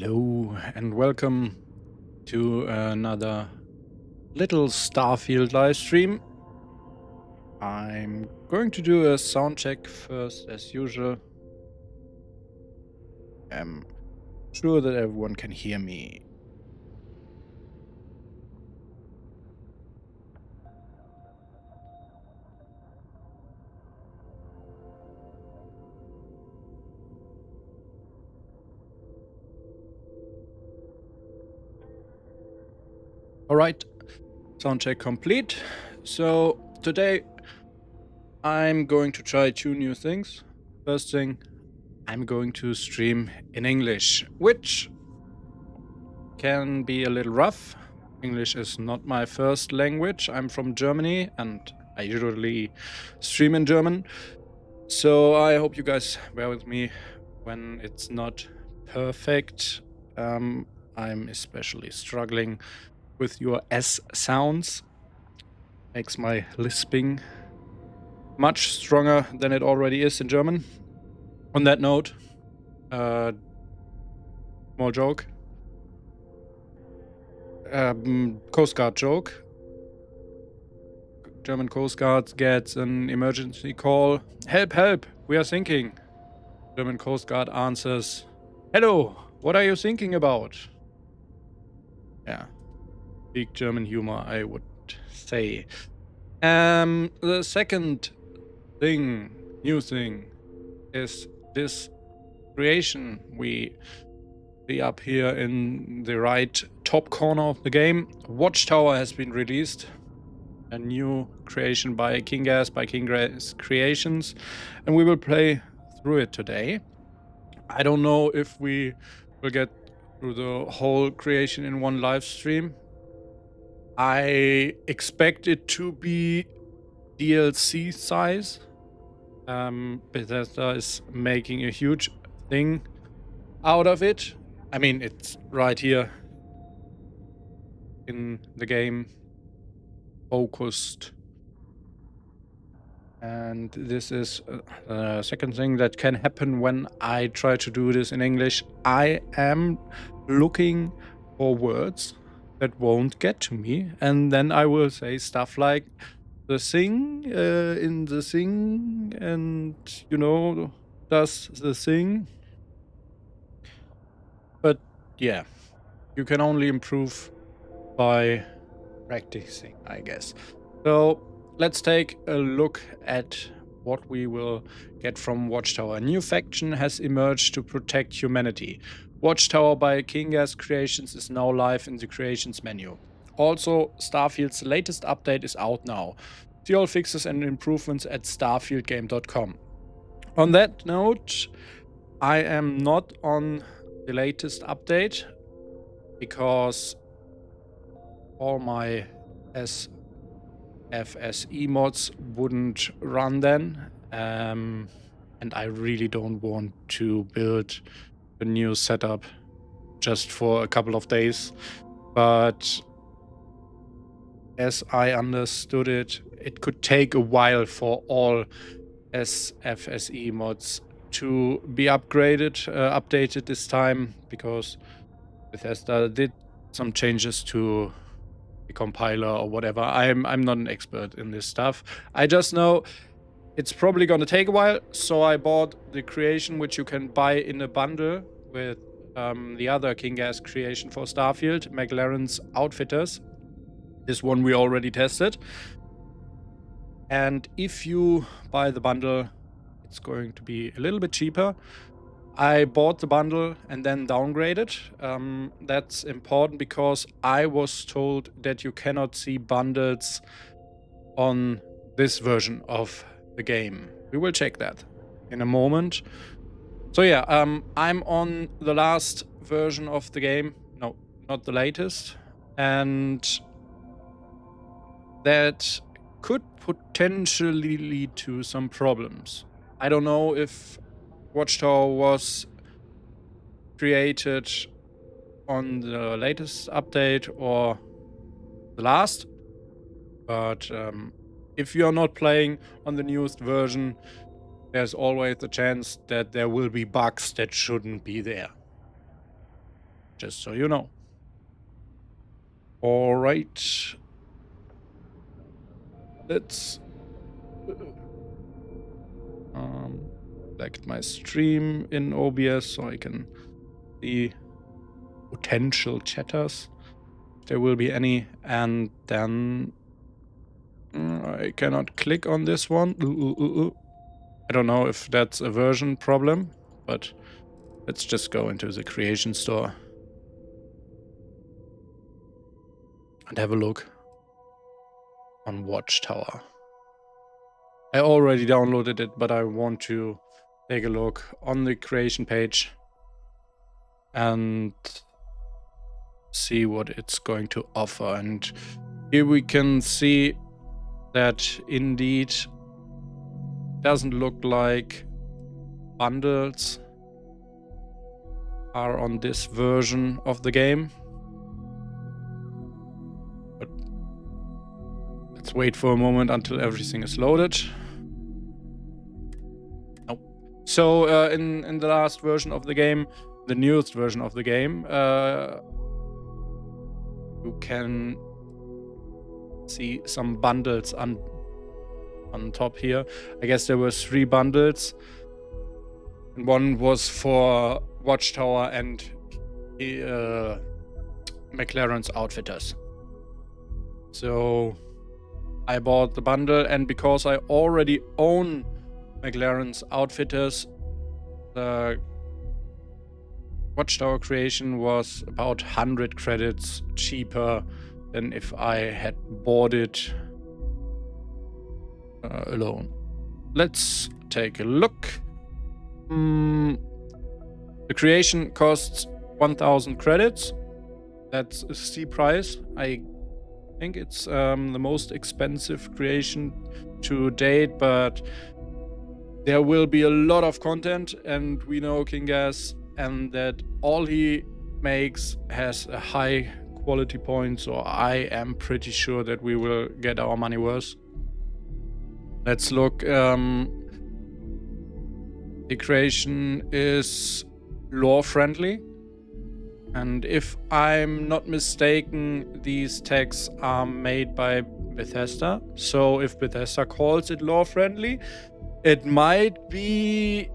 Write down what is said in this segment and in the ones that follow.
Hello and welcome to another little Starfield live stream. I'm going to do a sound check first as usual. I'm sure that everyone can hear me. Alright, sound check complete. So today I'm going to try two new things. First thing, I'm going to stream in English, which can be a little rough. English is not my first language. I'm from Germany and I usually stream in German. So I hope you guys bear with me when it's not perfect. I'm especially struggling with your S sounds. Makes my lisping much stronger than it already is in German. On that note, small joke. Coast Guard joke. German Coast Guard gets an emergency call. Help, help, we are sinking. German Coast Guard answers, hello, what are you thinking about? Yeah, big German humor, I would say. The second thing, new thing, is this creation we see up here in the right top corner of the game. Watchtower has been released. A new creation by Kinggath, by Kinggath Creations, and we will play through it today. I don't know if we will get through the whole creation in one live stream. I expect it to be DLC size. Bethesda is making a huge thing out of it. I mean, it's right here in the game, focused. And this is the second thing that can happen when I try to do this in English. I am looking for words that won't get to me, and then I will say stuff like the thing in the thing, and you know, does the thing. But yeah, you can only improve by practicing, I guess. So let's take a look at what we will get from Watchtower. A new faction has emerged to protect humanity. Watchtower by Kinggath Creations is now live in the Creations menu. Also, Starfield's latest update is out now. See all fixes and improvements at starfieldgame.com. On that note, I am not on the latest update because all my FSE mods wouldn't run then, and I really don't want to build a new setup just for a couple of days. But as I understood it, it could take a while for all FSE mods to be updated this time, because Bethesda did some changes to the compiler or whatever. I'm not an expert in this stuff. I just know it's probably gonna take a while, so I bought the creation, which you can buy in a bundle with the other Kinggath creation for Starfield, McLaren's Outfitters. This one we already tested. And if you buy the bundle, it's going to be a little bit cheaper. I bought the bundle and then downgraded. That's important because I was told that you cannot see bundles on this version of the game. We will check that in a moment. So yeah, I'm on the last version of the game. No, not the latest. And that could potentially lead to some problems. I don't know if Watchtower was created on the latest update or the last, but if you're not playing on the newest version, there's always the chance that there will be bugs that shouldn't be there. Just so you know. All right. Let's select my stream in OBS so I can see potential chatters, if there will be any, and then I cannot click on this one. I don't know if that's a version problem, but let's just go into the creation store and have a look on Watchtower. I already downloaded it, but I want to take a look on the creation page and see what it's going to offer. And here we can see that indeed doesn't look like bundles are on this version of the game. But let's wait for a moment until everything is loaded. Nope. So in the last version of the game, the newest version of the game, you can see some bundles on top here. I guess there were 3 bundles, and one was for Watchtower and McLaren's Outfitters. So I bought the bundle, and because I already own McLaren's Outfitters, the Watchtower creation was about 100 credits cheaper than if I had bought it alone. Let's take a look. The creation costs 1,000 credits. That's a steep price. I think it's the most expensive creation to date, but there will be a lot of content, and we know Kinggath, and that all he makes has a high quality point, so I am pretty sure that we will get our money worth. Let's look. The creation is lore friendly, and if I'm not mistaken, these tags are made by Bethesda. So if Bethesda calls it lore friendly, it might be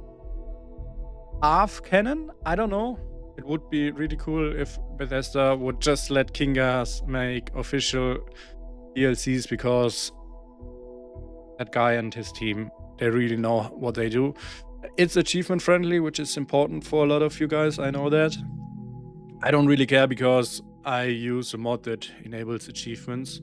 half canon. I don't know. It would be really cool if Bethesda would just let Kinggath make official DLCs, because that guy and his team, they really know what they do. It's achievement friendly, which is important for a lot of you guys. I know that. I don't really care because I use a mod that enables achievements.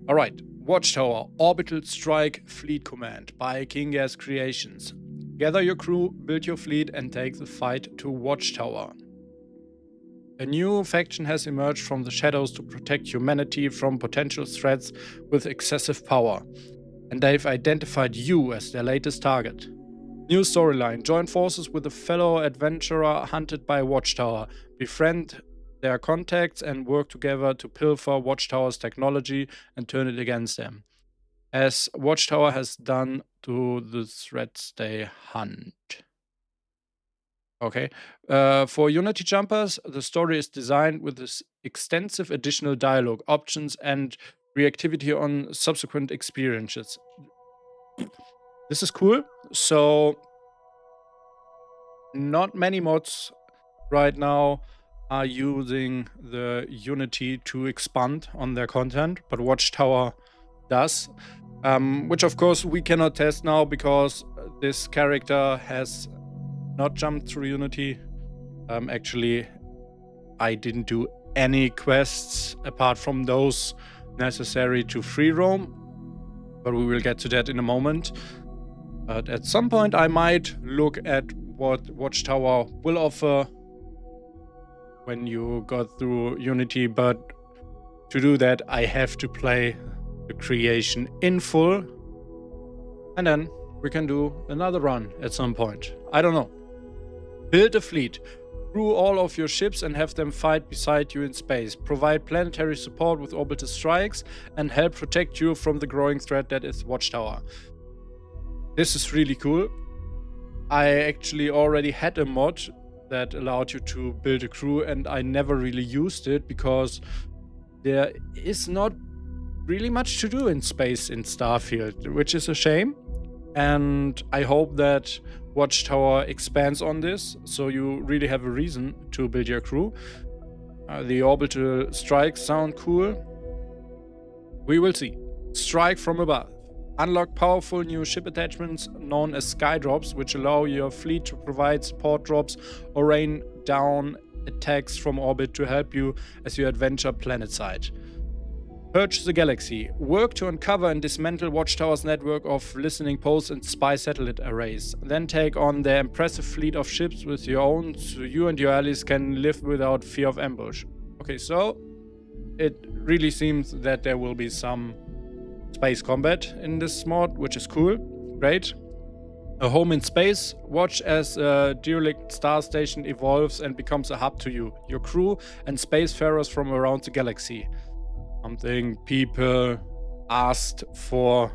All right, Watchtower, Orbital.Strike Fleet.Command by Kinggath Creations. Gather your crew, build your fleet, and take the fight to Watchtower. A new faction has emerged from the shadows to protect humanity from potential threats with excessive power, and they've identified you as their latest target. New storyline. Join forces with a fellow adventurer hunted by Watchtower. Befriend their contacts and work together to pilfer Watchtower's technology and turn it against them, as Watchtower has done to the threats they hunt. Okay. For Unity jumpers, the story is designed with this extensive additional dialogue, options, and reactivity on subsequent experiences. This is cool. So, not many mods right now are using the Unity to expand on their content, but Watchtower does. Which of course we cannot test now because this character has not jumped through Unity. Actually, I didn't do any quests apart from those necessary to free roam, but we will get to that in a moment. But at some point I might look at what Watchtower will offer when you got through Unity, but to do that I have to play the creation in full, and then we can do another run at some point. I don't know. Build a fleet. Crew all of your ships and have them fight beside you in space. Provide planetary support with orbital strikes and help protect you from the growing threat that is Watchtower. This is really cool. I actually already had a mod that allowed you to build a crew, and I never really used it because there is not really much to do in space in Starfield, which is a shame. And I hope that Watchtower expands on this, so you really have a reason to build your crew. The orbital strikes sound cool. We will see. Strike from above. Unlock powerful new ship attachments known as sky drops, which allow your fleet to provide support drops or rain down attacks from orbit to help you as you adventure planetside. Purge the galaxy. Work to uncover and dismantle Watchtower's network of listening posts and spy satellite arrays. Then take on their impressive fleet of ships with your own, so you and your allies can live without fear of ambush. Okay, so it really seems that there will be some space combat in this mod, which is cool. Great. A home in space. Watch as a derelict star station evolves and becomes a hub to you, your crew, and spacefarers from around the galaxy. Something people asked for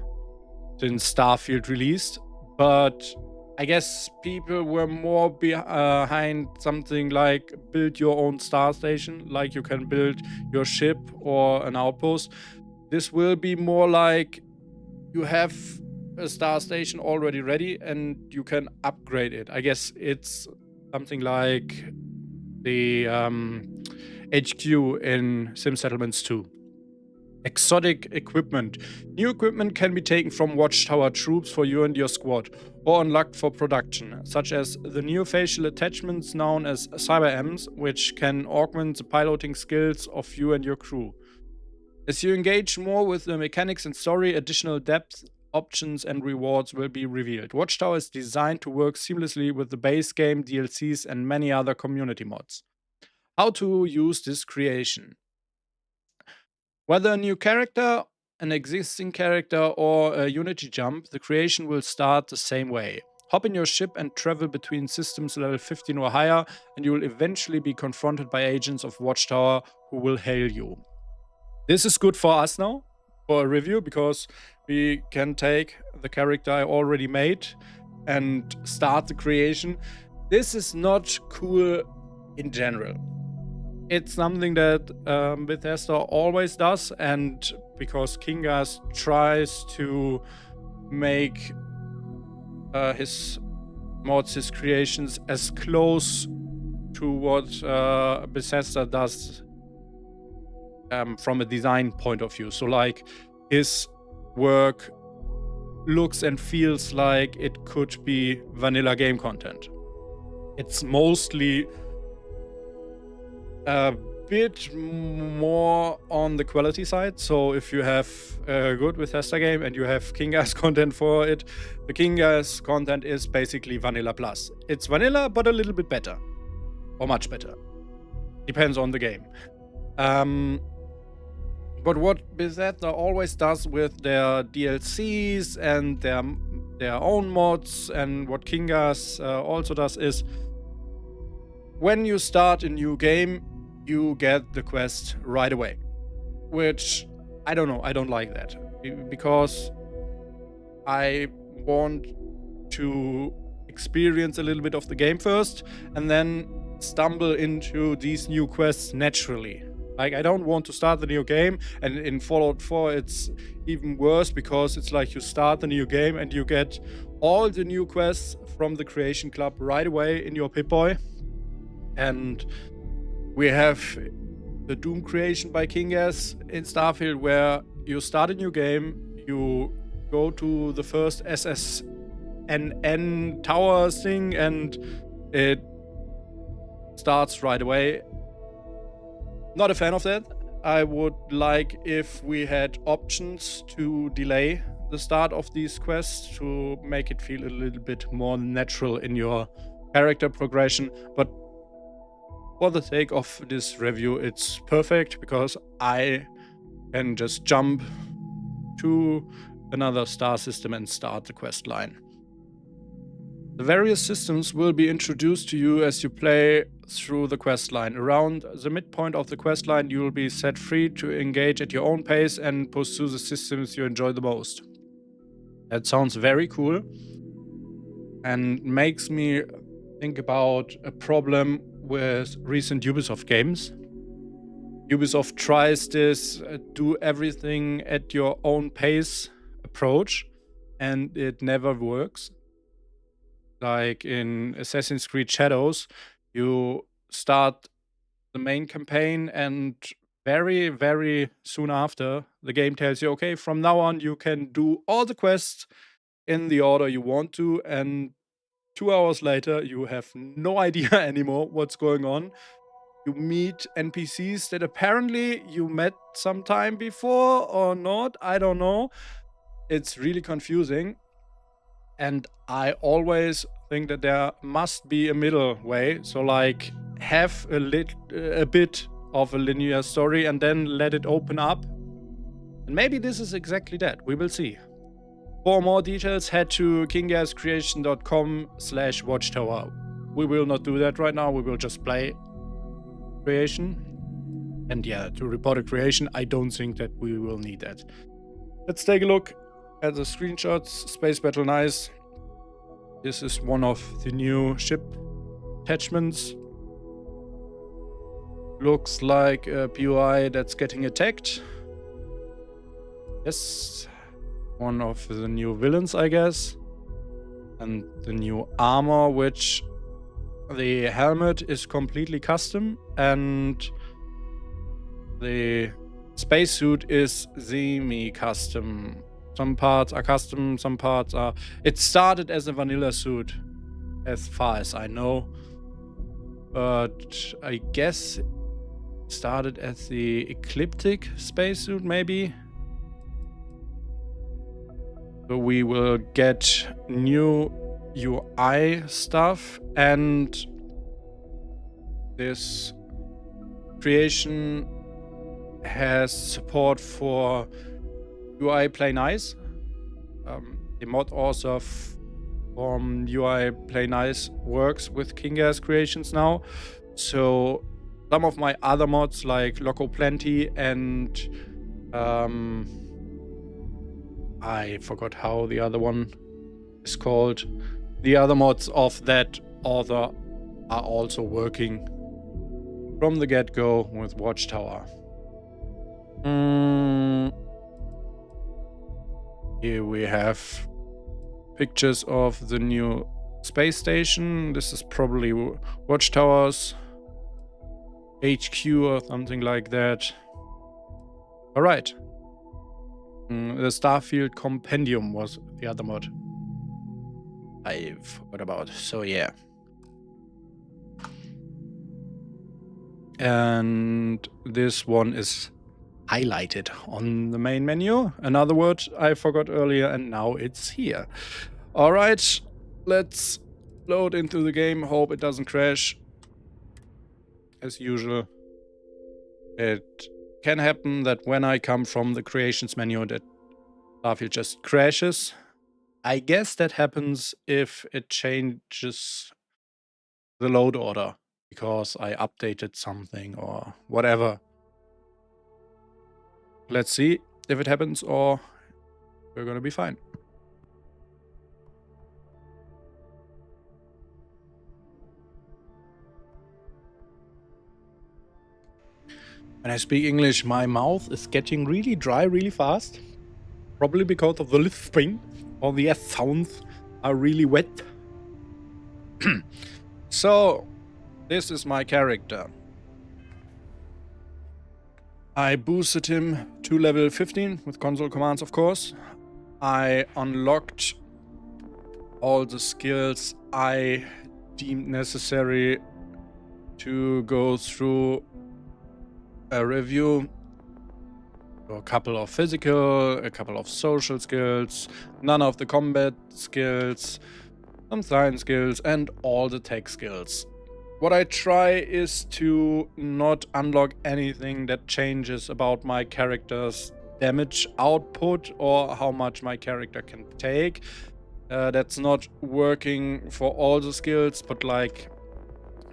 since Starfield released, but I guess people were more behind something like build your own star station, like you can build your ship or an outpost. This will be more like you have a star station already ready and you can upgrade it. I guess it's something like the HQ in Sim Settlements 2. Exotic equipment. New equipment can be taken from Watchtower troops for you and your squad, or unlocked for production, such as the new facial attachments known as Cyber-Ms, which can augment the piloting skills of you and your crew. As you engage more with the mechanics and story, additional depth, options and rewards will be revealed. Watchtower is designed to work seamlessly with the base game, DLCs and many other community mods. How to use this creation. Whether a new character, an existing character, or a Unity jump, the creation will start the same way. Hop in your ship and travel between systems level 15 or higher, and you will eventually be confronted by agents of Watchtower who will hail you. This is good for us now, for a review, because we can take the character I already made and start the creation. This is not cool in general. It's something that Bethesda always does, and because Kinggath tries to make his mods, his creations, as close to what Bethesda does from a design point of view. So like his work looks and feels like it could be vanilla game content. It's mostly a bit more on the quality side. So if you have a good Bethesda game and you have Kinggath content for it, the Kinggath content is basically vanilla plus. It's vanilla, but a little bit better. Or much better. Depends on the game. But what Bethesda always does with their DLCs and their own mods, and what Kinggath also does, is when you start a new game, you get the quest right away. Which, I don't know, I don't like that. Because I want to experience a little bit of the game first, and then stumble into these new quests naturally. Like, I don't want to start the new game, and in Fallout 4 it's even worse, because it's like you start the new game and you get all the new quests from the Creation Club right away in your Pip-Boy. And we have the Doom creation by Kinggath in Starfield, where you start a new game, you go to the first SSNN tower thing, and it starts right away. Not a fan of that. I would like if we had options to delay the start of these quests to make it feel a little bit more natural in your character progression. But for the sake of this review, it's perfect, because I can just jump to another star system and start the quest line. The various systems will be introduced to you as you play through the quest line. Around the midpoint of the quest line, you will be set free to engage at your own pace and pursue the systems you enjoy the most. That sounds very cool and makes me think about a problem with recent Ubisoft games. Ubisoft tries this do everything at your own pace approach, and it never works. Like in Assassin's Creed Shadows, you start the main campaign and very, very soon after, the game tells you, okay, from now on you can do all the quests in the order you want to, and 2 hours later you have no idea anymore what's going on. You meet NPCs that apparently you met sometime before or not, I don't know. It's really confusing. And I always think that there must be a middle way. So like have a bit of a linear story and then let it open up. And maybe this is exactly that. We will see. For more details, head to kinggathcreation.com/watchtower. We will not do that right now. We will just play creation. And yeah, to report a creation, I don't think that we will need that. Let's take a look at the screenshots. Space Battle Nice. This is one of the new ship attachments. Looks like a POI that's getting attacked. Yes. One of the new villains, I guess. And the new armor, which the helmet is completely custom. And the spacesuit is semi-custom. Some parts are custom, some parts are... It started as a vanilla suit, as far as I know. But I guess it started as the ecliptic spacesuit, maybe? So we will get new UI stuff, and this creation has support for UI Play Nice. The mod author from UI Play Nice works with Kinggath creations now. So some of my other mods like Loco Plenty and I forgot how the other one is called. The other mods of that author are also working from the get-go with Watchtower. Here we have pictures of the new space station. This is probably Watchtower's HQ or something like that. All right. The Starfield Compendium was the other mod I forgot about. So yeah. And this one is highlighted on the main menu. Another word I forgot earlier, and now it's here. All right, let's load into the game. Hope it doesn't crash. As usual, it can happen that when I come from the creations menu that Starfield just crashes. I guess that happens if it changes the load order because I updated something or whatever. Let's see if it happens, or we're gonna be fine. When I speak English, my mouth is getting really dry really fast. Probably because of the lisping. All the S sounds are really wet. So, this is my character. I boosted him to level 15 with console commands, of course. I unlocked all the skills I deemed necessary to go through a review. A couple of physical, a couple of social skills, none of the combat skills, some science skills, and all the tech skills. What I try is to not unlock anything that changes about my character's damage output or how much my character can take. That's not working for all the skills, but like,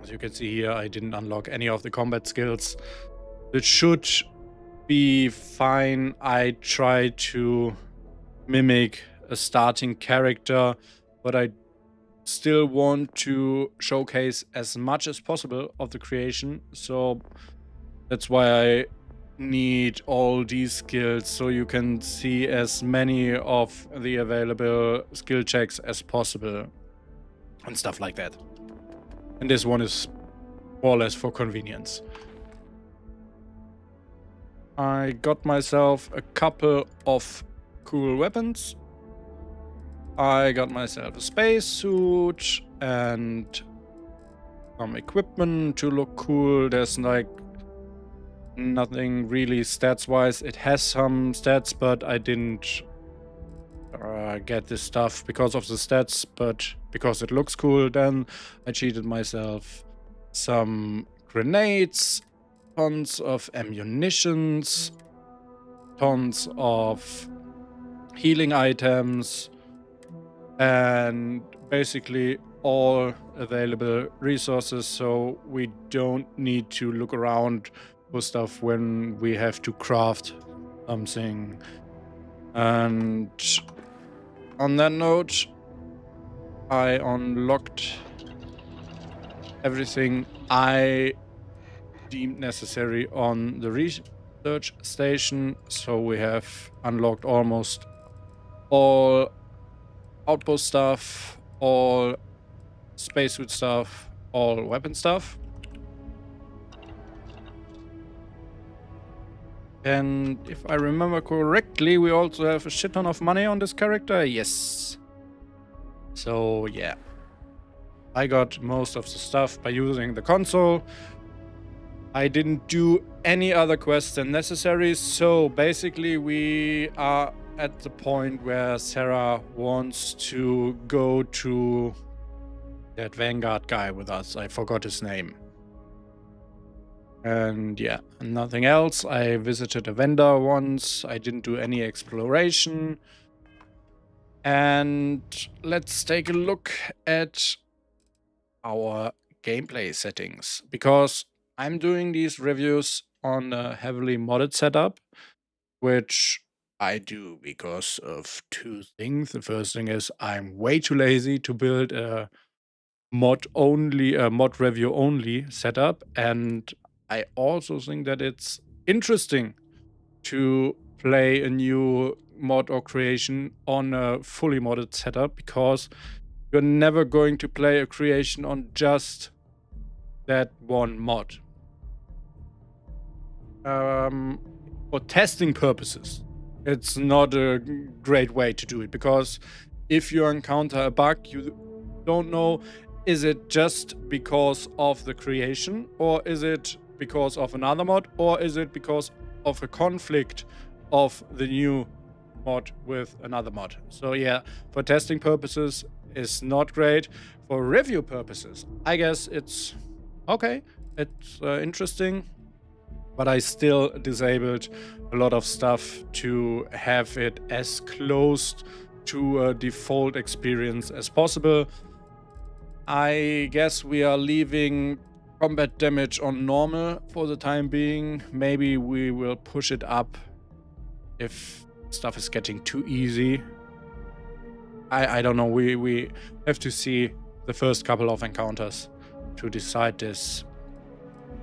as you can see here, I didn't unlock any of the combat skills. It should be fine. I try to mimic a starting character, but I still want to showcase as much as possible of the creation, so that's why I need all these skills, so you can see as many of the available skill checks as possible and stuff like that. And this one is more or less for convenience. I got myself a couple of cool weapons. I got myself a spacesuit and some equipment to look cool. There's like nothing really stats-wise. It has some stats, but I didn't get this stuff because of the stats, but because it looks cool. Then I cheated myself some grenades, tons of ammunitions, tons of healing items, and basically all available resources, so we don't need to look around for stuff when we have to craft something. And on that note, I unlocked everything I deemed necessary on the research station, so we have unlocked almost all outpost stuff, all spacesuit stuff, all weapon stuff. And if I remember correctly, we also have a shit ton of money on this character. Yes. So yeah, I got most of the stuff by using the console. I didn't do any other quests than necessary, so basically we are at the point where Sarah wants to go to that Vanguard guy with us. I forgot his name. And yeah, nothing else. I visited a vendor once. I didn't do any exploration. And let's take a look at our gameplay settings, because I'm doing these reviews on a heavily modded setup, which I do because of two things. The first thing is I'm way too lazy to build a mod review only setup, and I also think that it's interesting to play a new mod or creation on a fully modded setup, because you're never going to play a creation on just that one mod. For testing purposes, it's not a great way to do it, because if you encounter a bug, you don't know, is it just because of the creation, or is it because of another mod, or is it because of a conflict of the new mod with another mod. So yeah, for testing purposes, it's not great. For review purposes, I guess it's okay. It's interesting. But I still disabled a lot of stuff to have it as close to a default experience as possible. I guess we are leaving combat damage on normal for the time being. Maybe we will push it up if stuff is getting too easy. I don't know. We have to see the first couple of encounters to decide this.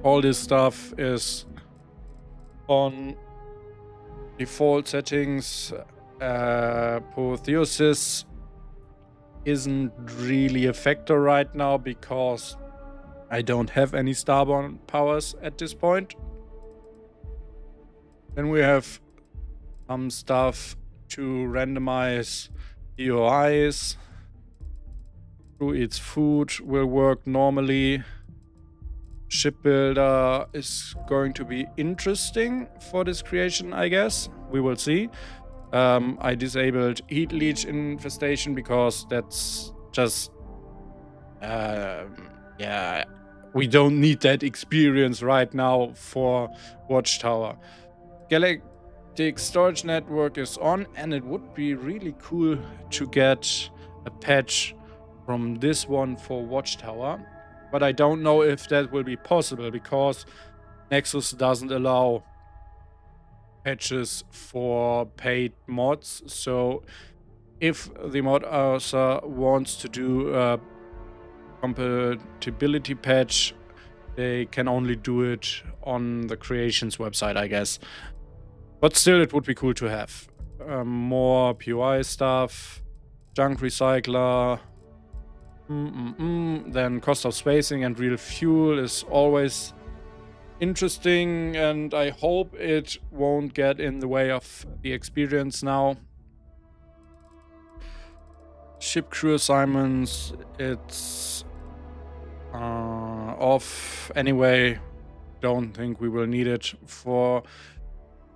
All this stuff is on default settings. Apotheosis isn't really a factor right now because I don't have any starborn powers at this point. Then we have some stuff to randomize DOIs. Through its food will work normally. Shipbuilder is going to be interesting for this creation, I guess. We will see. I disabled heat leech infestation because that's just yeah, we don't need that experience right now for Watchtower. Galactic storage network is on, and it would be really cool to get a patch from this one for Watchtower. But I don't know if that will be possible because Nexus doesn't allow patches for paid mods. So if the mod author wants to do a compatibility patch, they can only do it on the Creations website, I guess. But still, it would be cool to have. More POI stuff, junk recycler, then cost of spacing and real fuel is always interesting, and I hope it won't get in the way of the experience now. Ship crew assignments, it's off anyway. Don't think we will need it for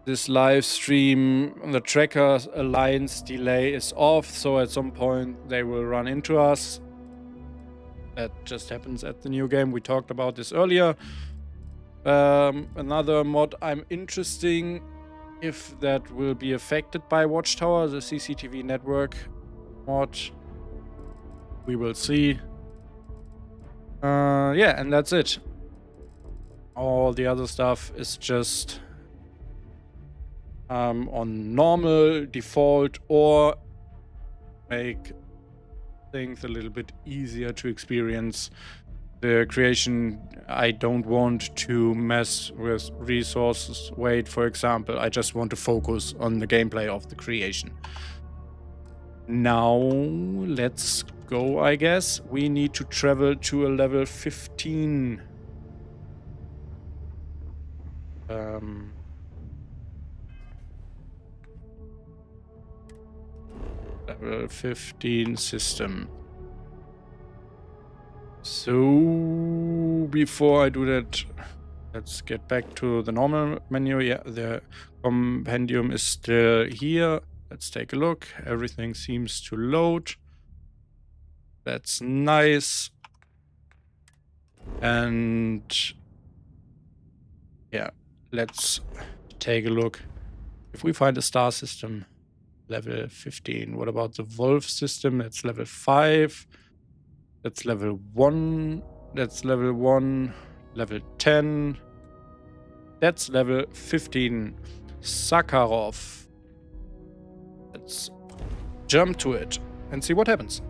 this live stream. The tracker alliance delay is off, so at some point they will run into us. That just happens at the new game. We talked about this earlier. Another mod I'm interesting if that will be affected by Watchtower, the CCTV network mod. We will see. Yeah, and that's it. All the other stuff is just on normal, default, or make things a little bit easier to experience. The creation, I don't want to mess with resources weight, for example. I just want to focus on the gameplay of the creation. Now, let's go, I guess. We need to travel to a level 15. Level 15 system. So, before I do that, let's get back to the normal menu. Yeah, the compendium is still here. Let's take a look. Everything seems to load. That's nice. And yeah, let's take a look. If we find a star system, level 15. What about the Wolf system? That's level 5. That's level 1. That's level 1. Level 10. That's level 15. Sakharov. Let's jump to it and see what happens.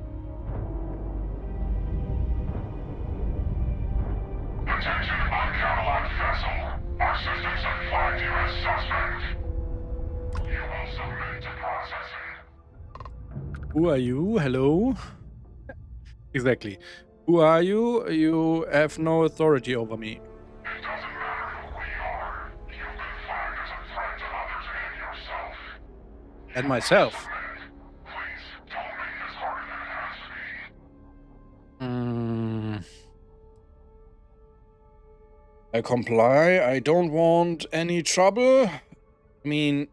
Attention uncatalyzed vessel. Our systems have flagged you as suspect. You will submit to processing. Who are you? Hello? Exactly. Who are you? You have no authority over me. It doesn't matter who we are. You've been flagged as a threat to others and yourself. And myself. Please, don't make this harder than it has to be. I comply. I don't want any trouble. I mean,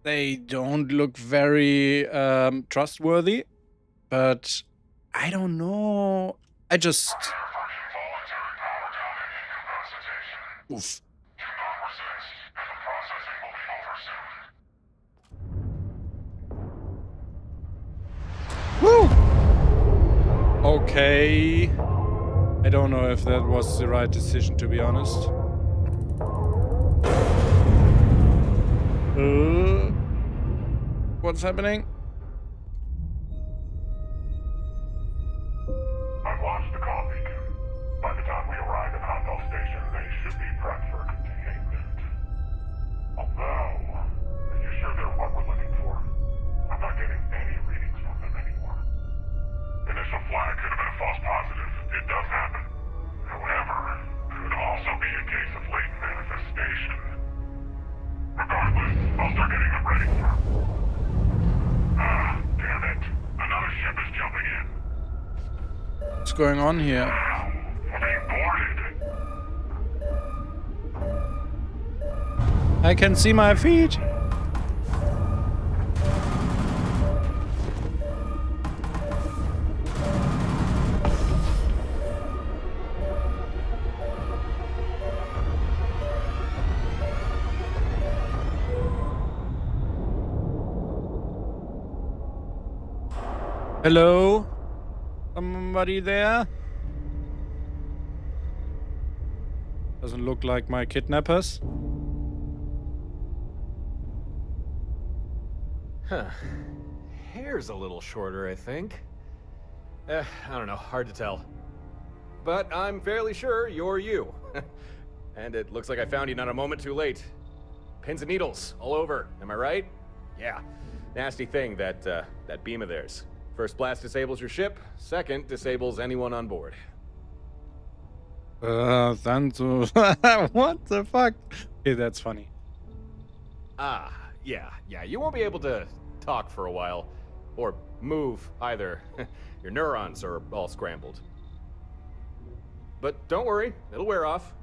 they don't look very trustworthy, but I don't know. I just... Prepare for involuntary power down and incapacitation. Oof. Do not resist, and the processing will be over soon. Woo! Okay. I don't know if that was the right decision, to be honest. What's happening? I've launched the comm beacon. By the time we arrive at Handel Station, they should be prepped for containment. Although, are you sure they're what we're looking for? I'm not getting any readings from them anymore. Initial flag could have been a false positive. It does happen. However, could also be a case of latent manifestation. Regardless, I'll start getting them ready for them. Ah, damn it. Another ship is jumping in. What's going on here? Being boarded. I can see my feet. Hello? Somebody there? Doesn't look like my kidnappers. Huh. Hair's a little shorter, I think. I don't know, hard to tell. but I'm fairly sure you're you. And it looks like I found you not a moment too late. Pins and needles all over, am I right? Yeah, nasty thing, that beam of theirs. First blast disables your ship, second disables anyone on board. Then to... What the fuck? Okay, that's funny. Yeah, you won't be able to talk for a while. Or move, either. Your neurons are all scrambled. But don't worry, it'll wear off.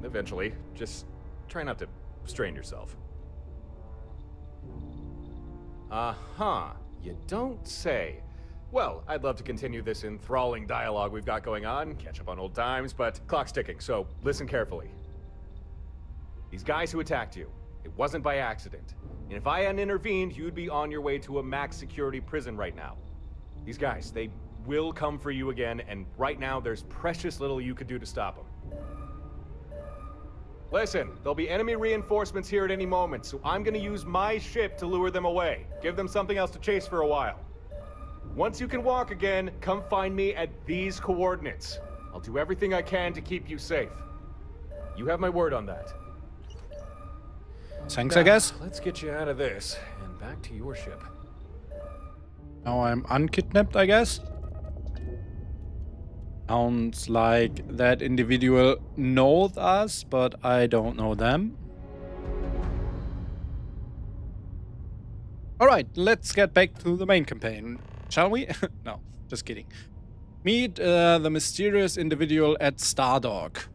Eventually. Just try not to strain yourself. Uh-huh. You don't say. Well, I'd love to continue this enthralling dialogue we've got going on, catch up on old times, but clock's ticking, so listen carefully. These guys who attacked you, it wasn't by accident. And if I hadn't intervened, you'd be on your way to a max security prison right now. These guys, they will come for you again, and right now there's precious little you could do to stop them. Listen, there'll be enemy reinforcements here at any moment, so I'm gonna use my ship to lure them away. Give them something else to chase for a while. Once you can walk again, come find me at these coordinates. I'll do everything I can to keep you safe. You have my word on that. Thanks, I guess. Let's get you out of this and back to your ship. Now I'm unkidnapped, I guess. Sounds like that individual knows us, but I don't know them. Alright, let's get back to the main campaign, shall we? No, just kidding. Meet the mysterious individual at Stardock.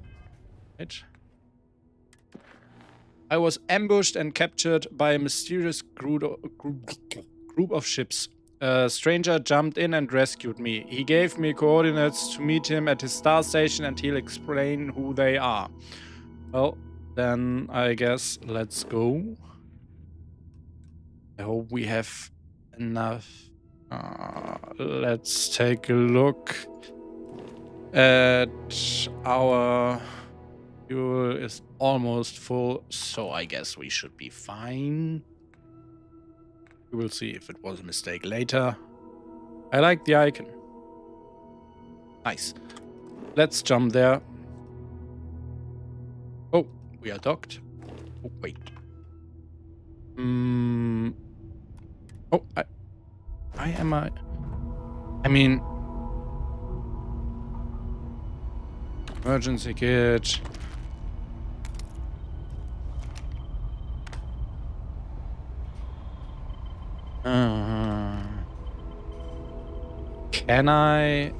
Right? I was ambushed and captured by a mysterious group of ships. A stranger jumped in and rescued me. He gave me coordinates to meet him at his star station and he'll explain who they are. Well, then I guess let's go. I hope we have enough. Let's take a look at our fuel is almost full, so I guess we should be fine. We will see if it was a mistake later. I like the icon. Nice. Let's jump there. Oh, we are docked. Oh, wait. Oh, why am I... I mean... Emergency kit. Can I...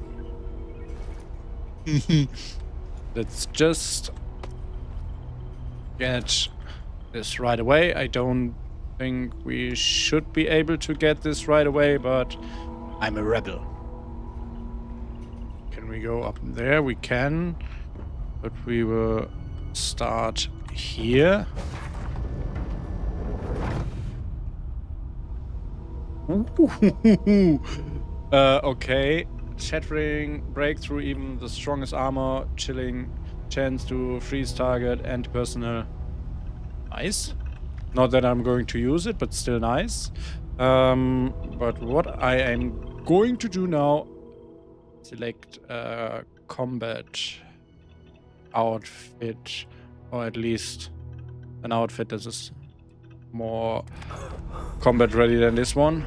Let's just get this right away. I don't think we should be able to get this right away, but I'm a rebel. Can we go up there? We can, but we will start here. Okay. Shattering, breakthrough, even the strongest armor, chilling, chance to freeze target and personnel. Nice. Not that I'm going to use it, but still nice. But what I am going to do now, select combat outfit, or at least an outfit that is more combat ready than this one.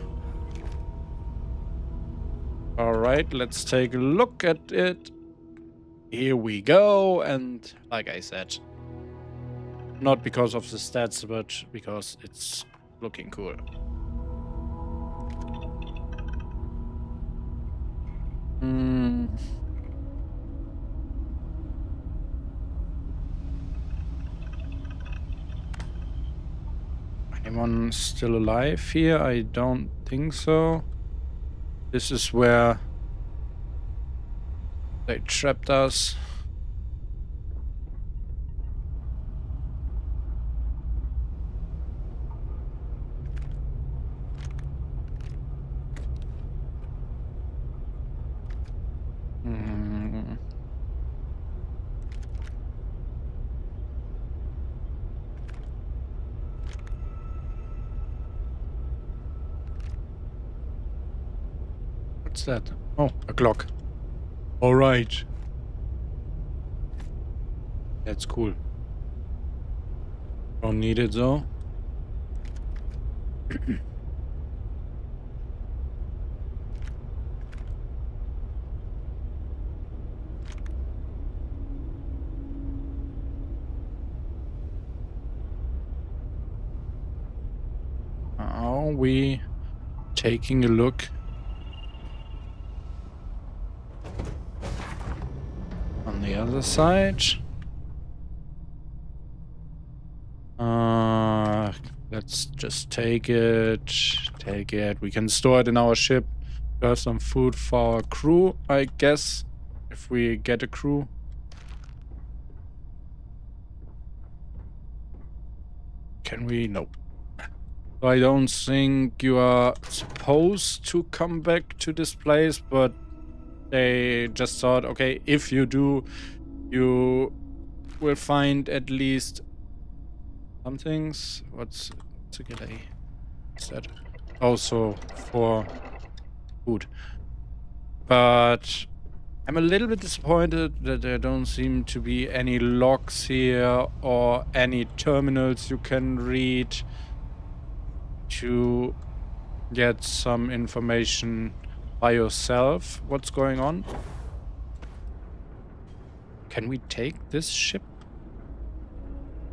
Alright, let's take a look at it. Here we go, and like I said, not because of the stats, but because it's looking cool. Anyone still alive here? I don't think so. This is where they trapped us. What's that? Oh, a clock. All right. That's cool. Don't need it though. Are we taking a look on the other side? Let's just take it. Take it. We can store it in our ship. We have some food for our crew, I guess, if we get a crew. Can we? Nope. So I don't think you are supposed to come back to this place, but they just thought, okay, if you do, you will find at least some things. What's a good idea? Is that also for food? But I'm a little bit disappointed that there don't seem to be any logs here or any terminals you can read to get some information by yourself. What's going on? Can we take this ship?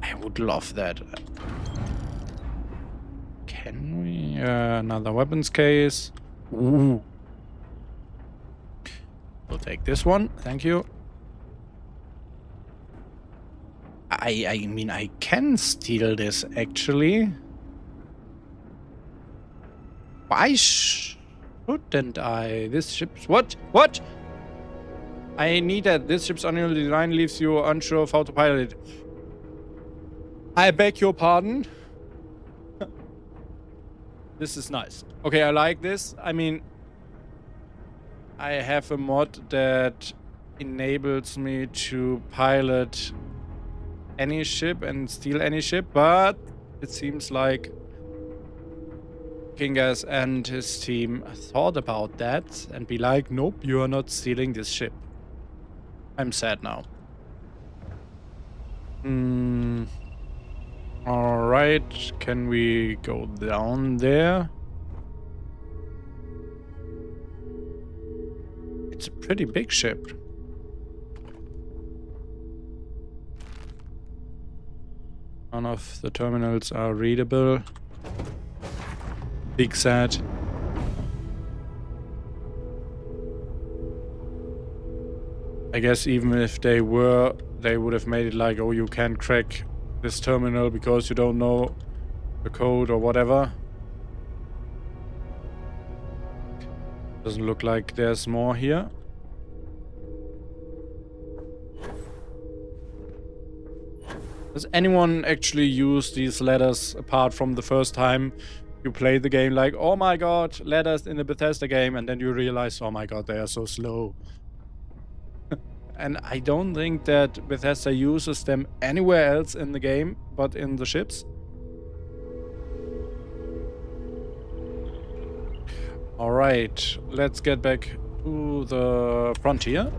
I would love that. Can we? Another weapons case. Ooh. We'll take this one. Thank you. I mean, I can steal this, actually. Why shouldn't I? This ship's... What? What? I need that. This ship's unusual design leaves you unsure of how to pilot it. I beg your pardon. This is nice. Okay, I like this. I mean, I have a mod that enables me to pilot any ship and steal any ship, but it seems like Kinggath and his team thought about that and be like, nope, you are not stealing this ship. I'm sad now. Alright, can we go down there? It's a pretty big ship. None of the terminals are readable. Big sad. I guess even if they were, they would have made it like, oh, you can't crack this terminal because you don't know the code or whatever. Doesn't look like there's more here. Does anyone actually use these letters apart from the first time you play the game? Like, oh my god, letters in the Bethesda game, and then you realize, oh my god, they are so slow. And I don't think that Bethesda uses them anywhere else in the game, but in the ships. Alright, let's get back to the frontier.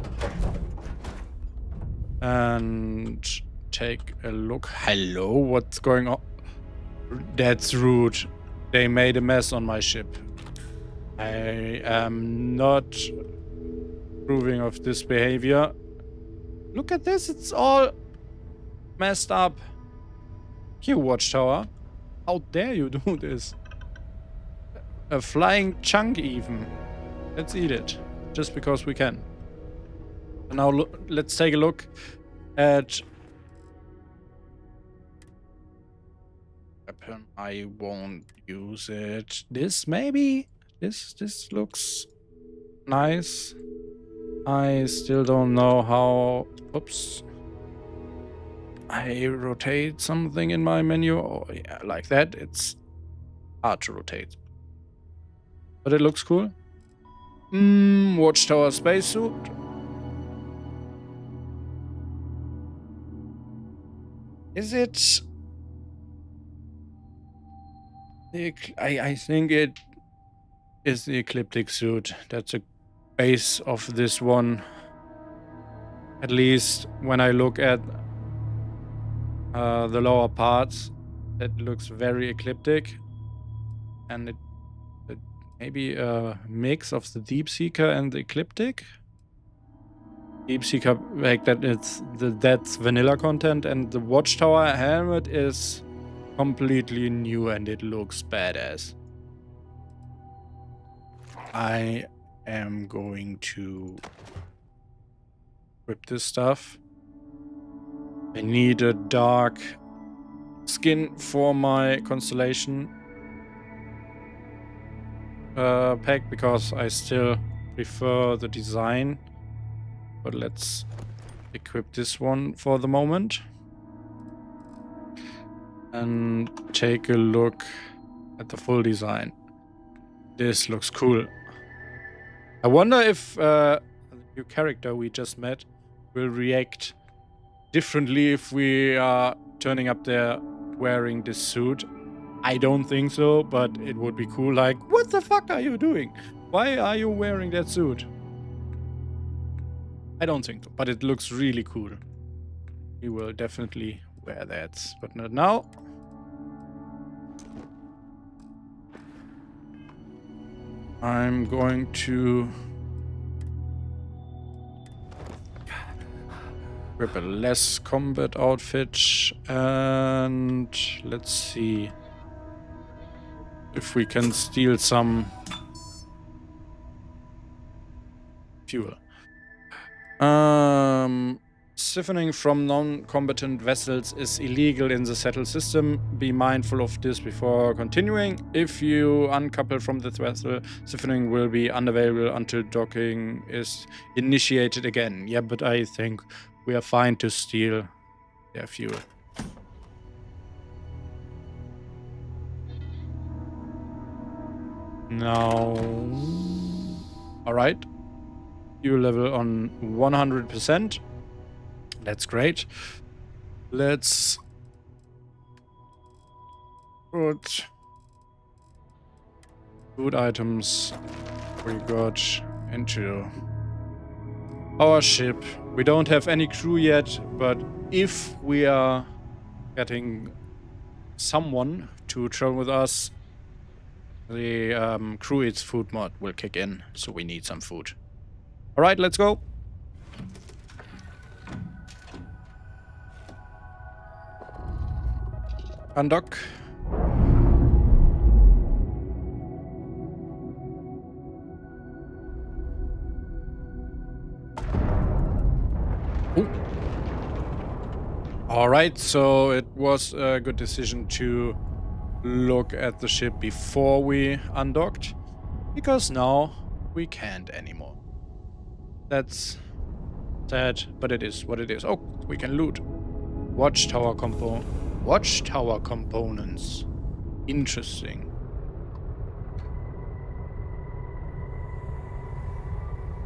And take a look. Hello, what's going on? That's rude. They made a mess on my ship. I am not approving of this behavior. Look at this, it's all messed up. You, Watchtower. How dare you do this? A flying chunk even. Let's eat it. Just because we can. And now let's take a look at... weapon. I won't use it. This maybe? This looks nice. I still don't know how... Oops. I rotate something in my menu. Oh, yeah, like that. It's hard to rotate. But it looks cool. Watchtower spacesuit. Is it... I think it is the ecliptic suit. That's a base of this one. At least when I look at the lower parts. That looks very ecliptic, and it maybe a mix of the Deep Seeker and the ecliptic. Deep Seeker, like that, that's vanilla content, and the Watchtower helmet is completely new and it looks badass. I am going to equip this stuff. I need a dark skin for my Constellation pack because I still prefer the design. But let's equip this one for the moment. And take a look at the full design. This looks cool. I wonder if the new character we just met will react differently if we are turning up there wearing this suit. I don't think so, but it would be cool. Like, what the fuck are you doing? Why are you wearing that suit? I don't think so, but it looks really cool. We will definitely wear that, but not now. I'm going to grab a less combat outfit and let's see if we can steal some fuel. Siphoning from non-combatant vessels is illegal in the settled system. Be mindful of this before continuing. If you uncouple from the vessel, siphoning will be unavailable until docking is initiated again. Yeah, but I think we are fine to steal their fuel. Now, all right. Fuel level on 100%. That's great. Let's put food items we got into our ship. We don't have any crew yet, but if we are getting someone to travel with us, the crew eats food mod will kick in, so we need some food. All right, let's go. Undock. Ooh. All right, so it was a good decision to look at the ship before we undocked, because now we can't anymore. That's sad, but it is what it is. Oh, we can loot. Watchtower components. Interesting.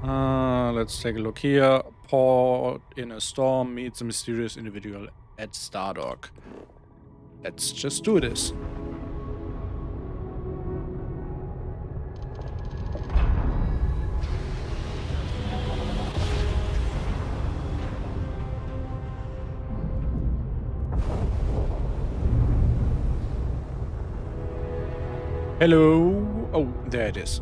Let's take a look here. Port in a storm meets a mysterious individual at Stardock. Let's just do this. Hello. Oh, there it is.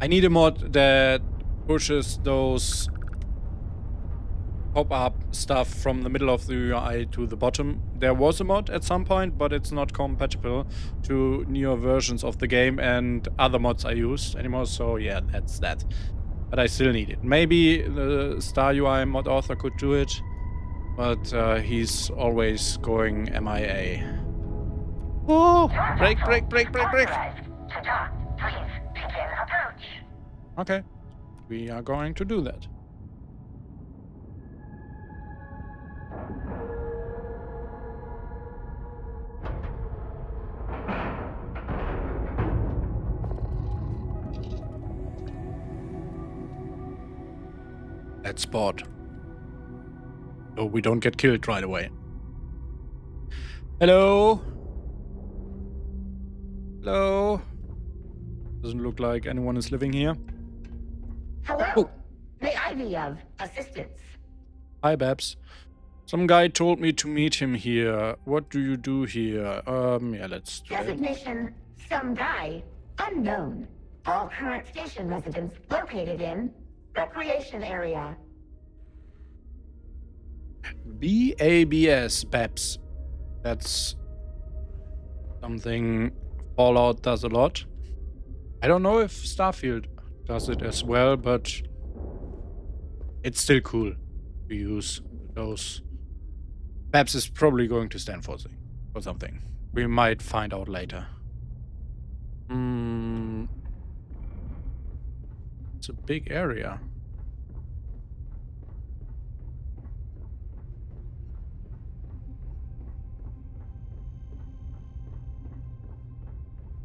I need a mod that pushes those pop-up stuff from the middle of the UI to the bottom. There was a mod at some point, but it's not compatible to newer versions of the game and other mods I use anymore, so yeah, that's that. But I still need it. Maybe the Star UI mod author could do it, but he's always going MIA. Oh! Break! Okay. We are going to do that. Let's board. So we don't get killed right away. Hello? Hello? Doesn't look like anyone is living here. Hello. Oh. May I be of assistance? Hi, Babs. Some guy told me to meet him here. What do you do here? Yeah, let's do it. Designation, some guy, unknown. All current station residents located in recreation area. BABS, Babs. That's something Fallout does a lot. I don't know if Starfield does it as well, but it's still cool to use those. Babs is probably going to stand for something. We might find out later. It's a big area.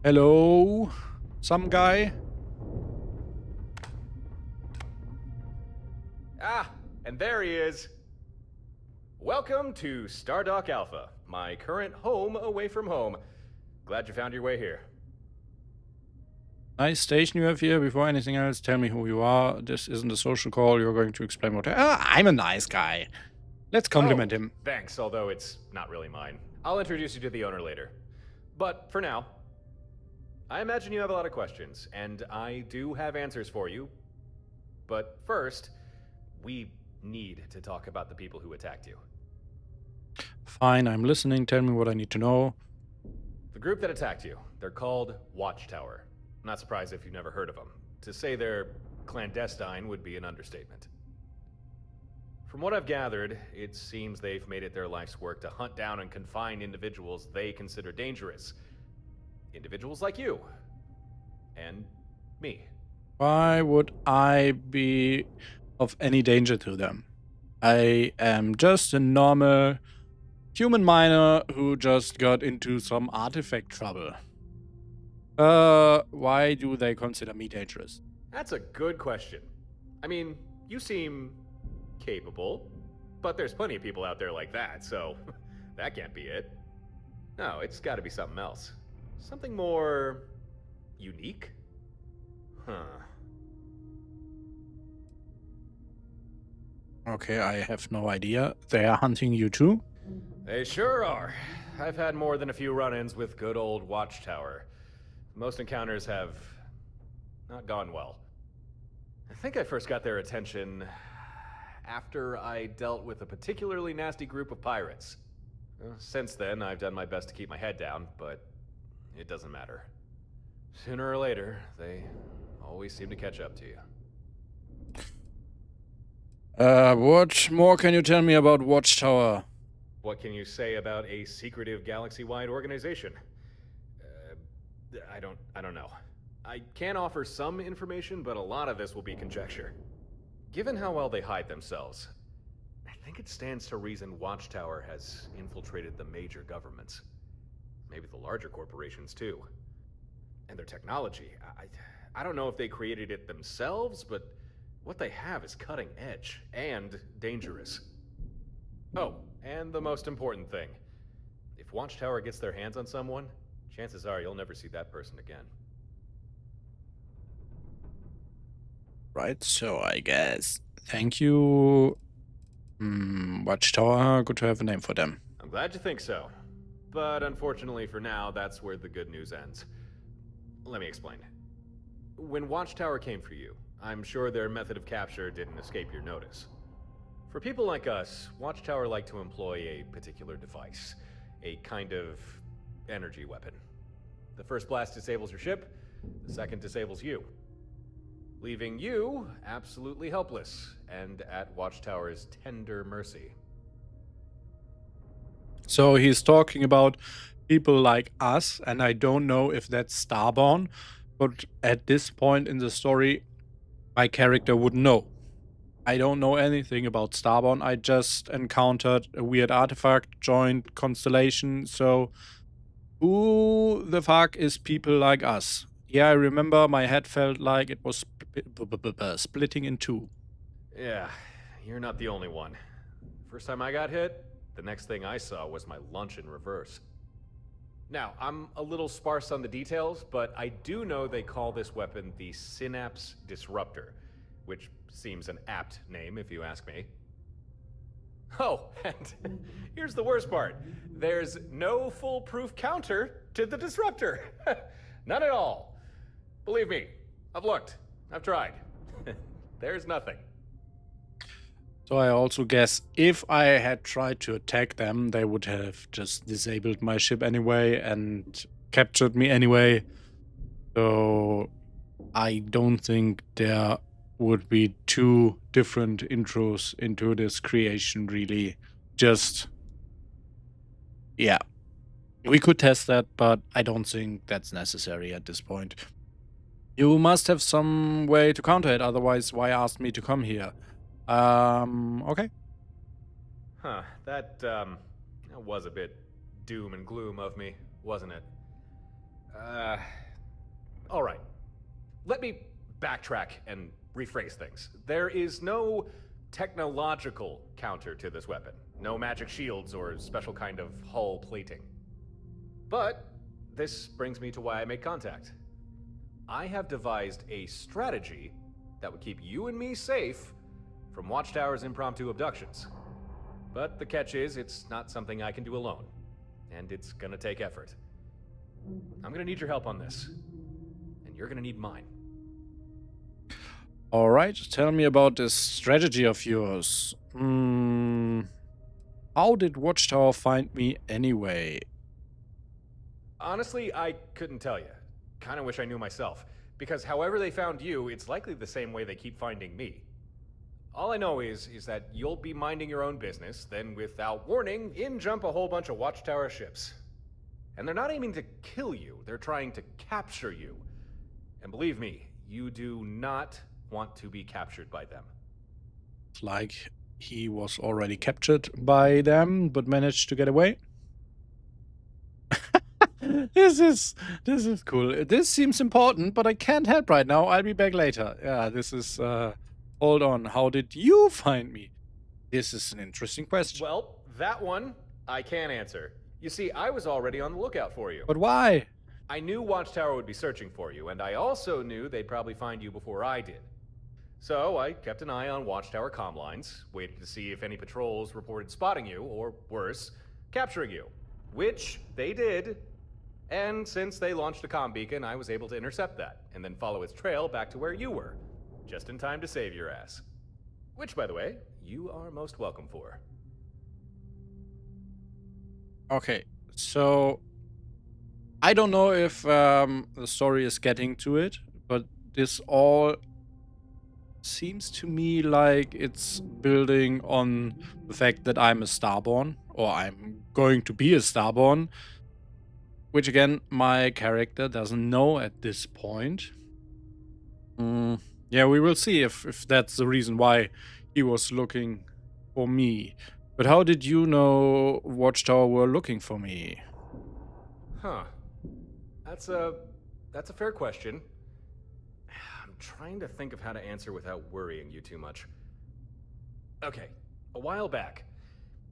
Hello, some guy. Ah, and there he is. Welcome to Stardock Alpha, my current home away from home. Glad you found your way here. Nice station you have here. Before anything else, tell me who you are. This isn't a social call. You're going to explain what... I'm a nice guy. Let's compliment him. Thanks, although it's not really mine. I'll introduce you to the owner later. But for now, I imagine you have a lot of questions, and I do have answers for you. But first, we need to talk about the people who attacked you. Fine, I'm listening. Tell me what I need to know. The group that attacked you, they're called Watchtower. I'm not surprised if you've never heard of them. To say they're clandestine would be an understatement. From what I've gathered, it seems they've made it their life's work to hunt down and confine individuals they consider dangerous. Individuals like you. And me. Why would I be of any danger to them? I am just a normal human miner who just got into some artifact trouble. Why do they consider me dangerous? That's a good question. I mean, you seem capable, but there's plenty of people out there like that, so that can't be it. No, it's gotta be something else. Something more unique? Huh. Okay, I have no idea. They are hunting you too? They sure are. I've had more than a few run-ins with good old Watchtower. Most encounters have not gone well. I think I first got their attention after I dealt with a particularly nasty group of pirates. Since then, I've done my best to keep my head down, but it doesn't matter. Sooner or later, they always seem to catch up to you. What more can you tell me about Watchtower? What can you say about a secretive galaxy-wide organization? I don't know. I can offer some information, but a lot of this will be conjecture. Given how well they hide themselves, I think it stands to reason Watchtower has infiltrated the major governments. Maybe the larger corporations too. And their technology, I don't know if they created it themselves, but what they have is cutting edge and dangerous. Oh, and the most important thing. If Watchtower gets their hands on someone, chances are you'll never see that person again. Right, so I guess. Thank you. Watchtower, good to have a name for them. I'm glad you think so. But unfortunately for now, that's where the good news ends. Let me explain. When Watchtower came for you, I'm sure their method of capture didn't escape your notice. For people like us, Watchtower like to employ a particular device. A kind of energy weapon. The first blast disables your ship, the second disables you. Leaving you absolutely helpless, and at Watchtower's tender mercy. So he's talking about people like us, and I don't know if that's Starborn, but at this point in the story, my character would know. I don't know anything about Starborn. I just encountered a weird artifact, joined Constellation, so who the fuck is people like us? Yeah, I remember my head felt like it was splitting in two. Yeah, you're not the only one. First time I got hit, the next thing I saw was my lunch in reverse. Now, I'm a little sparse on the details, but I do know they call this weapon the Synapse Disruptor, which seems an apt name if you ask me. Oh, and here's the worst part. There's no foolproof counter to the disruptor. None at all. Believe me, I've looked. I've tried. There's nothing. So I also guess if I had tried to attack them, they would have just disabled my ship anyway and captured me anyway. So I don't think there would be two different intros into this creation, really. Just, yeah. We could test that, but I don't think that's necessary at this point. You must have some way to counter it, otherwise why ask me to come here? Okay. Huh, that was a bit doom and gloom of me, wasn't it? All right. Let me backtrack and rephrase things. There is no technological counter to this weapon. No magic shields or special kind of hull plating. But this brings me to why I made contact. I have devised a strategy that would keep you and me safe from Watchtower's impromptu abductions. But the catch is, it's not something I can do alone. And it's gonna take effort. I'm gonna need your help on this. And you're gonna need mine. Alright, tell me about this strategy of yours. How did Watchtower find me anyway? Honestly, I couldn't tell you. Kinda wish I knew myself. Because however they found you, it's likely the same way they keep finding me. All I know is that you'll be minding your own business, then without warning, in jump a whole bunch of Watchtower ships. And they're not aiming to kill you, they're trying to capture you. And believe me, you do not want to be captured by them. Like he was already captured by them, but managed to get away? This is cool. This seems important, but I can't help right now. I'll be back later. Yeah, this is, hold on. How did you find me? This is an interesting question. Well, that one, I can answer. You see, I was already on the lookout for you. But why? I knew Watchtower would be searching for you, and I also knew they'd probably find you before I did. So I kept an eye on Watchtower comm lines, waiting to see if any patrols reported spotting you, or worse, capturing you. Which they did. And since they launched a comm beacon, I was able to intercept that, and then follow its trail back to where you were, just in time to save your ass. Which, by the way, you are most welcome for. Okay, so I don't know if the story is getting to it, but this all seems to me like it's building on the fact that I'm a Starborn, or I'm going to be a Starborn. Which again, my character doesn't know at this point. Yeah, we will see if that's the reason why he was looking for me. But how did you know Watchtower were looking for me? Huh. That's a fair question. I'm trying to think of how to answer without worrying you too much. Okay, a while back,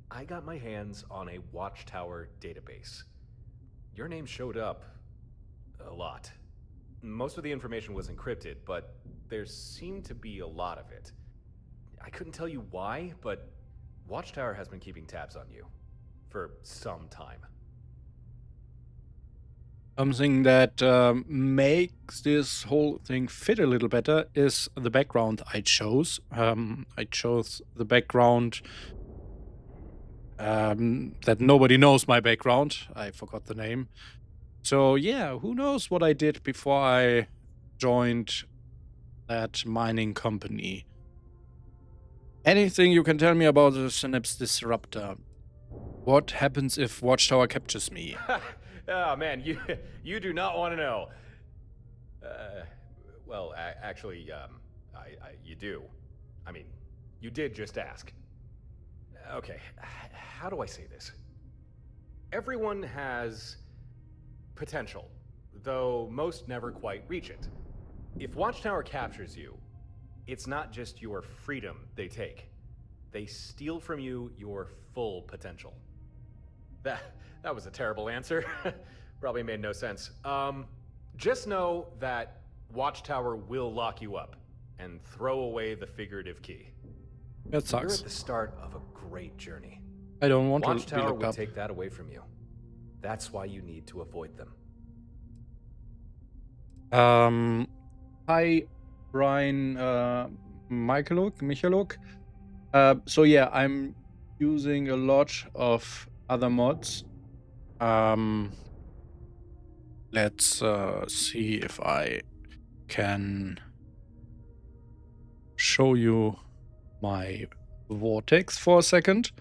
I got my hands on a Watchtower database. Your name showed up a lot. Most of the information was encrypted, but there seemed to be a lot of it. I couldn't tell you why, but Watchtower has been keeping tabs on you for some time. Something that makes this whole thing fit a little better is the background I chose. I chose the background that nobody knows my background. I forgot the name. So yeah, who knows what I did before I joined that mining company. Anything you can tell me about the Synapse Disruptor? What happens if Watchtower captures me? Oh man, you do not want to know. Well, actually, you do. I mean, you did just ask. Okay, how do I say this? Everyone has potential, though most never quite reach it. If Watchtower captures you, it's not just your freedom they take. They steal from you your full potential. That was a terrible answer. Probably made no sense. Just know that Watchtower will lock you up and throw away the figurative key. That You're sucks. at the start of a great journey. I don't want to be Watchtower looked would up. take that away from you. That's why you need to avoid them. Hi, Brian, Michaluk. So yeah, I'm using a lot of other mods. Let's see if I can show you my Vortex for a second.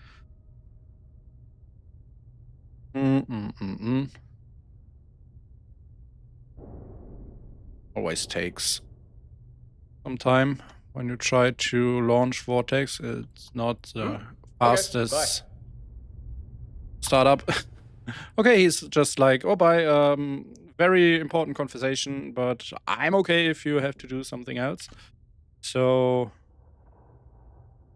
Always takes some time when you try to launch Vortex. It's not the fastest Okay, startup. Okay, he's just like, oh, bye. Very important conversation, but I'm okay if you have to do something else. So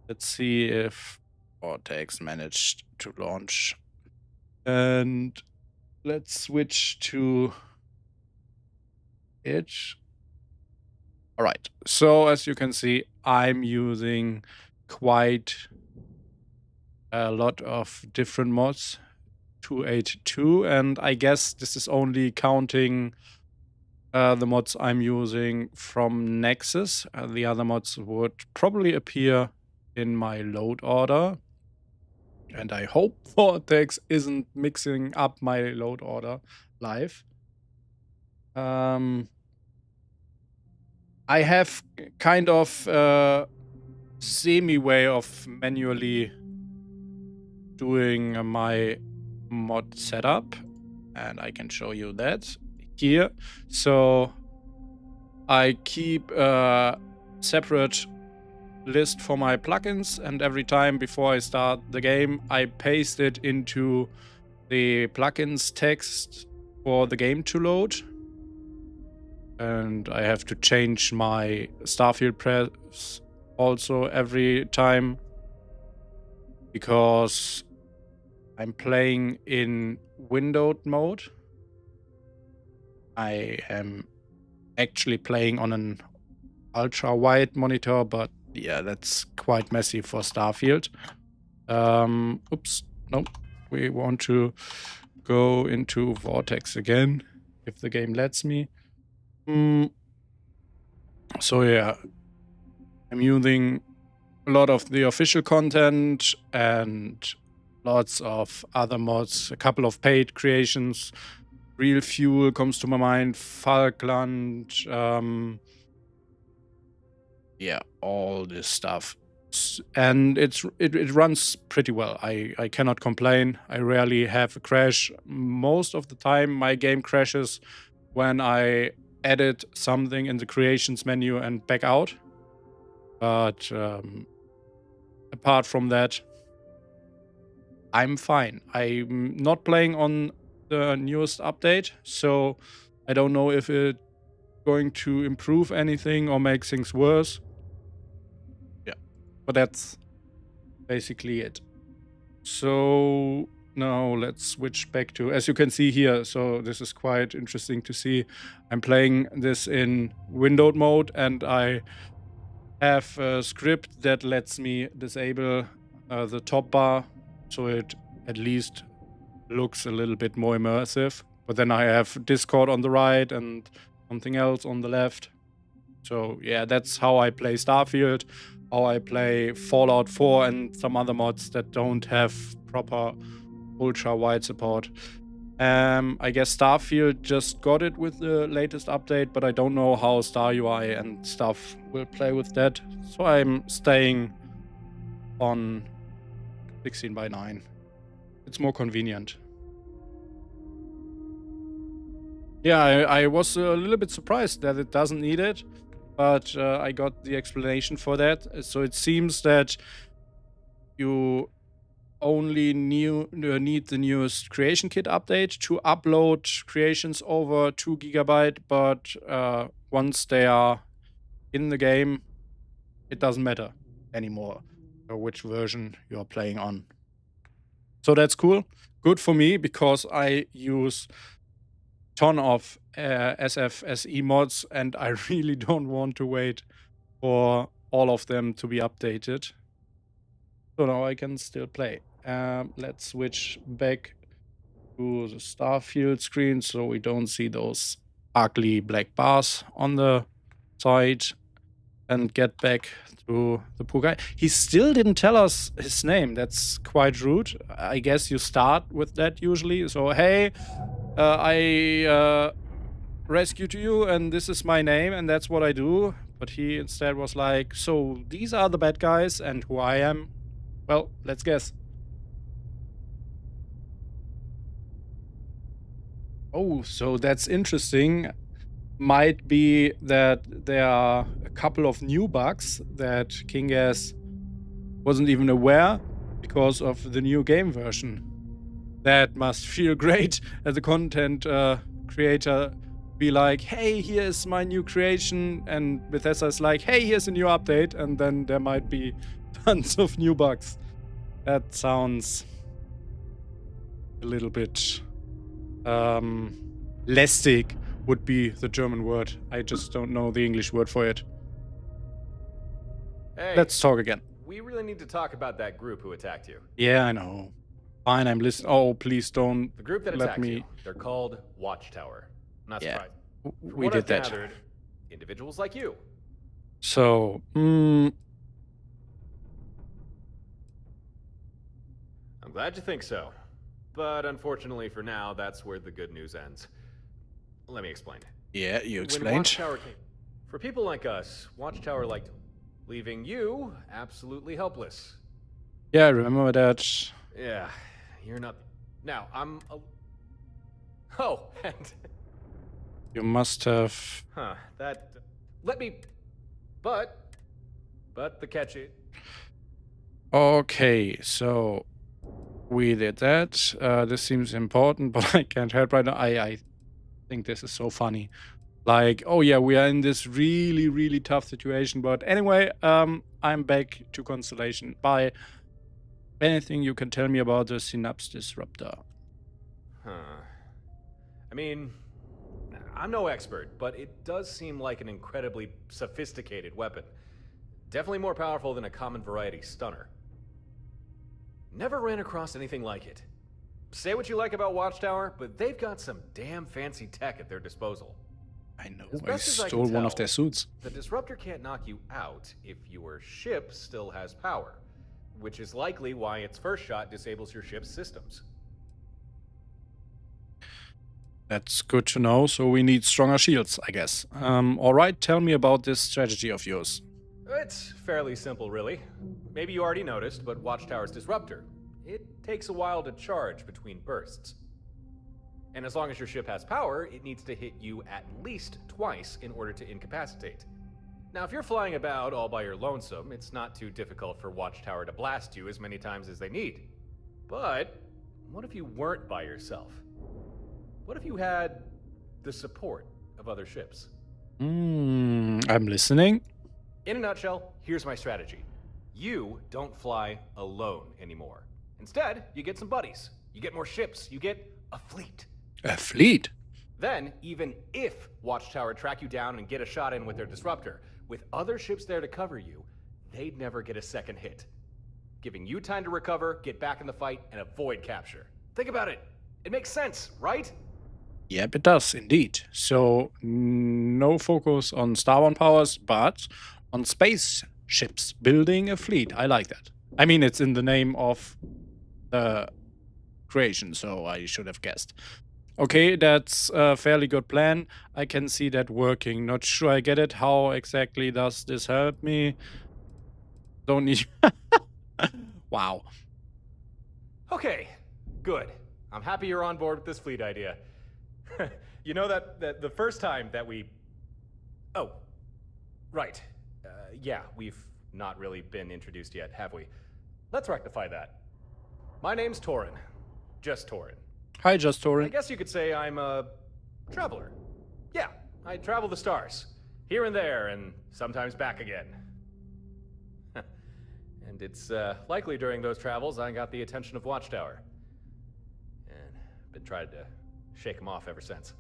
let's see if Vortex managed to launch. And let's switch to it. All right. So as you can see, I'm using quite a lot of different mods. 282, and I guess this is only counting the mods I'm using from Nexus. The other mods would probably appear in my load order. And I hope Vortex isn't mixing up my load order live. I have kind of semi way of manually doing my mod setup, and I can show you that here. So I keep a separate list for my plugins, and every time before I start the game, I paste it into the plugins text for the game to load. And I have to change my Starfield press also every time, because I'm playing in windowed mode. I am actually playing on an ultra wide monitor, but yeah, that's quite messy for Starfield. Oops, nope. We want to go into Vortex again, if the game lets me. So yeah, I'm using a lot of the official content and lots of other mods, a couple of paid creations. Real Fuel comes to my mind, Falkland, yeah, all this stuff. And it runs pretty well. I cannot complain. I rarely have a crash. Most of the time my game crashes when I edit something in the creations menu and back out. But apart from that, I'm fine. I'm not playing on the newest update, so I don't know if it's going to improve anything or make things worse. Yeah, but that's basically it. So now let's switch back to, as you can see here, so this is quite interesting to see. I'm playing this in windowed mode, and I have a script that lets me disable the top bar, so it at least looks a little bit more immersive. But then I have Discord on the right and something else on the left. So yeah, that's how I play Starfield, how I play Fallout 4 and some other mods that don't have proper ultra wide support. I guess Starfield just got it with the latest update, but I don't know how Star UI and stuff will play with that. So I'm staying on 16:9. It's more convenient. Yeah, I was a little bit surprised that it doesn't need it, but I got the explanation for that. So it seems that you only need the newest creation kit update to upload creations over 2 GB, but once they are in the game, it doesn't matter anymore which version you're playing on. So that's cool. Good for me, because I use ton of SFSE mods, and I really don't want to wait for all of them to be updated. So now I can still play. Let's switch back to the Starfield screen so we don't see those ugly black bars on the side, and get back to the poor guy. He still didn't tell us his name. That's quite rude. I guess you start with that usually. So, hey, I rescued you and this is my name and that's what I do. But he instead was like, so these are the bad guys and who I am. Well, let's guess. Oh, so that's interesting. Might be that there are a couple of new bugs that Kinggath wasn't even aware because of the new game version. That must feel great as a content creator. Be like, hey, here's my new creation, and Bethesda's like, hey, here's a new update, and then there might be tons of new bugs. That sounds a little bit lästig would be the German word. I just don't know the English word for it. Hey, let's talk again. We really need to talk about that group who attacked you. Yeah, I know. Fine, I'm listening. Oh, please don't. The group that let attacked me. you. They're called Watchtower. Not Yeah, surprised. we did that. Gathered, individuals like you. So, I'm glad you think so. But unfortunately for now, that's where the good news ends. Let me explain. Yeah, you When explained. Watchtower came, for people like us, Watchtower liked leaving you absolutely helpless. Yeah, I remember that. Yeah, you're not. Now, I'm. Oh, and. You must have. Huh, that. Let me. But the catch is. Okay, so we did that. This seems important, but I can't help right now. I think this is so funny. Like, oh yeah, we are in this really, really tough situation. But anyway, I'm back to consolation. Bye. Anything you can tell me about the Synapse Disruptor? Huh. I mean, I'm no expert, but it does seem like an incredibly sophisticated weapon. Definitely more powerful than a common variety stunner. Never ran across anything like it. Say what you like about Watchtower, but they've got some damn fancy tech at their disposal. I know, As I best as I stole can one of tell, their suits. The Disruptor can't knock you out if your ship still has power, which is likely why its first shot disables your ship's systems. That's good to know, so we need stronger shields, I guess. Alright, tell me about this strategy of yours. It's fairly simple, really. Maybe you already noticed, but Watchtower's Disruptor, it takes a while to charge between bursts. And as long as your ship has power, it needs to hit you at least twice in order to incapacitate. Now, if you're flying about all by your lonesome, it's not too difficult for Watchtower to blast you as many times as they need. But what if you weren't by yourself? What if you had the support of other ships? I'm listening. In a nutshell, here's my strategy. You don't fly alone anymore. Instead, you get some buddies. You get more ships. You get a fleet. A fleet? Then, even if Watchtower track you down and get a shot in with their Disruptor, with other ships there to cover you, they'd never get a second hit. Giving you time to recover, get back in the fight, and avoid capture. Think about it. It makes sense, right? Yep, it does, indeed. So, no focus on Starborn powers, but on spaceships, building a fleet. I like that. I mean, it's in the name of the creation, so I should have guessed. Okay, that's a fairly good plan. I can see that working. Not sure I get it. How exactly does this help me? Don't need... Wow. Okay, good. I'm happy you're on board with this fleet idea. You know that the first time that we... Oh, right. Yeah, we've not really been introduced yet, have we? Let's rectify that. My name's Torin. Just Torin. Hi, Just Torin. I guess you could say I'm a traveler. Yeah, I travel the stars. Here and there, and sometimes back again. And it's likely during those travels I got the attention of Watchtower. And been trying to shake him off ever since.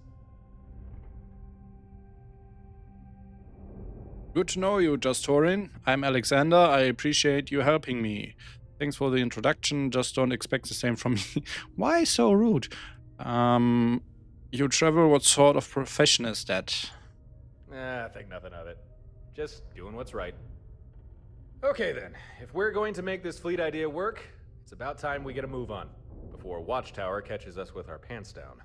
Good to know you, Just Torin. I'm Alexander. I appreciate you helping me. Thanks for the introduction. Just don't expect the same from me. Why so rude? You travel, what sort of profession is that? I think nothing of it. Just doing what's right. Okay then, if we're going to make this fleet idea work, it's about time we get a move on, before Watchtower catches us with our pants down.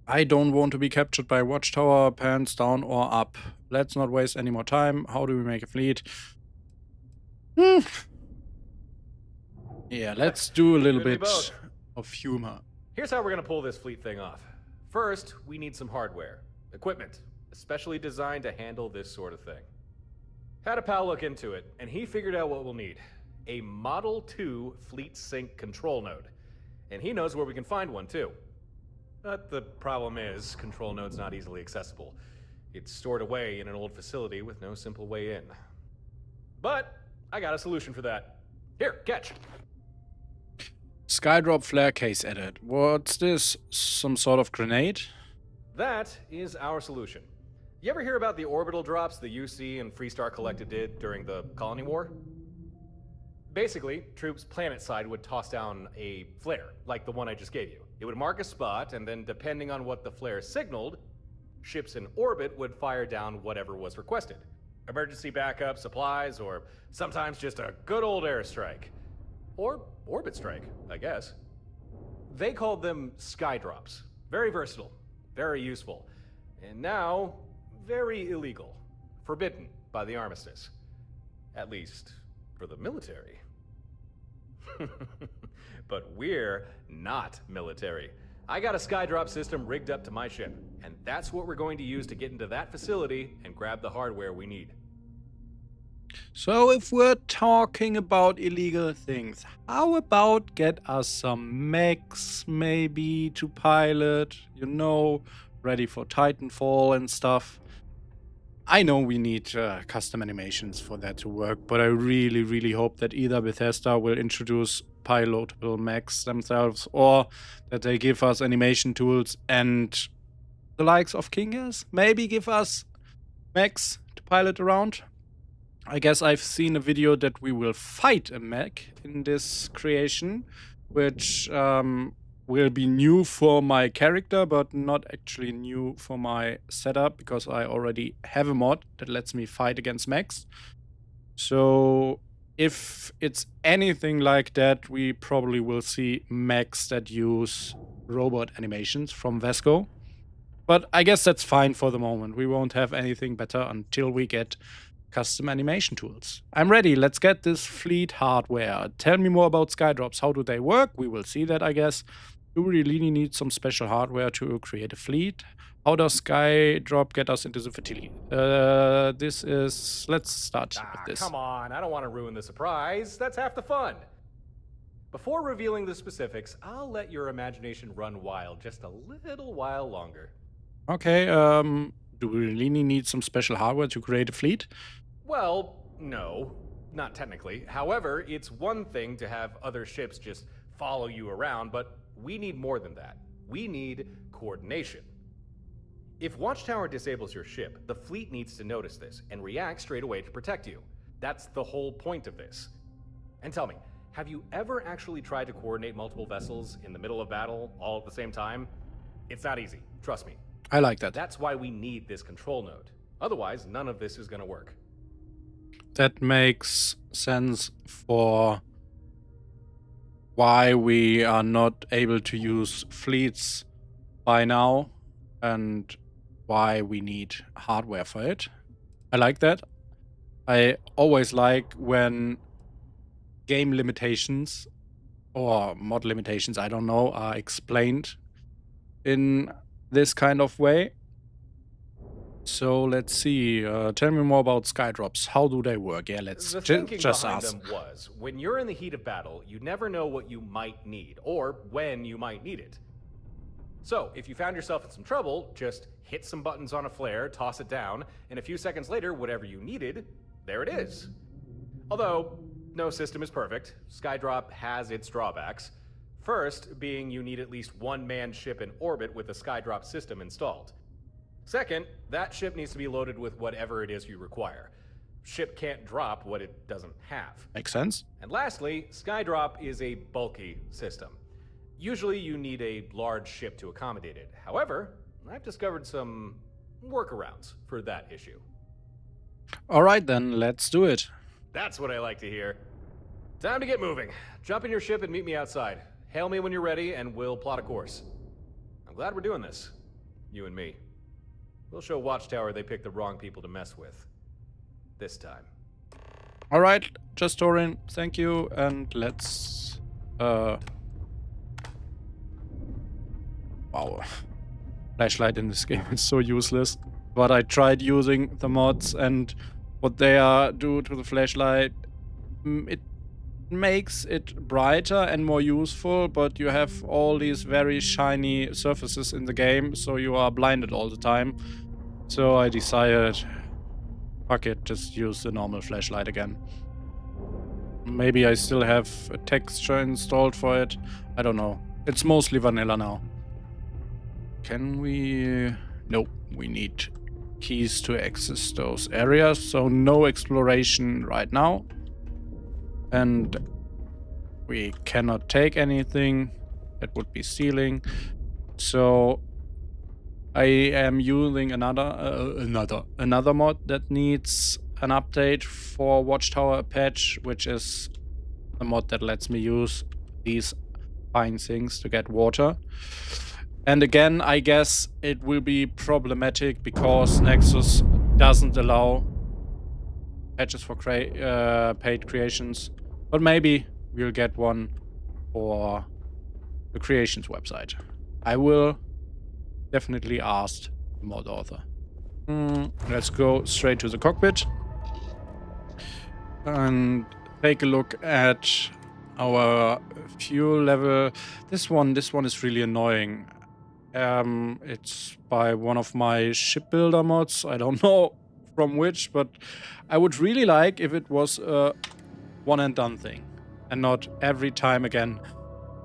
I don't want to be captured by Watchtower, pants down or up. Let's not waste any more time. How do we make a fleet? Yeah, let's do a little Could be bit both. of humor. Here's how we're gonna pull this fleet thing off. First, we need some hardware. Equipment, especially designed to handle this sort of thing. Had a pal look into it, and he figured out what we'll need. A Model 2 Fleet Sync control node. And he knows where we can find one, too. But the problem is, control node's not easily accessible. It's stored away in an old facility with no simple way in. But I got a solution for that. Here, catch. Skydrop flare case edit. What's this? Some sort of grenade? That is our solution. You ever hear about the orbital drops the UC and Freestar Collective did during the Colony War? Basically, troops planet-side would toss down a flare, like the one I just gave you. It would mark a spot, and then depending on what the flare signaled, ships in orbit would fire down whatever was requested. Emergency backup, supplies, or sometimes just a good old airstrike. Or orbit strike, I guess. They called them skydrops. Very versatile, very useful, and now very illegal. Forbidden by the armistice. At least, for the military. But we're not military. I got a skydrop system rigged up to my ship, and that's what we're going to use to get into that facility and grab the hardware we need. So if we're talking about illegal things, how about get us some mechs maybe to pilot, you know, ready for Titanfall and stuff? I know we need custom animations for that to work, but I really, really hope that either Bethesda will introduce pilotable mechs themselves, or that they give us animation tools and the likes of Kinggath maybe give us mechs to pilot around. I guess I've seen a video that we will fight a mech in this creation, which will be new for my character, but not actually new for my setup, because I already have a mod that lets me fight against mechs. So if it's anything like that, we probably will see mechs that use robot animations from Vesco. But I guess that's fine for the moment. We won't have anything better until we get custom animation tools. I'm ready. Let's get this fleet hardware. Tell me more about skydrops. How do they work? We will see that, I guess. Do we really need some special hardware to create a fleet? How does skydrop get us into the facility? Let's start with this. Come on, I don't want to ruin the surprise. That's half the fun. Before revealing the specifics, I'll let your imagination run wild just a little while longer. Okay, do we really need some special hardware to create a fleet? Well, no, not technically. However, it's one thing to have other ships just follow you around, but we need more than that. We need coordination. If Watchtower disables your ship, the fleet needs to notice this and react straight away to protect you. That's the whole point of this. And tell me, have you ever actually tried to coordinate multiple vessels in the middle of battle all at the same time? It's not easy, trust me. I like that. That's why we need this control node. Otherwise, none of this is going to work. That makes sense for why we are not able to use fleets by now and why we need hardware for it. I like that. I always like when game limitations or mod limitations, I don't know, are explained in this kind of way. So let's see. Tell me more about skydrops. How do they work? Yeah, let's The thinking just behind ask. them was, when you're in the heat of battle, you never know what you might need, or when you might need it. So, if you found yourself in some trouble, just hit some buttons on a flare, toss it down, and a few seconds later, whatever you needed, there it is. Although, no system is perfect. Skydrop has its drawbacks. First, being you need at least one manned ship in orbit with a skydrop system installed. Second, that ship needs to be loaded with whatever it is you require. Ship can't drop what it doesn't have. Makes sense. And lastly, Skydrop is a bulky system. Usually you need a large ship to accommodate it. However, I've discovered some workarounds for that issue. All right, then, let's do it. That's what I like to hear. Time to get moving. Jump in your ship and meet me outside. Hail me when you're ready and we'll plot a course. I'm glad we're doing this. You and me. We'll show Watchtower they picked the wrong people to mess with. This time. All right, Justorin, thank you, and let's... Wow. Flashlight in this game is so useless. But I tried using the mods, and what they do to the flashlight, it makes it brighter and more useful, but you have all these very shiny surfaces in the game, so you are blinded all the time. So I decided, fuck it, just use the normal flashlight again. Maybe I still have a texture installed for it. I don't know. It's mostly vanilla now. Can we... Nope, we need keys to access those areas, so no exploration right now. And we cannot take anything. That would be stealing. So I am using another mod that needs an update for Watchtower patch, which is a mod that lets me use these fine things to get water. And again, I guess it will be problematic because Nexus doesn't allow patches for paid creations. But maybe we'll get one for the creations website. I will definitely ask the mod author. Let's go straight to the cockpit and take a look at our fuel level. This one is really annoying. It's by one of my shipbuilder mods. I don't know from which, but I would really like if it was a one and done thing and not every time again.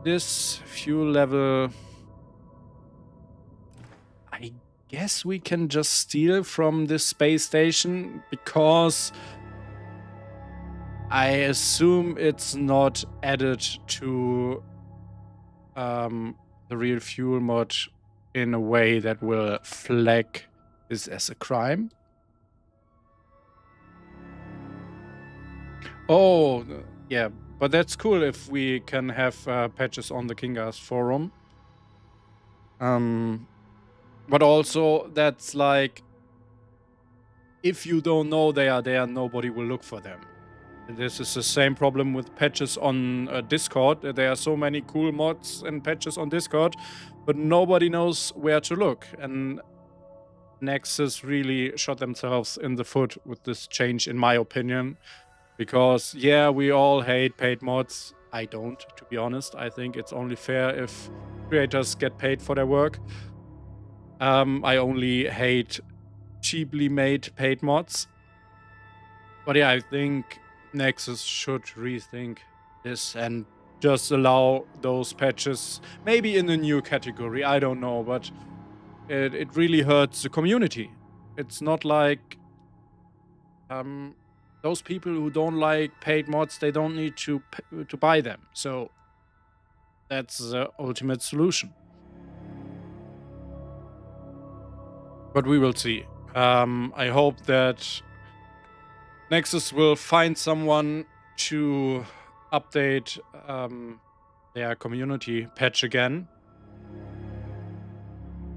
This fuel level, I guess we can just steal from this space station because I assume it's not added to the real fuel mod in a way that will flag this as a crime. Oh, yeah, but that's cool if we can have patches on the Kinggath forum. But also, that's like, if you don't know they are there, nobody will look for them. This is the same problem with patches on Discord. There are so many cool mods and patches on Discord, but nobody knows where to look. And Nexus really shot themselves in the foot with this change, in my opinion. Because, yeah, we all hate paid mods. I don't, to be honest. I think it's only fair if creators get paid for their work. I only hate cheaply made paid mods. But yeah, I think Nexus should rethink this and just allow those patches, maybe in a new category, I don't know, but it really hurts the community. It's not like those people who don't like paid mods, they don't need to buy them. So that's the ultimate solution. But we will see. I hope that Nexus will find someone to update their community patch again.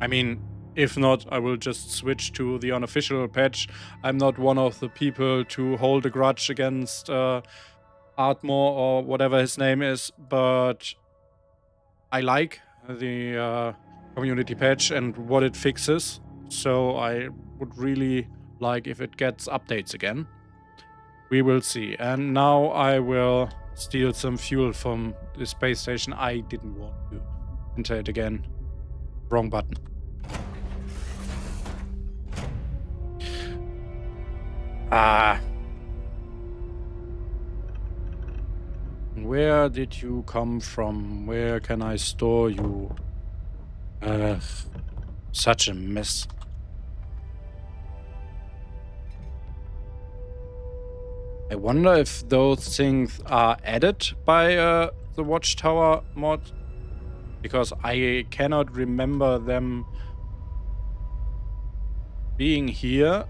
I mean, if not, I will just switch to the unofficial patch. I'm not one of the people to hold a grudge against Artmore or whatever his name is, but I like the community patch and what it fixes. So I would really like if it gets updates again. We will see. And now I will steal some fuel from the space station. I didn't want to enter it again. Wrong button. Where did you come from? Where can I store you? Such a mess. I wonder if those things are added by the Watchtower mod, because I cannot remember them being here.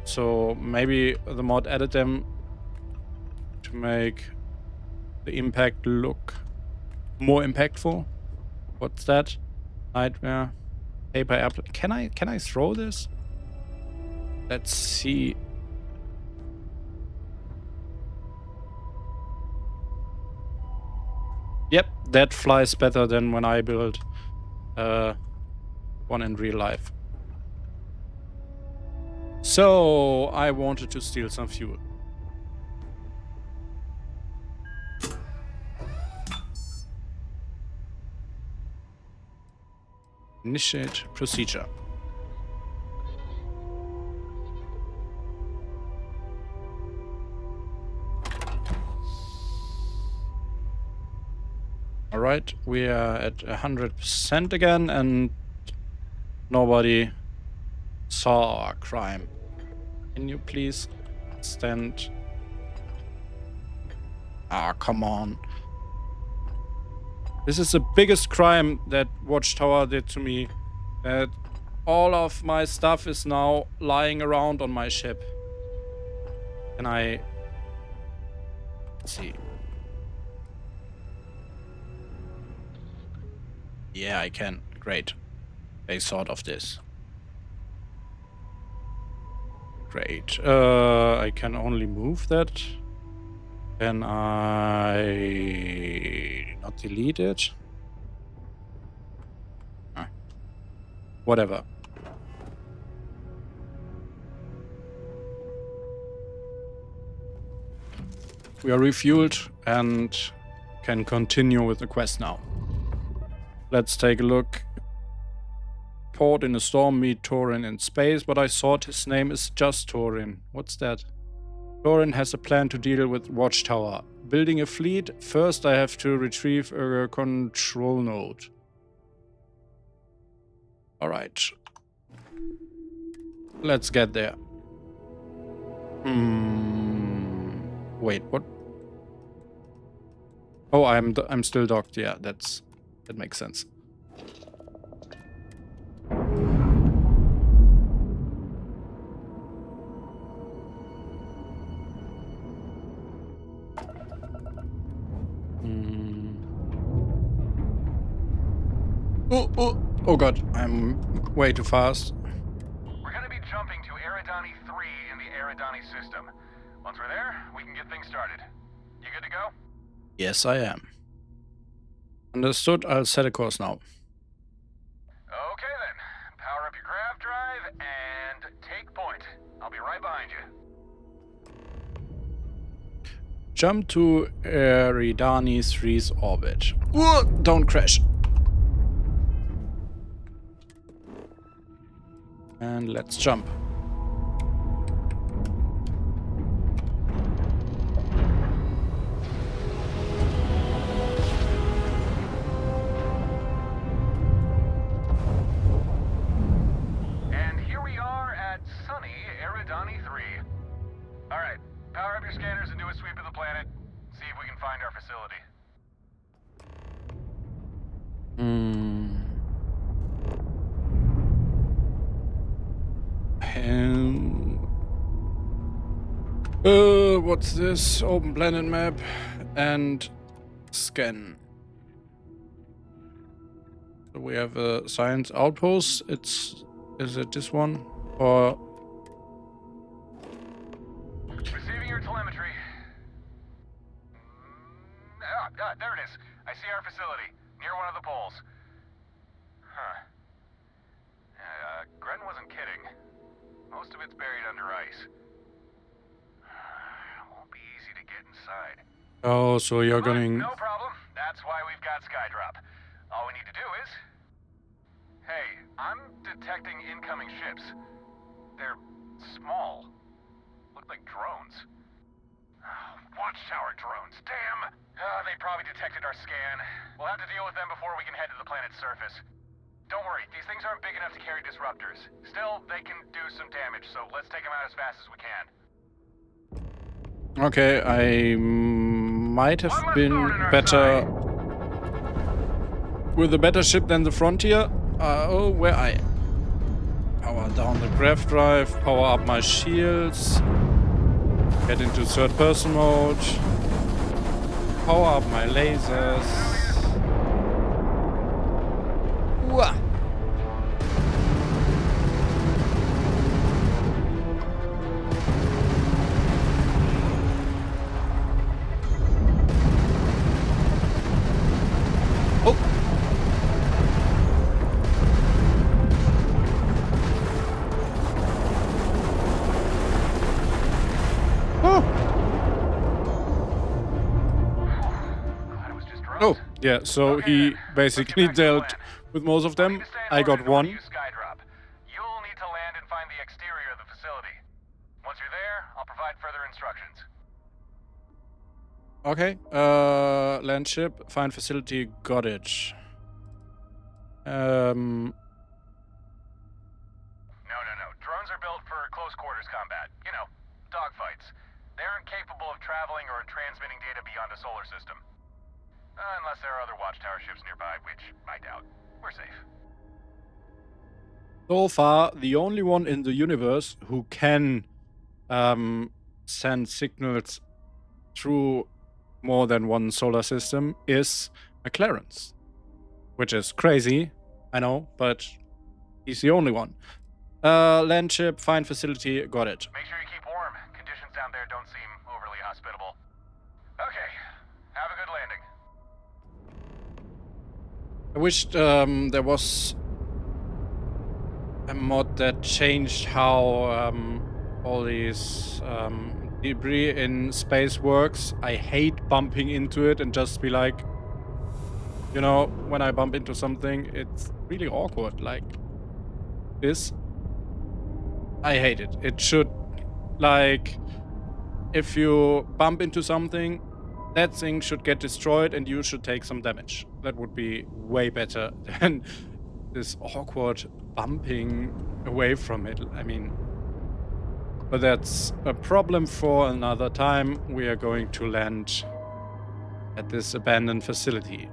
So maybe the mod added them to make the impact look more impactful. What's that? Nightmare. Paper airplane. Can I throw this? Let's see. Yep, that flies better than when I build one in real life. So I wanted to steal some fuel. Initiate procedure. Alright, we are at 100% again, and nobody saw our crime. Can you please stand? Ah, come on. This is the biggest crime that Watchtower did to me. That all of my stuff is now lying around on my ship. Can I... Let's see. Yeah, I can. Great. They thought of this. Great. I can only move that. Can I not delete it? Whatever. We are refueled and can continue with the quest now. Let's take a look. Port in a storm, meet Torin in space, but I thought his name is just Torin. What's that? Torin has a plan to deal with Watchtower. Building a fleet, first I have to retrieve a control node. Alright. Let's get there. Wait, what? Oh, I'm still docked. Yeah, that makes sense. Oh god, I'm way too fast. We're gonna be jumping to Eridani 3 in the Eridani system. Once we're there, we can get things started. You good to go? Yes, I am. Understood, I'll set a course now. Okay then. Power up your grav drive and take point. I'll be right behind you. Jump to Eridani 3's orbit. Whoa, don't crash. And let's jump. And here we are at sunny Eridani 3. Alright, power up your scanners and do a sweep of the planet. See if we can find our facility. What's this? Open planet map and scan. So we have a science outpost. Is it this one? Or Receiving your telemetry. There it is. I see our facility, near one of the poles. Huh. Gren wasn't kidding. Most of it's buried under ice. Won't be easy to get inside. oh, so you're going. No problem. That's why we've got Skydrop. All we need to do is... Hey, I'm detecting incoming ships. They're small. Look like drones. Watchtower drones, damn! They probably detected our scan. We'll have to deal with them before we can head to the planet's surface. Don't worry, these things aren't big enough to carry disruptors. Still, they can do some damage, so let's take them out as fast as we can. Okay, I might have been better with a better ship than the Frontier. Oh, where I am. Power down the grav drive, power up my shields, get into third person mode, power up my lasers. Wah. Oh. Oh, yeah, so he basically dealt with most of them. I got one. You'll need to land and find the exterior of the facility. Once you're there, I'll provide further instructions. Okay, land ship, find facility, got it. No. Drones are built for close quarters combat. You know, dogfights. They aren't capable of traveling or transmitting data beyond a solar system. Unless there are other Watchtower ships nearby, which I doubt. We're safe. So far, the only one in the universe who can send signals through more than one solar system is McLaren's. Which is crazy, I know, but he's the only one. Land ship, find facility, got it. Make sure you keep warm. Conditions down there don't seem overly hospitable. Okay, have a good landing. I wished there was a mod that changed how all these debris in space works. I hate bumping into it and just be like, you know, when I bump into something, it's really awkward. Like this. I hate it. It should, like, if you bump into something, that thing should get destroyed and you should take some damage. That would be way better than this awkward bumping away from it. I mean, but that's a problem for another time. We are going to land at this abandoned facility.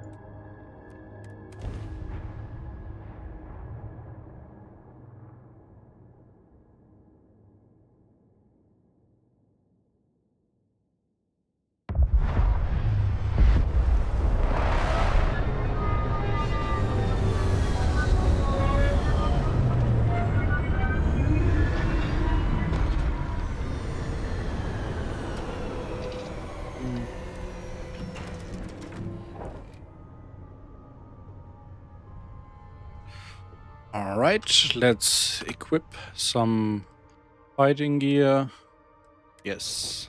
Alright, let's equip some fighting gear. Yes.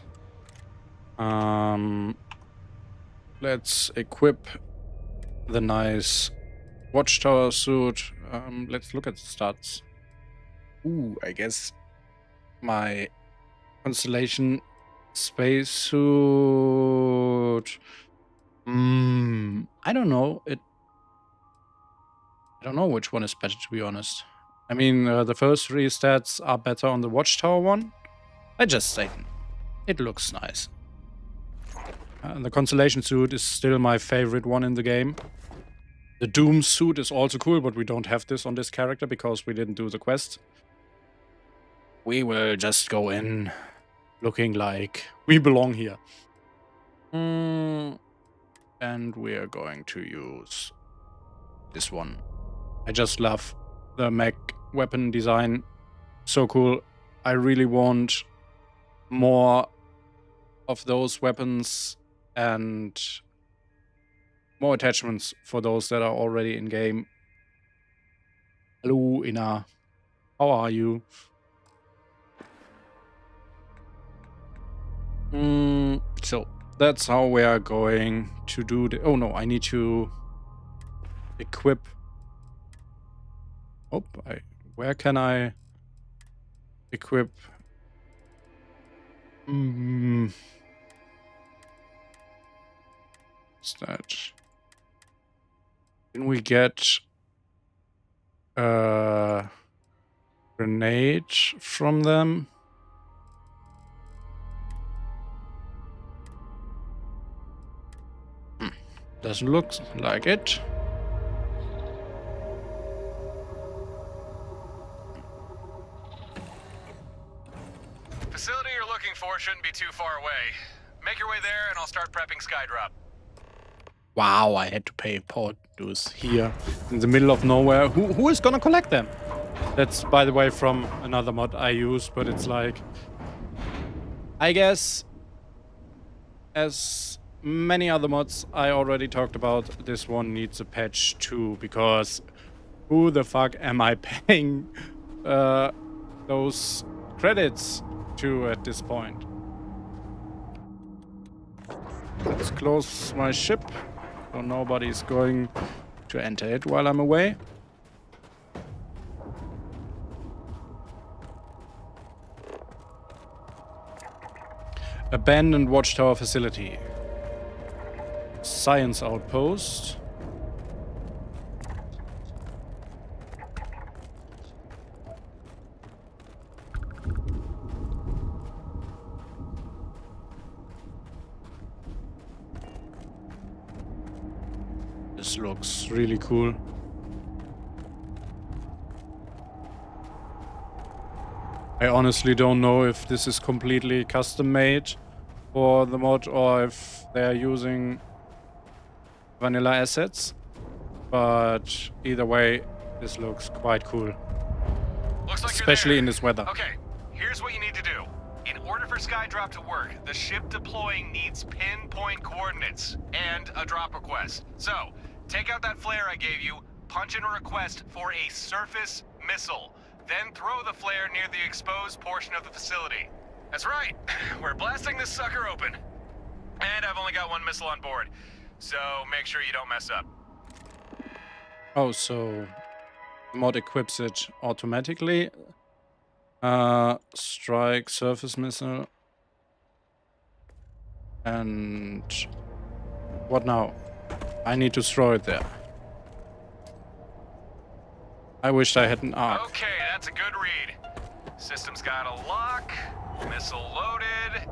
Let's equip the nice Watchtower suit. Let's look at the stats. Ooh, I guess my Constellation space suit. I don't know. I don't know which one is better, to be honest. I mean, the first three stats are better on the Watchtower one. I just say it looks nice. The Constellation suit is still my favorite one in the game. The Doom suit is also cool, but we don't have this on this character because we didn't do the quest. We will just go in looking like we belong here. And we are going to use this one. I just love the mech weapon design. So cool. I really want more of those weapons and more attachments for those that are already in game. Hello, Ina. How are you? So that's how we are going to do the... Oh no, I need to equip... Oh, where can I equip? What's that? Can we get a grenade from them? Doesn't look like it. Facility you're looking for shouldn't be too far away. Make your way there and I'll start prepping Skydrop. Wow, I had to pay port dues here in the middle of nowhere. Who is gonna collect them? That's, by the way, from another mod I use, but it's like, I guess, as many other mods I already talked about, this one needs a patch too, because who the fuck am I paying those credits to at this point? Let's close my ship so nobody's going to enter it while I'm away. Abandoned Watchtower facility. Science outpost. This looks really cool. I honestly don't know if this is completely custom made for the mod or if they're using vanilla assets, but either way, this looks quite cool. Looks like especially in this weather. Okay, here's what you need to do. In order for Skydrop to work, the ship deploying needs pinpoint coordinates and a drop request. So, take out that flare I gave you, punch in a request for a surface missile, then throw the flare near the exposed portion of the facility. That's right, we're blasting this sucker open. And I've only got one missile on board, so make sure you don't mess up. Oh, so the mod equips it automatically. Strike surface missile. And what now? I need to throw it there. I wished I had an arc. Okay, that's a good read. System's got a lock, missile loaded,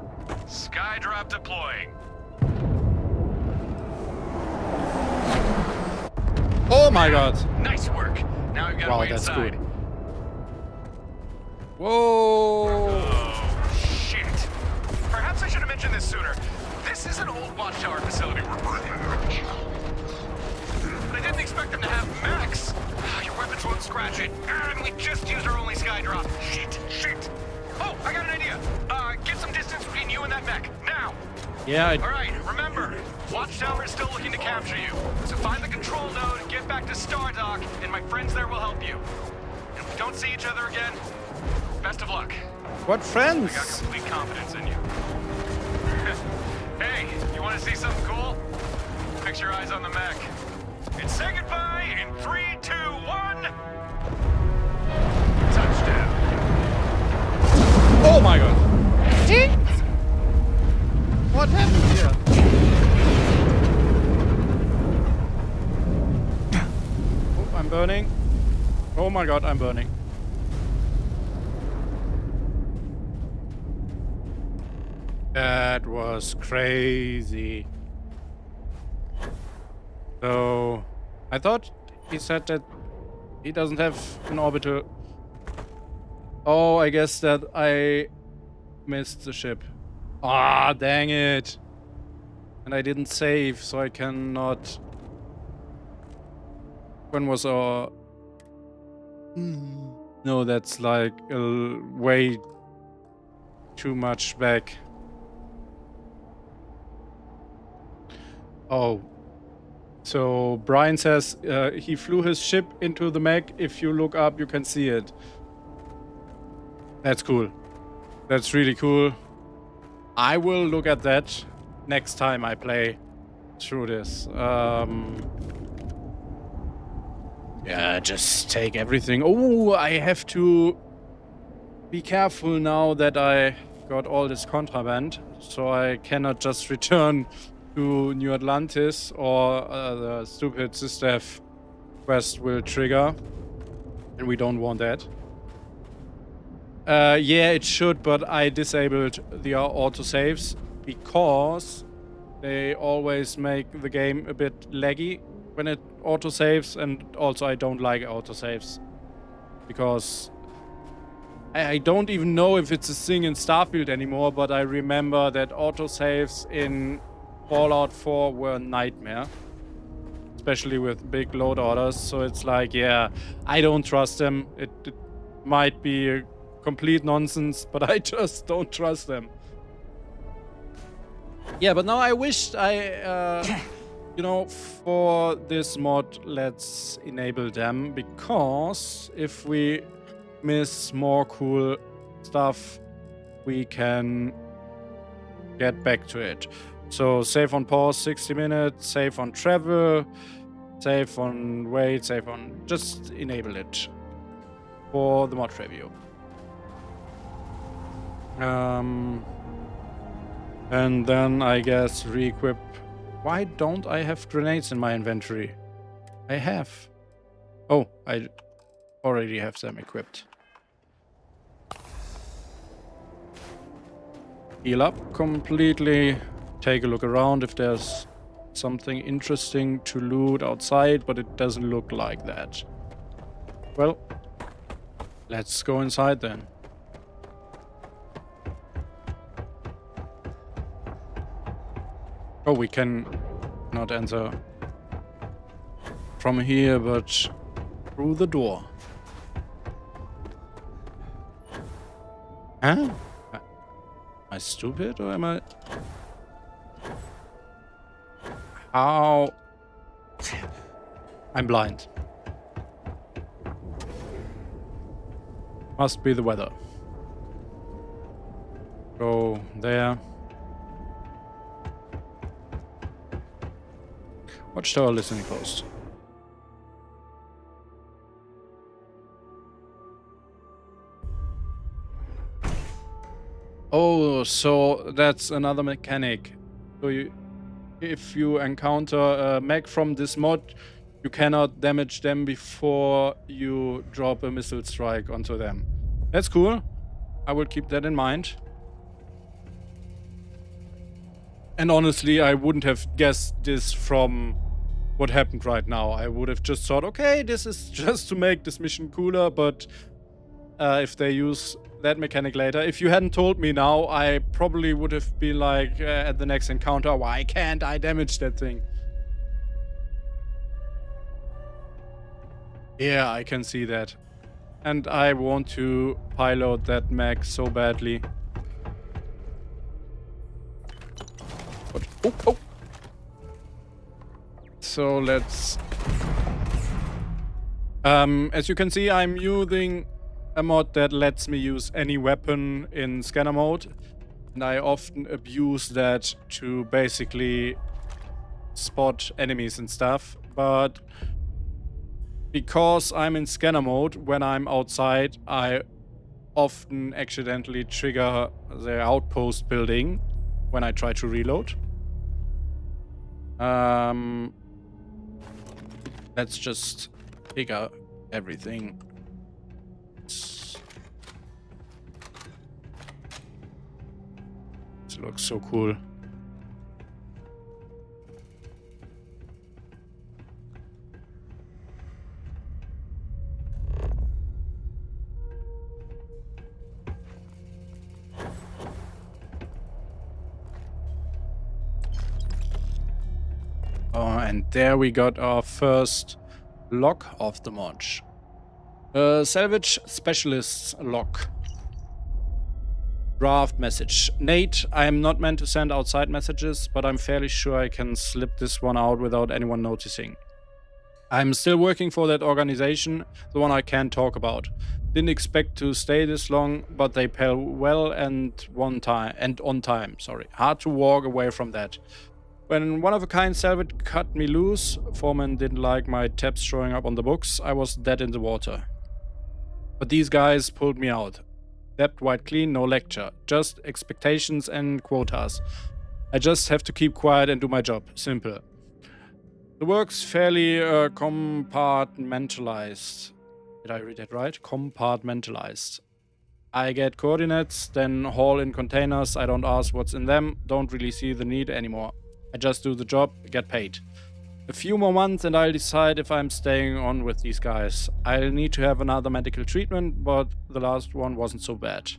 Skydrop deploying. Oh my god! Nice work. Now we've got to Wow, wait that's inside. good. Whoa! Oh, shit. Perhaps I should have mentioned this sooner. This is an old Watchtower facility we're working on. But I didn't expect them to have mechs. Your weapons won't scratch it. And we just used our only Skydrop. Shit. Oh, I got an idea. Get some distance between you and that mech. Now. Yeah, All right, remember, Watchtower is still looking to capture you. So find the control node, get back to Star Dock, and my friends there will help you. And if we don't see each other again, best of luck. what friends? I got complete confidence in you. Hey, you want to see something cool? Fix your eyes on the mech. And say goodbye in 3, 2, 1. Touchdown. Oh my god! What happened here? Oh, I'm burning. Oh my god, I'm burning. That was crazy. So, I thought he said that he doesn't have an orbital. Oh, I guess that I missed the ship. Ah, dang it. And I didn't save, so I cannot... When was our... No, that's like way too much back. Oh. So, Brian says he flew his ship into the mech. If you look up, you can see it. That's cool. That's really cool. I will look at that next time I play through this. Yeah, just take everything. Oh, I have to be careful now that I got all this contraband. So I cannot just return to New Atlantis or the stupid SysDev quest will trigger. And we don't want that. Yeah, it should, but I disabled the autosaves because They always make the game a bit laggy when it autosaves, and also I don't like autosaves because I don't even know if it's a thing in Starfield anymore, but I remember that autosaves in Fallout 4 were a nightmare, especially with big load orders. So it's like, yeah, I don't trust them. It might be a complete nonsense, but I just don't trust them. Yeah, but now I wished you know, for this mod, let's enable them, because if we miss more cool stuff, we can get back to it. So save on pause 60 minutes, save on travel, save on wait, save on... Just enable it for the mod review. And then I guess re-equip. Why don't I have grenades in my inventory? I have. Oh, I already have them equipped. Heal up completely. Take a look around if there's something interesting to loot outside, but it doesn't look like that. Well, let's go inside then. Oh, we can not enter from here, but through the door. Huh? Am I stupid or am I... How? I'm blind. Must be the weather. Go there. Watchtower listening post. Oh, so that's another mechanic. So if you encounter a mech from this mod, you cannot damage them before you drop a missile strike onto them. That's cool. I will keep that in mind. And honestly, I wouldn't have guessed this from what happened right now. I would have just thought, okay, this is just to make this mission cooler, but if they use that mechanic later, if you hadn't told me now, I probably would have been like, at the next encounter, why can't I damage that thing? Yeah, I can see that. And I want to pilot that mech so badly. But, oh. So let's... as you can see, I'm using a mod that lets me use any weapon in scanner mode. And I often abuse that to basically spot enemies and stuff. But because I'm in scanner mode, when I'm outside, I often accidentally trigger the outpost building when I try to reload. Let's just figure everything. This looks so cool. Oh, and there we got our first lock of the mod. Salvage Specialists lock. Draft message. Nate, I am not meant to send outside messages, but I'm fairly sure I can slip this one out without anyone noticing. I'm still working for that organization, the one I can't talk about. Didn't expect to stay this long, but they pay well and on time. Sorry. Hard to walk away from that. When one-of-a-kind salvage cut me loose, Foreman didn't like my tabs showing up on the books, I was dead in the water. But these guys pulled me out. Debt wiped clean, no lecture. Just expectations and quotas. I just have to keep quiet and do my job. Simple. The work's fairly compartmentalized. Did I read that right? Compartmentalized. I get coordinates, then haul in containers. I don't ask what's in them. Don't really see the need anymore. I just do the job, get paid. A few more months and I'll decide if I'm staying on with these guys. I'll need to have another medical treatment, but the last one wasn't so bad.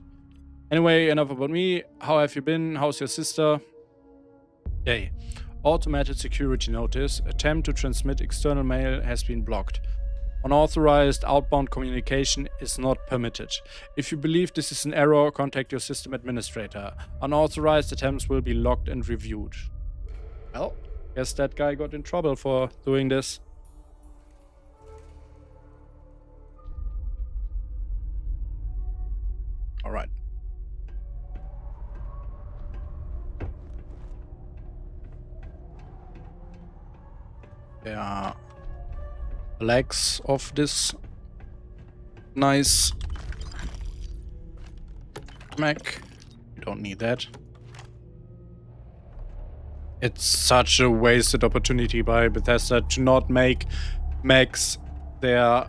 Anyway, enough about me. How have you been? How's your sister? Yay. Automated security notice. Attempt to transmit external mail has been blocked. Unauthorized outbound communication is not permitted. If you believe this is an error, contact your system administrator. Unauthorized attempts will be logged and reviewed. Well, guess that guy got in trouble for doing this. All right. There are legs of this nice Mac. You don't need that. It's such a wasted opportunity by Bethesda to not make Macs their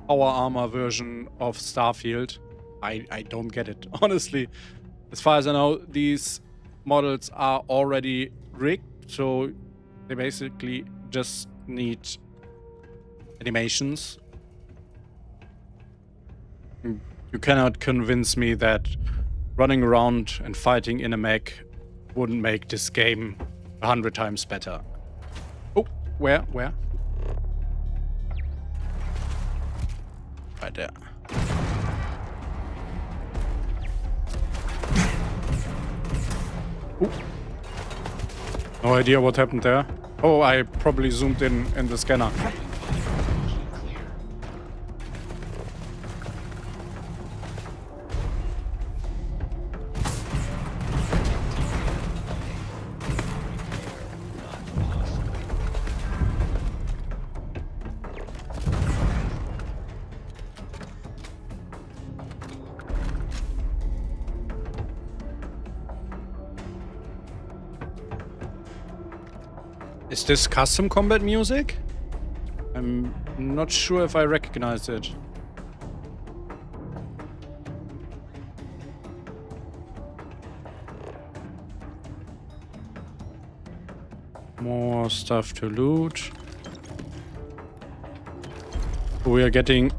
power armor version of Starfield. I don't get it, honestly. As far as I know, these models are already rigged, so they basically just need animations. You cannot convince me that running around and fighting in a mech wouldn't make this game 100 times better. Oh, where? Right there. Ooh. No idea what happened there. Oh, I probably zoomed in the scanner. Is this custom combat music? I'm not sure if I recognize it. More stuff to loot. We are getting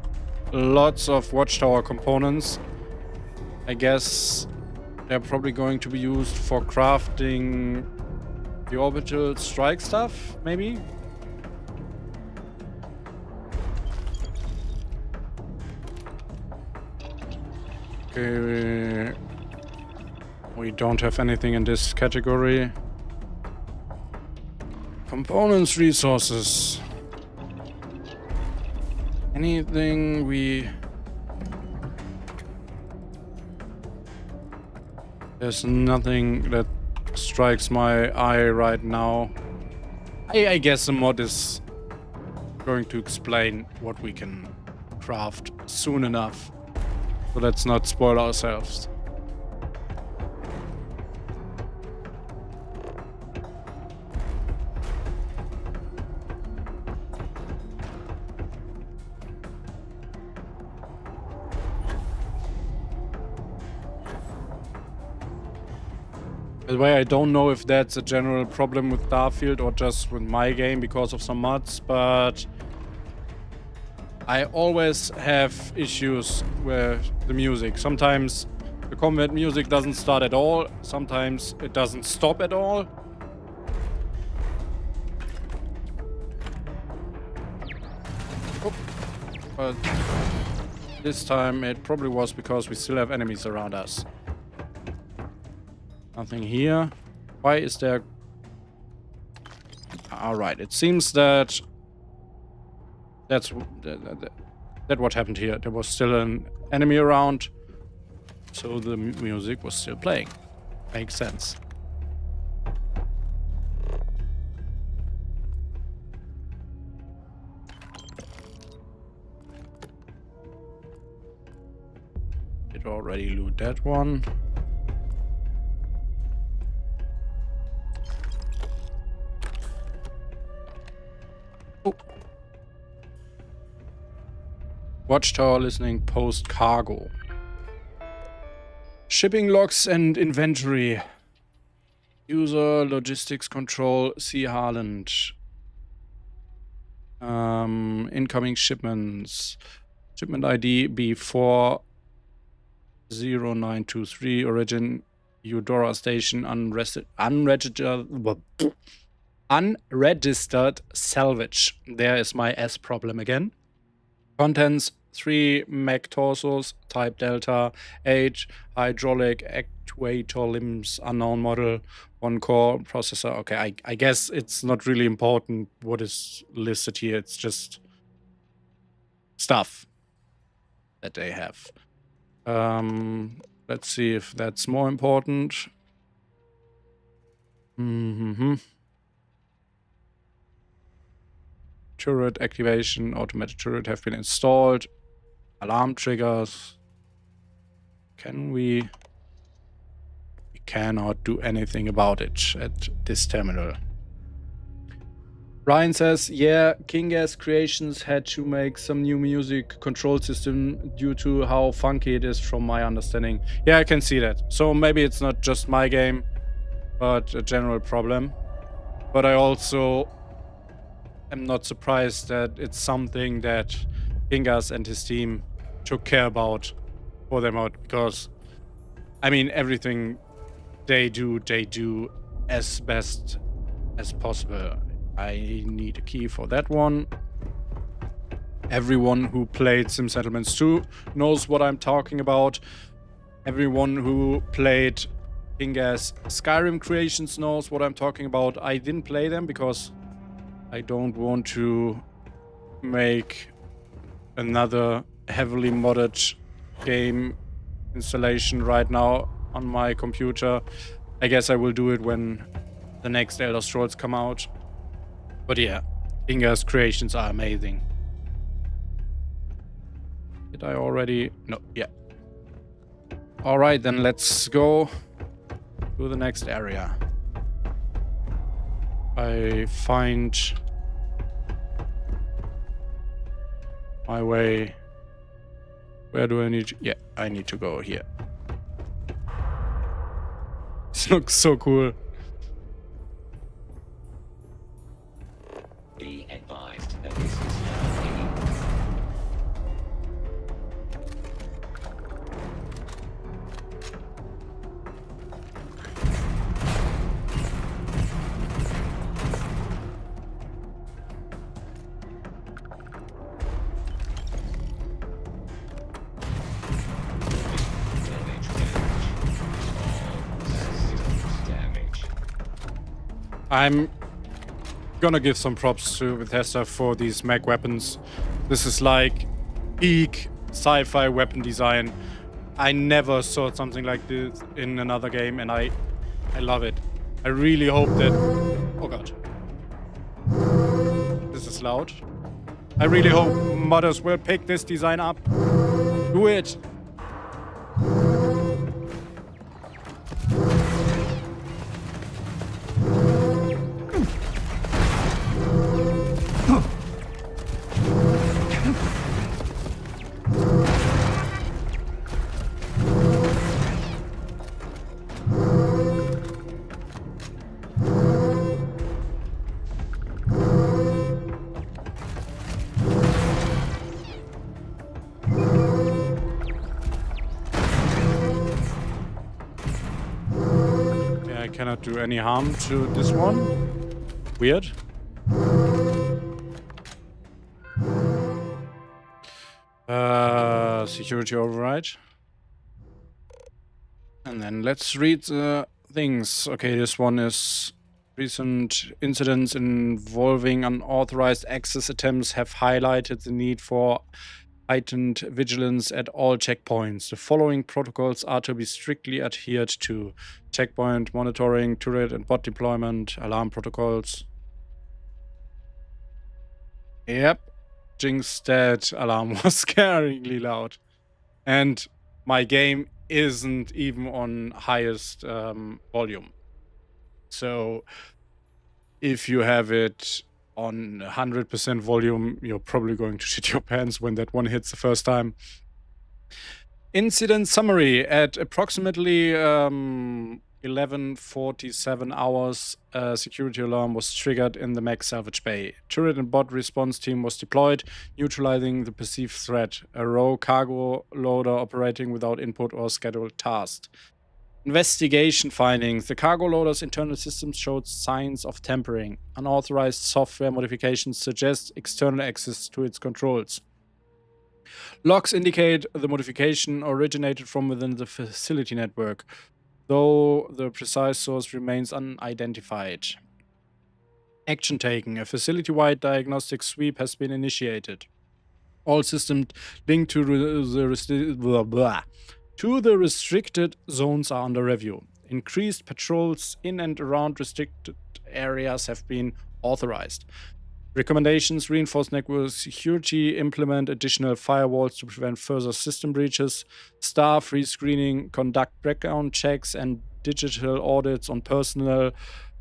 lots of Watchtower components. I guess they're probably going to be used for crafting the Orbital.Strike stuff, maybe? Okay, we don't have anything in this category. Components, resources. Anything we... There's nothing that strikes my eye right now. I guess the mod is going to explain what we can craft soon enough. So let's not spoil ourselves. By the way, I don't know if that's a general problem with Starfield or just with my game because of some mods, but I always have issues with the music. Sometimes the combat music doesn't start at all, sometimes it doesn't stop at all. Oh. But this time it probably was because we still have enemies around us. Nothing here. Why is there... Alright, it seems that... That's what happened here. There was still an enemy around, so the music was still playing. Makes sense. Did already loot that one. Watchtower listening post cargo. Shipping logs and inventory. User logistics control C. Harland. Incoming shipments. Shipment ID B40923. Origin Eudora Station. Unregistered salvage. There is my S problem again. Contents: 3 mech torsos, type Delta, H, hydraulic actuator limbs, unknown model, 1 core processor. Okay, I guess it's not really important what is listed here. It's just stuff that they have. Let's see if that's more important. Turret activation, automated turret have been installed. Alarm triggers. Can we? We cannot do anything about it at this terminal. Ryan says, yeah, Kinggath Creations had to make some new music control system due to how funky it is from my understanding. Yeah, I can see that. So maybe it's not just my game, but a general problem. But I also am not surprised that it's something that Kinggath and his team took care about for them out, because I mean, everything they do as best as possible. I need a key for that one. Everyone who played Sim Settlements 2 knows what I'm talking about. Everyone who played Kinggath Skyrim Creations knows what I'm talking about. I didn't play them because I don't want to make another heavily modded game installation right now on my computer. I guess I will do it when the next Elder Scrolls come out. But yeah, Kinggath Creations are amazing. Did I already? No, yeah. Alright, then let's go to the next area. I find my way. Where do I need to? Yeah, I need to go here. This looks so cool. Be advised that this is now I'm gonna give some props to Bethesda for these mech weapons. This is like peak sci-fi weapon design. I never saw something like this in another game, and I love it. I really hope that... Oh god. This is loud. I really hope modders will pick this design up. Do it! Cannot do any harm to this one. Weird. Security override. And then let's read the things. Okay, this one is recent incidents involving unauthorized access attempts have highlighted the need for heightened vigilance at all checkpoints. The following protocols are to be strictly adhered to: checkpoint monitoring, turret and bot deployment, alarm protocols. Yep, Jinx dead. Alarm was scaringly loud. And my game isn't even on highest volume. So if you have it on 100% volume, you're probably going to shit your pants when that one hits the first time. Incident summary. At approximately 11:47 hours, a security alarm was triggered in the mech salvage bay. Turret and bot response team was deployed, neutralizing the perceived threat. A rogue cargo loader operating without input or scheduled task. Investigation findings. The cargo loader's internal systems showed signs of tampering. Unauthorized software modifications suggest external access to its controls. Logs indicate the modification originated from within the facility network, though the precise source remains unidentified. Action taken. A facility-wide diagnostic sweep has been initiated. All systems linked to the restricted zones are under review. Increased patrols in and around restricted areas have been authorized. Recommendations: reinforce network security, implement additional firewalls to prevent further system breaches, staff rescreening, conduct background checks and digital audits on personnel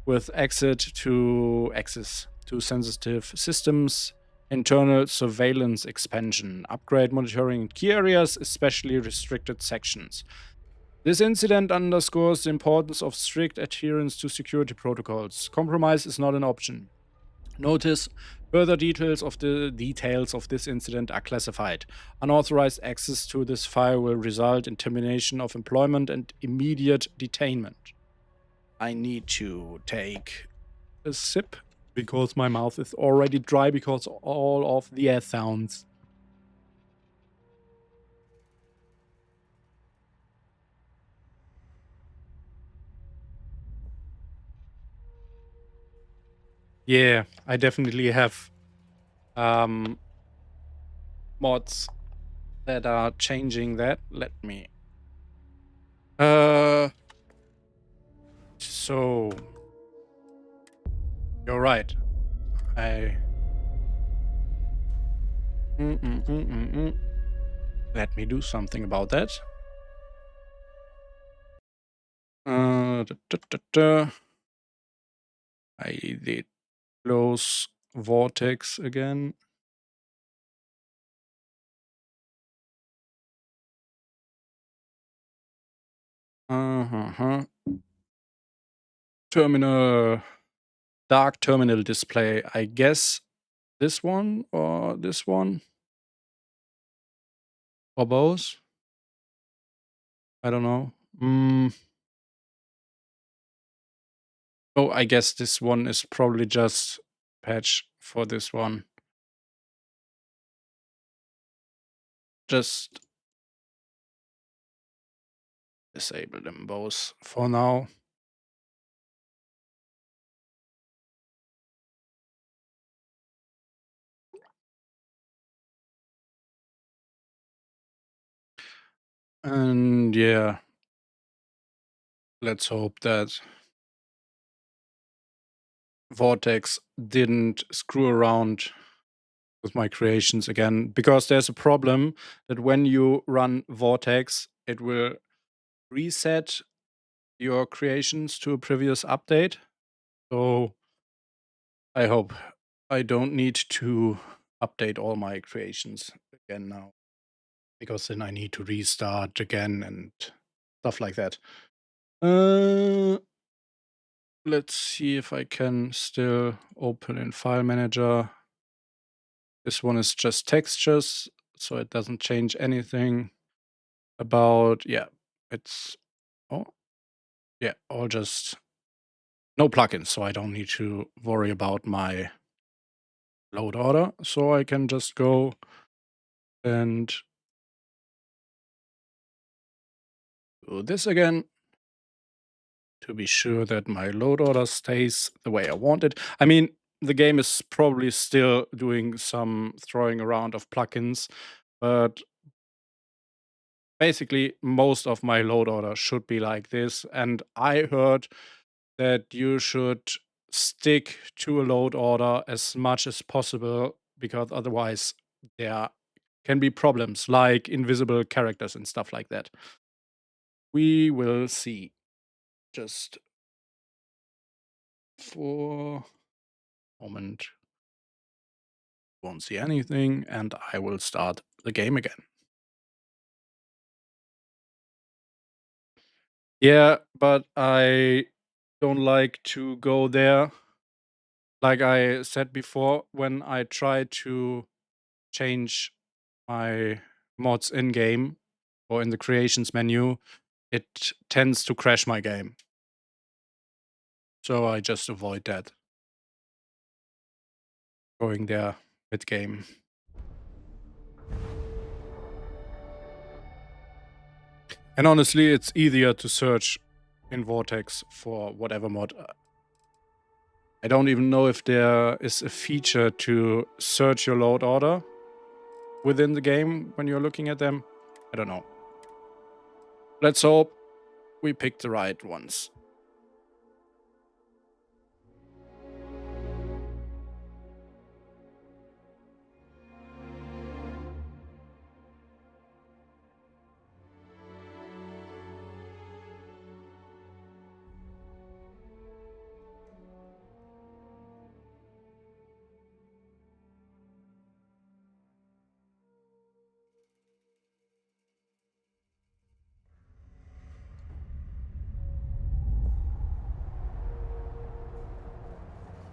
with access to sensitive systems, internal surveillance expansion, upgrade monitoring in key areas, especially restricted sections. This incident underscores the importance of strict adherence to security protocols. Compromise is not an option. Notice: further details of this incident are classified. Unauthorized access to this file will result in termination of employment and immediate detainment. I need to take a sip because my mouth is already dry because all of the air sounds. Yeah, I definitely have mods that are changing that. Let me. So you're right. Let me do something about that. I did close Vortex again. Terminal, dark terminal display. I guess this one or this one or both. I don't know. Oh, I guess this one is probably just patch for this one. Just disable them both for now. And yeah, let's hope that Vortex didn't screw around with my creations again, because there's a problem that when you run Vortex, it will reset your creations to a previous update. So I hope I don't need to update all my creations again now, because then I need to restart again and stuff like that. Let's see if I can still open in File Manager. This one is just textures, so it doesn't change anything about, it's, all just no plugins, so I don't need to worry about my load order. So I can just go and do this again to be sure that my load order stays the way I want it. I mean, the game is probably still doing some throwing around of plugins, but basically most of my load order should be like this. And I heard that you should stick to a load order as much as possible, because otherwise there can be problems like invisible characters and stuff like that. We will see. Just for a moment. Won't see anything, and I will start the game again. Yeah, but I don't like to go there. Like I said before, when I try to change my mods in game or in the creations menu, it tends to crash my game. So I just avoid that. Going there mid game. And honestly, it's easier to search in Vortex for whatever mod. I don't even know if there is a feature to search your load order within the game when you're looking at them. I don't know. Let's hope we pick the right ones.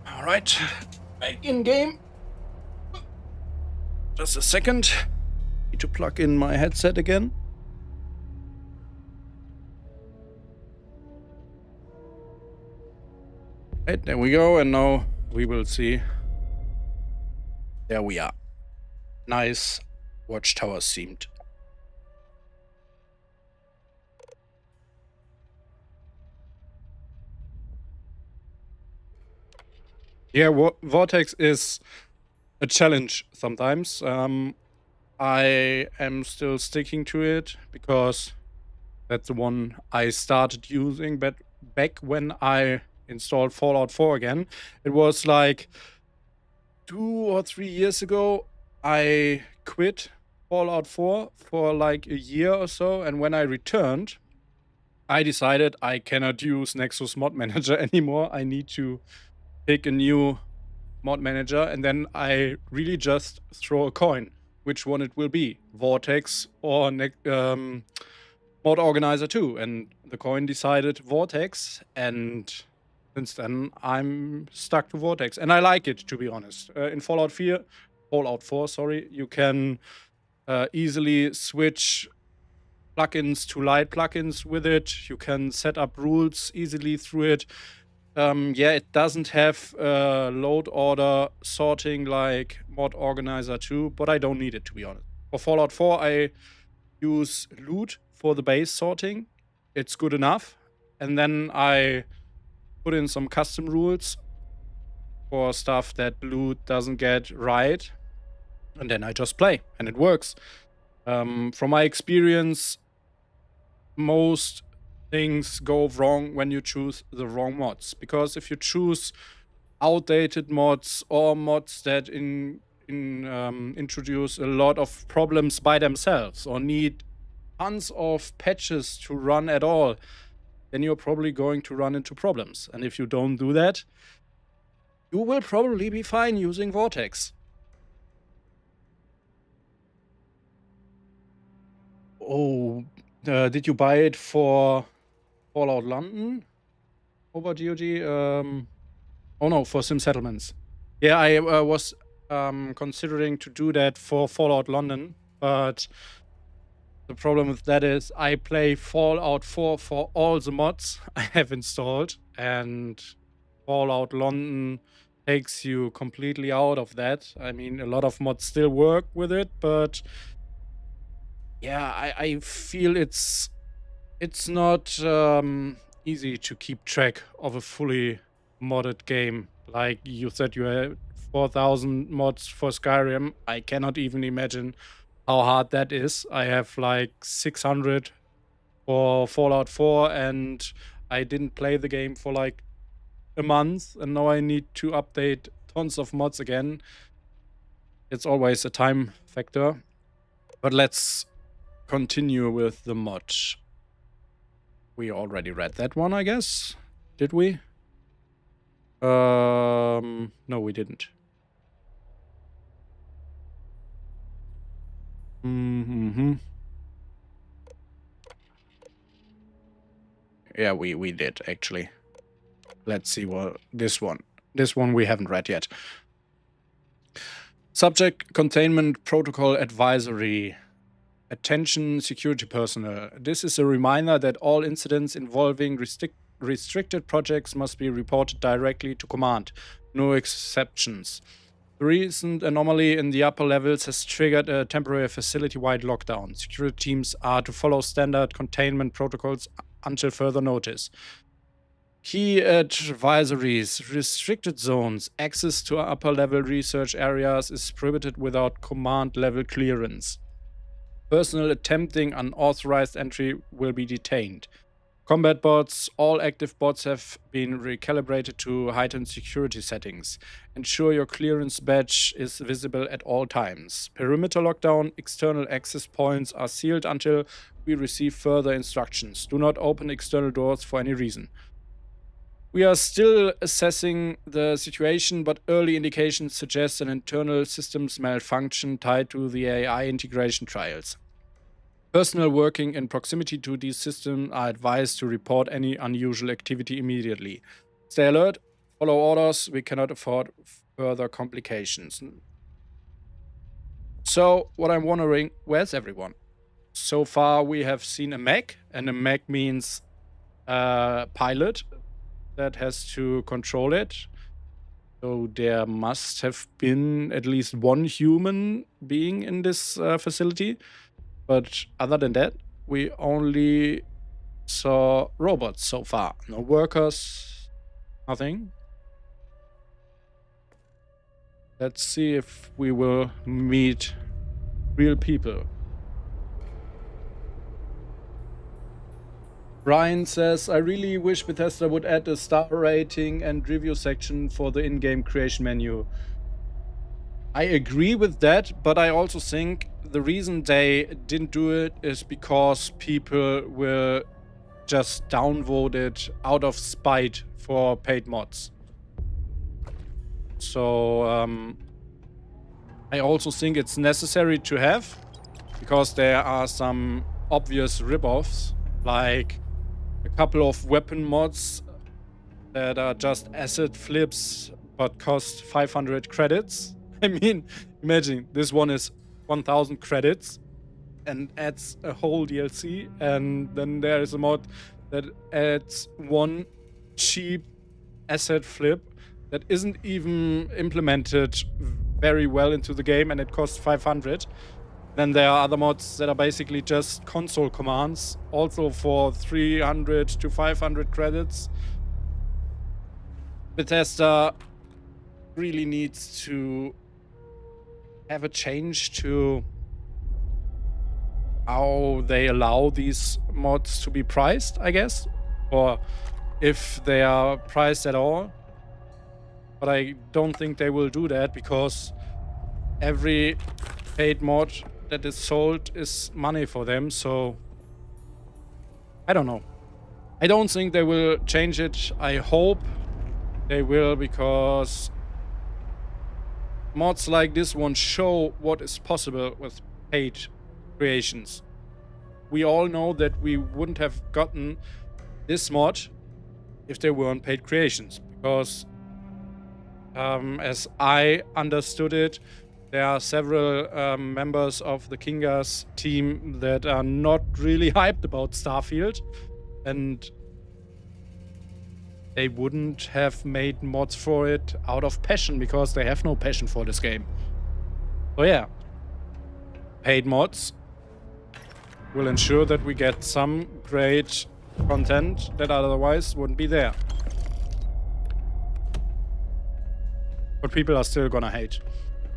All right, back in game. Just a second. Need to plug in my headset again. Right, there we go. And now we will see. There we are. Nice Watchtower themed. Yeah, Vortex is a challenge sometimes. I am still sticking to it because that's the one I started using back when I installed Fallout 4 again. It was like 2 or 3 years ago. I quit Fallout 4 for like a year or so, and when I returned, I decided I cannot use Nexus Mod Manager anymore. I need to pick a new mod manager, and then I really just throw a coin which one it will be, Vortex or Mod Organizer 2. And the coin decided Vortex, and since then I'm stuck to Vortex, and I like it, to be honest. In Fallout 4, sorry, you can easily switch plugins to light plugins with it. You can set up rules easily through it. Yeah, it doesn't have load order sorting like Mod Organizer 2, but I don't need it, to be honest. For Fallout 4, I use loot for the base sorting. It's good enough. And then I put in some custom rules for stuff that loot doesn't get right. And then I just play, and it works. From my experience, most things go wrong when you choose the wrong mods. Because if you choose outdated mods or mods that introduce a lot of problems by themselves or need tons of patches to run at all, then you're probably going to run into problems. And if you don't do that, you will probably be fine using Vortex. Oh, did you buy it for Fallout London over GOG? Oh no, for Sim Settlements. Yeah, I was considering to do that for Fallout London, but the problem with that is I play Fallout 4 for all the mods I have installed, and Fallout London takes you completely out of that. I mean, a lot of mods still work with it, but yeah, I feel it's not easy to keep track of a fully modded game. Like you said, you had 4,000 mods for Skyrim. I cannot even imagine how hard that is. I have like 600 for Fallout 4, and I didn't play the game for like a month, and now I need to update tons of mods again. It's always a time factor. But let's continue with the mod. We already read that one, I guess. Did we? No, we didn't. Yeah, we did, actually. Let's see what this one. This one we haven't read yet. Subject Containment Protocol Advisory. Attention security personnel. This is a reminder that all incidents involving restricted projects must be reported directly to command. No exceptions. The recent anomaly in the upper levels has triggered a temporary facility-wide lockdown. Security teams are to follow standard containment protocols until further notice. Key advisories: restricted zones. Access to upper-level research areas is prohibited without command-level clearance. Personnel attempting unauthorized entry will be detained. Combat bots. All active bots have been recalibrated to heightened security settings. Ensure your clearance badge is visible at all times. Perimeter lockdown. External access points are sealed until we receive further instructions. Do not open external doors for any reason. We are still assessing the situation, but early indications suggest an internal systems malfunction tied to the AI integration trials. Personnel working in proximity to these systems are advised to report any unusual activity immediately. Stay alert, follow orders, we cannot afford further complications. So, what I'm wondering, where's everyone? So far, we have seen a mech, and a mech means a pilot that has to control it. So there must have been at least one human being in this facility. But other than that, we only saw robots so far. No workers, nothing. Let's see if we will meet real people. Brian says, I really wish Bethesda would add a star rating and review section for the in-game creation menu. I agree with that, but I also think the reason they didn't do it is because people will just downvote it out of spite for paid mods. So I also think it's necessary to have, because there are some obvious ripoffs, like a couple of weapon mods that are just asset flips but cost 500 credits. I mean, imagine this one is 1000 credits and adds a whole DLC, and then there is a mod that adds one cheap asset flip that isn't even implemented very well into the game, and it costs 500. Then there are other mods that are basically just console commands, also for 300 to 500 credits. Bethesda really needs to have a change to how they allow these mods to be priced, I guess, or if they are priced at all. But I don't think they will do that, because every paid mod that is sold is money for them. So I don't know. I don't think they will change it. I hope they will, because mods like this one show what is possible with paid creations. We all know that we wouldn't have gotten this mod if they weren't paid creations, because as I understood it, there are several members of the Kinggath team that are not really hyped about Starfield, and they wouldn't have made mods for it out of passion, because they have no passion for this game. So yeah, paid mods will ensure that we get some great content that otherwise wouldn't be there. But people are still gonna hate.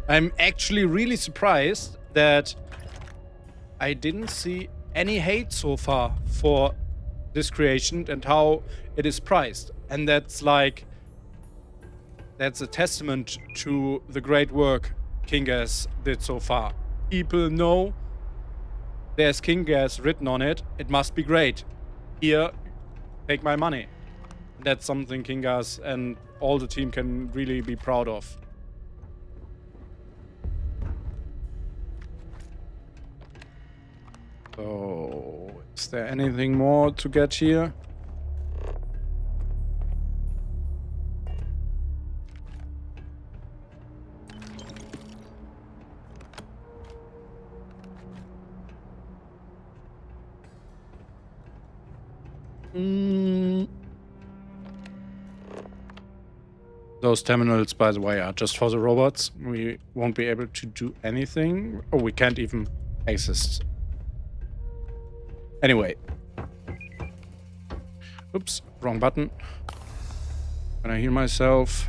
I'm actually really surprised that I didn't see any hate so far for this creation and how it is priced. And that's like, that's a testament to the great work Kinggath did so far. People know there's Kinggath written on it. It must be great. Here, take my money. That's something Kinggath and all the team can really be proud of. So, is there anything more to get here? Those terminals, by the way, are just for the robots. We won't be able to do anything. Oh, we can't even access. Anyway. Oops, wrong button. Can I heal myself?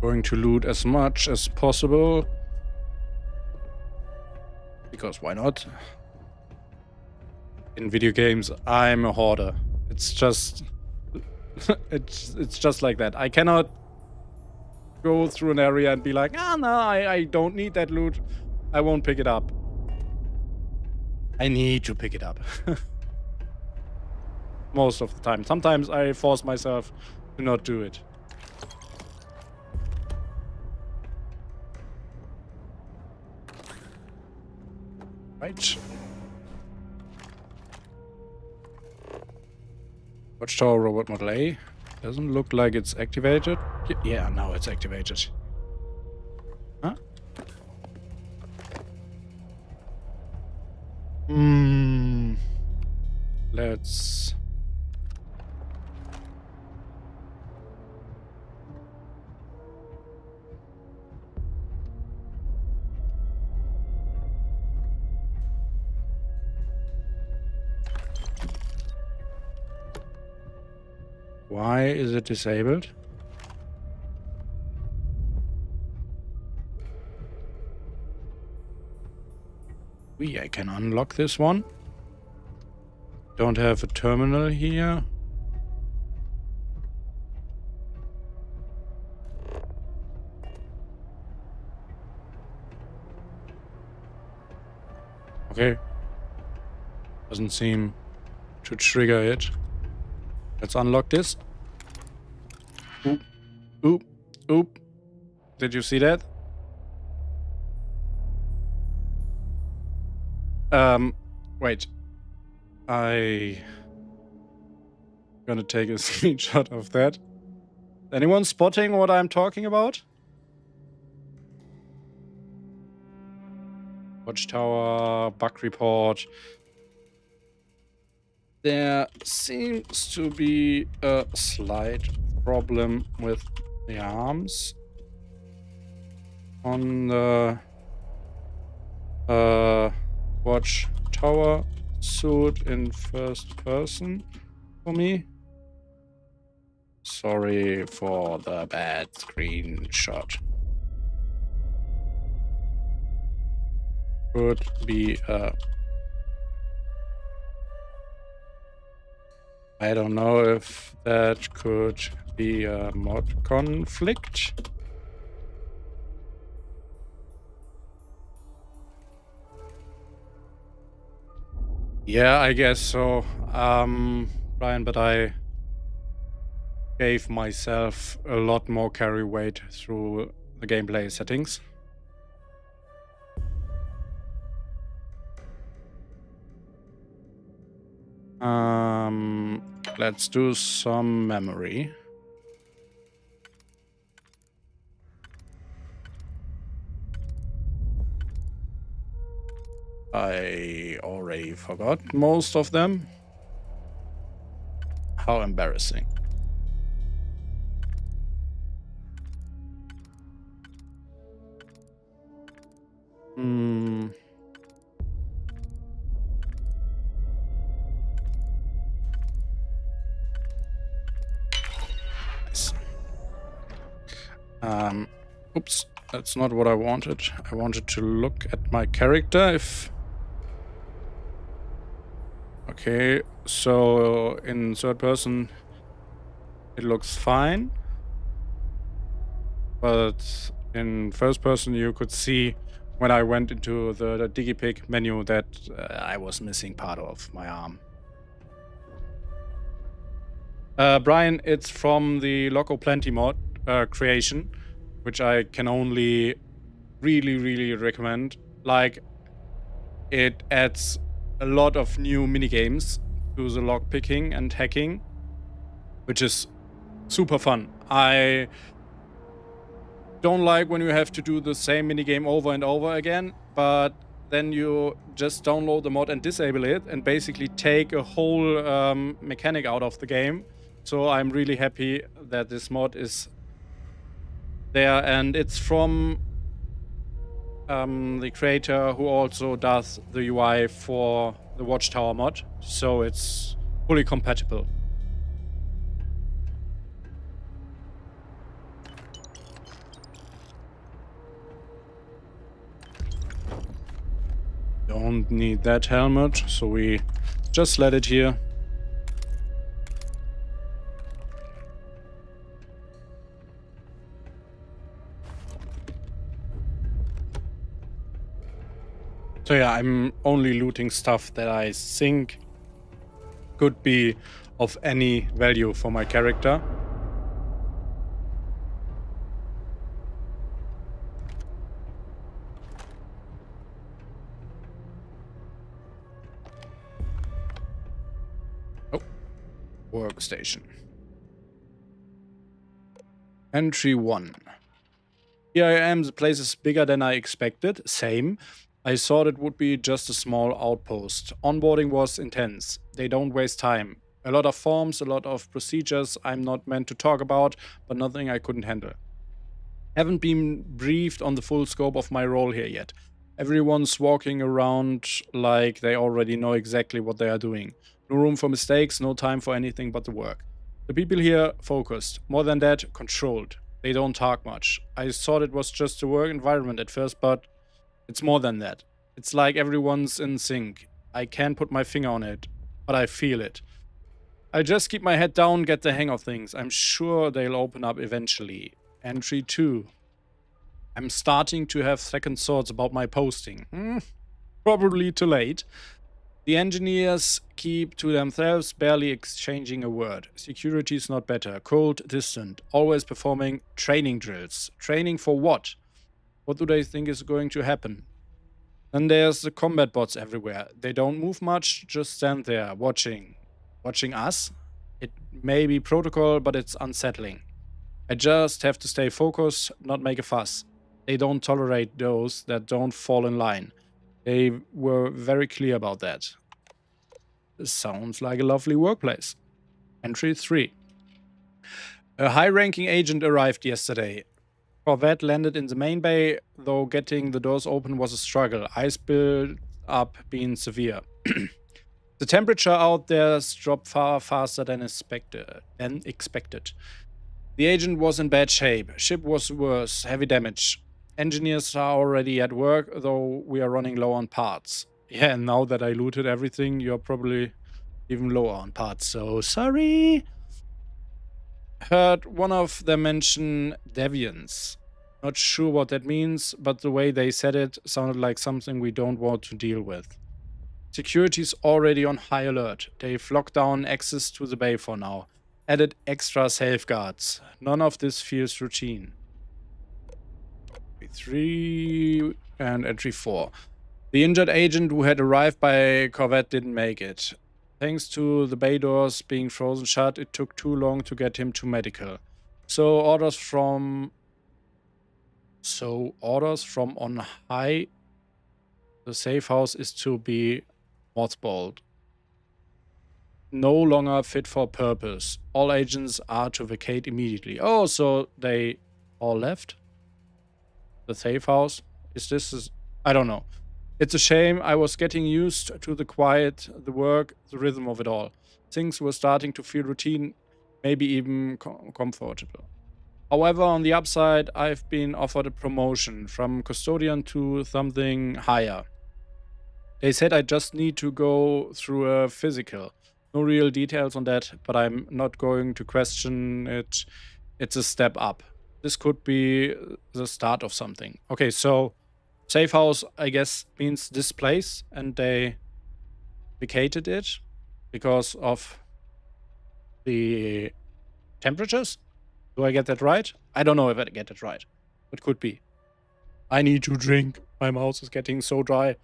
Going to loot as much as possible. Because why not? In video games, I'm a hoarder. It's just... it's just like that. I cannot go through an area and be like, ah, no, I don't need that loot. I won't pick it up. I need to pick it up. Most of the time. Sometimes I force myself to not do it. Right. Watchtower Robot Model A. Doesn't look like it's activated. Yeah, now it's activated. Huh? Let's... Why is it disabled? I can unlock this one. Don't have a terminal here. Okay. Doesn't seem to trigger it. Let's unlock this. Oop. Oop. Oop. Did you see that? Wait. I gonna take a screenshot of that. Anyone spotting what I'm talking about? Watchtower, bug report. There seems to be a slight problem with the arms on the Watchtower suit in first person for me. Sorry for the bad screenshot. Could be a... I don't know if that could be a mod conflict. Yeah, I guess so, Brian, but I gave myself a lot more carry weight through the gameplay settings. Let's do some memory. I already forgot most of them. How embarrassing. Nice. Oops, that's not what I wanted. I wanted to look at my character if... Okay, so in third person it looks fine, but in first person you could see when I went into the DigiPick menu that I was missing part of my arm. Brian, it's from the Loco Plenty mod creation, which I can only really recommend. Like, it adds a lot of new minigames to the lockpicking and hacking, which is super fun. I don't like when you have to do the same minigame over and over again, but then you just download the mod and disable it and basically take a whole mechanic out of the game. So I'm really happy that this mod is there, and it's from the creator who also does the UI for the Watchtower mod, so it's fully compatible. Don't need that helmet, so we just let it here. So yeah, I'm only looting stuff that I think could be of any value for my character. Oh, workstation. Entry 1. Here I am, the place is bigger than I expected, same. I thought it would be just a small outpost. Onboarding was intense. They don't waste time. A lot of forms, a lot of procedures I'm not meant to talk about, but nothing I couldn't handle. Haven't been briefed on the full scope of my role here yet. Everyone's walking around like they already know exactly what they are doing. No room for mistakes, no time for anything but the work. The people here focused. More than that, controlled. They don't talk much. I thought it was just a work environment at first, but it's more than that. It's like everyone's in sync. I can't put my finger on it, but I feel it. I'll just keep my head down, get the hang of things. I'm sure they'll open up eventually. Entry 2. I'm starting to have second thoughts about my posting. Probably too late. The engineers keep to themselves, barely exchanging a word. Security's not better. Cold, distant. Always performing training drills. Training for what? What do they think is going to happen? Then there's the combat bots everywhere. They don't move much, just stand there, watching. Watching us? It may be protocol, but it's unsettling. I just have to stay focused, not make a fuss. They don't tolerate those that don't fall in line. They were very clear about that. This sounds like a lovely workplace. Entry 3. A high-ranking agent arrived yesterday. Corvette landed in the main bay, though getting the doors open was a struggle. Ice build up being severe. The temperature out there's dropped far faster than expected. The agent was in bad shape. Ship was worse, heavy damage. Engineers are already at work, though we are running low on parts. Yeah, and now that I looted everything, you're probably even lower on parts, so sorry. Heard one of them mention deviants. Not sure what that means, but the way they said it sounded like something we don't want to deal with. Security's already on high alert. They've locked down access to the bay for now. Added extra safeguards. None of this feels routine. Entry 3 and entry 4. The injured agent who had arrived by Corvette didn't make it. Thanks to the bay doors being frozen shut, it took too long to get him to medical. So orders from on high. The safe house is to be mothballed. No longer fit for purpose. All agents are to vacate immediately. Oh, so they all left? The safe house? I don't know. It's a shame. I was getting used to the quiet, the work, the rhythm of it all. Things were starting to feel routine, maybe even comfortable. However, on the upside, I've been offered a promotion from custodian to something higher. They said I just need to go through a physical. No real details on that, but I'm not going to question it. It's a step up. This could be the start of something. Okay, so safe house, I guess, means this place, and they vacated it because of the temperatures? Do I get that right? I don't know if I get it right. It could be. I need to drink. My mouth is getting so dry.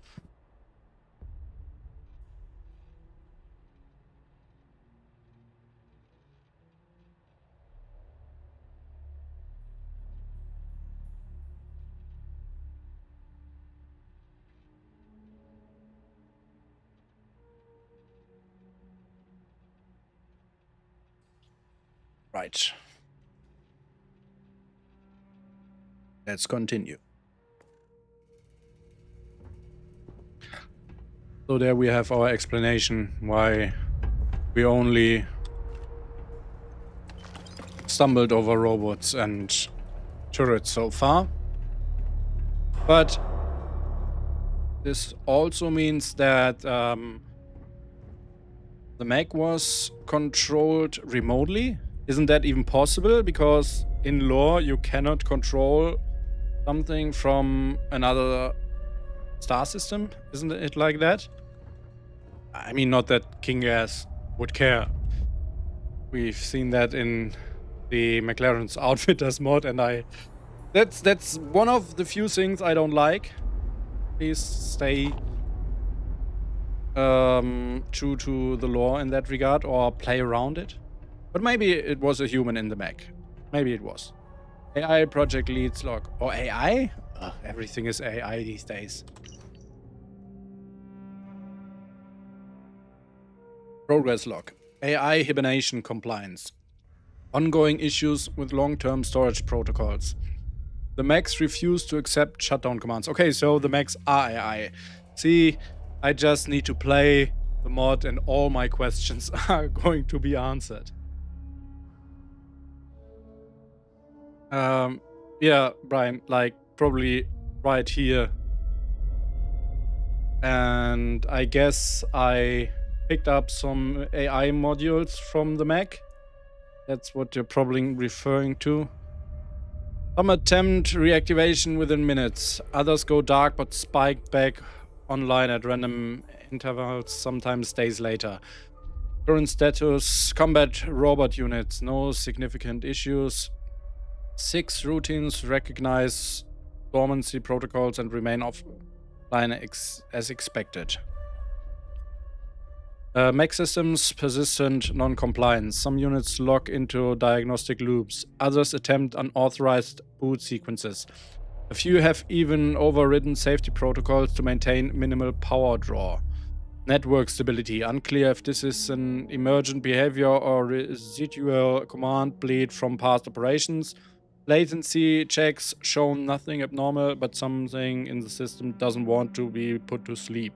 right. Let's continue. So there we have our explanation why we only stumbled over robots and turrets so far. But this also means that the mech was controlled remotely. Isn't that even possible? Because in lore you cannot control something from another star system. Isn't it like that? I mean, not that Kinggath would care. We've seen that in the McLaren's Outfitters mod, and that's one of the few things I don't like. Please stay true to the lore in that regard, or play around it. But maybe it was a human in the mech. Maybe it was. AI project leads log. Or AI? Ugh, everything is AI these days. Progress log. AI hibernation compliance. Ongoing issues with long-term storage protocols. The mechs refuse to accept shutdown commands. Okay, so the mechs are AI. See, I just need to play the mod and all my questions are going to be answered. Yeah, Brian, like probably right here. And I guess I picked up some AI modules from the mech. That's what you're probably referring to. Some attempt reactivation within minutes. Others go dark but spike back online at random intervals, sometimes days later. Current status, combat robot units, no significant issues. 6 routines recognize dormancy protocols and remain offline as expected. Mech systems persistent non-compliance. Some units lock into diagnostic loops. Others attempt unauthorized boot sequences. A few have even overridden safety protocols to maintain minimal power draw. Network stability. Unclear if this is an emergent behavior or residual command bleed from past operations. Latency checks show nothing abnormal, but something in the system doesn't want to be put to sleep.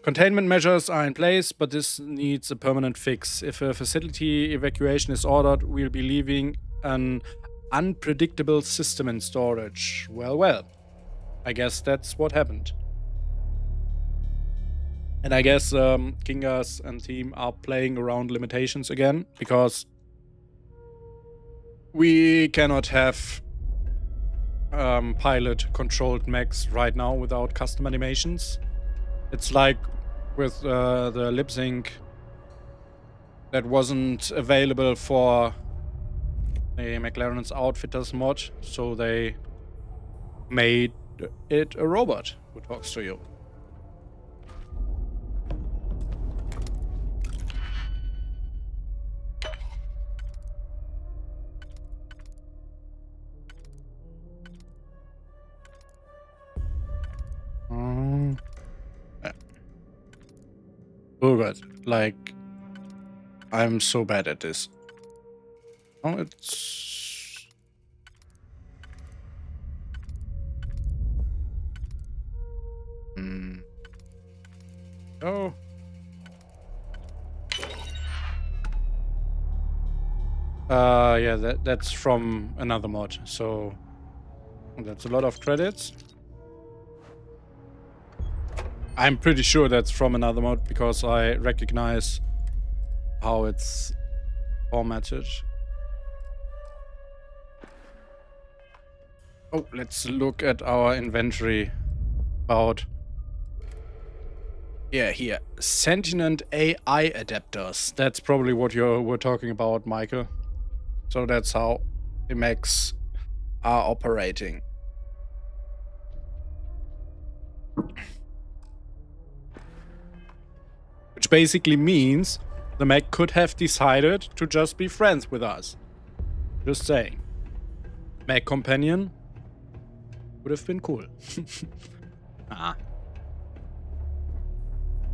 Containment measures are in place, but this needs a permanent fix. If a facility evacuation is ordered, we'll be leaving an unpredictable system in storage. Well. I guess that's what happened. And I guess Kinggath and team are playing around limitations again, because we cannot have pilot-controlled mechs right now without custom animations. It's like with the lip sync that wasn't available for the McLaren's Outfitters mod, so they made it a robot who talks to you. Oh god, like, I'm so bad at this. Oh, it's... Oh. Yeah, that's from another mod, so that's a lot of credits. I'm pretty sure that's from another mod because I recognize how it's formatted. Oh, let's look at our inventory. About... Yeah, here. Sentient AI adapters. That's probably what you were talking about, Michael. So that's how the mechs are operating. Which basically means the mech could have decided to just be friends with us. Just saying. Mech companion would have been cool.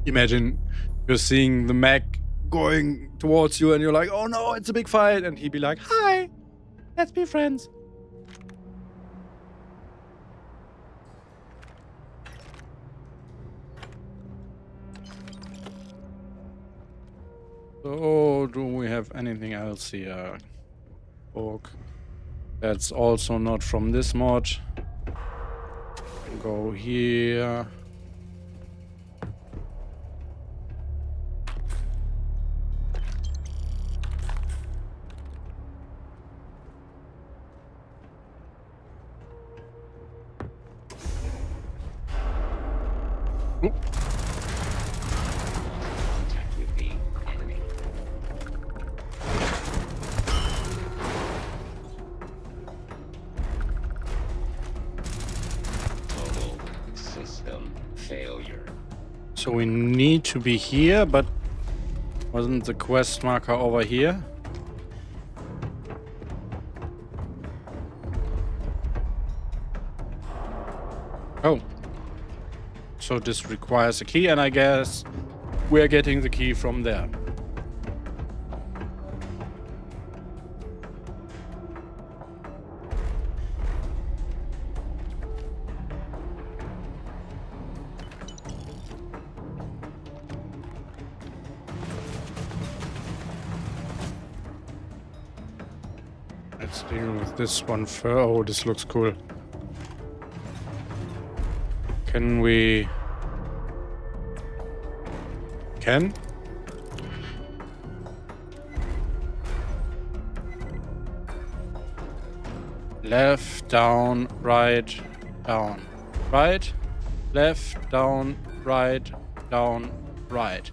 Imagine you're seeing the mech going towards you and you're like, oh no, it's a big fight. And he'd be like, hi, let's be friends. So, do we have anything else here? Book. That's also not from this mod. Go here. Oop. Contact with the enemy. Total system failure. So we need to be here, but wasn't the quest marker over here? Oh. So this requires a key, and I guess we're getting the key from there. Let's deal with this one first. Oh, this looks cool. Can we... Can? Left, down, right, down. Right, left, down, right, down, right.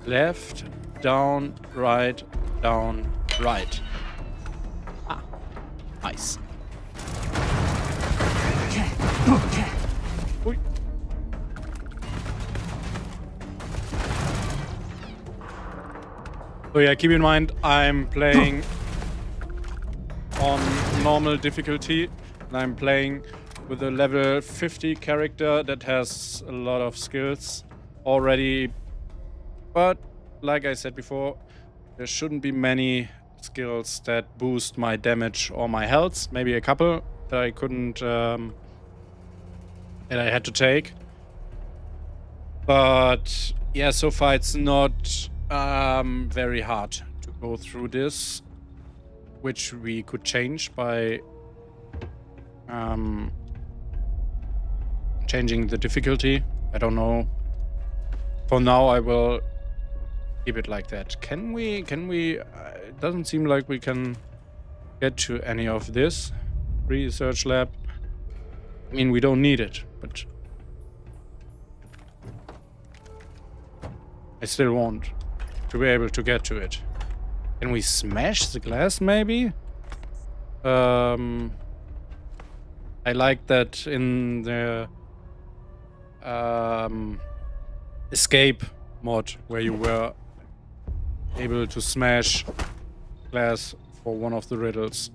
Left, down, right, down, right. Ah, nice. Ui. So yeah, keep in mind I'm playing on normal difficulty, and I'm playing with a level 50 character that has a lot of skills already. But like I said before, there shouldn't be many skills that boost my damage or my health. Maybe a couple that I couldn't, that I had to take. But yeah, so far it's not very hard to go through this, which we could change by changing the difficulty. I don't know. For now, I will keep it like that. Can we, it doesn't seem like we can get to any of this. Research lab. I mean, we don't need it, but I still want to be able to get to it. Can we smash the glass, maybe? I like that in the escape mod, where you were able to smash glass for one of the riddles.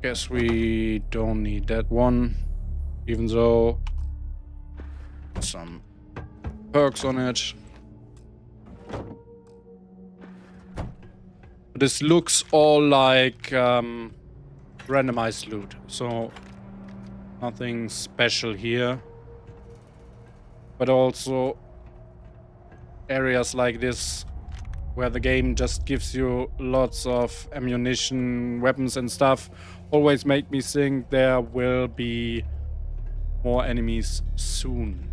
Guess we don't need that one, even though some perks on it. This looks all like randomized loot, so nothing special here. But also areas like this where the game just gives you lots of ammunition, weapons and stuff always make me think there will be more enemies soon.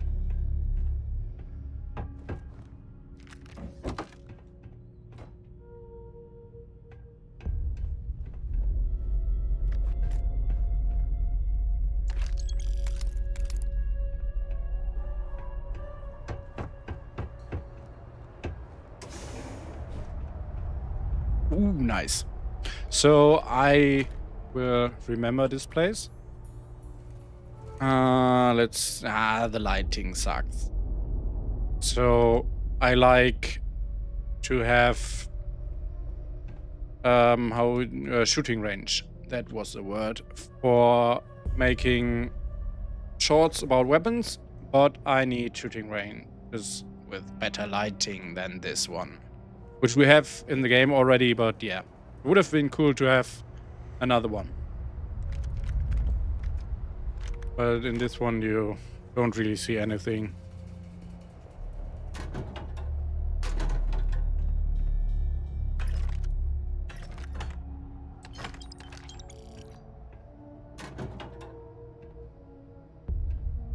Ooh, nice. So I will remember this place. The lighting sucks. So I like to have shooting range. That was the word for making shorts about weapons, but I need shooting range because with better lighting than this one, which we have in the game already, but yeah, it would have been cool to have another one. But in this one you don't really see anything.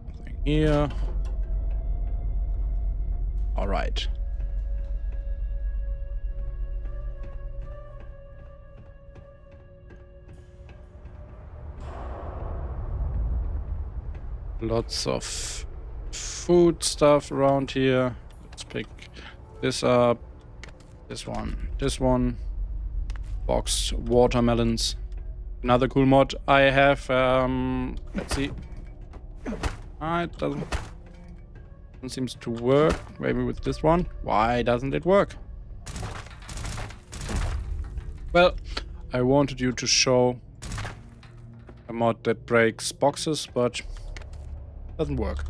Nothing here. All right. Lots of food stuff around here. Let's pick this up. This one. Boxed watermelons. Another cool mod I have. Let's see. It doesn't seems to work. Maybe with this one. Why doesn't it work? Well, I wanted you to show a mod that breaks boxes, but doesn't work.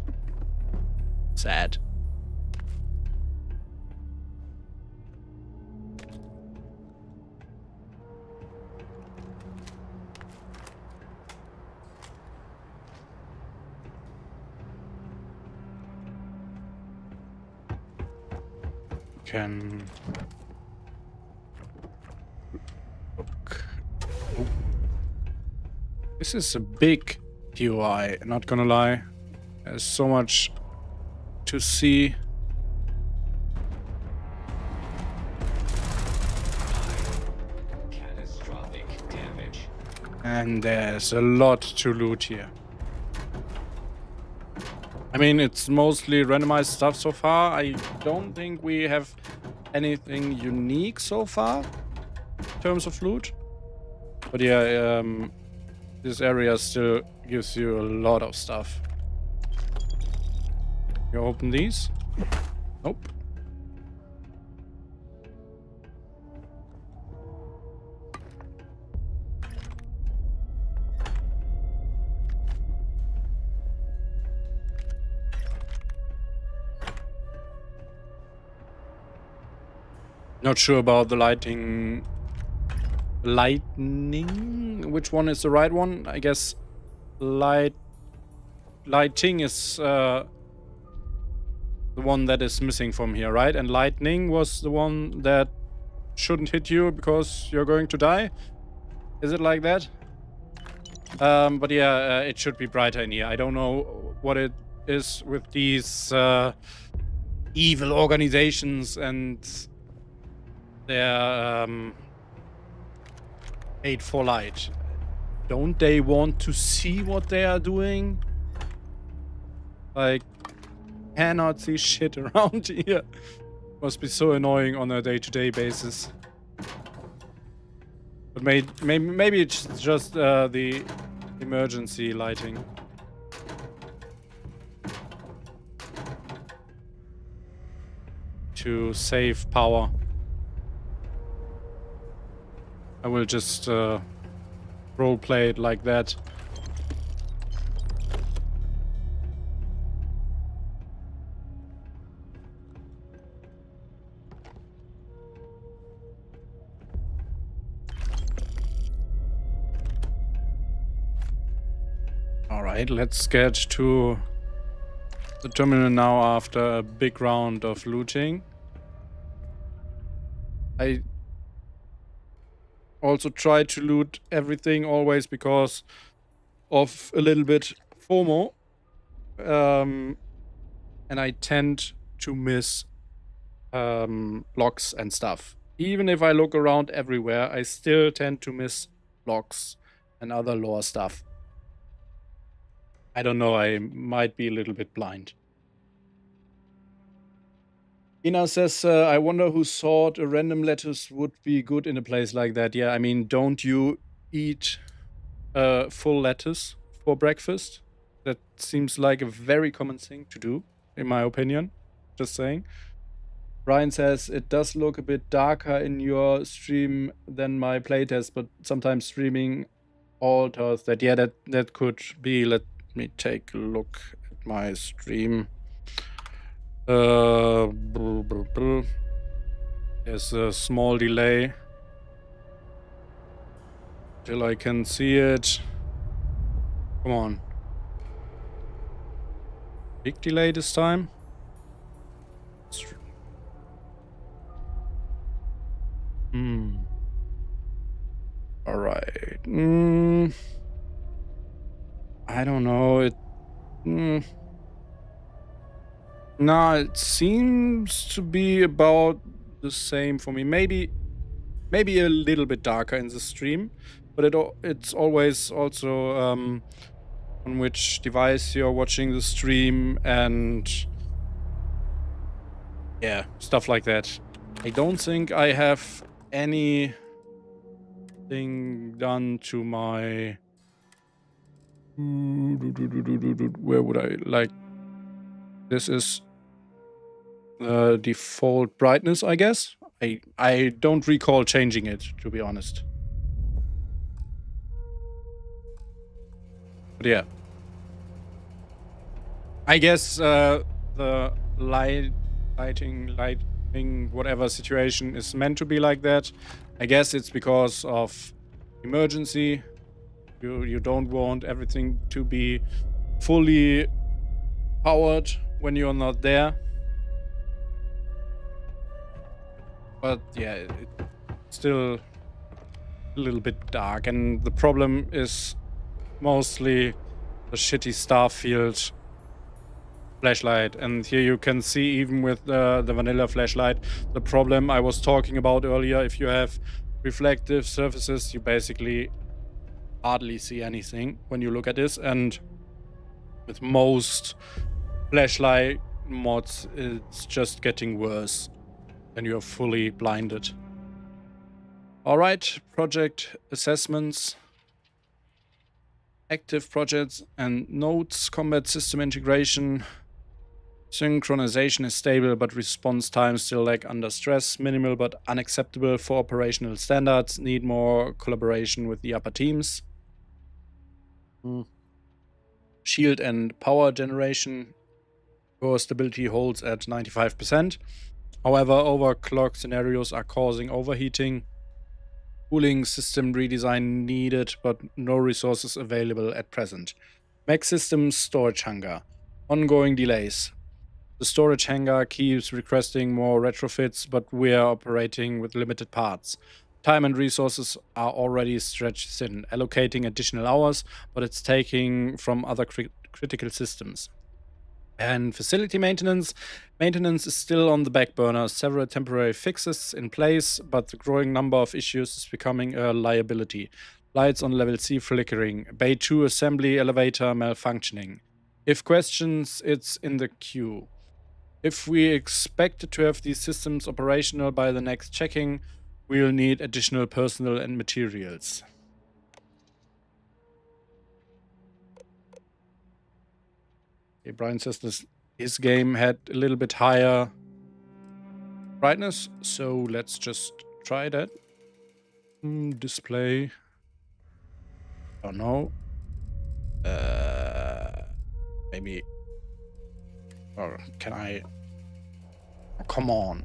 Sad. Can look. Oh. This is a big UI, not gonna lie. There's so much to see. Catastrophic damage. And there's a lot to loot here. I mean, it's mostly randomized stuff so far. I don't think we have anything unique so far in terms of loot. But yeah, this area still gives you a lot of stuff. You open these? Nope. Not sure about the lightning. Lightning? Which one is the right one? I guess lighting is the one that is missing from here, right? And lightning was the one that shouldn't hit you because you're going to die? Is it like that? But yeah, it should be brighter in here. I don't know what it is with these evil organizations and their hate for light. Don't they want to see what they are doing? Like, cannot see shit around here. Must be so annoying on a day-to-day basis. But maybe it's just the emergency lighting. To save power. I will just roleplay it like that. Alright, let's get to the terminal now after a big round of looting. I also try to loot everything always because of a little bit FOMO. And I tend to miss locks and stuff. Even if I look around everywhere, I still tend to miss locks and other lore stuff. I don't know, I might be a little bit blind. Ina says, I wonder who thought a random lettuce would be good in a place like that. Yeah, I mean, don't you eat full lettuce for breakfast? That seems like a very common thing to do, in my opinion. Just saying. Brian says, it does look a bit darker in your stream than my playtest, but sometimes streaming alters that. Yeah, that could be. Let me take a look at my stream. There's a small delay till I can see it. Come on. Big delay this time. All right. I don't know. Nah, it seems to be about the same for me. Maybe a little bit darker in the stream, but it's always also on which device you're watching the stream and yeah, stuff like that. I don't think I have anything done to my... Where would I like... This is the default brightness, I guess. I don't recall changing it, to be honest. But yeah. I guess the lighting, whatever situation is meant to be like that. I guess it's because of emergency. You don't want everything to be fully powered when you're not there. But yeah, it's still a little bit dark, and the problem is mostly the shitty Starfield flashlight. And here you can see, even with the vanilla flashlight, the problem I was talking about earlier. If you have reflective surfaces, you basically hardly see anything when you look at this. And with most flashlight mods, it's just getting worse and you're fully blinded. All right, project assessments. Active projects and nodes. Combat system integration. Synchronization is stable, but response times still lag under stress. Minimal but unacceptable for operational standards. Need more collaboration with the upper teams. Shield and power generation. Core stability holds at 95%. However, overclock scenarios are causing overheating. Cooling system redesign needed, but no resources available at present. Mac system storage hunger. Ongoing delays. The storage hangar keeps requesting more retrofits, but we are operating with limited parts. Time and resources are already stretched thin, allocating additional hours, but it's taking from other critical systems. And facility maintenance. Maintenance is still on the back burner. Several temporary fixes in place, but the growing number of issues is becoming a liability. Lights on level C flickering. Bay 2 assembly elevator malfunctioning. If questions, it's in the queue. If we expect to have these systems operational by the next checking, we'll need additional personnel and materials. Okay, Brian says his game had a little bit higher brightness, so let's just try that. Display. Oh no. Maybe. Or can I? Oh, come on.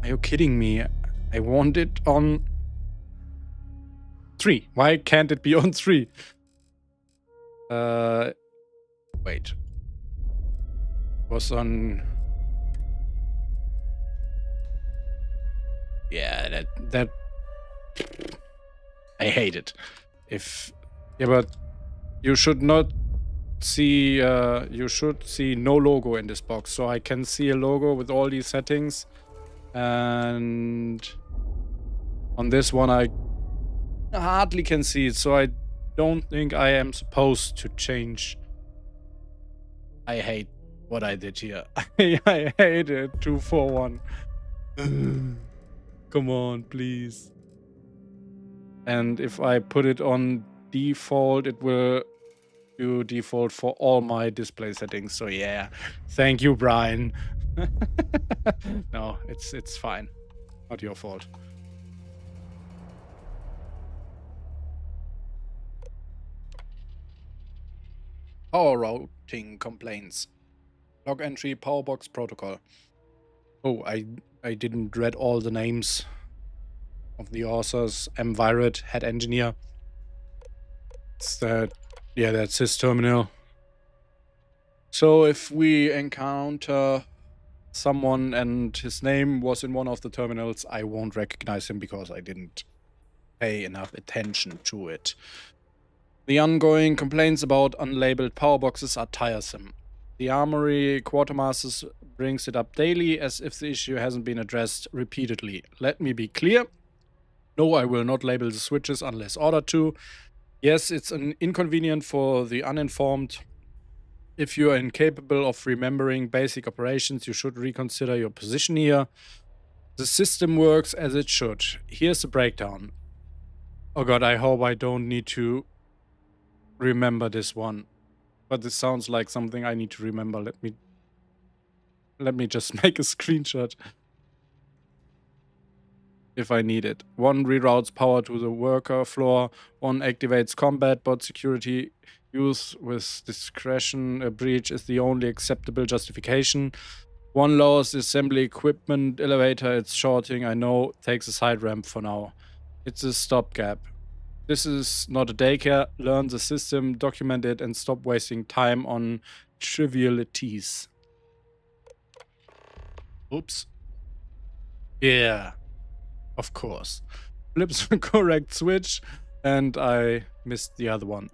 Are you kidding me? I want it on 3. Why can't it be on 3? Wait. It was on... Yeah, that... I hate it. Yeah, but you should not see... you should see no logo in this box. So I can see a logo with all these settings. And... on this one I hardly can see it. So I don't think I am supposed to change. I hate what I did here. I hate it. 241. Come on, please. And if I put it on default, it will do default for all my display settings. So yeah, thank you, Brian. No, it's fine. Not your fault. Power routing complaints. Log entry Powerbox protocol. Oh, I didn't read all the names of the authors. M. Virate, head engineer. It's that, yeah, that's his terminal. So if we encounter someone and his name was in one of the terminals, I won't recognize him because I didn't pay enough attention to it. The ongoing complaints about unlabeled power boxes are tiresome. The Armory Quartermasters brings it up daily as if the issue hasn't been addressed repeatedly. Let me be clear. No, I will not label the switches unless ordered to. Yes, it's an inconvenient for the uninformed. If you are incapable of remembering basic operations, you should reconsider your position here. The system works as it should. Here's the breakdown. Oh god, I hope I don't need to remember this one. But this sounds like something I need to remember. Let me just make a screenshot if I need it. One reroutes power to the worker floor. One activates combat bot security. Use with discretion. A breach is the only acceptable justification. One lowers the assembly equipment elevator. It's shorting, I know. Takes a side ramp for now. It's a stopgap. This is not a daycare. Learn the system, document it, and stop wasting time on trivialities. Oops. Yeah. Of course. Flips the correct switch, and I missed the other one.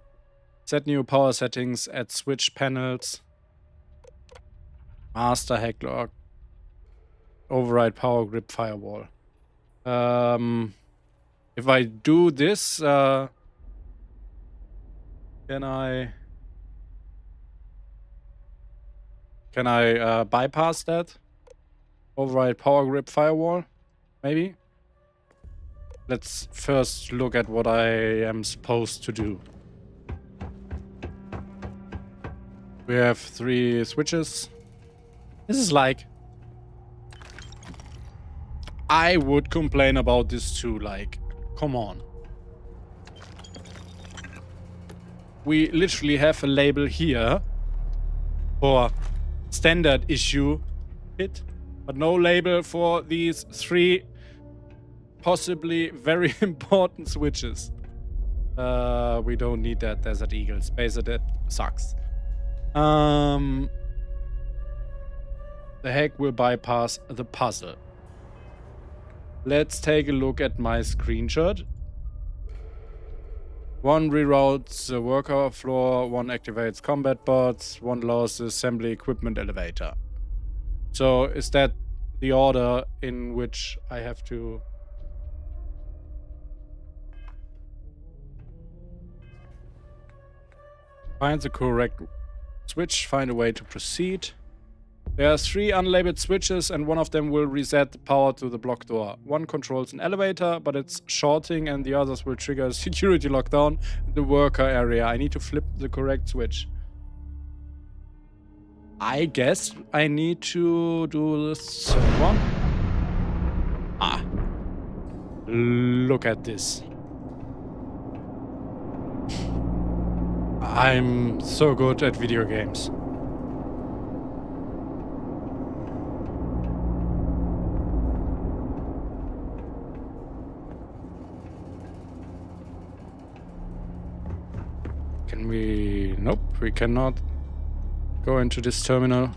Set new power settings, add switch panels. Master hack log. Override power grip firewall. If I do this, can I bypass that? Override power grip firewall? Maybe? Let's first look at what I am supposed to do. We have 3 switches. This is like... I would complain about this too, like, come on. We literally have a label here for standard issue kit, but no label for these 3 possibly very important switches. We don't need that. Desert Eagle. Spacer that sucks. The hack will bypass the puzzle. Let's take a look at my screenshot. One reroutes the worker floor, one activates combat bots, one lowers the assembly equipment elevator. So is that the order in which I have to... Find the correct switch, find a way to proceed. There are 3 unlabeled switches and one of them will reset the power to the block door. One controls an elevator, but it's shorting, and the others will trigger a security lockdown in the worker area. I need to flip the correct switch. I guess I need to do this one. Ah. Look at this. I'm so good at video games. Can we... Nope, we cannot go into this terminal.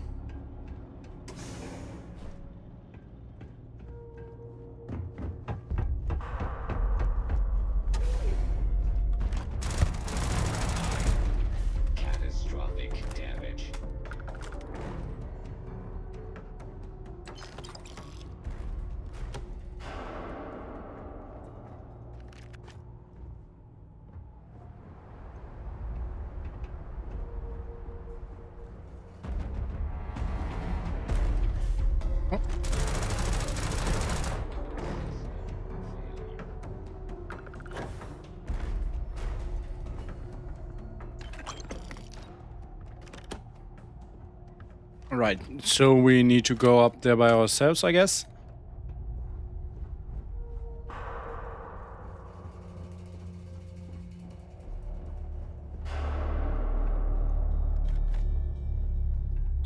Catastrophic damage. Right, so we need to go up there by ourselves, I guess.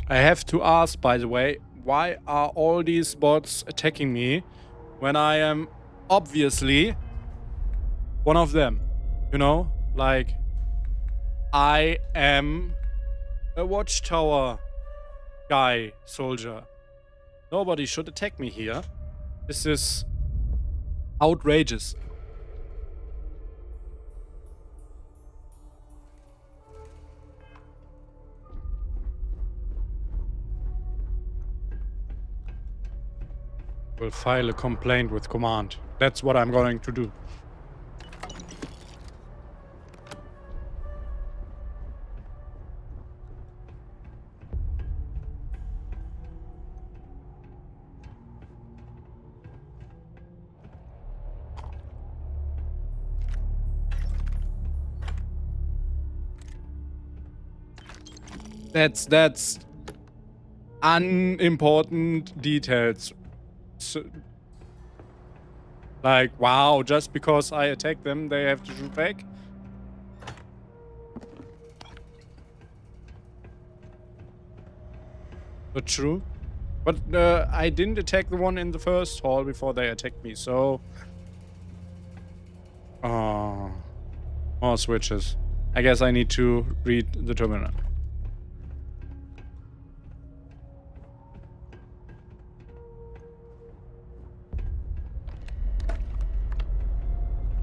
I have to ask, by the way, why are all these bots attacking me when I am obviously one of them? You know? Like, I am a Watchtower guy, soldier. Nobody should attack me here. This is outrageous. Will file a complaint with command. That's what I'm going to do. That's unimportant details. So, like, wow, just because I attack them, they have to shoot back? Not true. But I didn't attack the one in the first hall before they attacked me, so... Oh, more switches. I guess I need to read the terminal.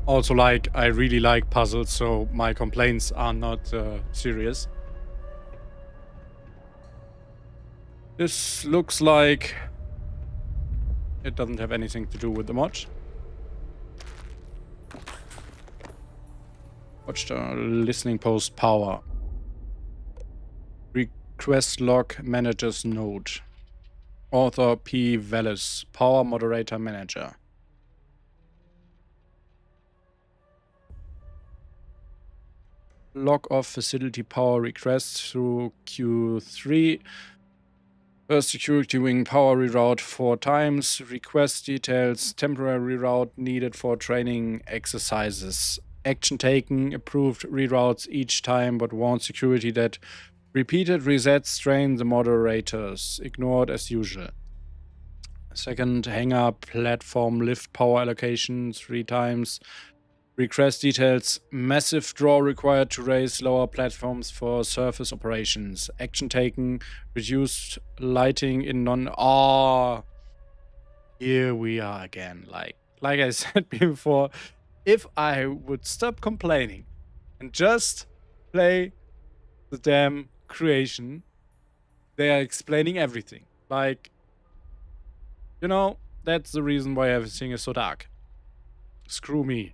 Also, like, I really like puzzles, so my complaints are not serious. This looks like it doesn't have anything to do with the mod. Watchtower listening post power. Request log managers node. Author P. Vallis. Power moderator manager. Log of facility power requests through Q3. First security wing power reroute 4 times. Request details. Temporary reroute needed for training exercises. Action taken. Approved reroutes each time, but warned security that repeated resets strain the moderators. Ignored as usual. Second hangar platform lift power allocation 3 times. Request details. Massive draw required to raise lower platforms for surface operations. Action taken. Reduced lighting in non... Oh, here we are again. Like I said before, if I would stop complaining and just play the damn creation, they are explaining everything. Like, you know, that's the reason why everything is so dark. Screw me.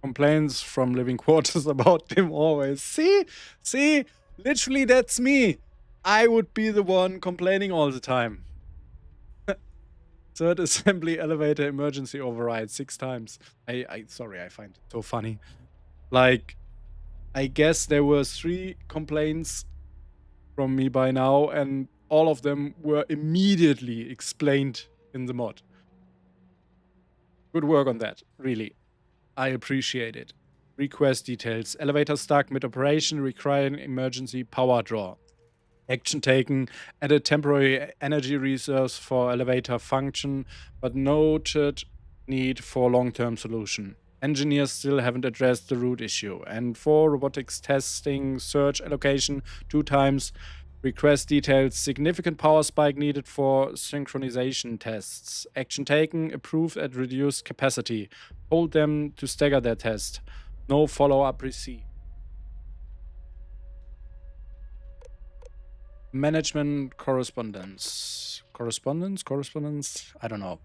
Complaints from living quarters about them always. See, literally that's me. I would be the one complaining all the time. Third assembly elevator emergency override 6 times. Sorry, I find it so funny. Like, I guess there were 3 complaints from me by now, and all of them were immediately explained in the mod. Good work on that, really. I appreciate it. Request details. Elevator stuck mid-operation, requiring emergency power draw. Action taken. Added temporary energy reserves for elevator function, but noted need for long-term solution. Engineers still haven't addressed the root issue. And for robotics testing, surge allocation 2 times. Request details. Significant power spike needed for synchronization tests. Action taken. Approved at reduced capacity. Told them to stagger their test. No follow-up received. Management correspondence. Correspondence? I don't know.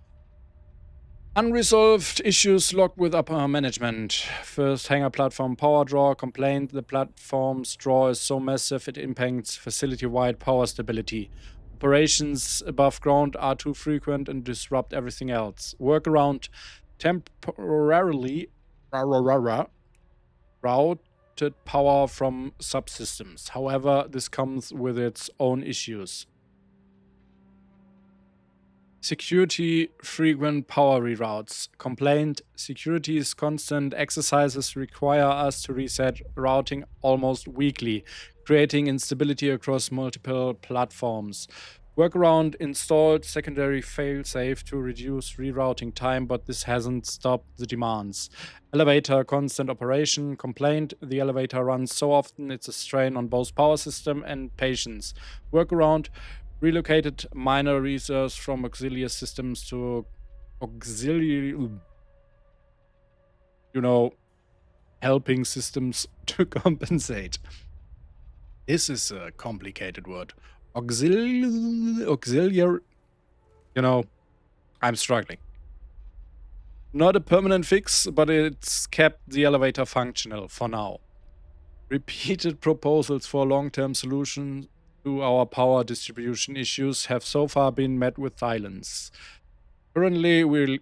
Unresolved issues logged with upper management. First hangar platform power draw. Complained the platform's draw is so massive it impacts facility-wide power stability. Operations above ground are too frequent and disrupt everything else. Workaround temporarily routed power from subsystems. However, this comes with its own issues. Security frequent power reroutes. Complaint: security's constant exercises require us to reset routing almost weekly, creating instability across multiple platforms. Workaround: installed secondary failsafe to reduce rerouting time, but this hasn't stopped the demands. Elevator constant operation. Complaint: the elevator runs so often it's a strain on both power system and patience. Workaround: relocated minor reserves from auxiliary systems to auxiliary, helping systems to compensate. This is a complicated word. Auxiliary, I'm struggling. Not a permanent fix, but it's kept the elevator functional for now. Repeated proposals for long-term solutions to our power distribution issues have so far been met with silence. Currently, we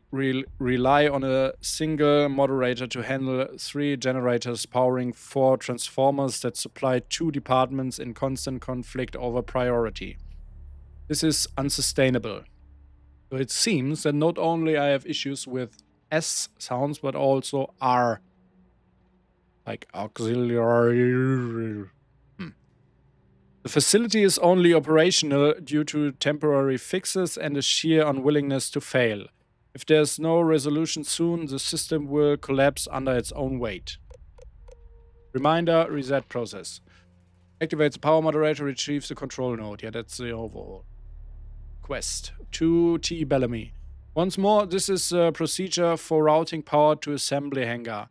rely on a single moderator to handle 3 generators powering 4 transformers that supply 2 departments in constant conflict over priority. This is unsustainable. So it seems that not only I have issues with S sounds, but also R. Like auxiliary. The facility is only operational due to temporary fixes and a sheer unwillingness to fail. If there's no resolution soon, the system will collapse under its own weight. Reminder: reset process. Activates the power moderator, retrieves the control node. Yeah, that's the overall quest. 2T Bellamy. Once more, this is a procedure for routing power to assembly hangar.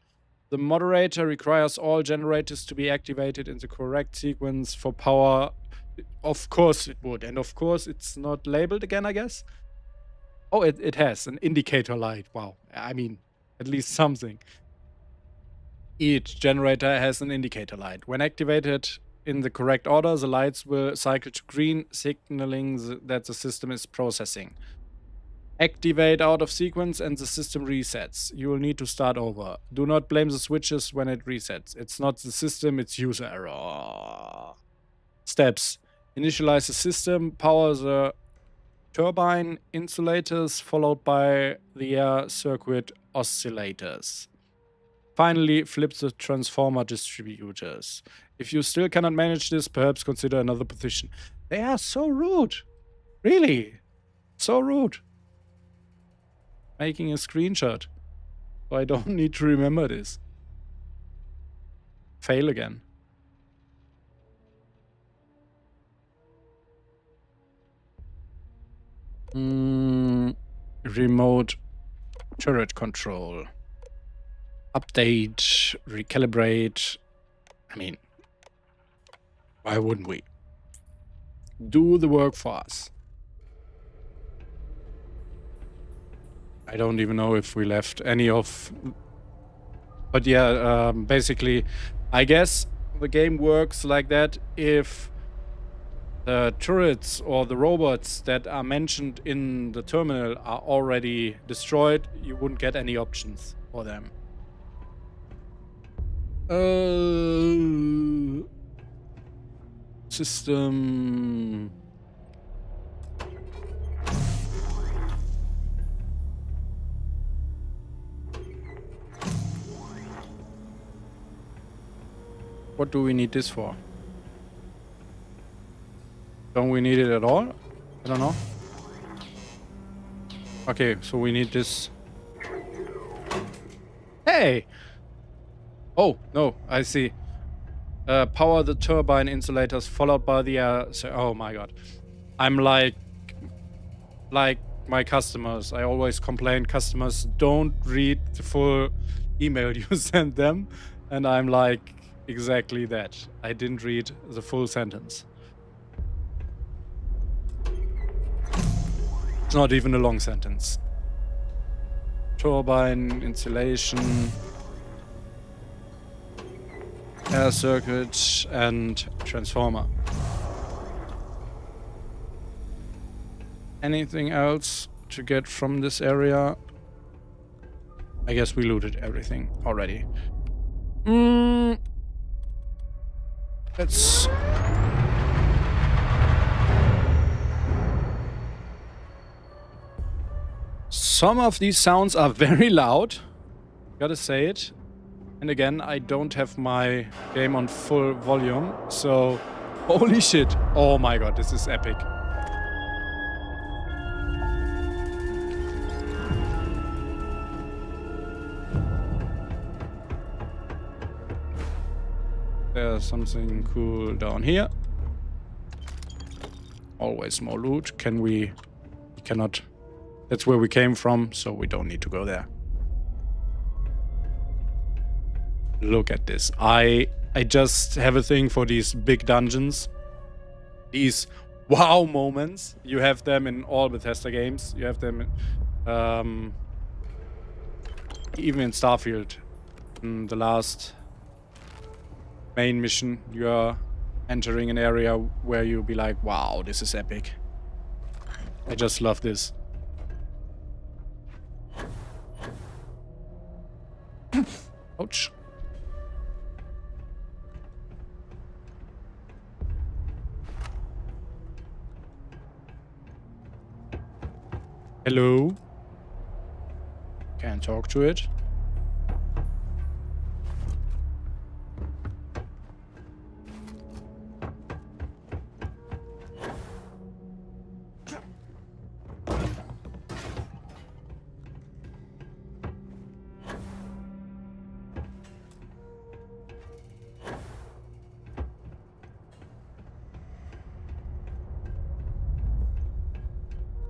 The moderator requires all generators to be activated in the correct sequence for power. Of course it would. And of course it's not labeled again, I guess. Oh, it has an indicator light. Wow. I mean, at least something. Each generator has an indicator light. When activated in the correct order, the lights will cycle to green, signaling that the system is processing. Activate out of sequence and the system resets. You will need to start over. Do not blame the switches when it resets. It's not the system, it's user error. Steps. Initialize the system. Power the turbine insulators, followed by the air circuit oscillators. Finally, flip the transformer distributors. If you still cannot manage this, perhaps consider another position. They are so rude. Really. So rude. Making a screenshot. So I don't need to remember this. Fail again. Remote turret control. Update, recalibrate. I mean, why wouldn't we? Do the work for us. I don't even know if we left any of... But yeah, basically, I guess the game works like that. If the turrets or the robots that are mentioned in the terminal are already destroyed, you wouldn't get any options for them. System... What do we need this for? Don't we need it at all? I don't know. Okay, so we need this. Hey! Oh, no, I see. Power the turbine insulators, followed by the air... Oh my god. I'm like my customers. I always complain customers don't read the full email you send them. And I'm like... exactly that. I didn't read the full sentence. It's not even a long sentence. Turbine, insulation, air circuit, and transformer. Anything else to get from this area? I guess we looted everything already. Let's... Some of these sounds are very loud. Gotta say it. And again, I don't have my game on full volume, so holy shit. Oh my god, this is epic. There's something cool down here. Always more loot. We cannot. That's where we came from, so we don't need to go there. Look at this. I just have a thing for these big dungeons. These wow moments. You have them in all Bethesda games. You have them even in Starfield. In the last main mission, you are entering an area where you'll be like, wow, this is epic. I just love this. Ouch. Hello? Can't talk to it.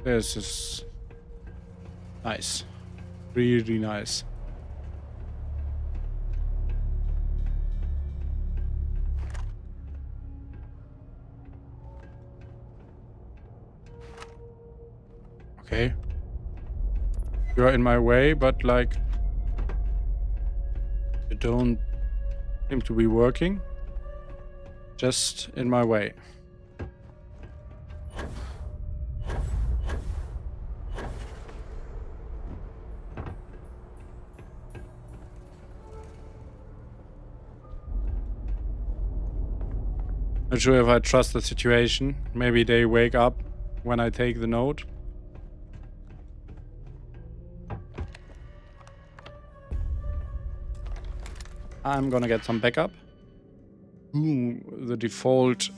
This is nice. Really nice. Okay. You're in my way, but like you don't seem to be working. Just in my way. Not sure if I trust the situation. Maybe they wake up when I take the node. I'm gonna get some backup. Ooh, the default.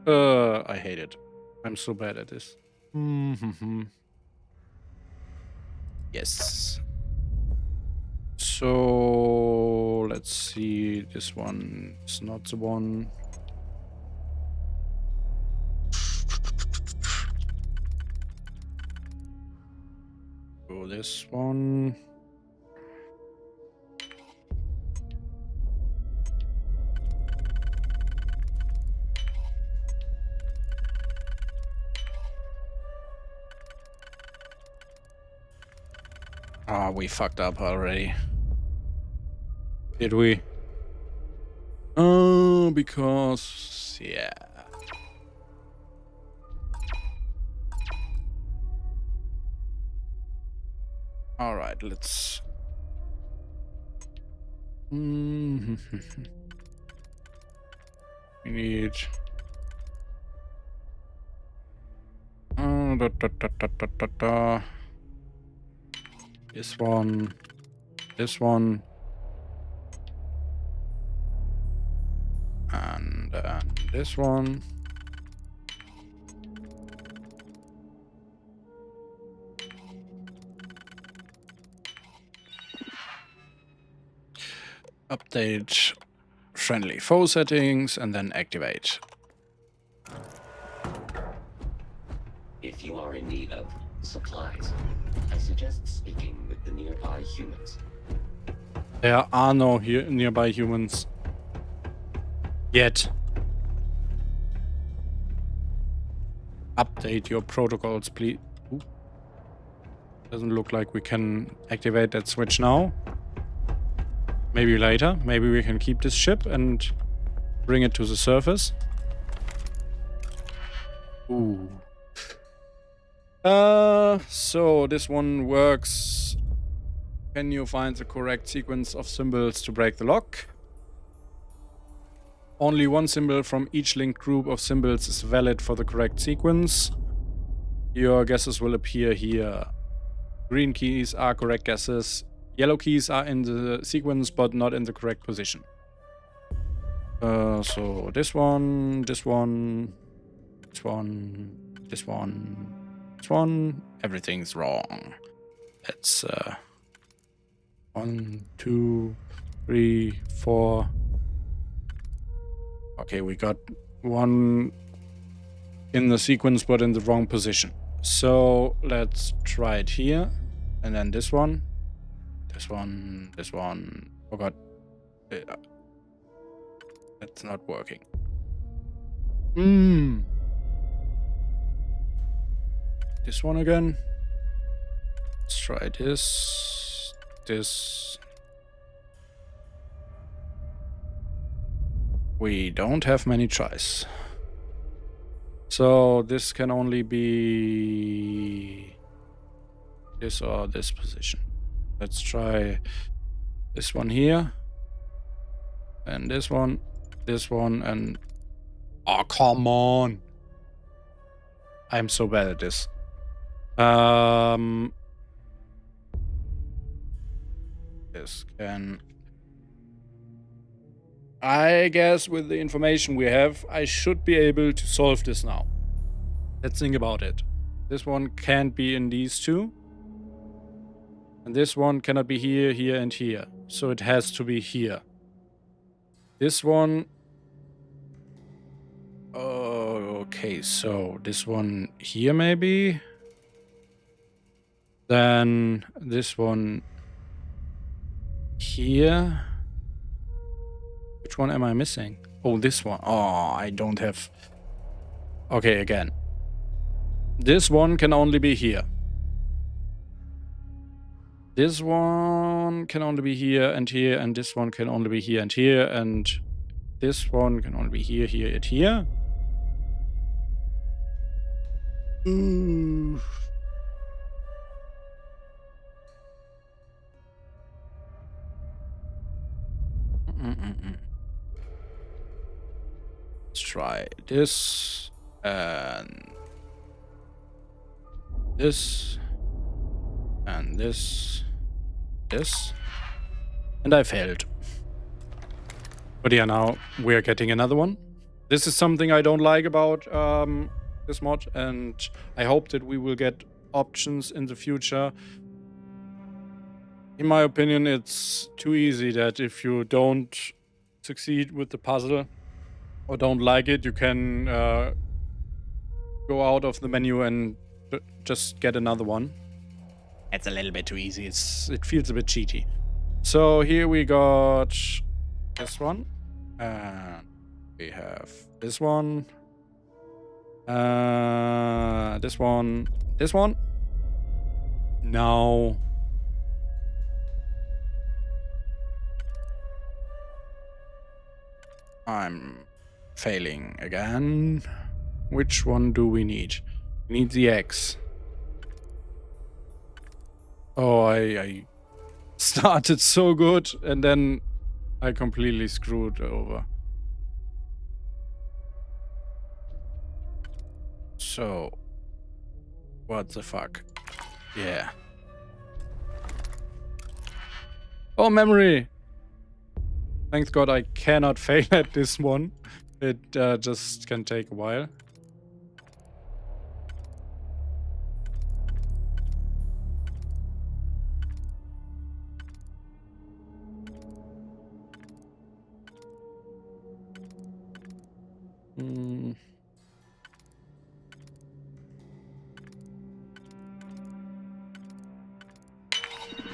I hate it. I'm so bad at this. Yes. So let's see. This one is not the one. Go this one. Ah, we fucked up already. Did we? Oh, because yeah. All right, let's. We need. This one, this one, and this one. Update friendly foe settings and then activate. If you are in need of supplies, I suggest speaking with the nearby humans. There are no nearby humans yet. Update your protocols, please. Ooh. Doesn't look like we can activate that switch now. Maybe later. Maybe we can keep this ship and bring it to the surface. Ooh. So this one works. Can you find the correct sequence of symbols to break the lock? Only one symbol from each linked group of symbols is valid for the correct sequence. Your guesses will appear here. Green keys are correct guesses. Yellow keys are in the sequence, but not in the correct position. So this one, this one, this one, this one, this one. Everything's wrong. It's 1, 2, 3, 4. Okay, we got one in the sequence, but in the wrong position. So let's try it here. And then this one. This one. This one. Oh god. That's not working. This one again. Let's try this. This. We don't have many tries. So this can only be this or this position. Let's try this one here. And this one, and... Oh, come on! I'm so bad at this. This can... I guess with the information we have, I should be able to solve this now. Let's think about it. This one can't be in these two. And this one cannot be here, here, and here. So it has to be here. This one... Oh, okay, so this one here maybe? Then this one here... Which one am I missing? Oh, this one. Oh, I don't have... Okay, again. This one can only be here. This one can only be here, and this one can only be here and here, and this one can only be here, here, and here. Ooh. Let's try this and this and this, and I failed. But yeah, now we're getting another one. This is something I don't like about this mod, and I hope that we will get options in the future. In my opinion, it's too easy that if you don't succeed with the puzzle or don't like it, you can go out of the menu and just get another one. It's a little bit too easy. It feels a bit cheaty. So here we got this one, and we have this one, this one, this one. Now I'm failing again. Which one do we need? We need the X. Oh, I started so good and then I completely screwed over. So, what the fuck? Yeah. Oh, memory! Thank God I cannot fail at this one. It just can take a while.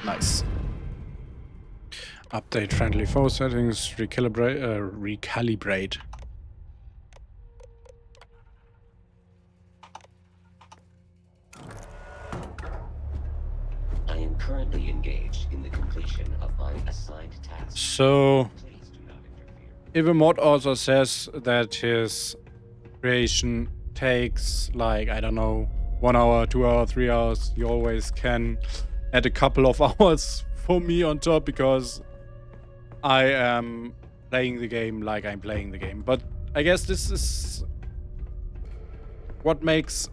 Nice. Update friendly foe settings, recalibrate. I am currently engaged in the completion of my assigned task. So, Please do not interfere. if a mod author says that his creation takes, like, I don't know, 1 hour, 2 hours, 3 hours, you always can add a couple of hours for me on top, because I am playing the game like I'm playing the game. But I guess this is what makes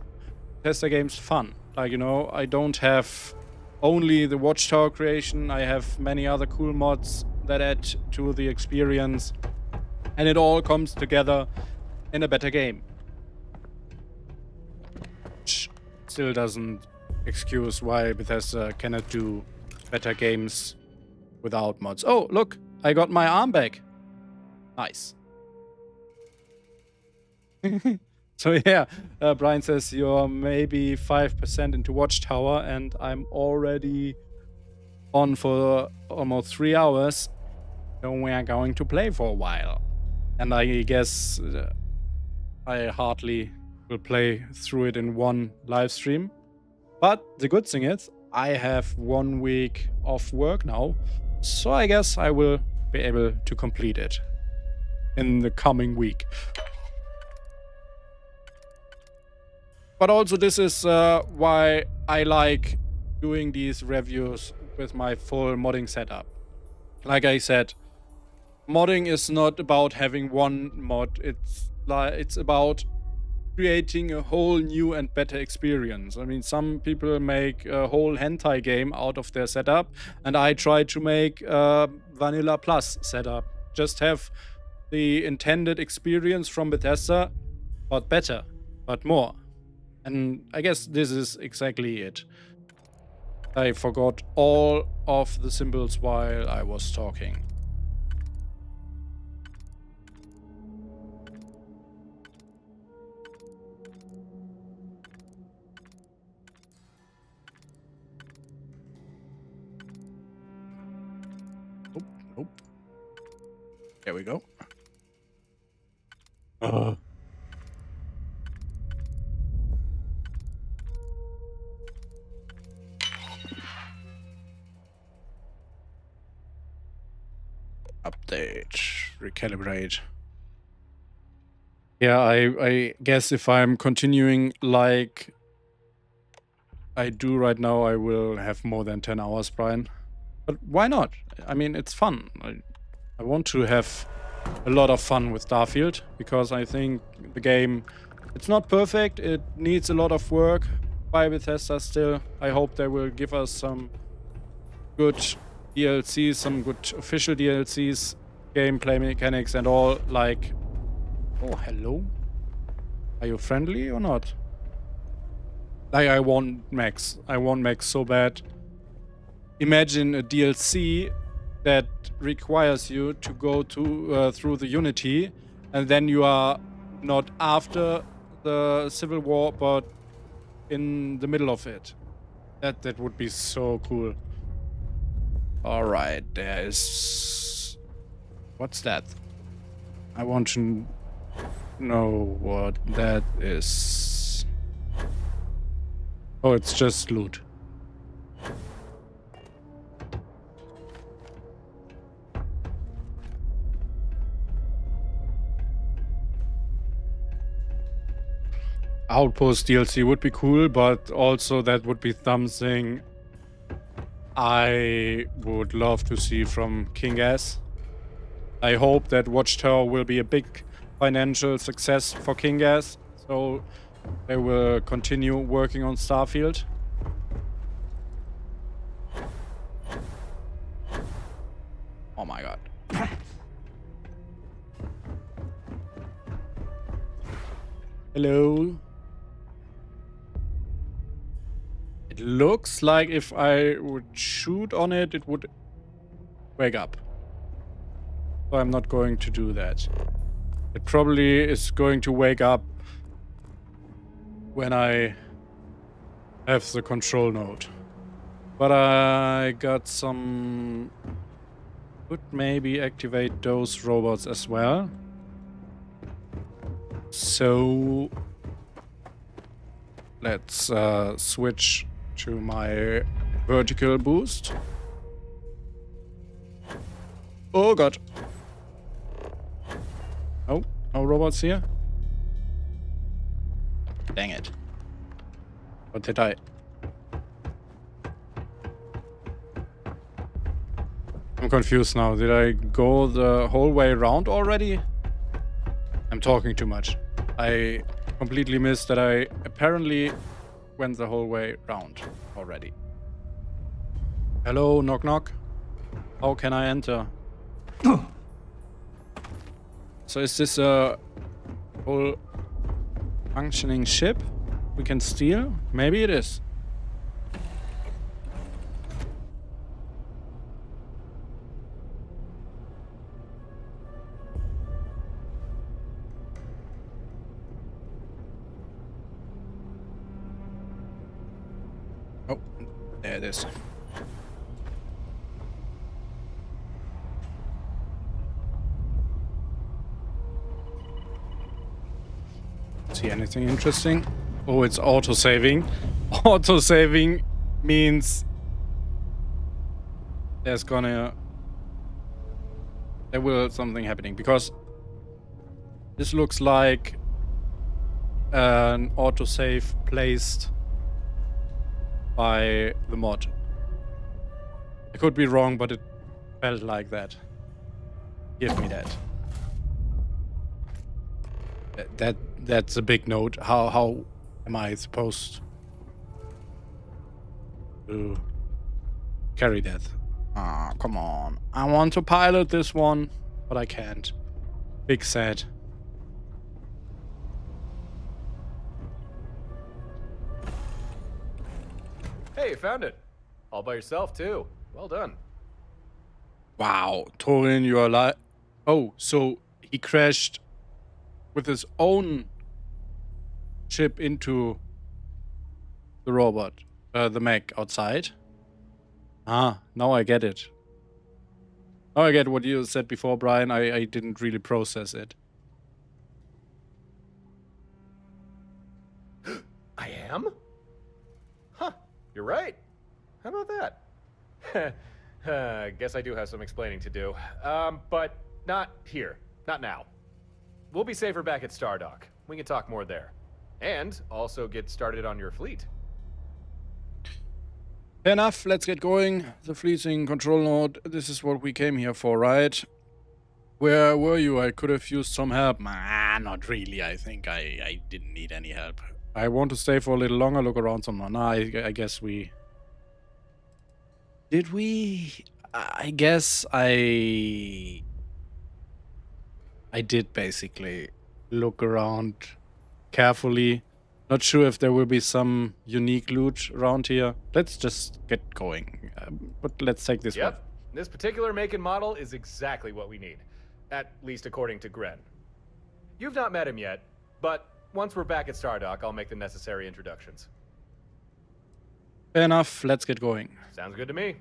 Bethesda games fun. Like, you know, I don't have only the Watchtower creation. I have many other cool mods that add to the experience. And it all comes together in a better game. Which still doesn't excuse why Bethesda cannot do better games without mods. Oh, look, I got my arm back. Nice. So yeah, Brian says you're maybe 5% into Watchtower, and I'm already on for almost 3 hours. So we are going to play for a while. And I guess I hardly will play through it in one live stream. But the good thing is, I have 1 week off work now. So I guess I will be able to complete it in the coming week. But also this is why I like doing these reviews with my full modding setup. Like I said, modding is not about having one mod. It's about creating a whole new and better experience. I mean, some people make a whole hentai game out of their setup, and I try to make a Vanilla Plus setup. Just have the intended experience from Bethesda, but better, but more. And I guess this is exactly it. I forgot all of the symbols while I was talking. Nope. There we go. Update, recalibrate. Yeah, I guess if I'm continuing like I do right now, I will have more than 10 hours, Brian. But why not? I mean, it's fun. I want to have a lot of fun with Starfield, because I think the game, it's not perfect. It needs a lot of work by Bethesda still. I hope they will give us some good DLCs, some good official DLCs, gameplay mechanics and all, like... Oh, hello? Are you friendly or not? Like, I want Max. I want Max so bad. Imagine a DLC that requires you to go to through the Unity, and then you are not after the Civil War, but in the middle of it. That would be so cool. Alright, there is... What's that? I want to know what that is. Oh, it's just loot. Outpost DLC would be cool, but also that would be something I would love to see from Kinggath. I hope that Watchtower will be a big financial success for Kinggath, so they will continue working on Starfield. Oh my god. Hello. It looks like if I would shoot on it, it would wake up. So I'm not going to do that. It probably is going to wake up when I have the control node. But I got some... Could maybe activate those robots as well. So... Let's switch to my vertical boost. Oh god. Oh, no robots here? Dang it. What did I... I'm confused now. Did I go the whole way around already? I'm talking too much. I completely missed that I apparently went the whole way round already. Hello, knock knock. How can I enter? So is this a full functioning ship we can steal? Maybe it is. Oh, there it is. See anything interesting? Oh, it's auto-saving. Auto-saving means there will something happening, because this looks like an autosave placed by the mod. I could be wrong, but it felt like that. Give me that. That's a big note. How am I supposed to carry that? Ah, come on. I want to pilot this one, but I can't. Big sad. Hey, you found it. All by yourself, too. Well done. Wow, Torin, you are alive. Oh, so he crashed with his own ship into the robot, the mech outside. Ah, now I get it. Now I get what you said before, Brian. I didn't really process it. I am? Huh, you're right. How about that? Guess I do have some explaining to do. But not here. Not now. We'll be safer back at Stardock. We can talk more there. And also get started on your fleet. Fair enough, let's get going. The fleet's in control node. This is what we came here for, right? Where were you? I could have used some help. Nah, not really. I think I didn't need any help. I want to stay for a little longer, look around some more. Nah, I guess we... Did we? I guess I did basically look around carefully. Not sure if there will be some unique loot around here. Let's just get going. But let's take this one. Yep, this particular make and model is exactly what we need. At least according to Gren. You've not met him yet, but once we're back at Stardock, I'll make the necessary introductions. Fair enough, let's get going. Sounds good to me.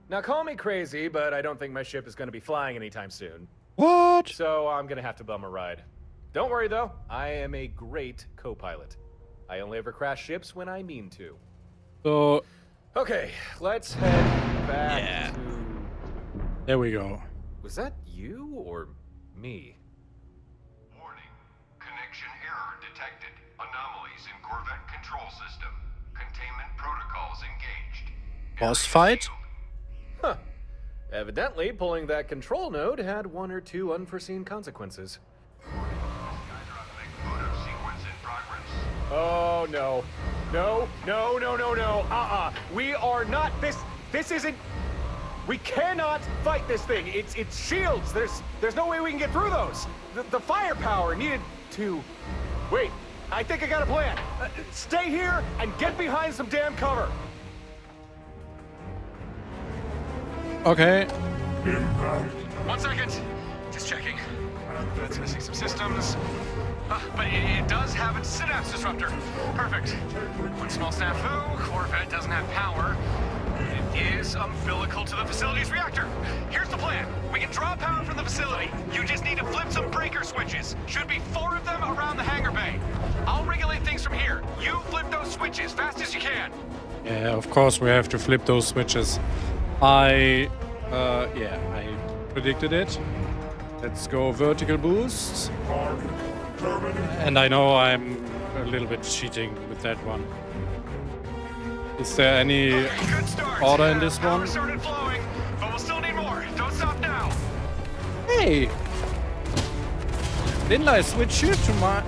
Now call me crazy, but I don't think my ship is going to be flying anytime soon. What? So I'm going to have to bum a ride. Don't worry though, I am a great co-pilot. I only ever crash ships when I mean to. So... Okay, let's head back to... There we go. Was that you or me? Warning. Connection error detected. Anomalies in Corvette control system. Containment protocols engaged. Boss fight? Huh. Evidently, pulling that control node had one or two unforeseen consequences. Oh, no. No, no, no, no, no. We are not... This isn't... We cannot fight this thing. It's shields. There's no way we can get through those. The firepower needed to... Wait, I think I got a plan. Stay here and get behind some damn cover. Okay. 1 second. Just checking. That's missing some systems. But it does have a synapse disruptor. Perfect. One small snafu. Corvette doesn't have power. It is umbilical to the facility's reactor. Here's the plan. We can draw power from the facility. You just need to flip some breaker switches. Should be 4 of them around the hangar bay. I'll regulate things from here. You flip those switches fast as you can. Yeah, of course we have to flip those switches. I predicted it. Let's go vertical boost. And I know I'm a little bit cheating with that one. Is there any Good start. order in this Power one? started flowing, but we'll still need more. Don't stop now. Hey! Didn't I switch you to my...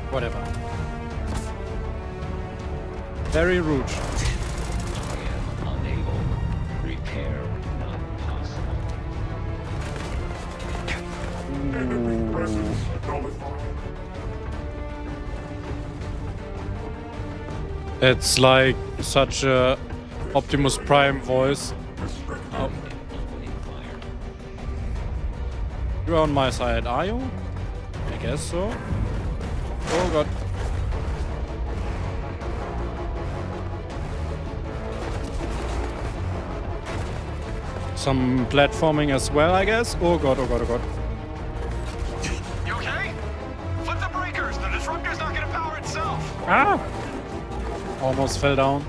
Whatever. Very rude. Unable Enemy presence nullified. It's like such a Optimus Prime voice. Oh. You're on my side, are you? I guess so. Oh god. Some platforming as well, I guess. Oh god, oh god, oh god. You okay? Flip the breakers. The disruptor's not gonna power itself. Ah! Almost fell down.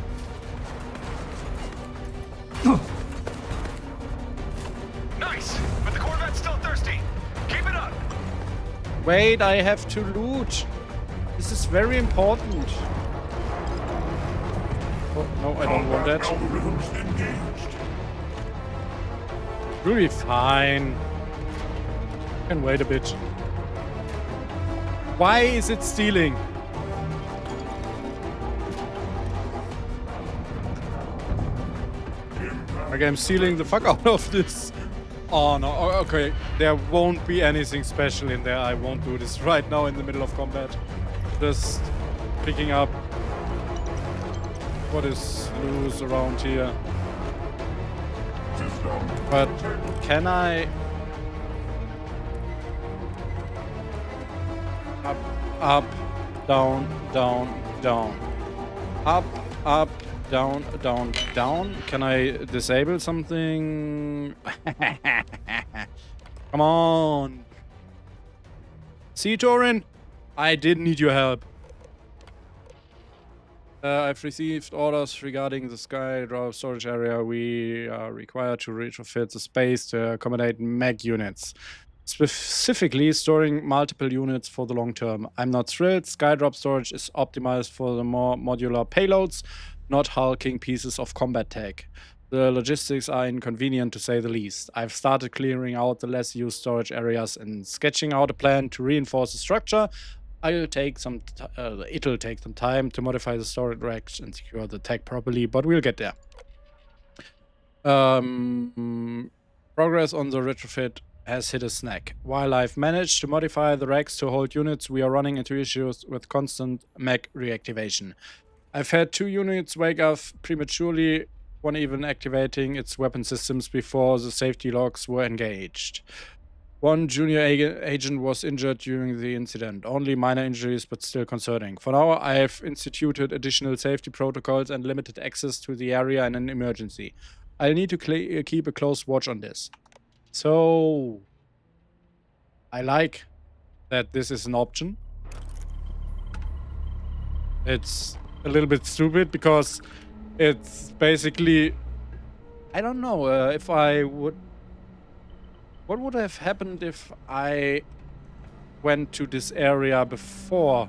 Nice, but the Corvette's still thirsty. Keep it up. Wait, I have to loot. This is very important. Oh, no, I don't want that. Algorithms engaged. We'll be fine. Can wait a bit. Why is it stealing? Okay, I'm stealing the fuck out of this. Oh no, okay. There won't be anything special in there. I won't do this right now in the middle of combat. Just picking up what is loose around here. But can I... Up, down, down, down. Up, down, down, down. Can I disable something? Come on. See, Torin? I did need your help. I've received orders regarding the Skydrop storage area. We are required to retrofit the space to accommodate mech units. Specifically, storing multiple units for the long term. I'm not thrilled. Skydrop storage is optimized for the more modular payloads, not hulking pieces of combat tech. The logistics are inconvenient to say the least. I've started clearing out the less used storage areas and sketching out a plan to reinforce the structure. It'll take some time to modify the storage racks and secure the tech properly, but we'll get there. Progress on the retrofit has hit a snag. While I've managed to modify the racks to hold units, we are running into issues with constant mech reactivation. I've had 2 units wake up prematurely, one even activating its weapon systems before the safety logs were engaged. One junior agent was injured during the incident. Only minor injuries, but still concerning. For now, I have instituted additional safety protocols and limited access to the area in an emergency. I'll need to keep a close watch on this. So, I like that this is an option. It's a little bit stupid because it's basically... I don't know if I would... What would have happened if I went to this area before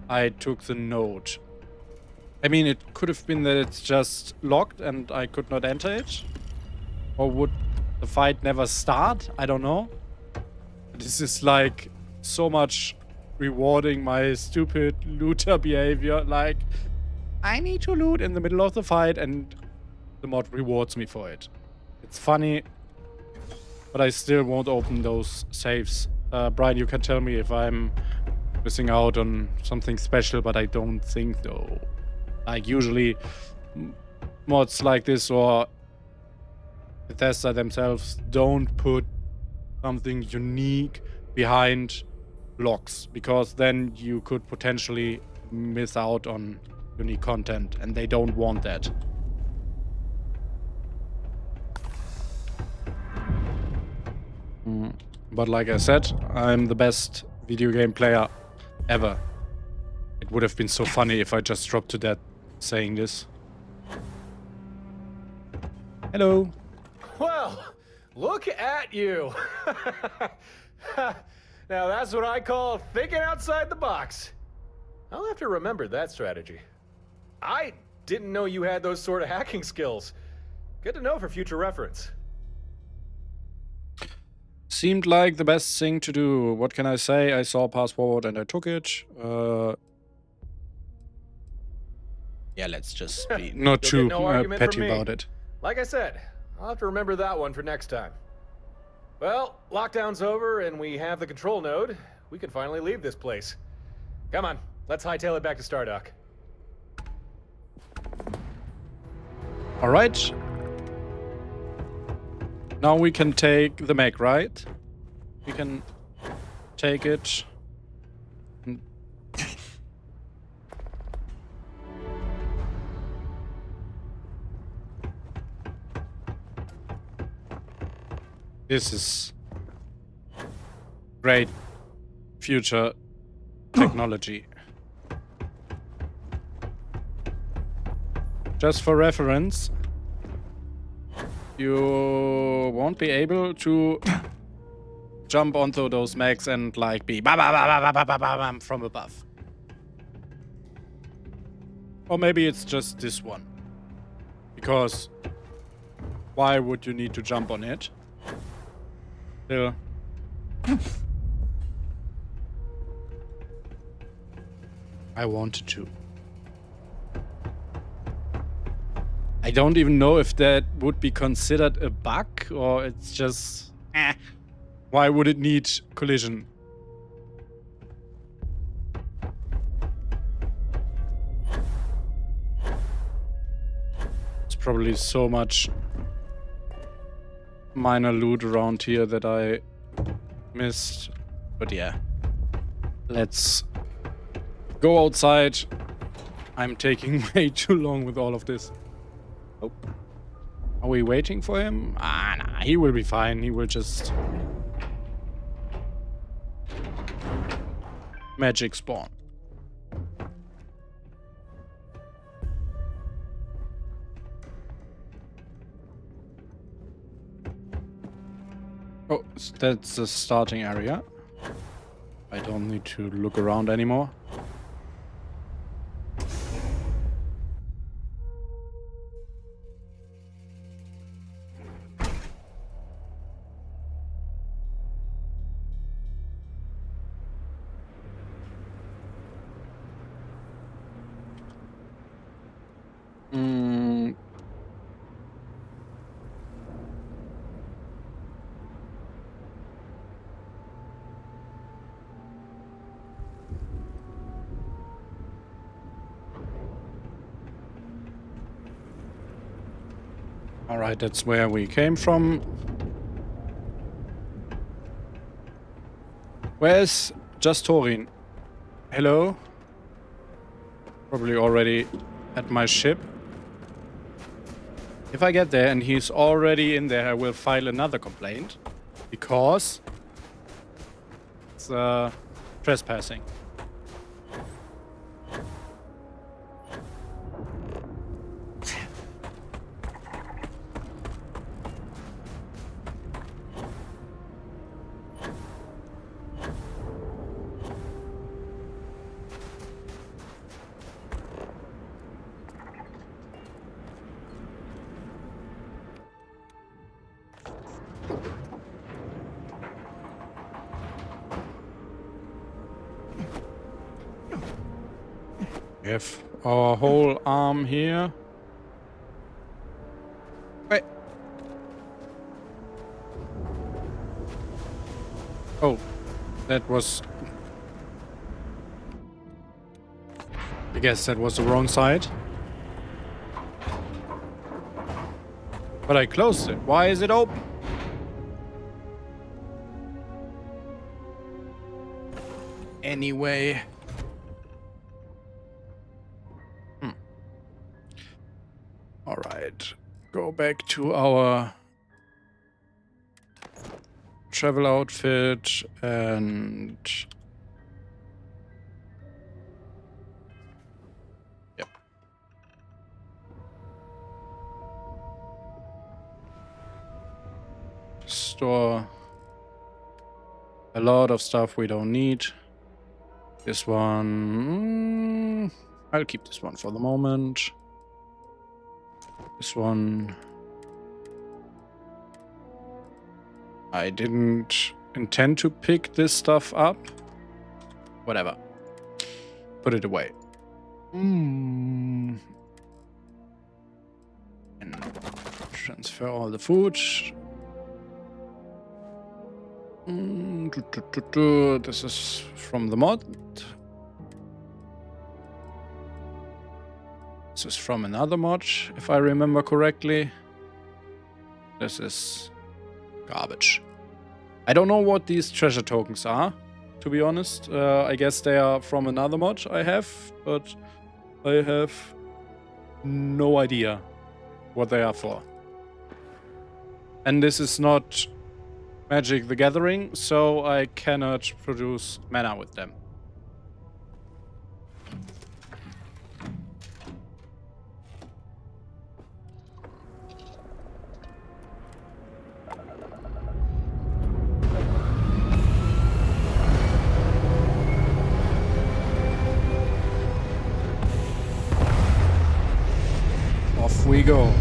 I took the node? I mean, it could have been that it's just locked and I could not enter it. Or would the fight never start? I don't know. This is like so much rewarding my stupid looter behavior. Like, I need to loot in the middle of the fight and the mod rewards me for it. It's funny. But I still won't open those saves. Brian, you can tell me if I'm missing out on something special, but I don't think so. Like, usually mods like this or Bethesda themselves don't put something unique behind locks, because then you could potentially miss out on unique content, and they don't want that. But like I said, I'm the best video game player ever. It would have been so funny if I just dropped to death saying this. Hello. Well, look at you. Now that's what I call thinking outside the box. I'll have to remember that strategy. I didn't know you had those sort of hacking skills. Good to know for future reference. Seemed like the best thing to do. What can I say? I saw pass forward and I took it. Yeah, let's just be not too petty about it. Like I said, I'll have to remember that one for next time. Well, lockdown's over and we have the control node. We can finally leave this place. Come on, let's hightail it back to Stardock. All right. Now we can take the mech, right? We can take it. This is great future technology. Just for reference, you won't be able to jump onto those mechs and like be bam from above. Or maybe it's just this one. Because why would you need to jump on it? Still. I wanted to. I don't even know if that would be considered a bug or it's just... Why would it need collision? It's probably so much minor loot around here that I missed. But yeah. Let's go outside. I'm taking way too long with all of this. Oh. Are we waiting for him? Ah, nah, he will be fine. He will just... magic spawn. Oh, that's the starting area. I don't need to look around anymore. Alright, that's where we came from. Where's Justorin? Hello? Probably already at my ship. If I get there and he's already in there, I will file another complaint. Because it's trespassing. We have our whole arm here. Wait. Oh, that was... I guess that was the wrong side. But I closed it. Why is it open? Anyway... Alright, go back to our travel outfit and... Yep. Store a lot of stuff we don't need. This one... I'll keep this one for the moment. This one... I didn't intend to pick this stuff up. Whatever. Put it away. And transfer all the food. This is from the mod. This is from another mod, if I remember correctly. This is garbage. I don't know what these treasure tokens are, to be honest. I guess they are from another mod I have, but I have no idea what they are for. And this is not Magic the Gathering, so I cannot produce mana with them. Off we go.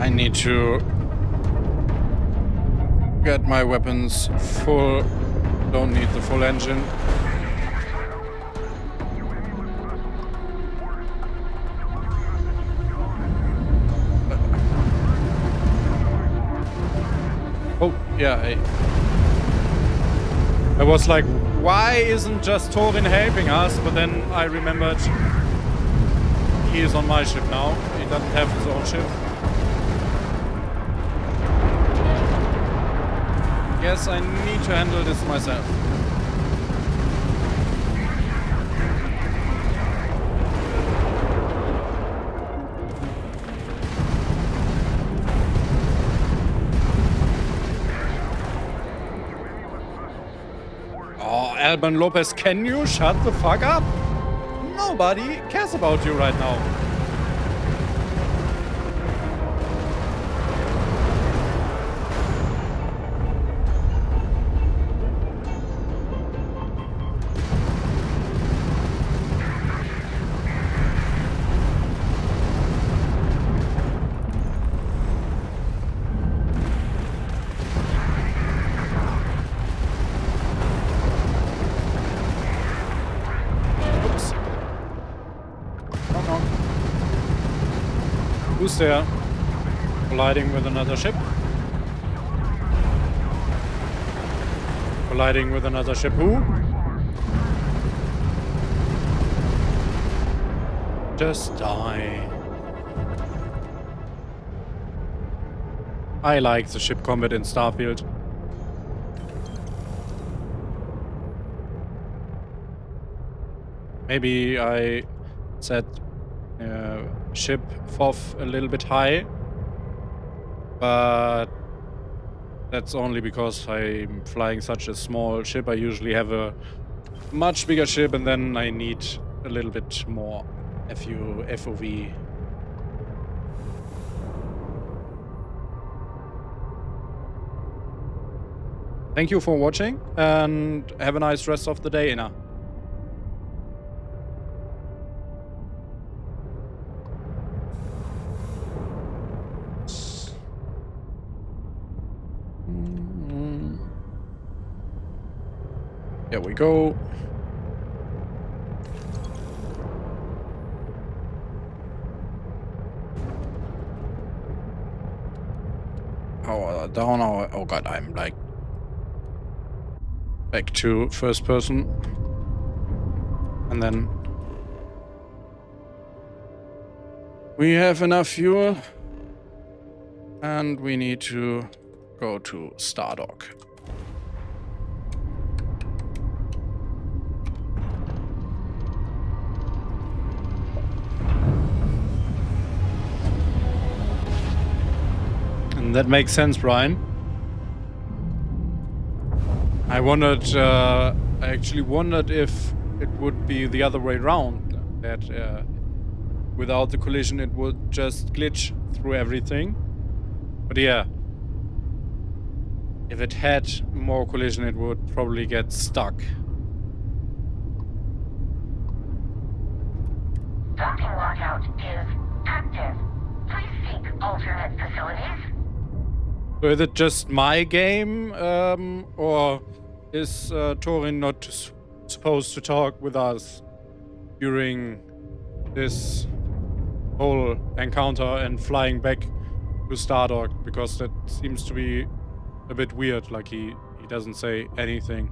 I need to get my weapons full. Don't need the full engine. Oh, yeah. I was like, why isn't just Thorin helping us? But then I remembered he is on my ship now. He doesn't have his own ship. Yes, I need to handle this myself. Oh, Alban Lopez, can you shut the fuck up? Nobody cares about you right now. Who's there? Colliding with another ship? Colliding with another ship who? Just die. I like the ship combat in Starfield. Maybe I set ship FOV a little bit high, but that's only because I'm flying such a small ship. I usually have a much bigger ship and then I need a little bit more FOV. Thank you for watching and have a nice rest of the day, Ina. There we go. Down our... Oh god, I'm like... back to first person. And then... we have enough fuel. And we need to go to Stardock. And that makes sense, Brian. I wanted I actually wondered if it would be the other way around, that without the collision it would just glitch through everything. But yeah, if it had more collision, it would probably get stuck. Docking lockout is active. Please seek alternate facilities. So is it just my game, or is Torin not supposed to talk with us during this whole encounter and flying back to Stardock? Because that seems to be a bit weird, like he doesn't say anything.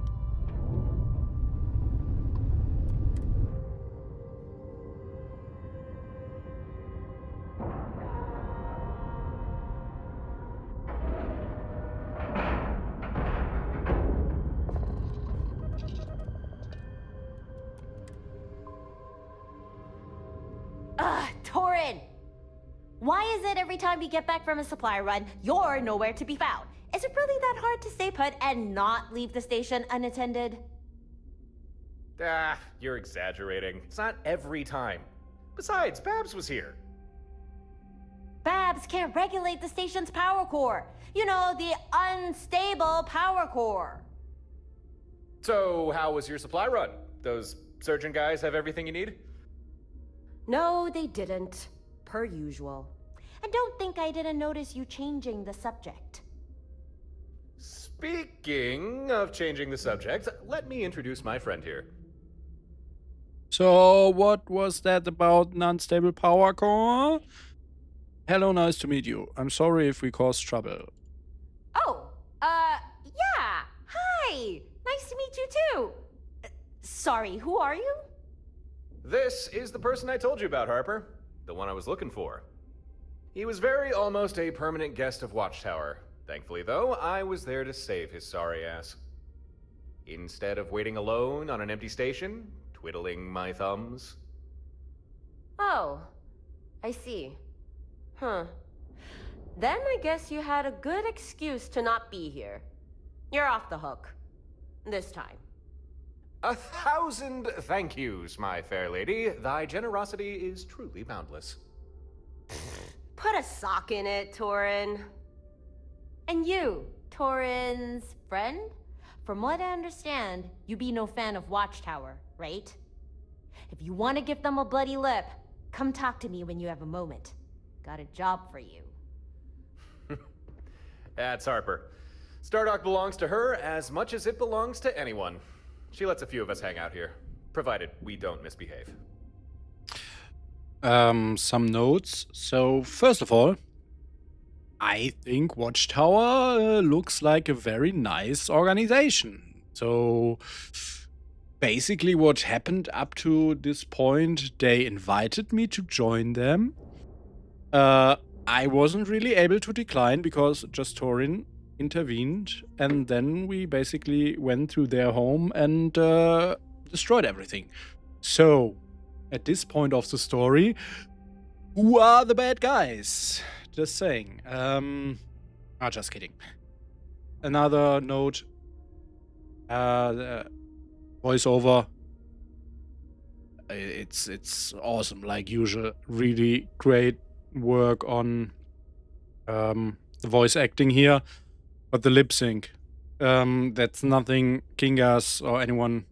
Torin! Why is it every time we get back from a supply run, you're nowhere to be found? Is it really that hard to stay put and not leave the station unattended? You're exaggerating. It's not every time. Besides, Babs was here. Babs can't regulate the station's power core. You know, the unstable power core. So, how was your supply run? Those surgeon guys have everything you need? No, they didn't. Per usual. And don't think I didn't notice you changing the subject. Speaking of changing the subject, let me introduce my friend here. So, what was that about an unstable power core? Hello, nice to meet you. I'm sorry if we caused trouble. Oh, yeah. Hi. Nice to meet you too. Sorry, who are you? This is the person I told you about, Harper. The one I was looking for. He was very almost a permanent guest of Watchtower. Thankfully, though, I was there to save his sorry ass. Instead of waiting alone on an empty station, twiddling my thumbs. Oh, I see. Huh. Then I guess you had a good excuse to not be here. You're off the hook. This time. 1,000 thank yous, my fair lady. Thy generosity is truly boundless. Put a sock in it, Torin. And you, Torin's friend? From what I understand, you be no fan of Watchtower, right? If you want to give them a bloody lip, come talk to me when you have a moment. Got a job for you. That's Harper. Stardock belongs to her as much as it belongs to anyone. She lets a few of us hang out here, provided we don't misbehave. Some notes. So, first of all, I think Watchtower looks like a very nice organization. So, basically what happened up to this point, they invited me to join them. I wasn't really able to decline because just Torin intervened, and then we basically went through their home and destroyed everything. So, at this point of the story, who are the bad guys? Just saying. Just kidding. Another note. The voiceover. It's awesome, like usual. Really great work on the voice acting here. But the lip sync, that's nothing Kinggath or anyone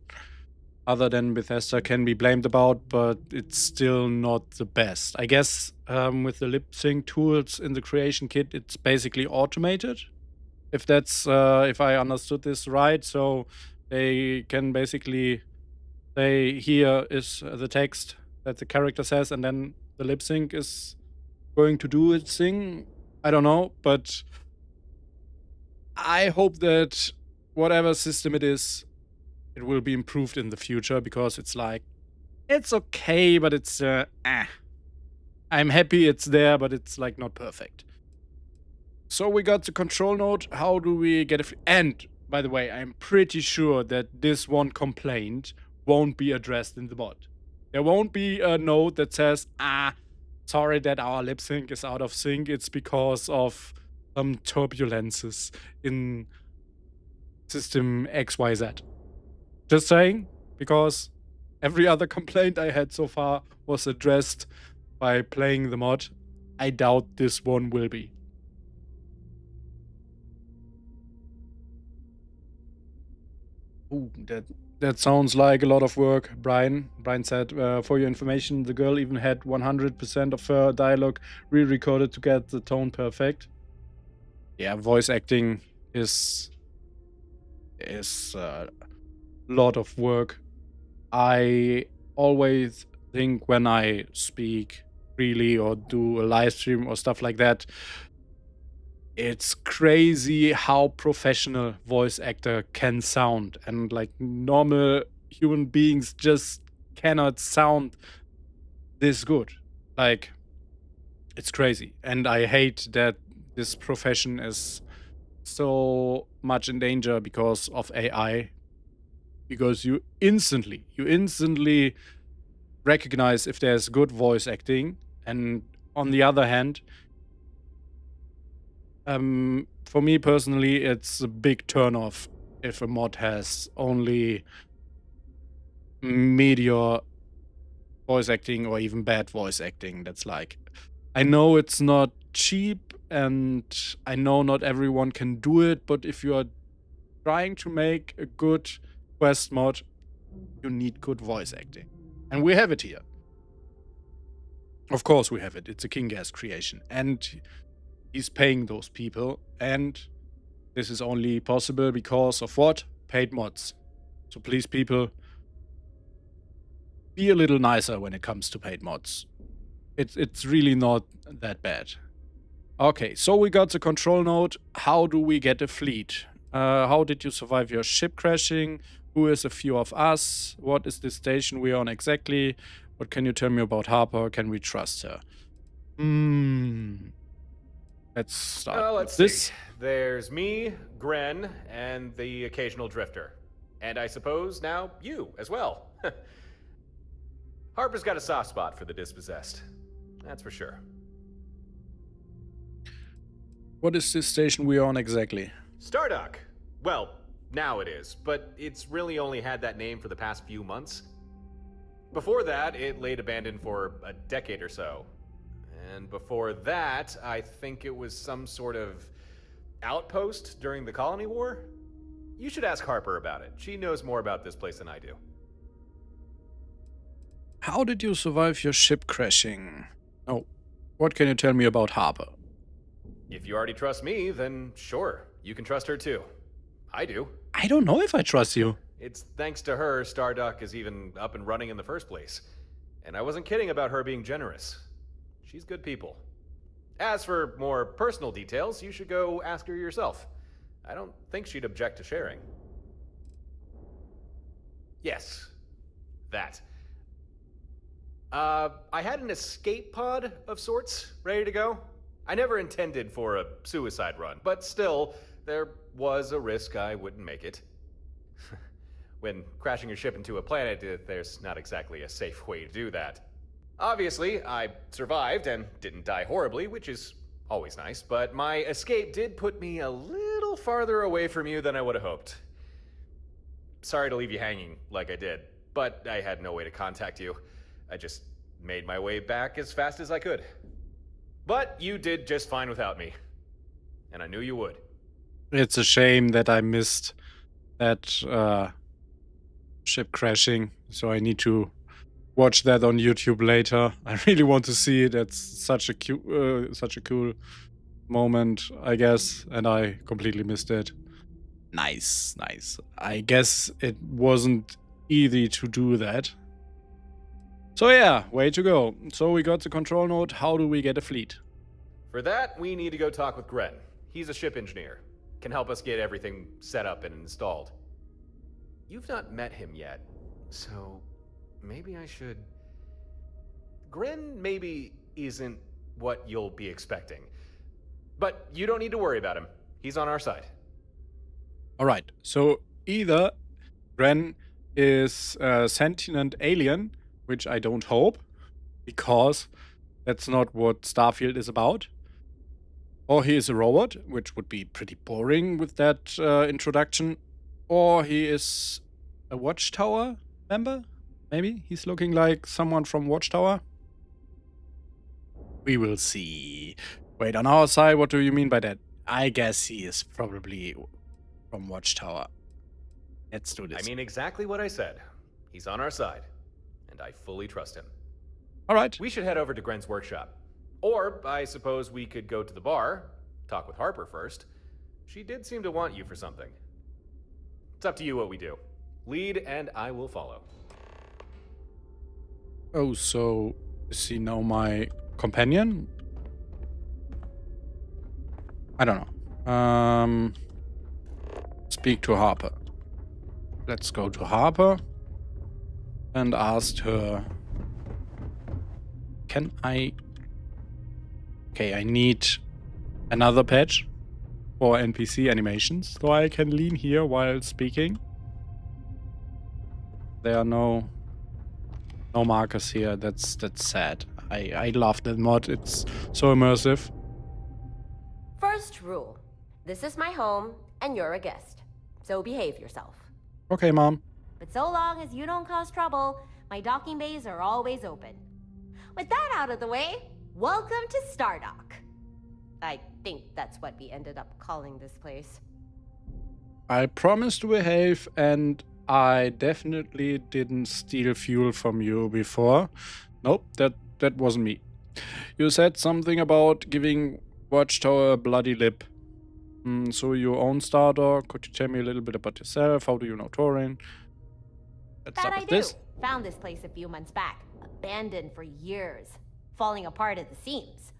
other than Bethesda can be blamed about, but it's still not the best. I guess with the lip sync tools in the creation kit, it's basically automated. If that's if I understood this right, so they can basically say here is the text that the character says, and then the lip sync is going to do its thing. I don't know, but I hope that whatever system it is, it will be improved in the future, because it's like, it's okay, but it's, I'm happy it's there, but it's like not perfect. So we got the control node. How do we get it? And by the way, I'm pretty sure that this one complaint won't be addressed in the mod. There won't be a note that says, sorry that our lip sync is out of sync. It's because of some turbulences in system XYZ. Just saying, because every other complaint I had so far was addressed by playing the mod. I doubt this one will be. Ooh, that sounds like a lot of work, Brian. Brian said, for your information, the girl even had 100% of her dialogue re-recorded to get the tone perfect. Yeah, voice acting is a lot of work. I always think when I speak freely or do a live stream or stuff like that, it's crazy how professional voice actor can sound, and like normal human beings just cannot sound this good. Like, it's crazy, and I hate that this profession is so much in danger because of AI, because you instantly recognize if there's good voice acting, and on the other hand, for me personally, it's a big turnoff if a mod has only mediocre voice acting or even bad voice acting. That's like, I know it's not cheap and I know not everyone can do it, but if you are trying to make a good Quest mod, you need good voice acting. And we have it here. Of course we have it. It's a Kinggath creation. And he's paying those people, and this is only possible because of what? Paid mods. So please, people, be a little nicer when it comes to paid mods. It's really not that bad. Okay, so we got the control node. How do we get a fleet? How did you survive your ship crashing? Who is a few of us? What is the station we're on exactly? What can you tell me about Harper? Can we trust her? Let's start. Let's see. There's me, Gren, and the occasional drifter. And I suppose now you as well. Harper's got a soft spot for the dispossessed. That's for sure. What is this station we're on exactly? Stardock. Well, now it is, but it's really only had that name for the past few months. Before that, it laid abandoned for a decade or so. And before that, I think it was some sort of outpost during the Colony War? You should ask Harper about it. She knows more about this place than I do. How did you survive your ship crashing? Oh, what can you tell me about Harper? If you already trust me, then sure, you can trust her too. I do. I don't know if I trust you. It's thanks to her Stardock is even up and running in the first place. And I wasn't kidding about her being generous. She's good people. As for more personal details, you should go ask her yourself. I don't think she'd object to sharing. Yes, that. I had an escape pod of sorts ready to go. I never intended for a suicide run, but still, there was a risk I wouldn't make it. When crashing your ship into a planet, there's not exactly a safe way to do that. Obviously, I survived and didn't die horribly, which is always nice, but my escape did put me a little farther away from you than I would have hoped. Sorry to leave you hanging like I did, but I had no way to contact you. I just made my way back as fast as I could. But you did just fine without me, and I knew you would. It's a shame that I missed that ship crashing, so I need to watch that on YouTube later. I really want to see it. It's such a cool moment, I guess, and I completely missed it. Nice. I guess it wasn't easy to do that. So yeah, way to go. So we got the control node. How do we get a fleet? For that, we need to go talk with Gren. He's a ship engineer. Can help us get everything set up and installed. You've not met him yet, so maybe I should... Gren maybe isn't what you'll be expecting. But you don't need to worry about him. He's on our side. Alright, so either Gren is a sentient alien, which I don't hope, because that's not what Starfield is about. Or he is a robot, which would be pretty boring with that introduction. Or he is a Watchtower member? Maybe he's looking like someone from Watchtower. We will see. Wait, on our side, what do you mean by that? I guess he is probably from Watchtower. Let's do this. I mean exactly what I said. He's on our side, and I fully trust him. All right. We should head over to Gren's workshop. Or, I suppose we could go to the bar, talk with Harper first. She did seem to want you for something. It's up to you what we do. Lead, and I will follow. Oh, so is he now my companion? I don't know. Speak to Harper. Let's go to Harper and ask her. Can I? Okay, I need another patch for NPC animations, so I can lean here while speaking. There are no markers here. That's sad. I love that mod. It's so immersive. First rule. This is my home, and you're a guest. So behave yourself. Okay, Mom. But so long as you don't cause trouble, my docking bays are always open. With that out of the way, welcome to Stardock. I think that's what we ended up calling this place. I promised to behave, and I definitely didn't steal fuel from you before. Nope, that wasn't me. You said something about giving Watchtower a bloody lip. So you own Stardock. Could you tell me a little bit about yourself? How do you know Torin? Let's That start I with do. this. Found this place a few months back, abandoned for years, falling apart at the seams.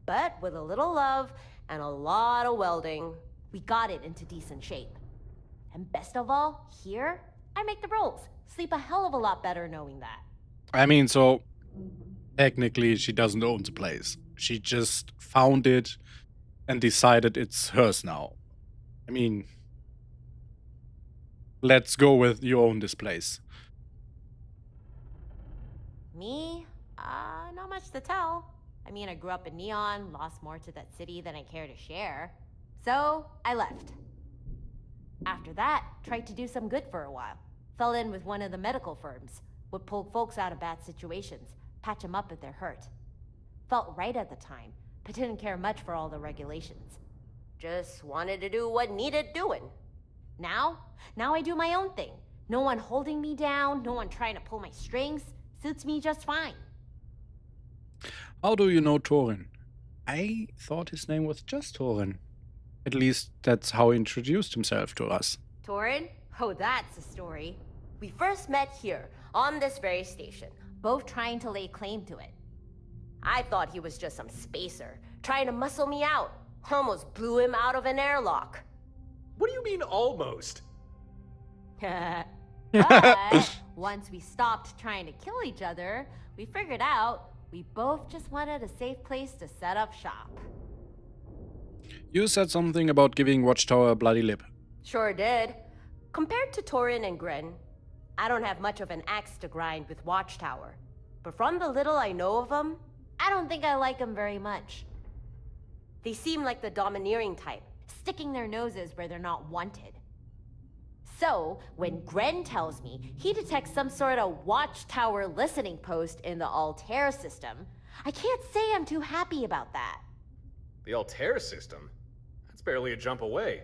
But with a little love and a lot of welding, we got it into decent shape. And best of all, here, I make the rules. Sleep a hell of a lot better knowing that. I mean, so technically she doesn't own the place. She just found it and decided it's hers now. I mean, let's go with you own this place. Me? Not much to tell. I mean, I grew up in Neon, lost more to that city than I care to share. So, I left. After that, tried to do some good for a while. Fell in with one of the medical firms. Would pull folks out of bad situations, patch them up if they're hurt. Felt right at the time, but didn't care much for all the regulations. Just wanted to do what needed doing. Now I do my own thing. No one holding me down, no one trying to pull my strings. Suits me just fine. How do you know Torin? I thought his name was just Torin. At least that's how he introduced himself to us. Torin? Oh, that's a story. We first met here, on this very station, both trying to lay claim to it. I thought he was just some spacer, trying to muscle me out. Almost blew him out of an airlock. What do you mean, almost? But once we stopped trying to kill each other, we figured out we both just wanted a safe place to set up shop. You said something about giving Watchtower a bloody lip. Sure did. Compared to Torin and Gren, I don't have much of an axe to grind with Watchtower. But from the little I know of them, I don't think I like them very much. They seem like the domineering type, sticking their noses where they're not wanted. So, when Gren tells me he detects some sort of Watchtower listening post in the Altair system, I can't say I'm too happy about that. The Altair system? That's barely a jump away.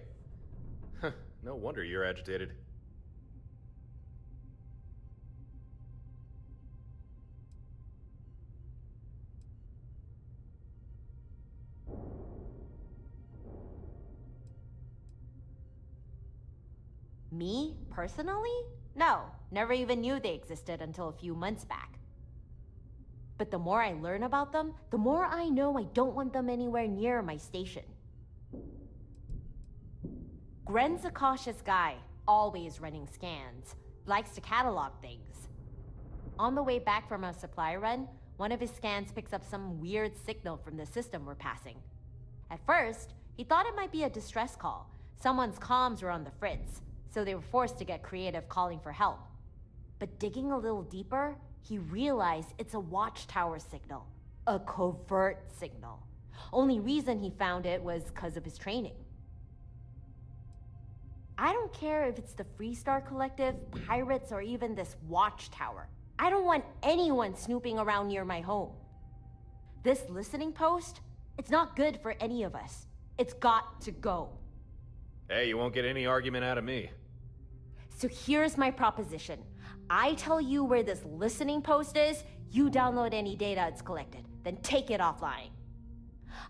No wonder you're agitated. Me, personally? No, never even knew they existed until a few months back. But the more I learn about them, the more I know I don't want them anywhere near my station. Gren's a cautious guy, always running scans. Likes to catalog things. On the way back from a supply run, one of his scans picks up some weird signal from the system we're passing. At first, he thought it might be a distress call. Someone's comms were on the fritz, so they were forced to get creative calling for help. But digging a little deeper, he realized it's a Watchtower signal. A covert signal. Only reason he found it was because of his training. I don't care if it's the Freestar Collective, pirates, or even this Watchtower. I don't want anyone snooping around near my home. This listening post, it's not good for any of us. It's got to go. Hey, you won't get any argument out of me. So here's my proposition. I tell you where this listening post is, you download any data it's collected, then take it offline.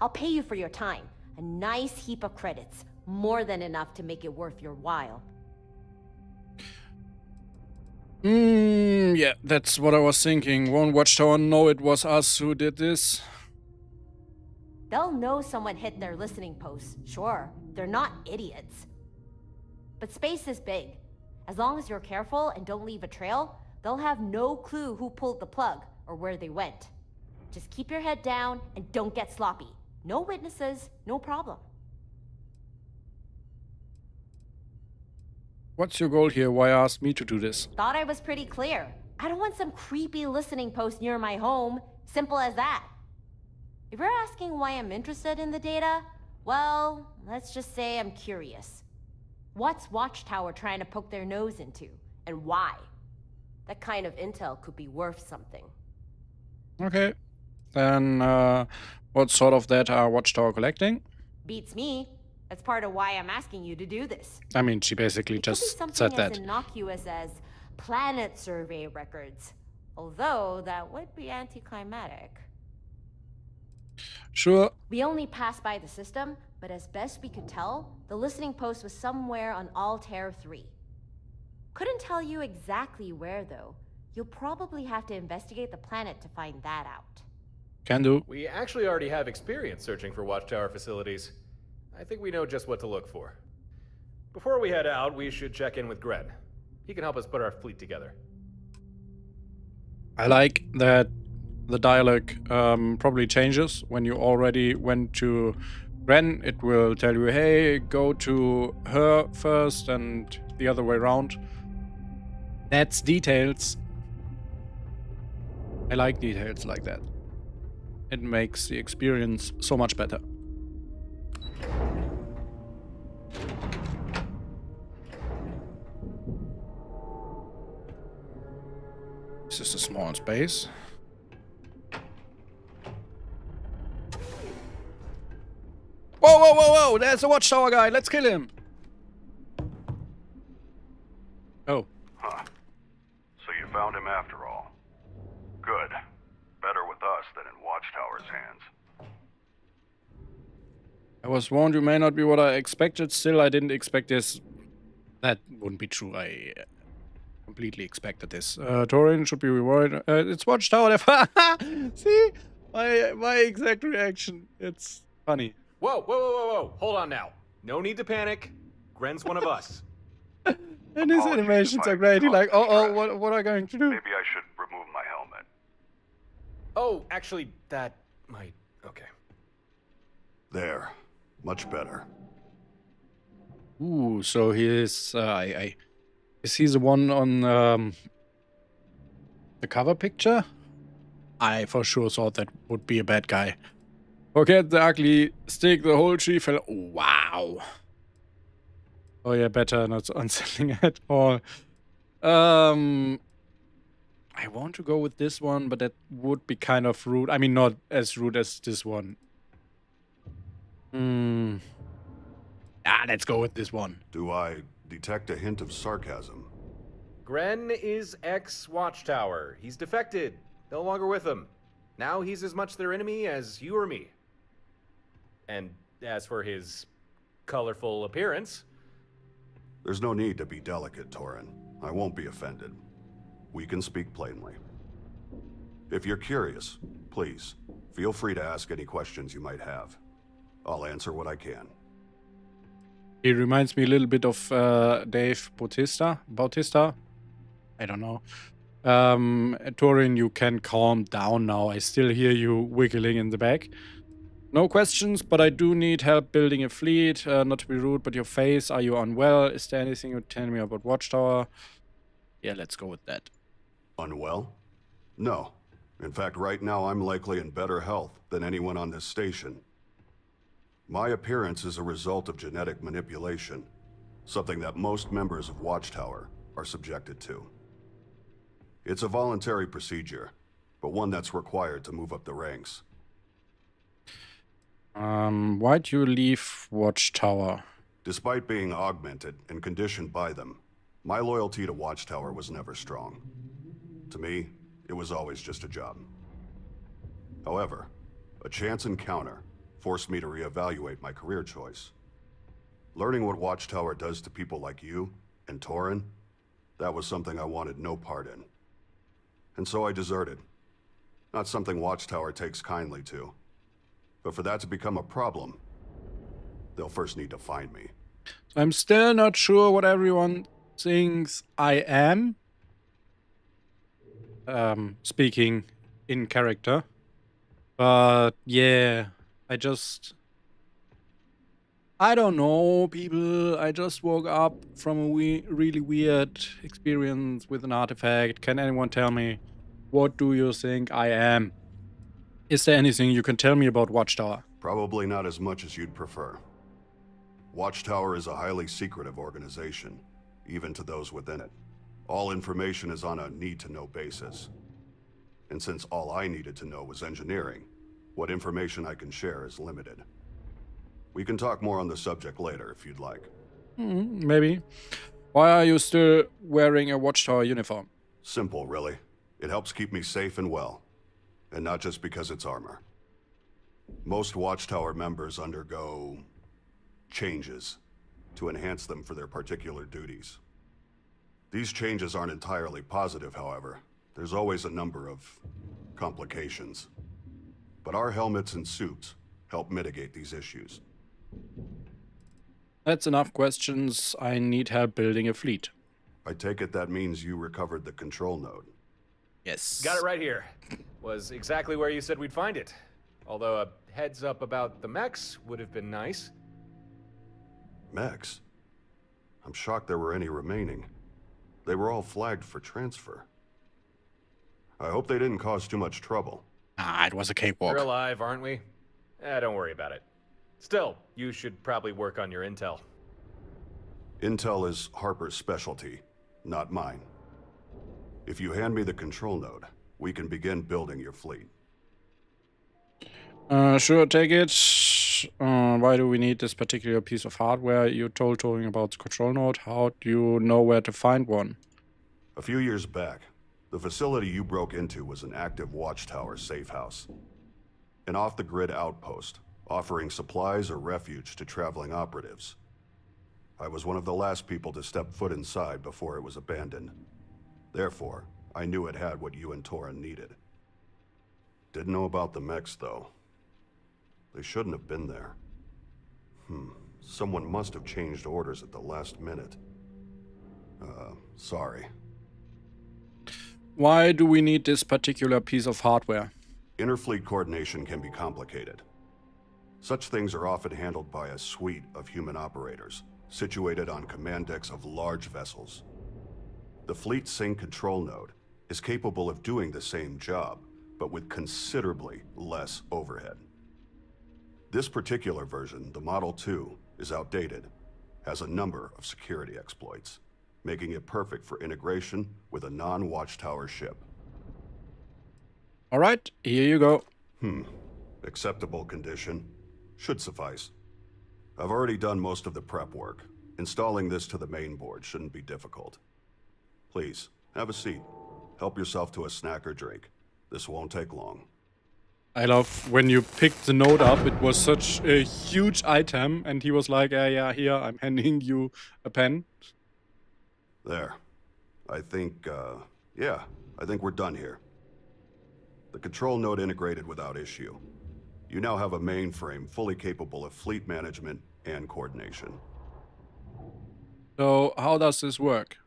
I'll pay you for your time, a nice heap of credits, more than enough to make it worth your while. Yeah, that's what I was thinking. Won't Watchtower know it was us who did this? They'll know someone hit their listening post, sure. They're not idiots. But space is big. As long as you're careful and don't leave a trail, they'll have no clue who pulled the plug or where they went. Just keep your head down and don't get sloppy. No witnesses, no problem. What's your goal here? Why ask me to do this? Thought I was pretty clear. I don't want some creepy listening post near my home. Simple as that. If you're asking why I'm interested in the data, well, let's just say I'm curious. What's Watchtower trying to poke their nose into, and why? That kind of intel could be worth something. Okay. Then, what sort of data are Watchtower collecting? Beats me. That's part of why I'm asking you to do this. I mean, she basically It could be just something said as that. innocuous as planet survey records. Although, that would be anticlimactic. Sure. We only passed by the system, but as best we could tell, the listening post was somewhere on Altair 3. Couldn't tell you exactly where, though. You'll probably have to investigate the planet to find that out. Can do. We actually already have experience searching for Watchtower facilities. I think we know just what to look for. Before we head out, we should check in with Gren. He can help us put our fleet together. I like that the dialogue probably changes when you already went to Ren. It will tell you, hey, go to her first and the other way around. That's details. I like details like that. It makes the experience so much better. This is a small space. Whoa, whoa, whoa, whoa! There's a Watchtower guy! Let's kill him! Oh. Huh. So you found him after all. Good. Better with us than in Watchtower's hands. I was warned you may not be what I expected. Still, I didn't expect this. That wouldn't be true. I completely expected this. Torin should be rewarded. It's Watchtower. See? My exact reaction. It's funny. Whoa, whoa, whoa, whoa, whoa. Hold on now. No need to panic. Gren's one of us. And his animations are great. He's like, oh, what are you going to do? Maybe I should remove my helmet. Oh, actually, that might... Okay. There. Much better. Ooh, so he is... is he the one on the cover picture? I for sure thought that would be a bad guy. Forget the ugly stick, the whole tree fell... Wow. Oh yeah, better not unsettling at all. I want to go with this one, but that would be kind of rude. I mean, not as rude as this one. Let's go with this one. Do I detect a hint of sarcasm? Gren is ex-Watchtower. He's defected. No longer with them. Now he's as much their enemy as you or me. And as for his colorful appearance... There's no need to be delicate, Torin. I won't be offended. We can speak plainly. If you're curious, please, feel free to ask any questions you might have. I'll answer what I can. He reminds me a little bit of Dave Bautista. I don't know. Torin, you can calm down now. I still hear you wiggling in the back. No questions, but I do need help building a fleet. Not to be rude, but your face, are you unwell? Is there anything you tell me about Watchtower? Yeah, let's go with that. Unwell? No. In fact, right now I'm likely in better health than anyone on this station. My appearance is a result of genetic manipulation. something that most members of Watchtower are subjected to. It's a voluntary procedure, but one that's required to move up the ranks. Why'd you leave Watchtower? Despite being augmented and conditioned by them, my loyalty to Watchtower was never strong. To me, it was always just a job. However, a chance encounter forced me to reevaluate my career choice. Learning what Watchtower does to people like you and Torin, that was something I wanted no part in. And so I deserted. Not something Watchtower takes kindly to. But for that to become a problem, they'll first need to find me. I'm still not sure what everyone thinks I am. Speaking in character. But yeah, I don't know, people. I just woke up from a really weird experience with an artifact. Can anyone tell me, what do you think I am? Is there anything you can tell me about Watchtower? Probably not as much as you'd prefer. Watchtower is a highly secretive organization, even to those within it. All information is on a need-to-know basis. And since all I needed to know was engineering, what information I can share is limited. We can talk more on the subject later if you'd like. Maybe. Why are you still wearing a Watchtower uniform? Simple, really. It helps keep me safe and well. And not just because it's armor. Most Watchtower members undergo changes to enhance them for their particular duties. These changes aren't entirely positive, however. There's always a number of complications. But our helmets and suits help mitigate these issues. That's enough questions. I need help building a fleet. I take it that means you recovered the control node. Yes. Got it right here. Was exactly where you said we'd find it. Although a heads up about the mechs would have been nice. Mechs? I'm shocked there were any remaining. They were all flagged for transfer. I hope they didn't cause too much trouble. Ah, it was a cakewalk. We're alive, aren't we? Don't worry about it. Still, you should probably work on your intel. Intel is Harper's specialty, not mine. If you hand me the control node, we can begin building your fleet. Sure, take it. Why do we need this particular piece of hardware? You told Torin about the control node. How do you know where to find one? A few years back, the facility you broke into was an active Watchtower safe house. An off-the-grid outpost, offering supplies or refuge to traveling operatives. I was one of the last people to step foot inside before it was abandoned. Therefore, I knew it had what you and Torin needed. Didn't know about the mechs, though. They shouldn't have been there. Someone must have changed orders at the last minute. Sorry. Why do we need this particular piece of hardware? Interfleet coordination can be complicated. Such things are often handled by a suite of human operators, situated on command decks of large vessels. The Fleet Sync control node is capable of doing the same job, but with considerably less overhead. This particular version, the Model 2, is outdated, has a number of security exploits, making it perfect for integration with a non-Watchtower ship. Alright, here you go. Acceptable condition. Should suffice. I've already done most of the prep work. Installing this to the main board shouldn't be difficult. Please, have a seat. Help yourself to a snack or drink. This won't take long. I love when you picked the note up, it was such a huge item, and he was like, yeah, here, I'm handing you a pen. There. I think we're done here. The control node integrated without issue. You now have a mainframe fully capable of fleet management and coordination. So, how does this work?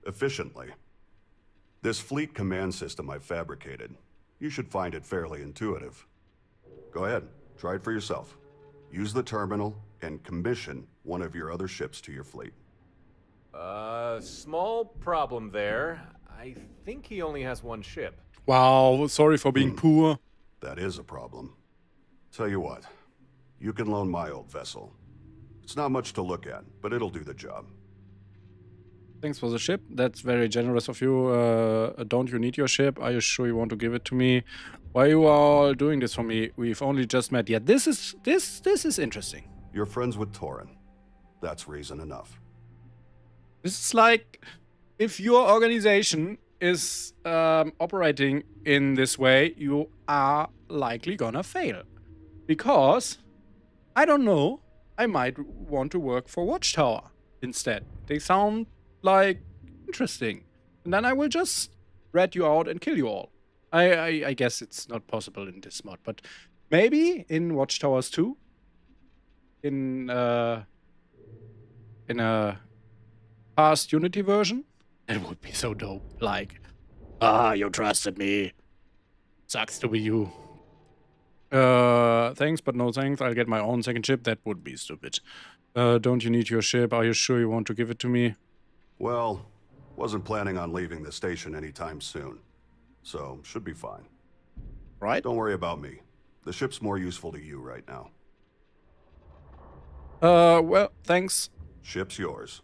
Efficiently. This fleet command system I fabricated, you should find it fairly intuitive. Go ahead, try it for yourself. Use the terminal and commission one of your other ships to your fleet. Small problem there. I think he only has one ship. Wow, sorry for being poor. That is a problem. Tell you what, you can loan my old vessel. It's not much to look at, but it'll do the job. Thanks for the ship. That's very generous of you. Don't you need your ship? Are you sure you want to give it to me? Why are you all doing this for me? We've only just met. Yeah, this is interesting. You're friends with Torin. That's reason enough. This is like if your organization is operating in this way, you are likely gonna fail. Because, I don't know, I might want to work for Watchtower instead. They sound like interesting. And then I will just rat you out and kill you all. I guess it's not possible in this mod, but maybe in Watchtowers 2? In a past Unity version? That would be so dope. Like, you trusted me. Sucks to be you. Thanks, but no thanks. I'll get my own second ship. That would be stupid. Don't you need your ship? Are you sure you want to give it to me? Well, wasn't planning on leaving the station anytime soon. So, should be fine. Right? Don't worry about me. The ship's more useful to you right now. Well, thanks. Ship's yours.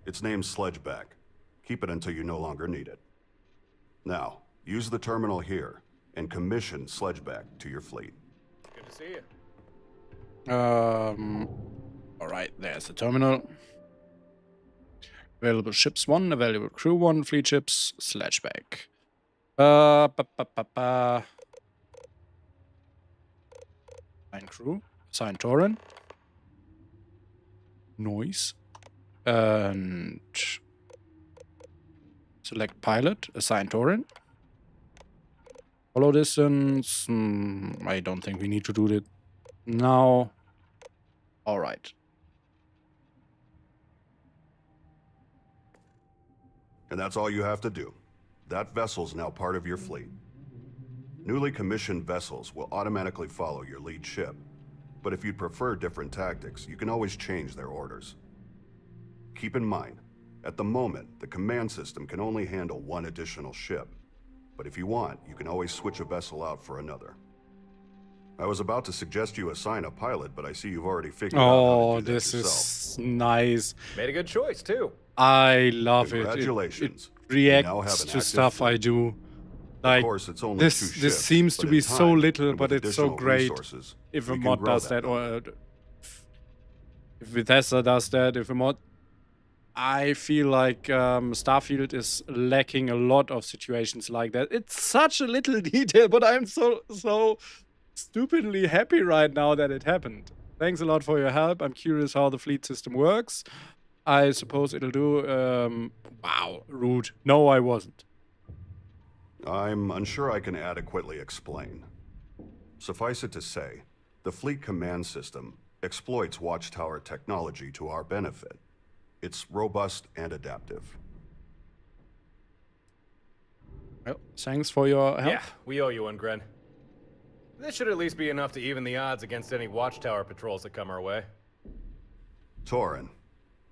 It's named Sledgeback. Keep it until you no longer need it. Now, use the terminal here and commission Sledgeback to your fleet. Good to see you. Alright, there's the terminal. Available ships 1, available crew 1, fleet ships, Sledgeback. Assign crew, assign Torin. Noise. And select pilot, assign Torin. Follow distance. I don't think we need to do that now. Alright. And that's all you have to do. That vessel's now part of your fleet. Newly commissioned vessels will automatically follow your lead ship. But if you'd prefer different tactics, you can always change their orders. Keep in mind, at the moment, the command system can only handle one additional ship. But if you want, you can always switch a vessel out for another. I was about to suggest you assign a pilot, but I see you've already figured out how to do that this yourself. is nice. Made a good choice, too. I love it. Congratulations. It You now have reacts an to active stuff fleet. I do. Of Like, course, it's only 2 ships, this seems to but be in so time, little, and but with it's so additional great resources, if a we can mod grow does that, number. or if Bethesda does that, if a mod... I feel like Starfield is lacking a lot of situations like that. It's such a little detail, but I'm so stupidly happy right now that it happened. Thanks a lot for your help. I'm curious how the fleet system works. I suppose it'll do... wow, rude. No, I wasn't. I'm unsure I can adequately explain. Suffice it to say, the fleet command system exploits Watchtower technology to our benefit. It's robust and adaptive. Well, thanks for your help. Yeah, we owe you one, Gren. This should at least be enough to even the odds against any Watchtower patrols that come our way. Torin,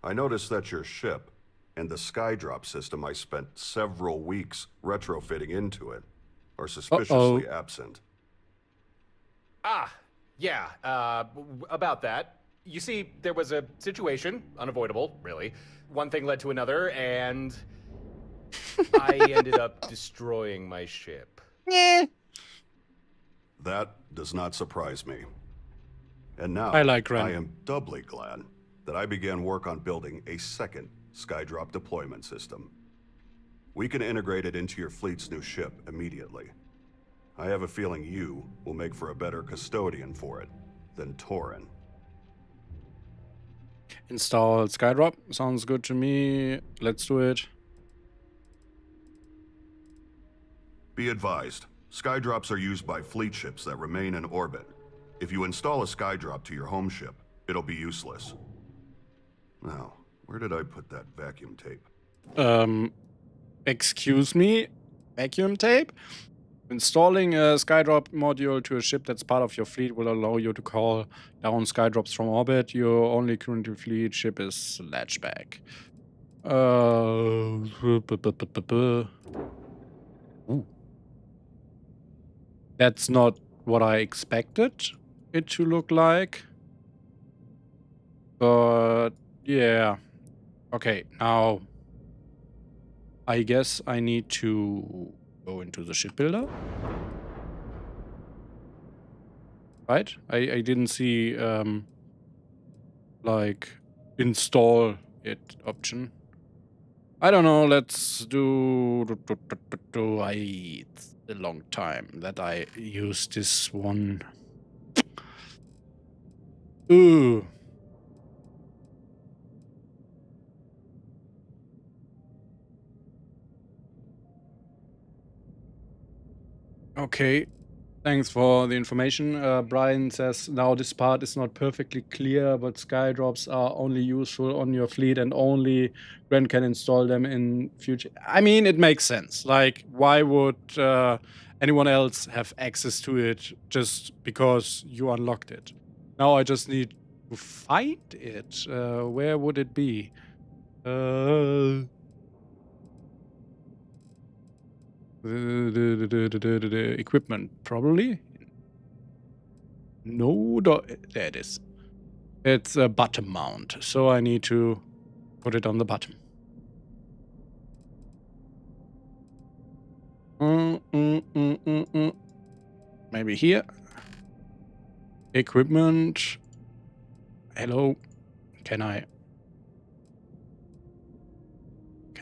I noticed that your ship and the skydrop system I spent several weeks retrofitting into it are suspiciously absent. Ah, yeah, about that. You see, there was a situation, unavoidable, really. One thing led to another, and I ended up destroying my ship. That does not surprise me. And now, I like Ren. I am doubly glad that I began work on building a second skydrop deployment system. We can integrate it into your fleet's new ship immediately. I have a feeling you will make for a better custodian for it than Torin. Install skydrop. Sounds good to me. Let's do it. Be advised, skydrops are used by fleet ships that remain in orbit. If you install a skydrop to your home ship, it'll be useless. Now, where did I put that vacuum tape? Excuse me? Vacuum tape? Installing a skydrop module to a ship that's part of your fleet will allow you to call down skydrops from orbit. Your only current fleet ship is Sledgeback. Ooh. That's not what I expected it to look like. But yeah. Okay, now I guess I need to go into the shipbuilder. Right? I didn't see like install it option. I don't know, let's do it's a long time that I used this one. Ooh. Okay, thanks for the information. Brian says, now this part is not perfectly clear, but skydrops are only useful on your fleet and only Gren can install them in future. I mean, it makes sense. Like, why would anyone else have access to it just because you unlocked it? Now I just need to find it. Where would it be? The equipment, probably. No, there it is. It's a bottom mount, so I need to put it on the bottom. Maybe here. Equipment. Hello. Can I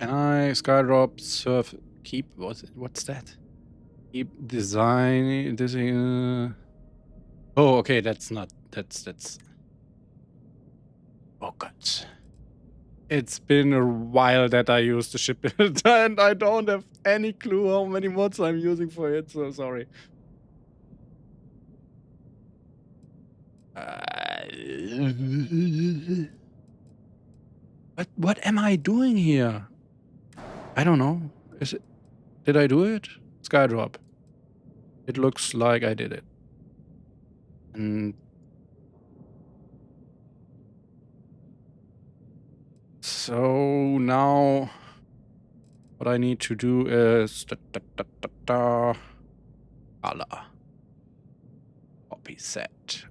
skydrop surf keep? What's that? Keep design. This. Oh, okay. That's not. That's. Oh god. It's been a while that I used the shipbuilder, and I don't have any clue how many mods I'm using for it. So sorry. What am I doing here? I don't know. Did I do it? Skydrop. It looks like I did it. And so now what I need to do is color. Copy set.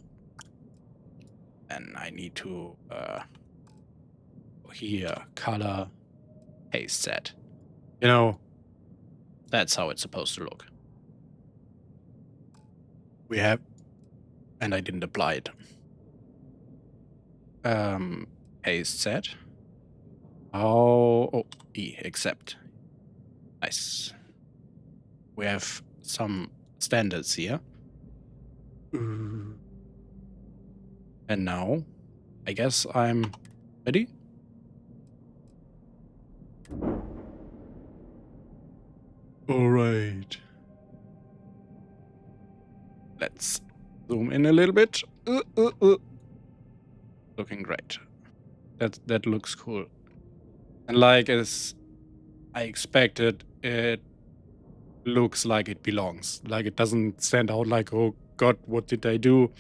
And I need to here color paste set. You know, that's how it's supposed to look. We have, and I didn't apply it. Paste set. Oh, E, accept. Nice. We have some standards here. And now, I guess I'm ready. All right. Let's zoom in a little bit. Looking great. That looks cool. And like as I expected, it looks like it belongs. Like it doesn't stand out like, oh god, what did I do?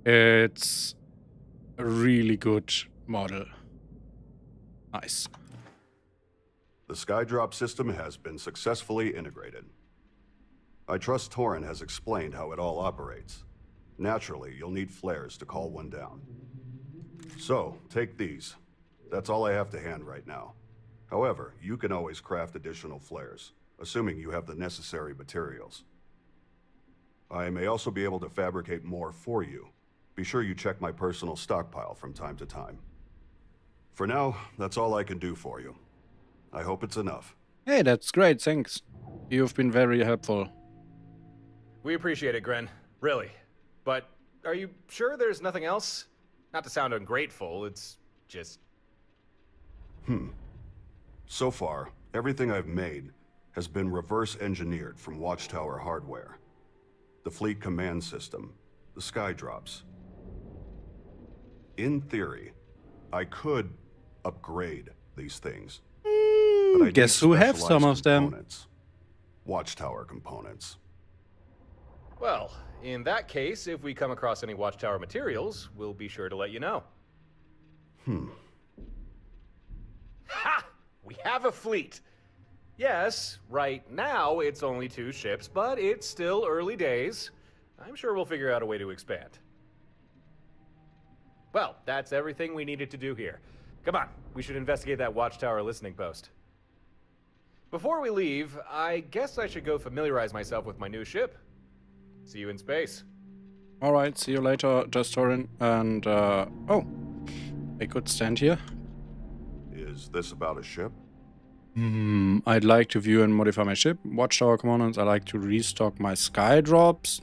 It's a really good model. Nice. The skydrop system has been successfully integrated. I trust Torin has explained how it all operates. Naturally, you'll need flares to call one down. So, take these. That's all I have to hand right now. However, you can always craft additional flares, assuming you have the necessary materials. I may also be able to fabricate more for you. Be sure you check my personal stockpile from time to time. For now, that's all I can do for you. I hope it's enough. Hey, that's great, thanks. You've been very helpful. We appreciate it, Gren. Really. But are you sure there's nothing else? Not to sound ungrateful, it's just... So far, everything I've made has been reverse engineered from Watchtower hardware. The Fleet.Command system, the skydrops. In theory, I could upgrade these things. But I Guess need who have some of specialized them? components. Watchtower components. Well, in that case, if we come across any Watchtower materials, we'll be sure to let you know. Ha! We have a fleet! Yes, right now it's only 2 ships, but it's still early days. I'm sure we'll figure out a way to expand. Well, that's everything we needed to do here. Come on, we should investigate that Watchtower listening post. Before we leave, I guess I should go familiarize myself with my new ship. See you in space. Alright, see you later, Torin. And, oh, I could stand here. Is this about a ship? I'd like to view and modify my ship. Watchtower components. I like to restock my sky drops.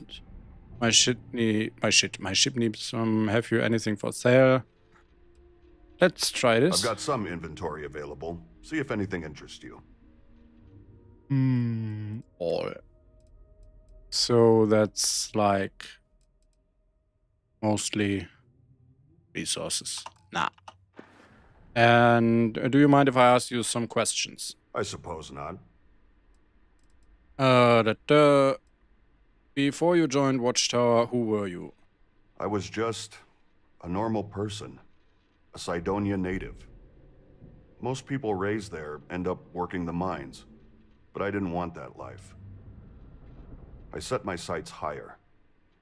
My ship needs some. Have you anything for sale? Let's try this. I've got some inventory available. See if anything interests you. All. So that's like mostly resources. Nah. And do you mind if I ask you some questions? I suppose not. Before you joined Watchtower, who were you? I was just a normal person. A Cydonia native. Most people raised there end up working the mines, but I didn't want that life. I set my sights higher,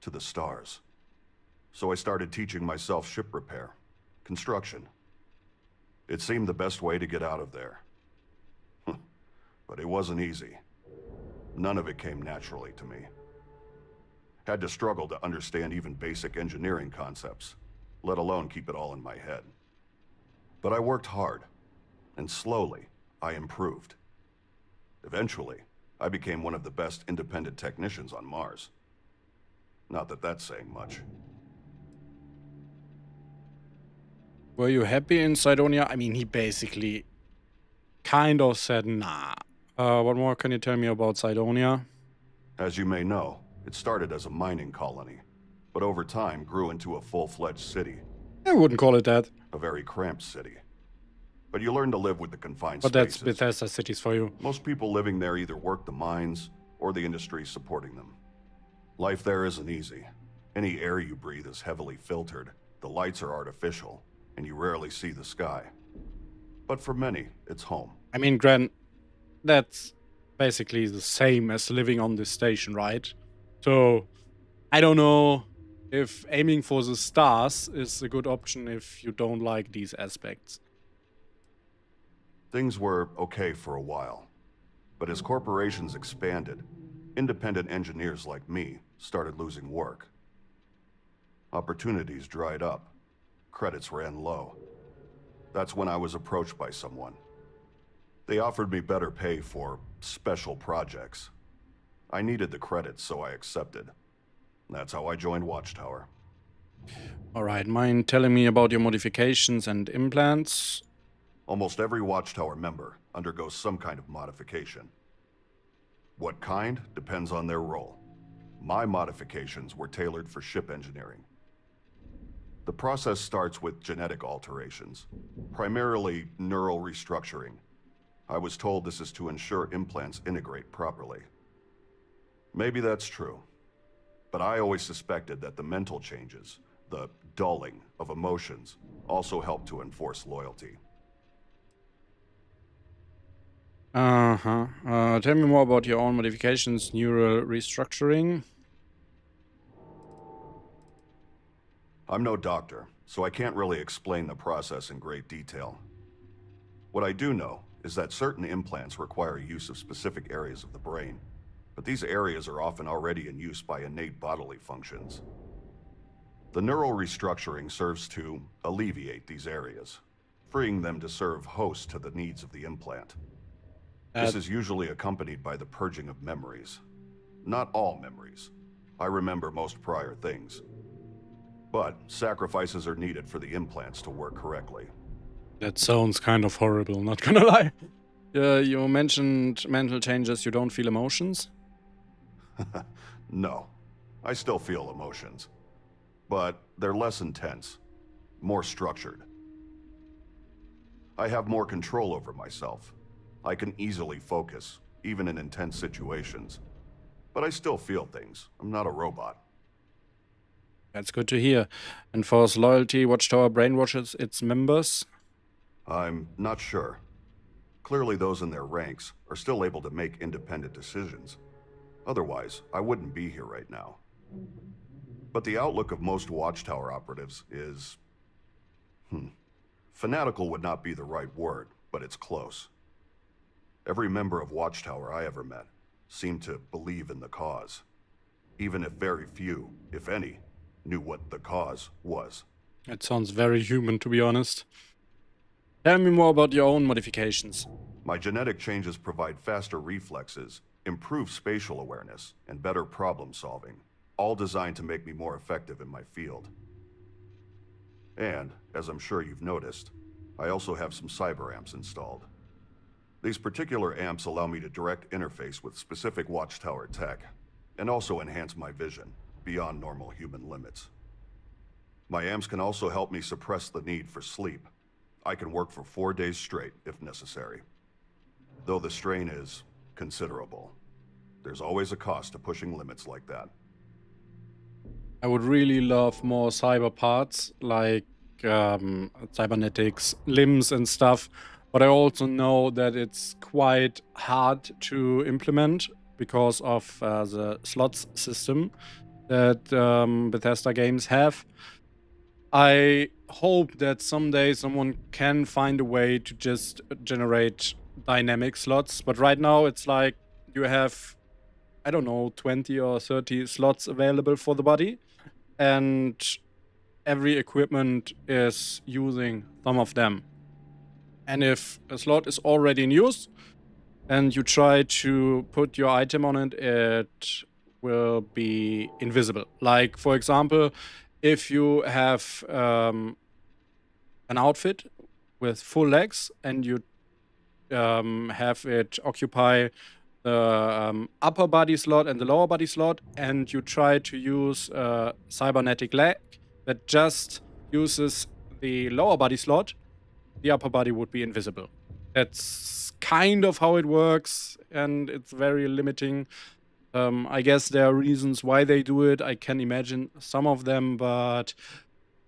to the stars. So I started teaching myself ship repair, construction. It seemed the best way to get out of there. But it wasn't easy. None of it came naturally to me. Had to struggle to understand even basic engineering concepts, let alone keep it all in my head. But I worked hard, and slowly, I improved. Eventually, I became one of the best independent technicians on Mars. Not that that's saying much. Were you happy in Cydonia? I mean, he basically kind of said, nah. What more can you tell me about Cydonia? As you may know, it started as a mining colony, but over time grew into a full-fledged city. I wouldn't call it that. A very cramped city. But you learn to live with the confined But spaces. that's Bethesda cities for you. Most people living there either work the mines or the industry supporting them. Life there isn't easy. Any air you breathe is heavily filtered, the lights are artificial, and you rarely see the sky. But for many, it's home. I mean, Grant, that's basically the same as living on this station, right? So, I don't know if aiming for the stars is a good option if you don't like these aspects. Things were okay for a while. But as corporations expanded, independent engineers like me started losing work. Opportunities dried up. Credits ran low. That's when I was approached by someone. They offered me better pay for special projects. I needed the credits, so I accepted. That's how I joined Watchtower. Alright, mind telling me about your modifications and implants? Almost every Watchtower member undergoes some kind of modification. What kind depends on their role. My modifications were tailored for ship engineering. The process starts with genetic alterations, primarily neural restructuring. I was told this is to ensure implants integrate properly. Maybe that's true, but I always suspected that the mental changes, the dulling of emotions, also help to enforce loyalty. Tell me more about your own modifications, neural restructuring. I'm no doctor, so I can't really explain the process in great detail. What I do know is that certain implants require use of specific areas of the brain, but these areas are often already in use by innate bodily functions. The neural restructuring serves to alleviate these areas, freeing them to serve host to the needs of the implant. This is usually accompanied by the purging of memories. Not all memories. I remember most prior things. But sacrifices are needed for the implants to work correctly. That sounds kind of horrible, not gonna lie. You mentioned mental changes, you don't feel emotions? No. I still feel emotions. But they're less intense. More structured. I have more control over myself. I can easily focus, even in intense situations. But I still feel things. I'm not a robot. That's good to hear. And for loyalty, Watchtower brainwashes its members? I'm not sure. Clearly those in their ranks are still able to make independent decisions. Otherwise, I wouldn't be here right now. But the outlook of most Watchtower operatives is Fanatical would not be the right word, but it's close. Every member of Watchtower I ever met seemed to believe in the cause, even if very few, if any, knew what the cause was. It sounds very human, to be honest. Tell me more about your own modifications. My genetic changes provide faster reflexes, improved spatial awareness, and better problem solving, all designed to make me more effective in my field. And, as I'm sure you've noticed, I also have some cyber amps installed. These particular amps allow me to direct interface with specific Watchtower tech, and also enhance my vision beyond normal human limits. My amps can also help me suppress the need for sleep. I can work for 4 days straight, if necessary. Though the strain is considerable. There's always a cost to pushing limits like that. I would really love more cyber parts, like cybernetics, limbs and stuff. But I also know that it's quite hard to implement because of the slots system that Bethesda games have. I hope that someday someone can find a way to just generate dynamic slots. But right now it's like you have, I don't know, 20 or 30 slots available for the body. And every equipment is using some of them. And if a slot is already in use and you try to put your item on it, it will be invisible. Like, for example, if you have an outfit with full legs and you have it occupy the upper body slot and the lower body slot, and you try to use a cybernetic leg that just uses the lower body slot, the upper body would be invisible. That's kind of how it works, and it's very limiting. I guess there are reasons why they do it. I can imagine some of them, but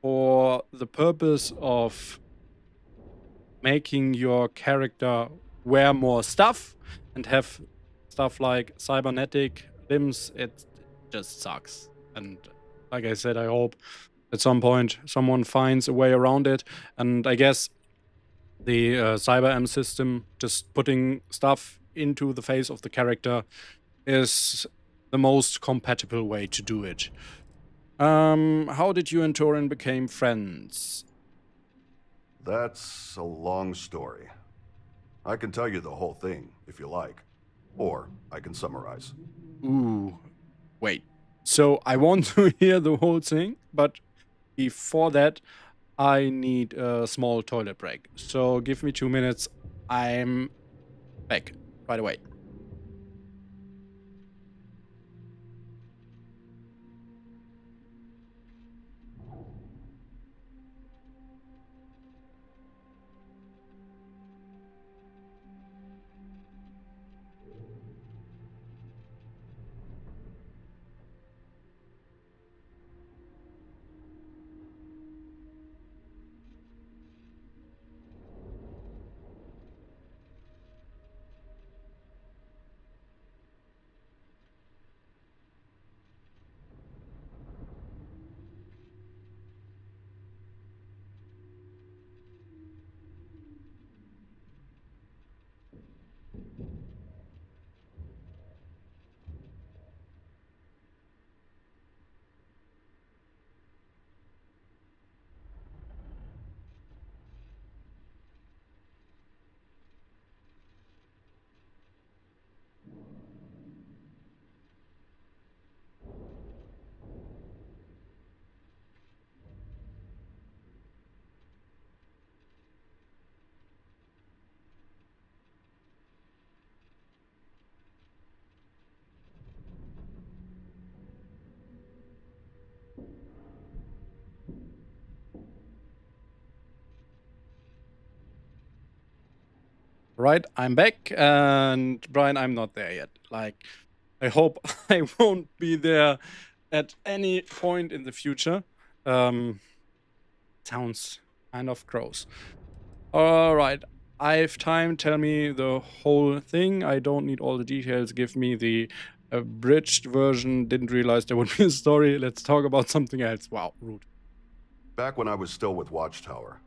for the purpose of making your character wear more stuff and have stuff like cybernetic limbs, it just sucks. And like I said, I hope at some point someone finds a way around it. And I guess the cyber M system, just putting stuff into the face of the character, is the most compatible way to do it. How did you and Torin become friends? That's a long story. I can tell you the whole thing, if you like. Or I can summarize. Ooh, wait. So I want to hear the whole thing, but before that, I need a small toilet break. So give me 2 minutes. I'm back right away. Right, I'm back, and Brian, I'm not there yet. Like, I hope I won't be there at any point in the future. Sounds kind of gross. Alright, I have time. Tell me the whole thing. I don't need all the details. Give me the abridged version. Didn't realize there would be a story. Let's talk about something else. Wow, rude. Back when I was still with Watchtower,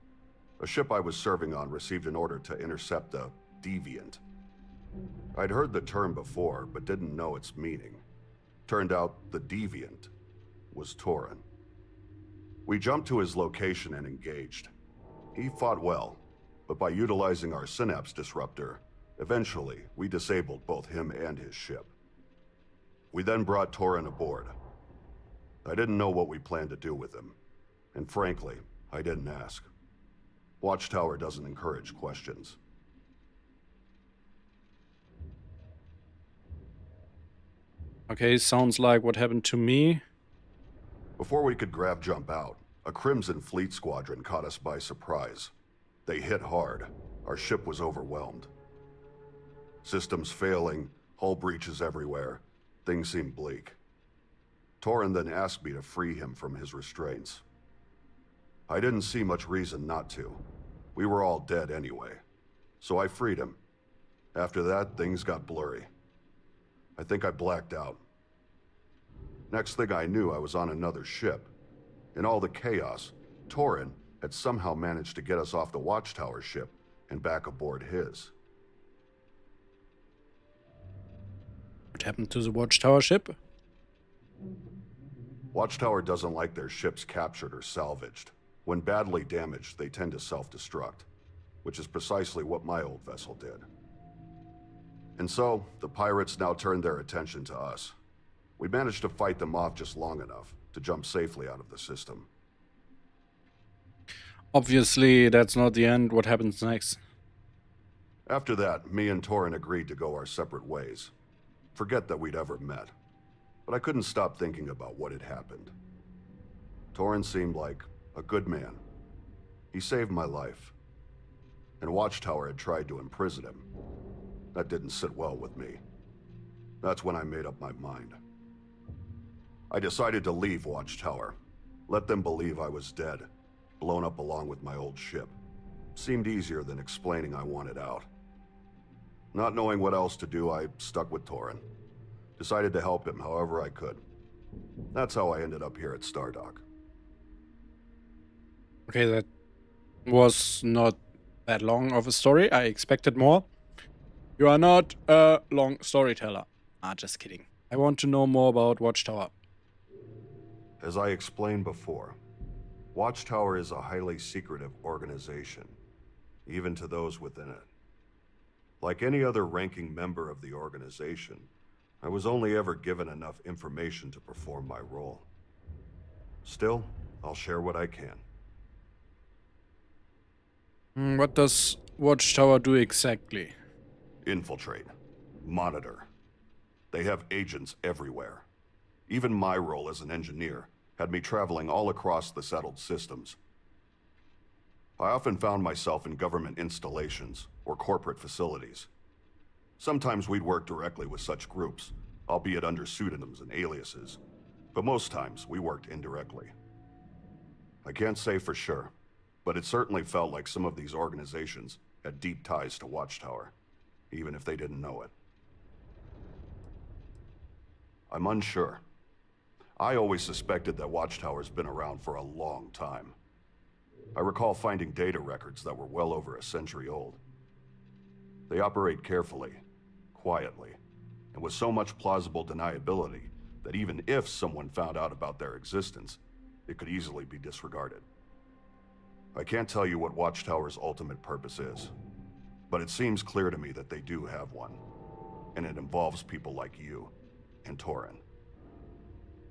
A ship I was serving on received an order to intercept a deviant. I'd heard the term before, but didn't know its meaning. Turned out the deviant was Torin. We jumped to his location and engaged. He fought well, but by utilizing our synapse disruptor, eventually we disabled both him and his ship. We then brought Torin aboard. I didn't know what we planned to do with him, and frankly, I didn't ask. Watchtower doesn't encourage questions. Okay, sounds like what happened to me. Before we could grab jump out, a Crimson Fleet squadron caught us by surprise. They hit hard. Our ship was overwhelmed. Systems failing, hull breaches everywhere. Things seemed bleak. Torin then asked me to free him from his restraints. I didn't see much reason not to. We were all dead anyway. So I freed him. After that, things got blurry. I think I blacked out. Next thing I knew, I was on another ship. In all the chaos, Torin had somehow managed to get us off the Watchtower ship and back aboard his. What happened to the Watchtower ship? Watchtower doesn't like their ships captured or salvaged. When badly damaged, they tend to self-destruct, which is precisely what my old vessel did. And so, the pirates now turned their attention to us. We managed to fight them off just long enough to jump safely out of the system. Obviously, that's not the end. What happens next? After that, me and Torin agreed to go our separate ways. Forget that we'd ever met. But I couldn't stop thinking about what had happened. Torin seemed like a good man. He saved my life. And Watchtower had tried to imprison him. That didn't sit well with me. That's when I made up my mind. I decided to leave Watchtower. Let them believe I was dead, blown up along with my old ship. Seemed easier than explaining I wanted out. Not knowing what else to do, I stuck with Torin. Decided to help him however I could. That's how I ended up here at Stardock. Okay, that was not that long of a story. I expected more. You are not a long storyteller. Ah, just kidding. I want to know more about Watchtower. As I explained before, Watchtower is a highly secretive organization, even to those within it. Like any other ranking member of the organization, I was only ever given enough information to perform my role. Still, I'll share what I can. What does Watchtower do exactly? Infiltrate. Monitor. They have agents everywhere. Even my role as an engineer had me traveling all across the settled systems. I often found myself in government installations or corporate facilities. Sometimes we'd work directly with such groups, albeit under pseudonyms and aliases, but most times we worked indirectly. I can't say for sure, but it certainly felt like some of these organizations had deep ties to Watchtower, even if they didn't know it. I'm unsure. I always suspected that Watchtower's been around for a long time. I recall finding data records that were well over a century old. They operate carefully, quietly, and with so much plausible deniability that even if someone found out about their existence, it could easily be disregarded. I can't tell you what Watchtower's ultimate purpose is, but it seems clear to me that they do have one, and it involves people like you and Torin.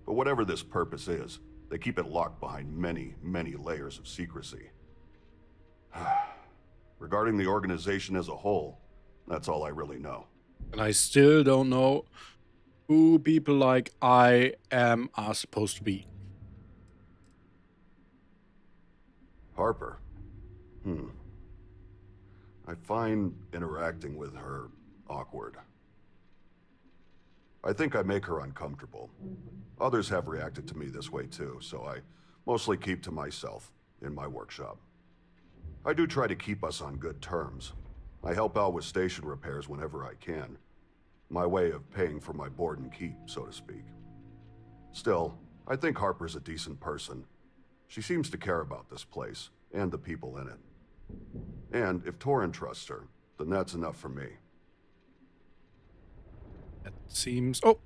But whatever this purpose is, they keep it locked behind many, many layers of secrecy. Regarding the organization as a whole, that's all I really know. And I still don't know who people like I am are supposed to be. Harper. I find interacting with her awkward. I think I make her uncomfortable. Others have reacted to me this way too, so I mostly keep to myself in my workshop. I do try to keep us on good terms. I help out with station repairs whenever I can. My way of paying for my board and keep, so to speak. Still, I think Harper's a decent person. She seems to care about this place, and the people in it. And if Torin trusts her, then that's enough for me. That seems... Oh!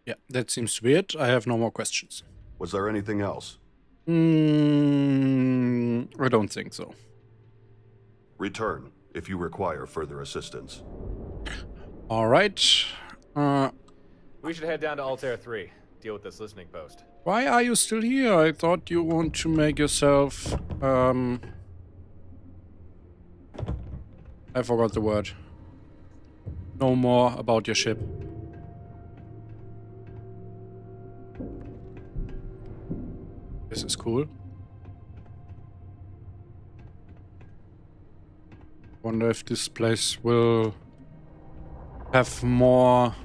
Yeah, that seems to be it. I have no more questions. Was there anything else? I don't think so. Return if you require further assistance. Alright. We should head down to Altair 3. Deal with this listening post. Why are you still here? I thought you want to make yourself... I forgot the word. Know more about your ship. This is cool. Wonder if this place will have more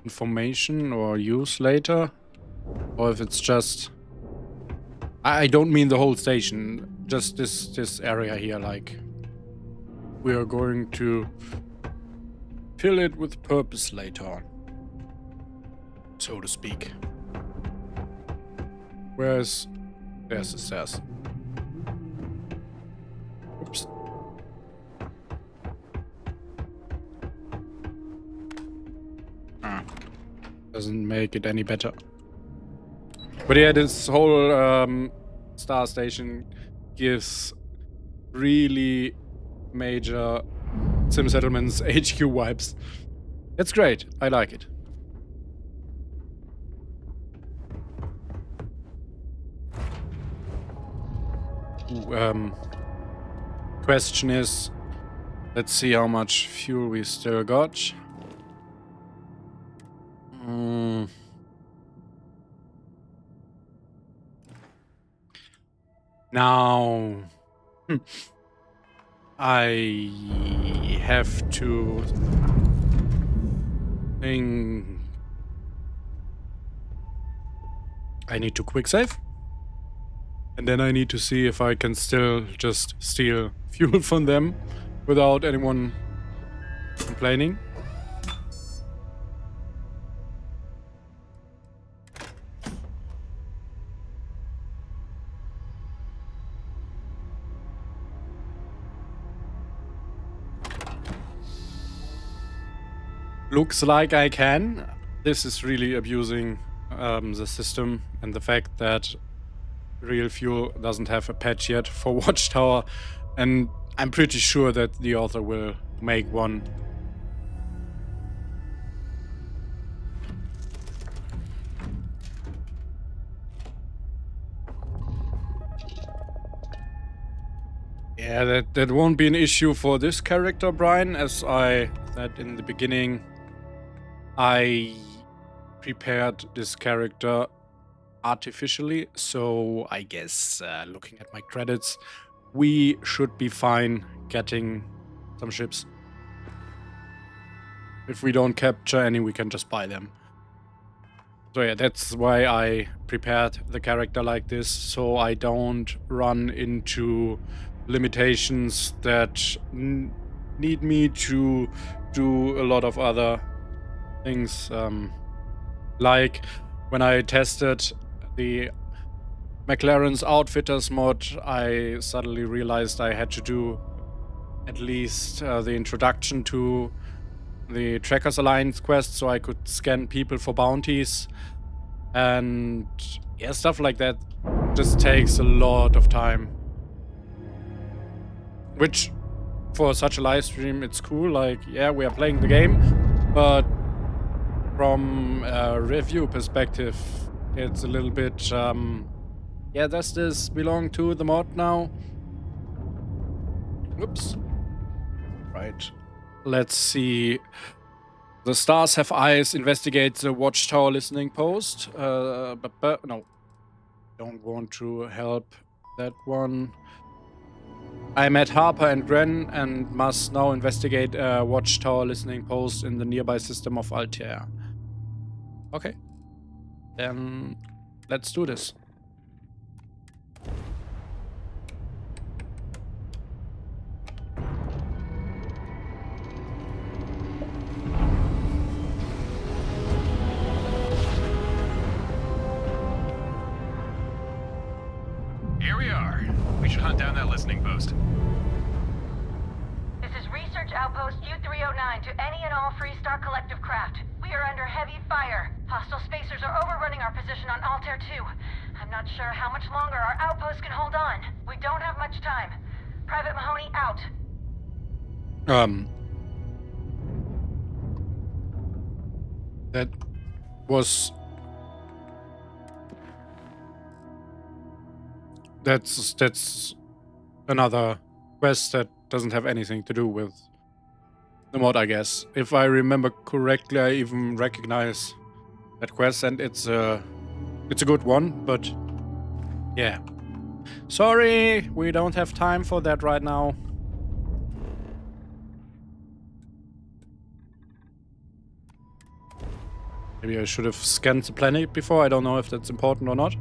information or use later, or if it's just... I don't mean the whole station, just this area here, like we are going to fill it with purpose later on, so to speak. There's the stairs. Oops. Doesn't make it any better. But yeah, this whole star station gives really major Sim Settlements HQ vibes. It's great. I like it. Question is, let's see how much fuel we still got. Now, I have to think. I need to quick save. And then I need to see if I can still just steal fuel from them without anyone complaining. Looks like I can. This is really abusing the system and the fact that Real Fuel doesn't have a patch yet for Watchtower, and I'm pretty sure that the author will make one. Yeah, that won't be an issue for this character, Brian, as I said in the beginning. I prepared this character artificially, so I guess looking at my credits, we should be fine getting some ships. If we don't capture any, we can just buy them. So yeah, that's why I prepared the character like this, so I don't run into limitations that need me to do a lot of other things. Like when I tested the McLaren's Outfitters mod, I suddenly realized I had to do at least the introduction to the Trackers Alliance quest so I could scan people for bounties. And yeah, stuff like that just takes a lot of time. Which, for such a live stream, it's cool. Like, yeah, we are playing the game, but from a review perspective, it's a little bit, yeah, does this belong to the mod now? Oops. Right. Let's see. The Stars Have Eyes investigate the Watchtower listening post. No. Don't want to help that one. I met Harper and Gren and must now investigate a Watchtower listening post in the nearby system of Altair. Okay. Then let's do this. should hunt down that listening post. This is Research Outpost U-309 to any and all Freestar Collective craft. We are under heavy fire. Hostile spacers are overrunning our position on Altair 2. I'm not sure how much longer our outpost can hold on. We don't have much time. Private Mahoney out. That was... That's another quest that doesn't have anything to do with the mod, I guess. If I remember correctly, I even recognize that quest, and it's a good one, but yeah. Sorry, we don't have time for that right now. Maybe I should have scanned the planet before. I don't know if that's important or not.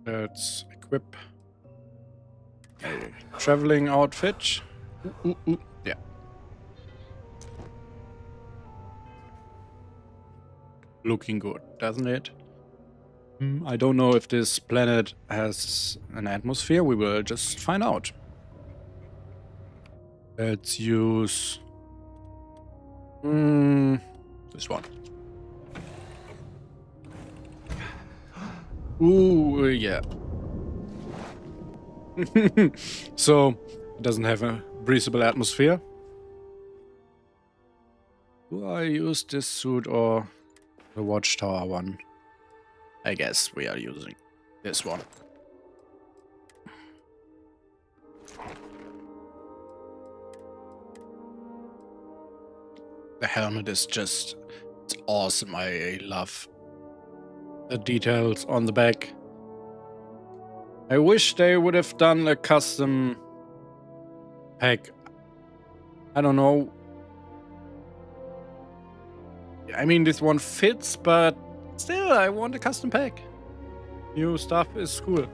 Let's equip a traveling outfit. Yeah. Looking good, doesn't it? I don't know if this planet has an atmosphere. We will just find out. Let's use this one. Ooh, yeah. So, it doesn't have a breathable atmosphere. Do I use this suit or the Watchtower one? I guess we are using this one. The helmet is just... it's awesome. I love the details on the back. I wish they would have done a custom pack. I don't know. I mean, this one fits, but still, I want a custom pack. New stuff is cool.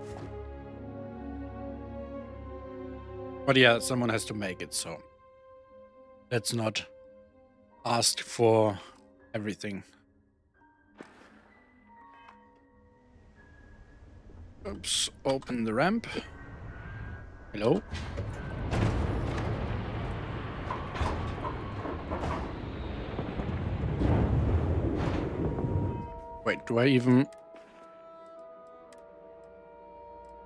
But yeah, someone has to make it, so let's not ask for everything. Oops, open the ramp. Hello? Wait, do I even...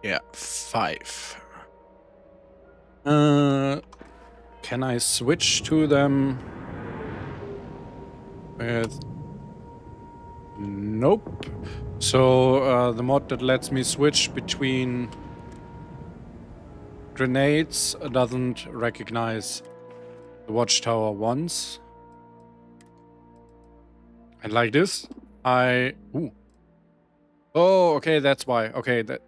yeah, 5. Can I switch to them with... nope. So, the mod that lets me switch between grenades doesn't recognize the Watchtower ones. And like this, ooh. Oh, okay, that's why. Okay, that...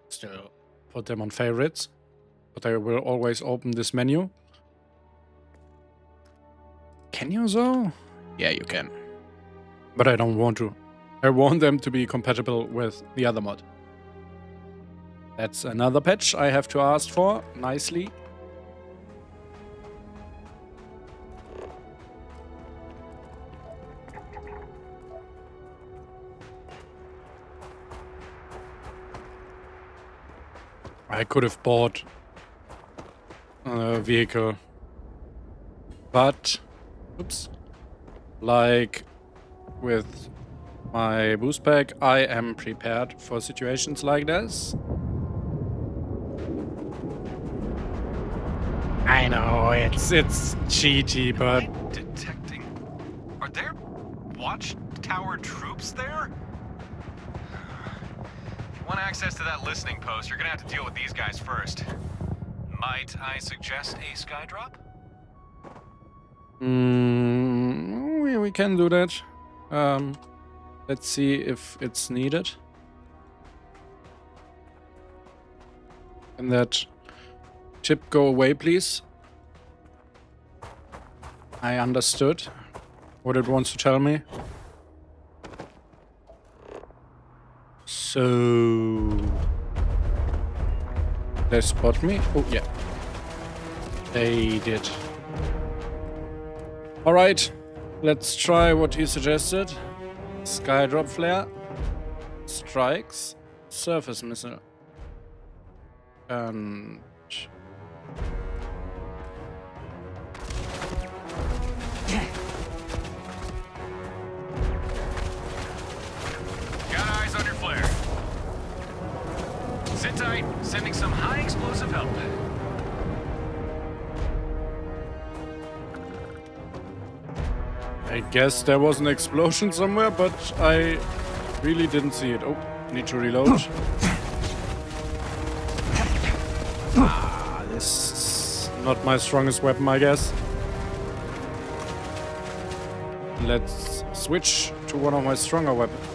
still put them on favorites. But I will always open this menu. Can you though? Yeah, you can. But I don't want to. I want them to be compatible with the other mod. That's another patch I have to ask for, nicely. I could have bought a vehicle. But, oops, like with my boost pack, I am prepared for situations like this. I know, it's cheaty, but... Detecting... are there Watchtower troops there? If you want access to that listening post, you're gonna have to deal with these guys first. Might I suggest a sky drop? We can do that. Let's see if it's needed. Can that chip go away, please? I understood what it wants to tell me. So... They spot me? Oh, yeah. They did. Alright, let's try what he suggested. Skydrop flare. Strikes. Surface missile. And... Got eyes on your flare. Sit tight, sending some high explosive help. I guess there was an explosion somewhere, but I really didn't see it. Oh, need to reload. This is not my strongest weapon, I guess. Let's switch to one of my stronger weapons.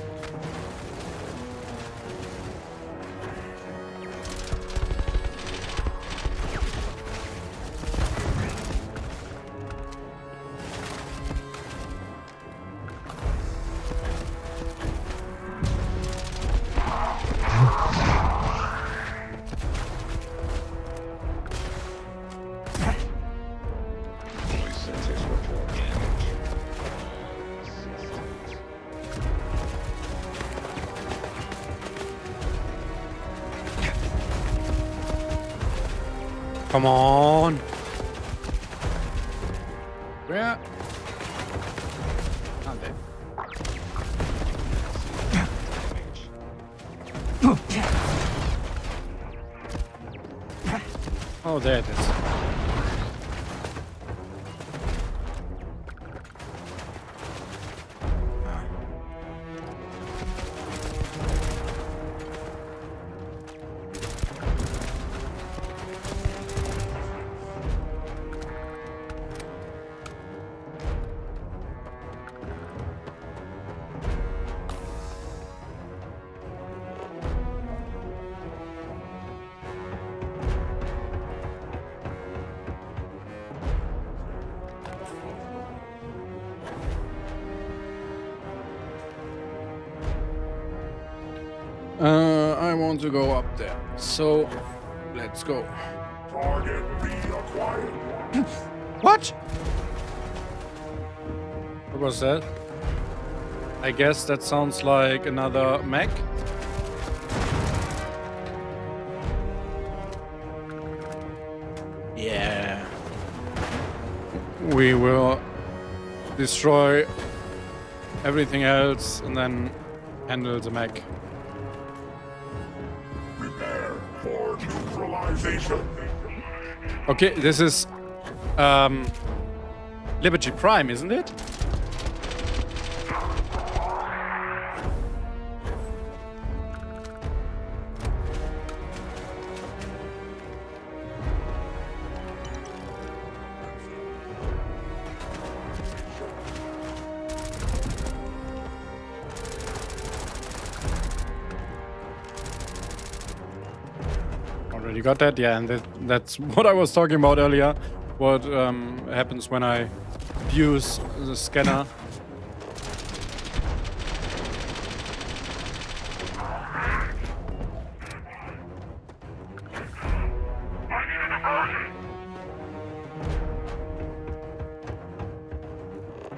Come on. Where? Not there. Oh, there it is. I want to go up there. So, let's go. Target reacquired. What? What was that? I guess that sounds like another mech. Yeah. We will destroy everything else and then handle the mech. Prepare for neutralization. Okay, this is Liberty Prime, isn't it? Already got that? Yeah, and that's what I was talking about earlier. What happens when I use the scanner.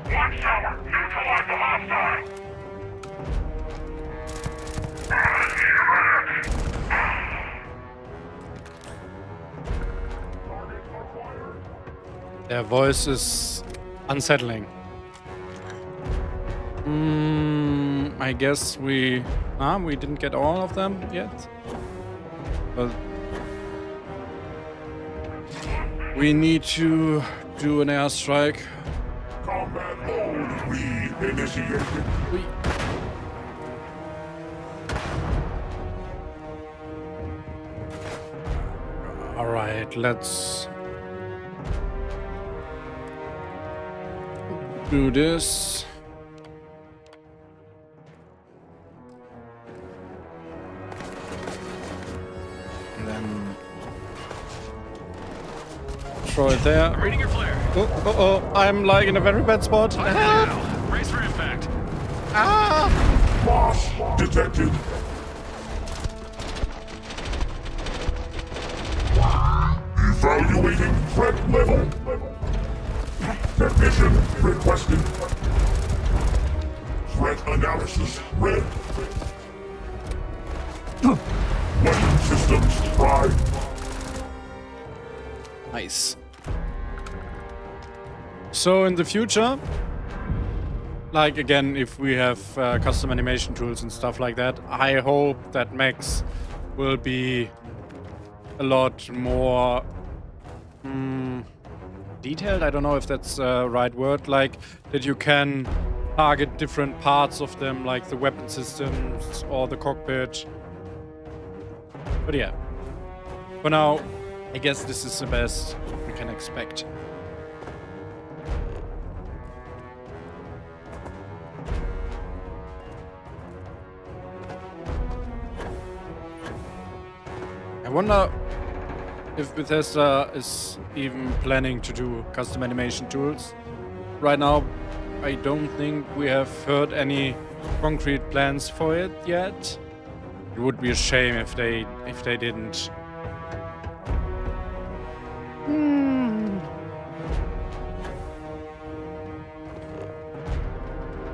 Watchtower, neutralize the hostile. Their voice is unsettling. I guess we didn't get all of them yet. But we need to do an airstrike. Combat mode re-initiated. All right, let's do this. And then throw it there. I'm reading your flare. Oh, I'm like in a very bad spot. Fire now. Brace for impact. Loss detected. Evaluating threat level. Technician requested. Threat analysis red. Weapon systems fried. Nice. So in the future, like again, if we have custom animation tools and stuff like that, I hope that mechs will be a lot more detailed. I don't know if that's the right word. Like that you can target different parts of them, like the weapon systems or the cockpit. But yeah, for now, I guess this is the best we can expect. I wonder if Bethesda is even planning to do custom animation tools. Right now, I don't think we have heard any concrete plans for it yet. It would be a shame if they didn't.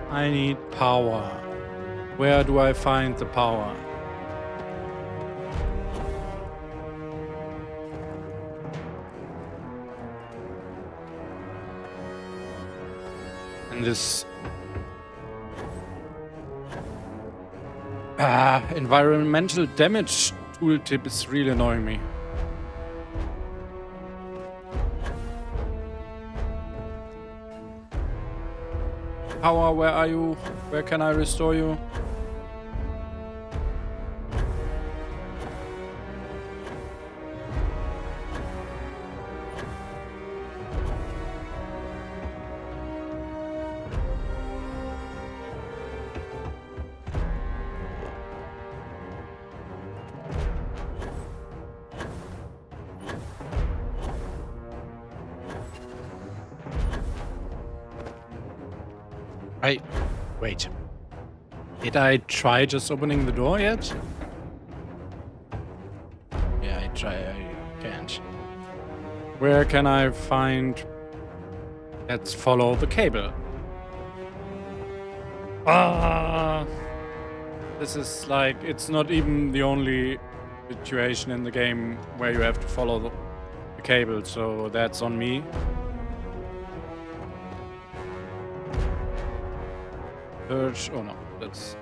I need power. Where do I find the power? And this environmental damage tooltip is really annoying me. Power, where are you? Where can I restore you? Wait. Did I try just opening the door yet? Yeah, I can't. Where can I find... Let's follow the cable. This is like... It's not even the only situation in the game where you have to follow the cable, so that's on me. Oh no, that's...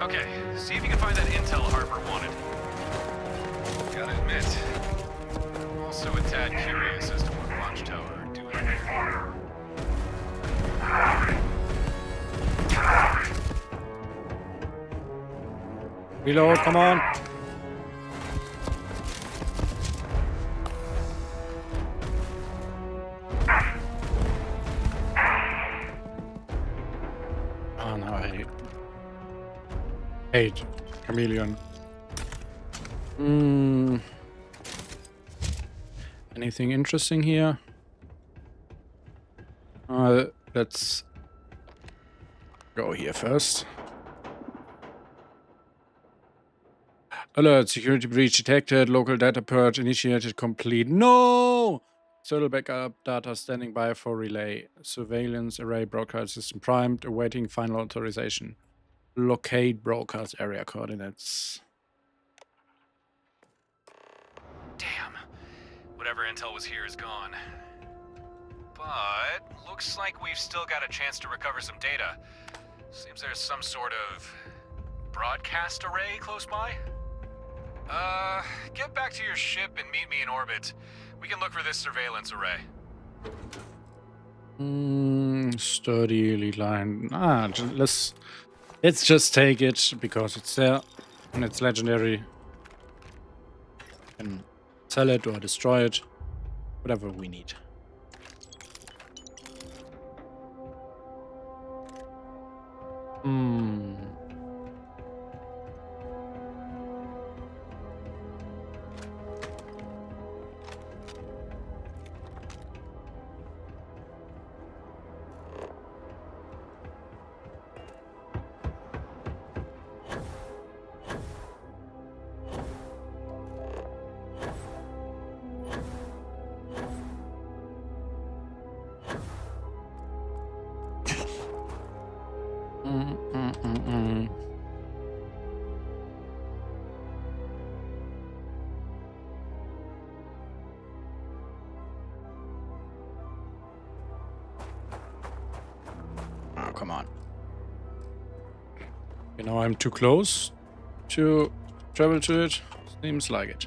Okay, see if you can find that intel Harper wanted. Gotta admit, I'm also a tad curious as to what Watchtower are doing. Reload, come on. Oh no, I hate Chameleon. Anything interesting here? Let's go here first. Alert, security breach detected, local data purge initiated complete. No! External backup data standing by for relay. Surveillance array broadcast system primed, awaiting final authorization. Locate broadcast area coordinates. Damn. Whatever intel was here is gone. But looks like we've still got a chance to recover some data. Seems there's some sort of broadcast array close by. Get back to your ship and meet me in orbit. We can look for this surveillance array. Sturdy elite line. Let's just take it because it's there. and it's legendary. And sell it or destroy it, whatever we need. Oh, come on. You know, I'm too close to travel to it. Seems like it.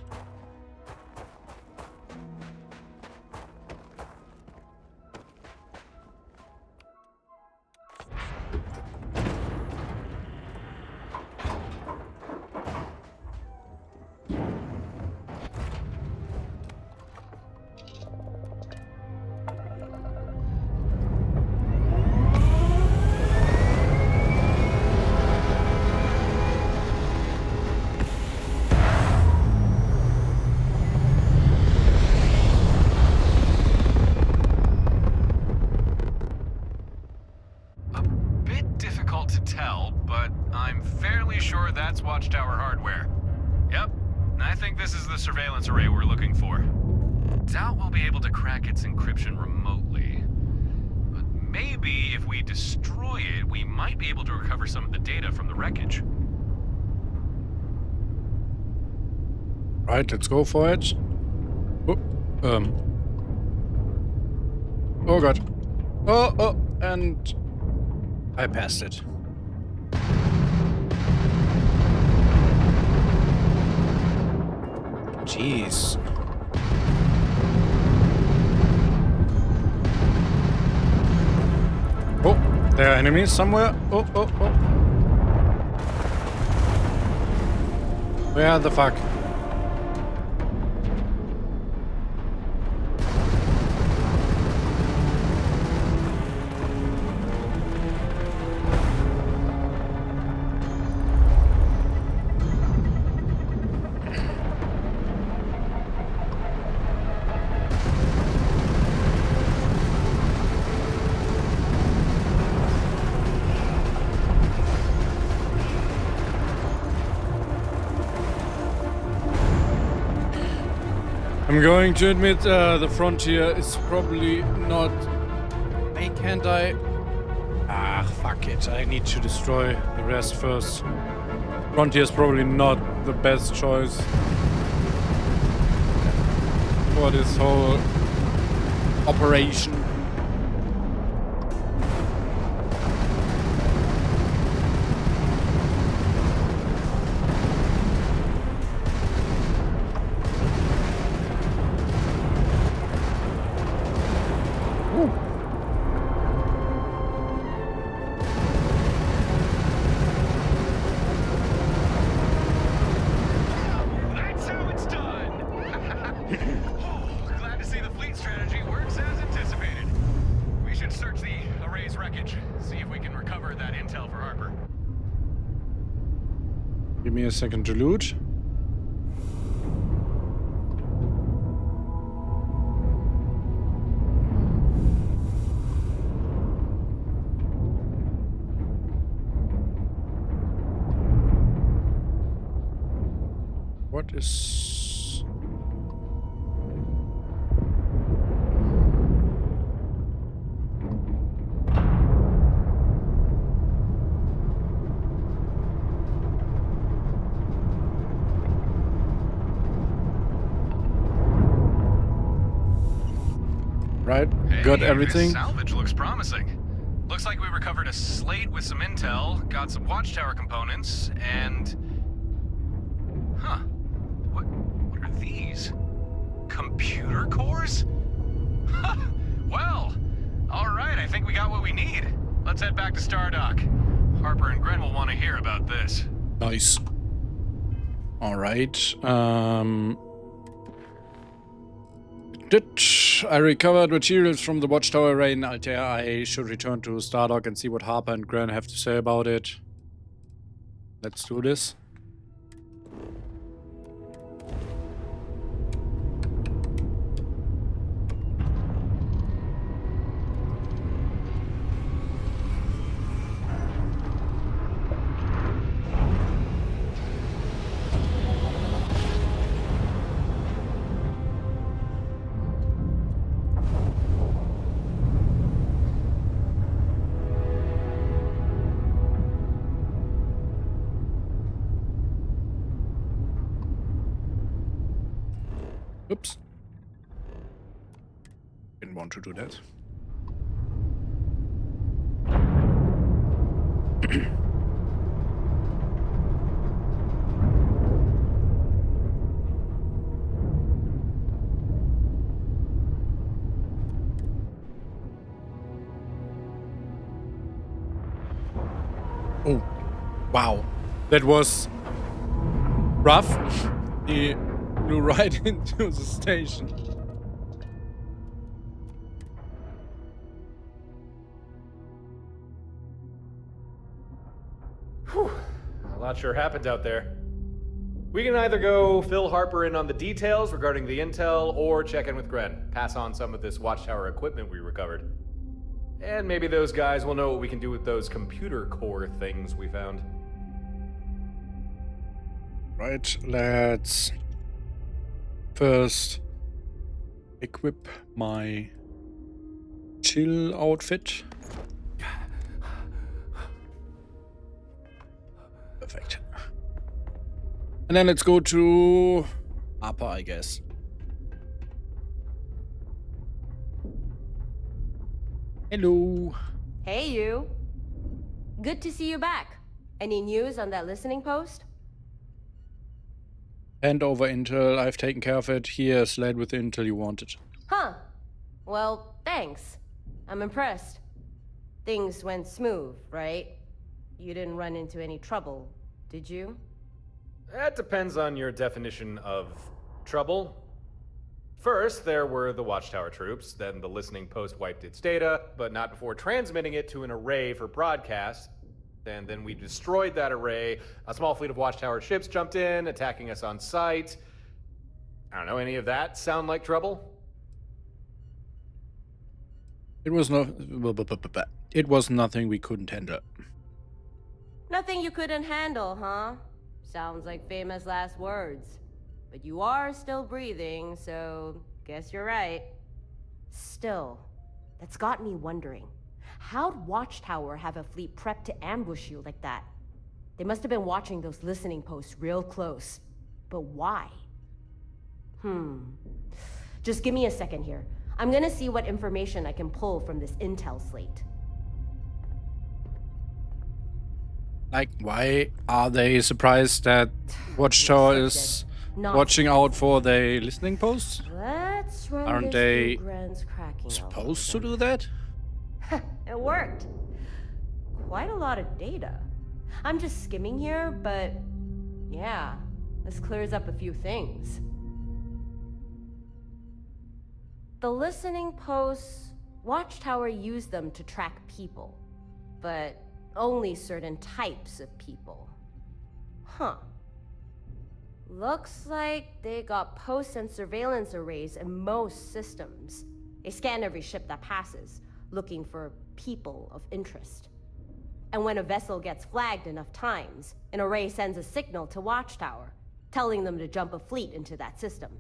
That's Watchtower hardware. Yep, I think this is the surveillance array we're looking for. Doubt we'll be able to crack its encryption remotely. But maybe if we destroy it, we might be able to recover some of the data from the wreckage. Right, let's go for it. Oh, oh god. Oh, and I passed it. Jeez. Oh, there are enemies somewhere. Oh. Where the fuck? I'm going to admit the frontier is probably not... Hey, can't I? Ah, fuck it. I need to destroy the rest first. Frontier is probably not the best choice for this whole operation. Give me a second to loot. What is... Right, hey, got everything. This salvage looks promising. Looks like we recovered a slate with some intel, got some Watchtower components, and... Huh. What are these? Computer cores? Well, alright, I think we got what we need. Let's head back to Stardock. Harper and Gren will want to hear about this. Nice. All right. I recovered materials from the Watchtower array in Altair. I should return to Stardock and see what Harper and Gran have to say about it. Let's do this. Oops. Didn't want to do that. Oh, wow. That was rough. He flew right into the station. Whew. A lot sure happened out there. We can either go fill Harper in on the details regarding the intel, or check in with Gren, pass on some of this Watchtower equipment we recovered. And maybe those guys will know what we can do with those computer core things we found. Right, let's first equip my chill outfit. Perfect. And then let's go to Harper, I guess. Hello. Hey, you. Good to see you back. Any news on that listening post? Hand over intel. I've taken care of it. Here's led with the intel you wanted. Huh. Well, thanks. I'm impressed. Things went smooth, right? You didn't run into any trouble, did you? That depends on your definition of trouble. First, there were the Watchtower troops, then the listening post wiped its data, but not before transmitting it to an array for broadcast. And then we destroyed that array. A small fleet of Watchtower ships jumped in, attacking us on sight. I don't know, any of that sound like trouble? It was nothing we couldn't handle. Nothing you couldn't handle, huh? Sounds like famous last words. But you are still breathing, so guess you're right. Still, that's got me wondering. How'd Watchtower have a fleet prepped to ambush you like that? They must have been watching those listening posts real close. But why? Just give me a second here. I'm gonna see what information I can pull from this intel slate. Like, why are they surprised that Watchtower is watching out for the listening posts? Let's run Aren't this they through Gren's cracking supposed to do that? It worked. Quite a lot of data. I'm just skimming here, but yeah, this clears up a few things. The listening posts, Watchtower used them to track people, but only certain types of people. Huh. Looks like they got posts and surveillance arrays in most systems. They scan every ship that passes, looking for people of interest. And when a vessel gets flagged enough times, an array sends a signal to Watchtower, telling them to jump a fleet into that system.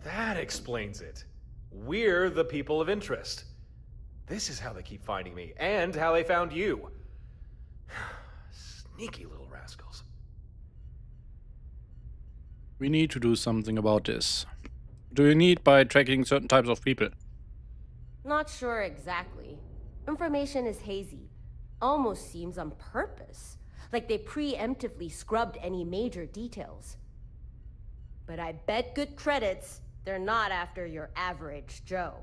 That explains it. We're the people of interest. This is how they keep finding me, and how they found you. Sneaky little rascals. We need to do something about this. What do you need by tracking certain types of people? Not sure exactly. Information is hazy. Almost seems on purpose. Like they preemptively scrubbed any major details. But I bet good credits they're not after your average Joe.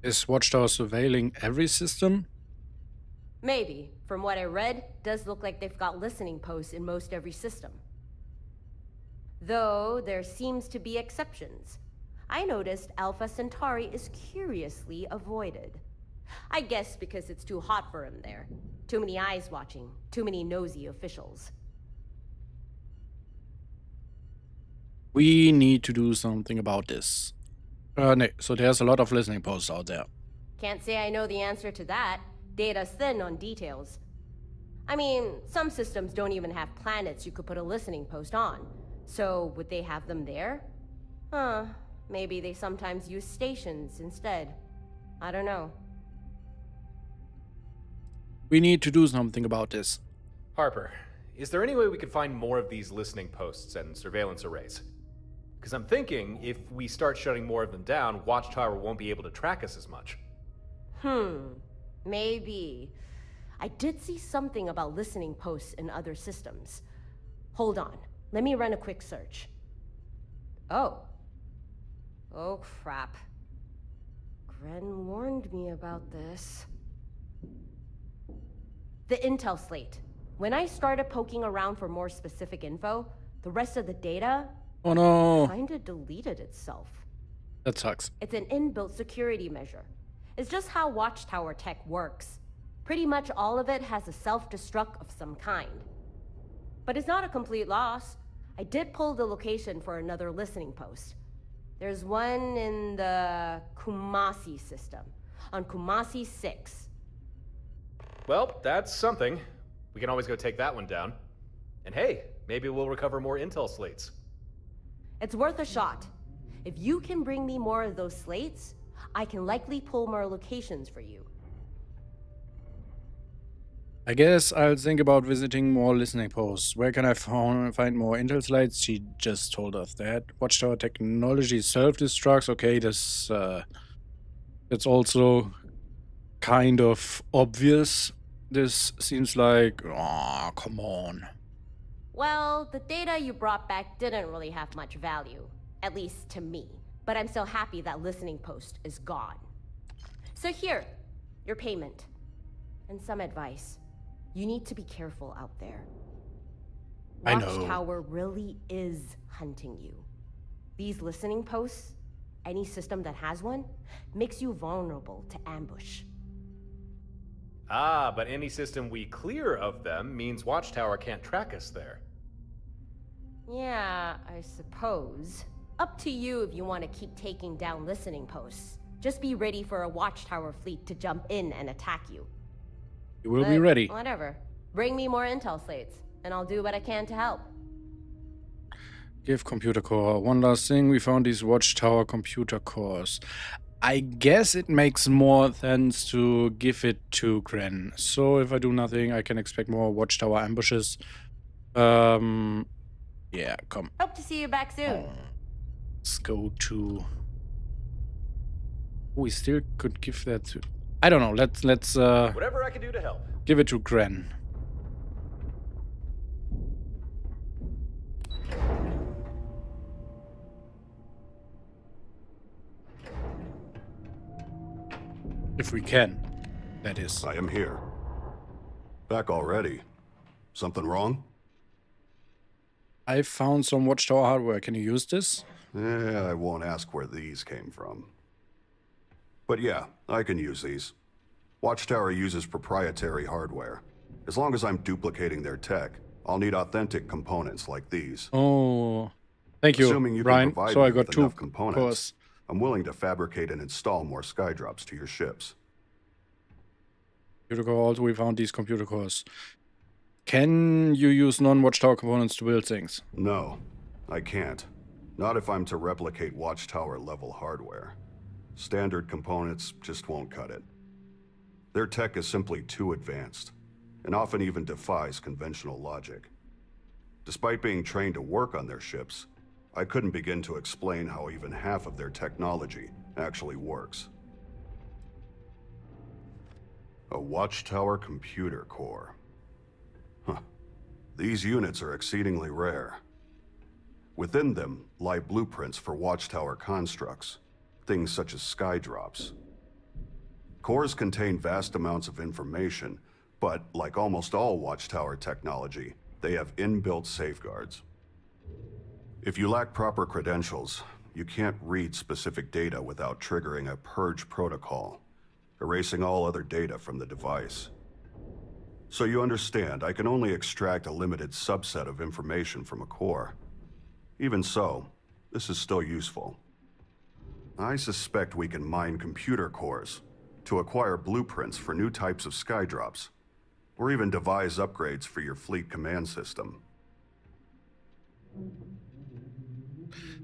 Is Watchtower surveilling every system? Maybe. From what I read, does look like they've got listening posts in most every system. Though there seems to be exceptions. I noticed Alpha Centauri is curiously avoided. I guess because it's too hot for him there. Too many eyes watching, too many nosy officials. We need to do something about this. No, so there's a lot of listening posts out there. Can't say I know the answer to that. Data's thin on details. I mean, some systems don't even have planets you could put a listening post on. So, would they have them there? Huh. Maybe they sometimes use stations instead. I don't know. We need to do something about this. Harper, is there any way we could find more of these listening posts and surveillance arrays? Because I'm thinking if we start shutting more of them down, Watchtower won't be able to track us as much. Maybe. I did see something about listening posts in other systems. Hold on. Let me run a quick search. Oh, crap. Gren warned me about this. The intel slate. When I started poking around for more specific info, the rest of the data... Oh no. Kinda deleted itself. That sucks. It's an inbuilt security measure. It's just how Watchtower tech works. Pretty much all of it has a self-destruct of some kind. But it's not a complete loss. I did pull the location for another listening post. There's one in the Kumasi system, on Kumasi 6. Well, that's something. We can always go take that one down. And hey, maybe we'll recover more intel slates. It's worth a shot. If you can bring me more of those slates, I can likely pull more locations for you. I guess I'll think about visiting more listening posts. Where can I find more intel slides? She just told us that. Watchtower technology self-destructs. Okay, that's also kind of obvious. This seems like... Oh, come on. Well, the data you brought back didn't really have much value. At least to me. But I'm so happy that listening post is gone. So here, your payment. And some advice. You need to be careful out there. I know. Watchtower really is hunting you. These listening posts, any system that has one, makes you vulnerable to ambush. Ah, but any system we clear of them means Watchtower can't track us there. Yeah, I suppose. Up to you if you want to keep taking down listening posts. Just be ready for a Watchtower fleet to jump in and attack you. You will be ready. Whatever. Bring me more intel slates, and I'll do what I can to help. Give computer core. One last thing, we found these Watchtower computer cores. I guess it makes more sense to give it to Gren. So if I do nothing, I can expect more Watchtower ambushes. Yeah, come. Hope to see you back soon. Let's go to... We still could give that to... I don't know, let's Whatever I can do to help. give it to Gren. If we can, that is. I am here. Back already. Something wrong? I found some Watchtower hardware. Can you use this? I won't ask where these came from. But yeah, I can use these. Watchtower uses proprietary hardware. As long as I'm duplicating their tech, I'll need authentic components like these. Oh, thank you, Assuming you Brian. can provide So me I got with two enough components, cores. I'm willing to fabricate and install more skydrops to your ships. Computer core. Also, we found these computer cores. Can you use non-Watchtower components to build things? No, I can't. Not if I'm to replicate Watchtower level hardware. Standard components just won't cut it. Their tech is simply too advanced, and often even defies conventional logic. Despite being trained to work on their ships, I couldn't begin to explain how even half of their technology actually works. A Watchtower computer core. Huh. These units are exceedingly rare. Within them lie blueprints for Watchtower constructs, things such as skydrops. Cores contain vast amounts of information, But, like almost all Watchtower technology, they have inbuilt safeguards. If you lack proper credentials, you can't read specific data without triggering a purge protocol, erasing all other data from the device. So you understand, I can only extract a limited subset of information from a core. Even so, this is still useful. I suspect we can mine computer cores to acquire blueprints for new types of skydrops, or even devise upgrades for your fleet command system.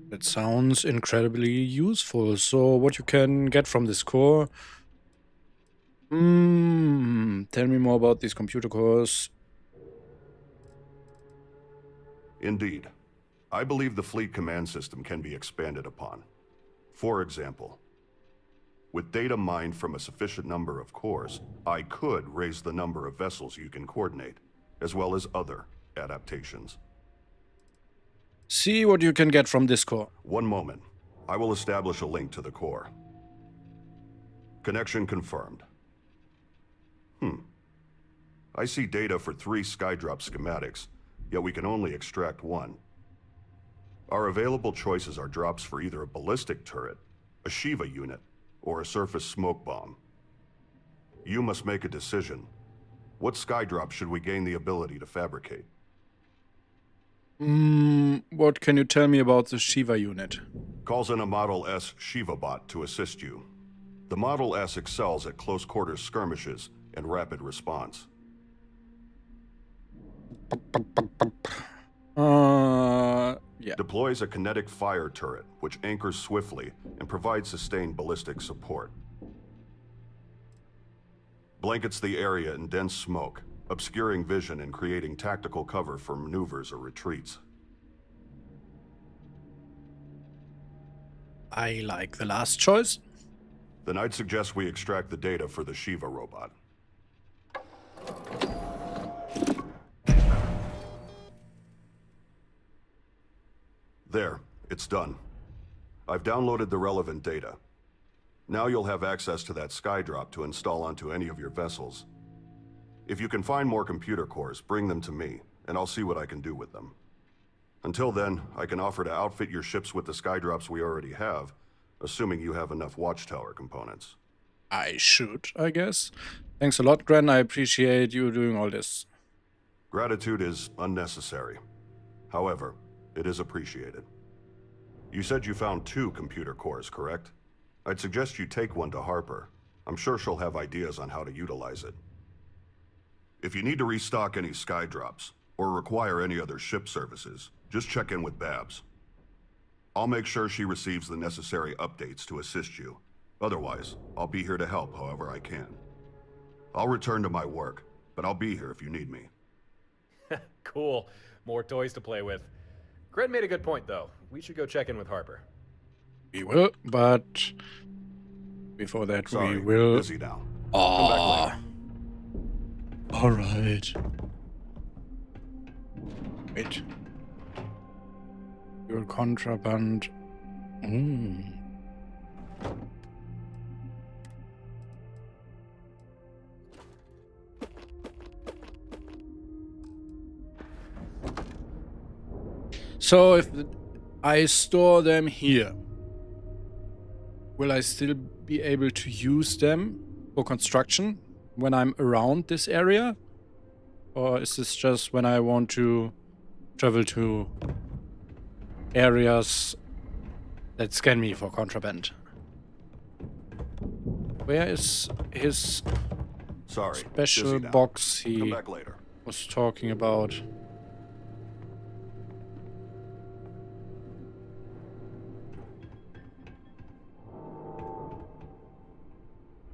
That sounds incredibly useful. So what you can get from this core? Tell me more about these computer cores. Indeed. I believe the fleet command system can be expanded upon. For example, with data mined from a sufficient number of cores, I could raise the number of vessels you can coordinate, as well as other adaptations. See what you can get from this core. One moment. I will establish a link to the core. Connection confirmed. I see data for 3 skydrop schematics, yet we can only extract 1. Our available choices are drops for either a ballistic turret, a Shiva unit, or a surface smoke bomb. You must make a decision. What skydrop should we gain the ability to fabricate? What can you tell me about the Shiva unit? Calls in a Model S Shiva bot to assist you. The Model S excels at close quarters skirmishes and rapid response. Yeah. Deploys a kinetic fire turret, which anchors swiftly and provides sustained ballistic support. Blankets the area in dense smoke, obscuring vision and creating tactical cover for maneuvers or retreats. I like the last choice. Then I'd suggest we extract the data for the Shiva robot. There, it's done. I've downloaded the relevant data. Now you'll have access to that skydrop to install onto any of your vessels. If you can find more computer cores, bring them to me, and I'll see what I can do with them. Until then, I can offer to outfit your ships with the skydrops we already have, assuming you have enough Watchtower components. I should, I guess. Thanks a lot, Gren. I appreciate you doing all this. Gratitude is unnecessary. However, it is appreciated. You said you found 2 computer cores, correct? I'd suggest you take one to Harper. I'm sure she'll have ideas on how to utilize it. If you need to restock any skydrops, or require any other ship services, just check in with Babs. I'll make sure she receives the necessary updates to assist you. Otherwise, I'll be here to help however I can. I'll return to my work, but I'll be here if you need me. Cool. More toys to play with. Gren made a good point, though. We should go check in with Harper. We will, but before that, Sorry, we will. busy now. Oh, Come back later. all right. Wait. Your contraband. So if I store them here, will I still be able to use them for construction when I'm around this area? Or is this just when I want to travel to areas that scan me for contraband? Where is his Sorry, special busy now. box Come he back later. was talking about?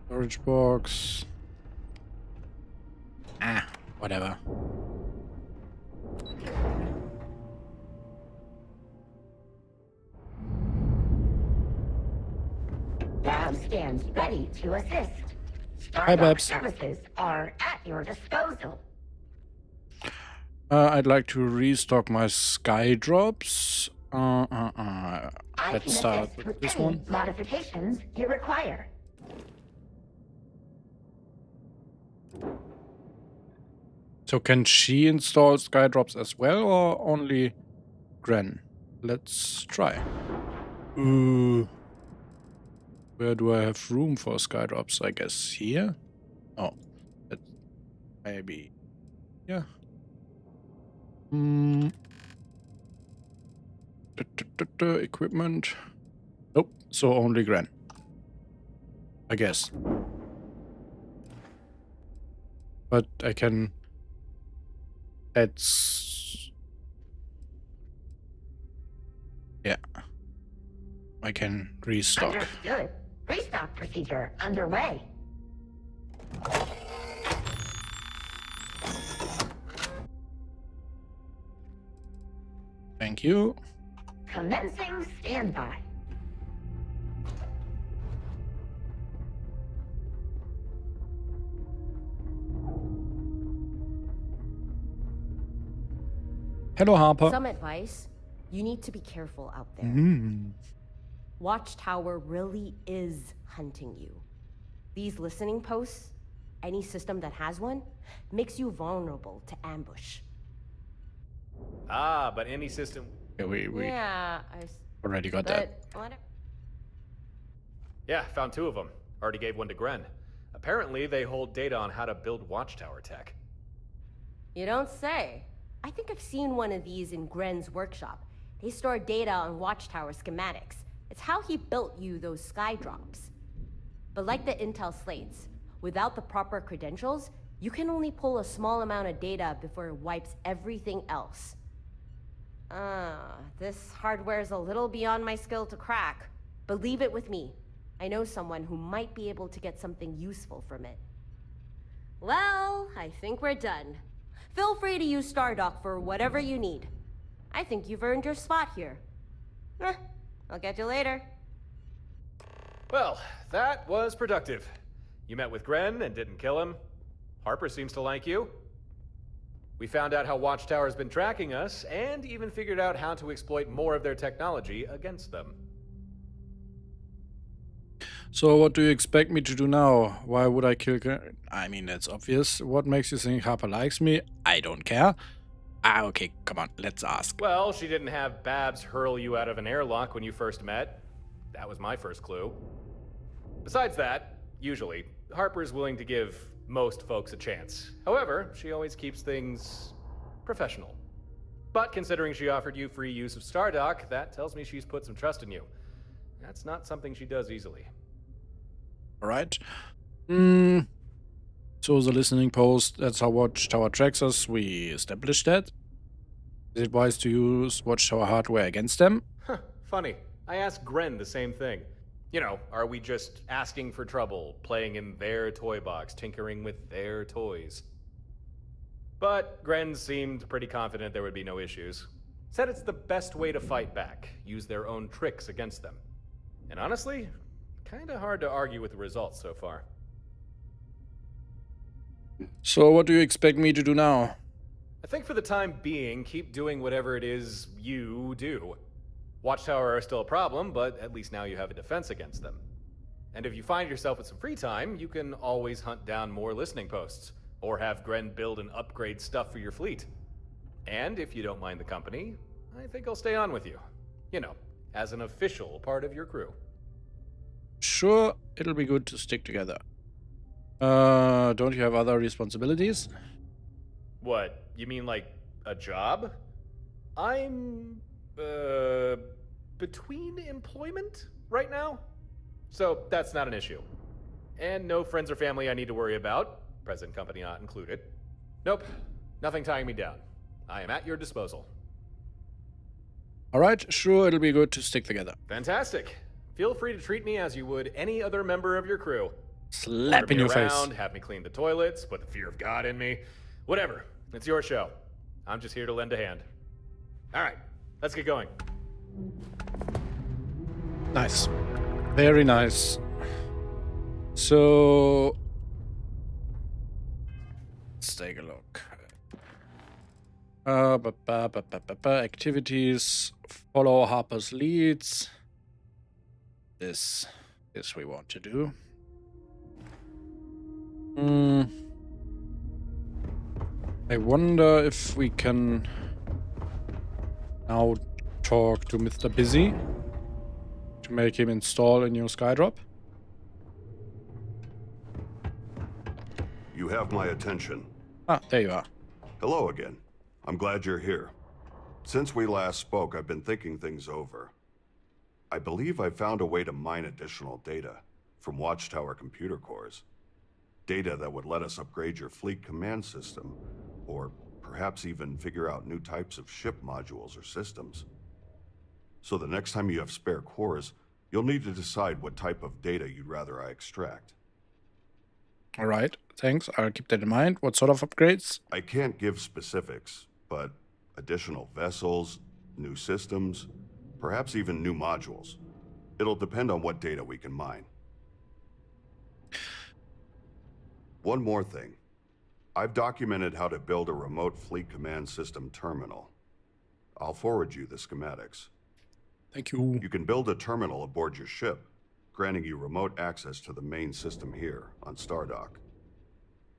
Storage box. Whatever. Babs stands ready to assist. Hi, Babs. Services are at your disposal. I'd like to restock my skydrops. I Let's can start assist with with this any one. modifications you require. So can she install skydrops as well, or only Gren? Let's try. Where do I have room for skydrops? I guess here? Oh, that's maybe here. Equipment. Nope, so only Gren. I guess. But I can add... Yeah. I can restock. Understood. Restock procedure underway. Thank you. Commencing standby. Hello, Harper. Some advice. You need to be careful out there. Watchtower really is hunting you. These listening posts, any system that has one, makes you vulnerable to ambush. Ah, but any system... Yeah, we Yeah, already got that. Yeah, found 2 of them. Already gave one to Gren. Apparently, they hold data on how to build Watchtower tech. You don't say. I think I've seen one of these in Gren's workshop. They store data on Watchtower schematics. It's how he built you those skydrops. But like the Intel slates, without the proper credentials, you can only pull a small amount of data before it wipes everything else. This hardware's a little beyond my skill to crack. But leave it with me. I know someone who might be able to get something useful from it. Well, I think we're done. Feel free to use Stardock for whatever you need. I think you've earned your spot here. I'll catch you later. Well, that was productive. You met with Gren and didn't kill him. Harper seems to like you. We found out how Watchtower's been tracking us, and even figured out how to exploit more of their technology against them. So what do you expect me to do now? Why would I kill Gren? I mean, that's obvious. What makes you think Harper likes me? I don't care. Okay, come on, let's ask. Well, she didn't have Babs hurl you out of an airlock when you first met. That was my first clue. Besides that, usually, Harper's willing to give most folks a chance. However, she always keeps things professional. But considering she offered you free use of Stardock, that tells me she's put some trust in you. That's not something she does easily. Alright. So the listening post, that's how Watchtower tracks us. We established that. Is it wise to use Watchtower hardware against them? Huh, funny. I asked Gren the same thing. You know, are we just asking for trouble, playing in their toy box, tinkering with their toys? But Gren seemed pretty confident there would be no issues. Said it's the best way to fight back, use their own tricks against them. And honestly, kinda hard to argue with the results so far. So what do you expect me to do now? I think for the time being, keep doing whatever it is you do. Watchtower are still a problem, but at least now you have a defense against them. And if you find yourself with some free time, you can always hunt down more listening posts, or have Gren build and upgrade stuff for your fleet. And if you don't mind the company, I think I'll stay on with you. You know, as an official part of your crew. Sure, it'll be good to stick together. Don't you have other responsibilities? What, you mean like a job? I'm, between employment right now? So that's not an issue. And no friends or family I need to worry about, present company not included. Nope, nothing tying me down. I am at your disposal. Alright, sure, it'll be good to stick together. Fantastic. Feel free to treat me as you would any other member of your crew. Slap in your face. Have me clean the toilets, put the fear of God in me. Whatever. It's your show. I'm just here to lend a hand. Alright, let's get going. Nice. Very nice. So let's take a look. Activities. Follow Harper's leads. This we want to do. I wonder if we can now talk to Mr. Busy to make him install a new Skydrop. You have my attention. Ah, there you are. Hello again. I'm glad you're here. Since we last spoke, I've been thinking things over. I believe I found a way to mine additional data from Watchtower computer cores. Data that would let us upgrade your fleet command system, or perhaps even figure out new types of ship modules or systems. So the next time you have spare cores, you'll need to decide what type of data you'd rather I extract. All right, thanks. I'll keep that in mind. What sort of upgrades? I can't give specifics, but additional vessels, new systems, perhaps even new modules. It'll depend on what data we can mine. One more thing. I've documented how to build a remote fleet command system terminal. I'll forward you the schematics. Thank you. You can build a terminal aboard your ship, granting you remote access to the main system here on Stardock.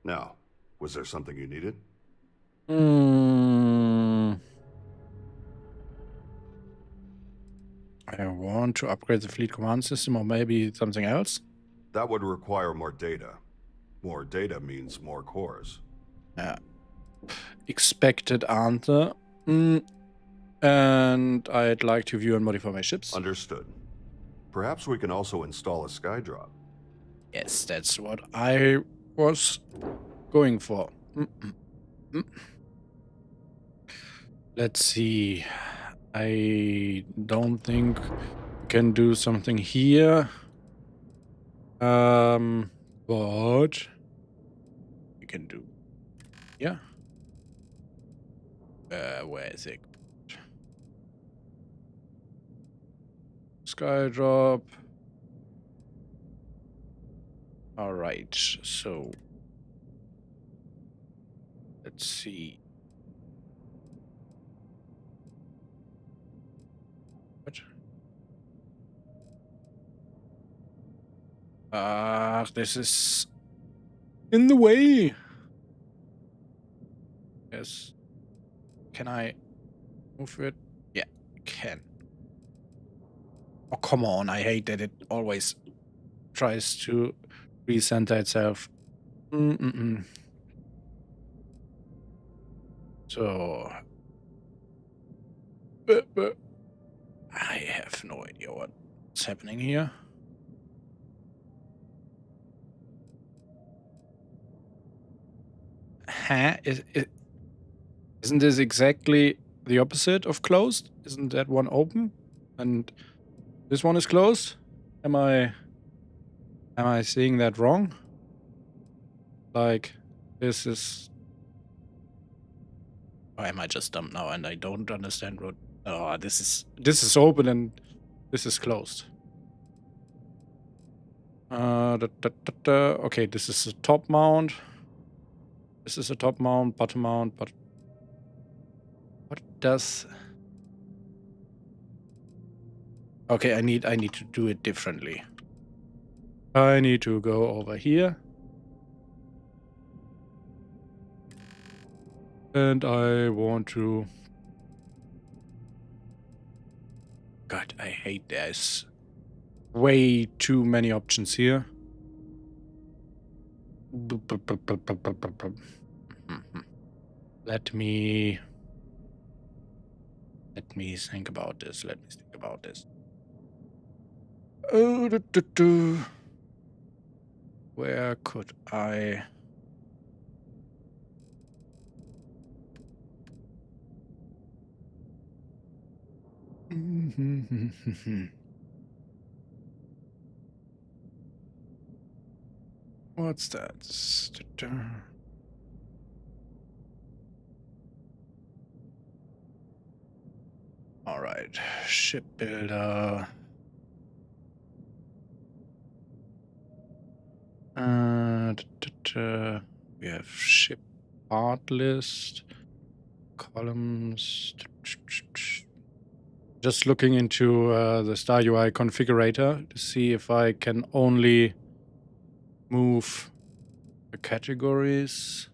Now, was there something you needed? I want to upgrade the fleet command system, or maybe something else. That would require more data. More data means more cores. Yeah. Expected answer. And I'd like to view and modify my ships. Understood. Perhaps we can also install a skydrop. Yes, that's what I was going for. Let's see. I don't think we can do something here. But we can do. Yeah. Where is it? Skydrop. All right, so let's see. What? This is in the way. Yes. Can I move it? Yeah, I can. Oh, come on. I hate that it always tries to recenter itself. So, but I have no idea what's happening here. Huh? Isn't this exactly the opposite of closed? Isn't that one open? And this one is closed? Am I seeing that wrong? Like, this is... Or am I just dumb now and I don't understand what... Oh, this is open and this is closed. Okay, this is a top mount. This is a top mount, bottom mount, but... What does... Okay, I need to do it differently. I need to go over here. And I want to... God, I hate there's way too many options here. Let me think about this. Where could I... What's that? All right, ship builder. We have ship part list, columns. Just looking into the Star UI configurator to see if I can only move the categories.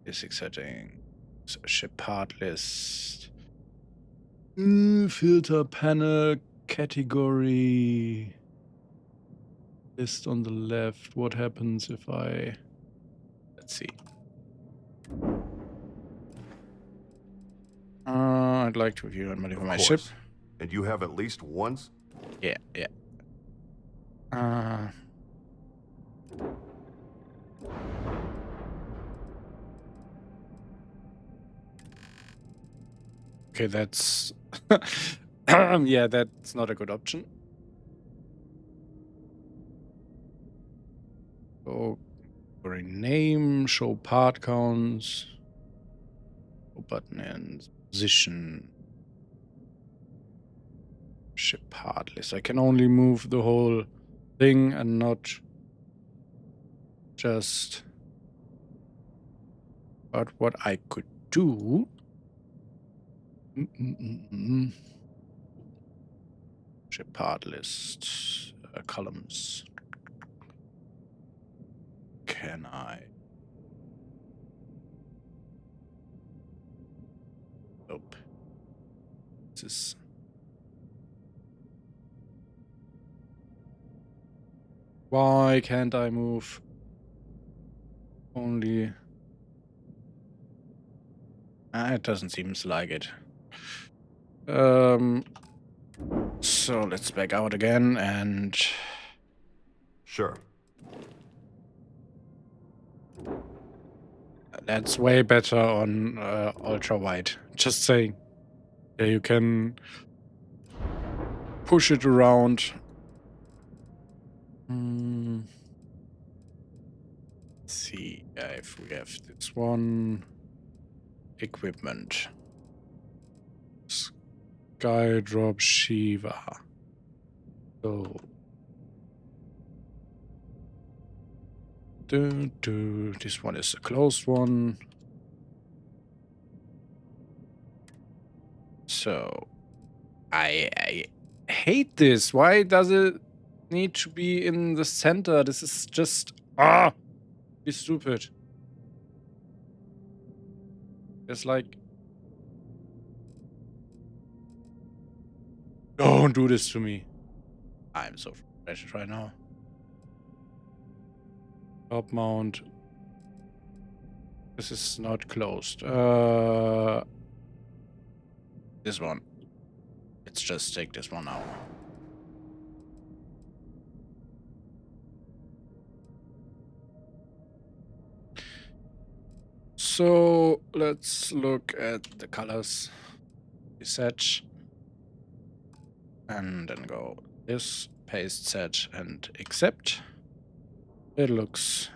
Basic settings. Ship part list. Filter panel category. List on the left. What happens if I... Let's see. I'd like to review and modify my ship. And you have at least once? Yeah. Okay, that's... yeah, that's not a good option. So, name, show part counts, show button and position, ship part list. I can only move the whole thing and not just... But what I could do... Ship part list, columns. Can I? Nope. This is... Why can't I move only... It doesn't seem like it. So let's back out again and... Sure. That's way better on ultra wide. Just saying. Yeah, you can push it around. Let's see if we have this one. Equipment. Skydrop Shiva. So. This one is a closed one. So, I hate this. Why does it need to be in the center? This is just be stupid. It's like, don't do this to me. I'm so frustrated right now. Top mount. This is not closed. This one. Let's just take this one out. So let's look at the colors. Reset. And then go this, paste, set, and accept. It looks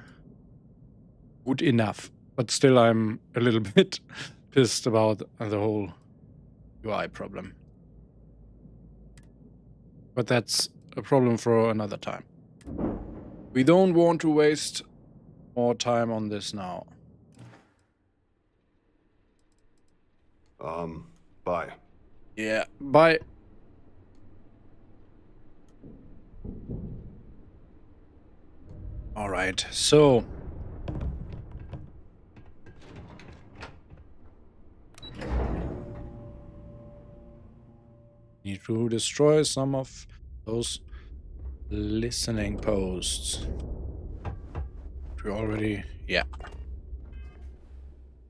good enough, but still I'm a little bit pissed about the whole UI problem. But that's a problem for another time. We don't want to waste more time on this now. Bye. Yeah, bye. All right, so need to destroy some of those listening posts. We already, yeah,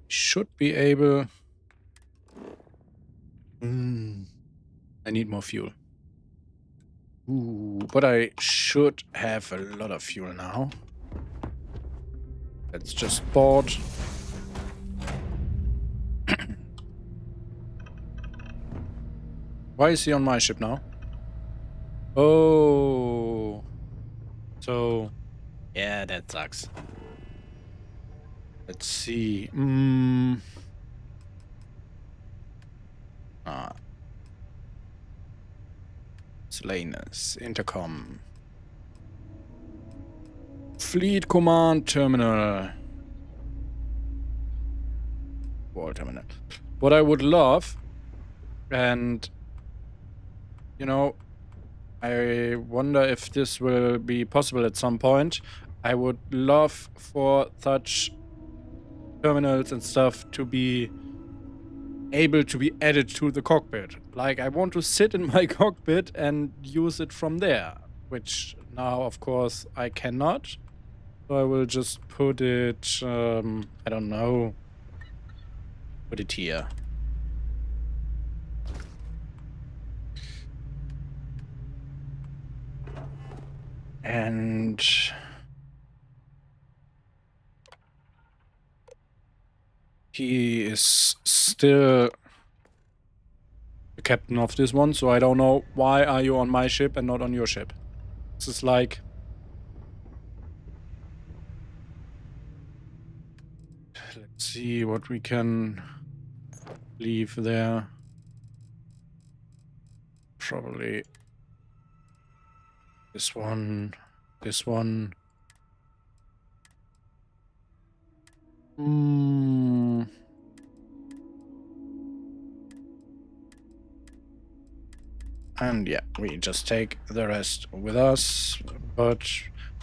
should be able. I need more fuel. Ooh, but I should have a lot of fuel now. Let's just board. Why is he on my ship now? Oh. So, yeah, that sucks. Let's see. Slanus, intercom. Fleet command terminal. Wall terminal. What I would love, and you know, I wonder if this will be possible at some point. I would love for such terminals and stuff to be able to be added to the cockpit. Like, I want to sit in my cockpit and use it from there, which now, of course, I cannot. So I will just put it, I don't know, put it here. And he is still the captain of this one, so I don't know why are you on my ship and not on your ship. This is like... Let's see what we can leave there. Probably this one, this one. And yeah, we just take the rest with us, but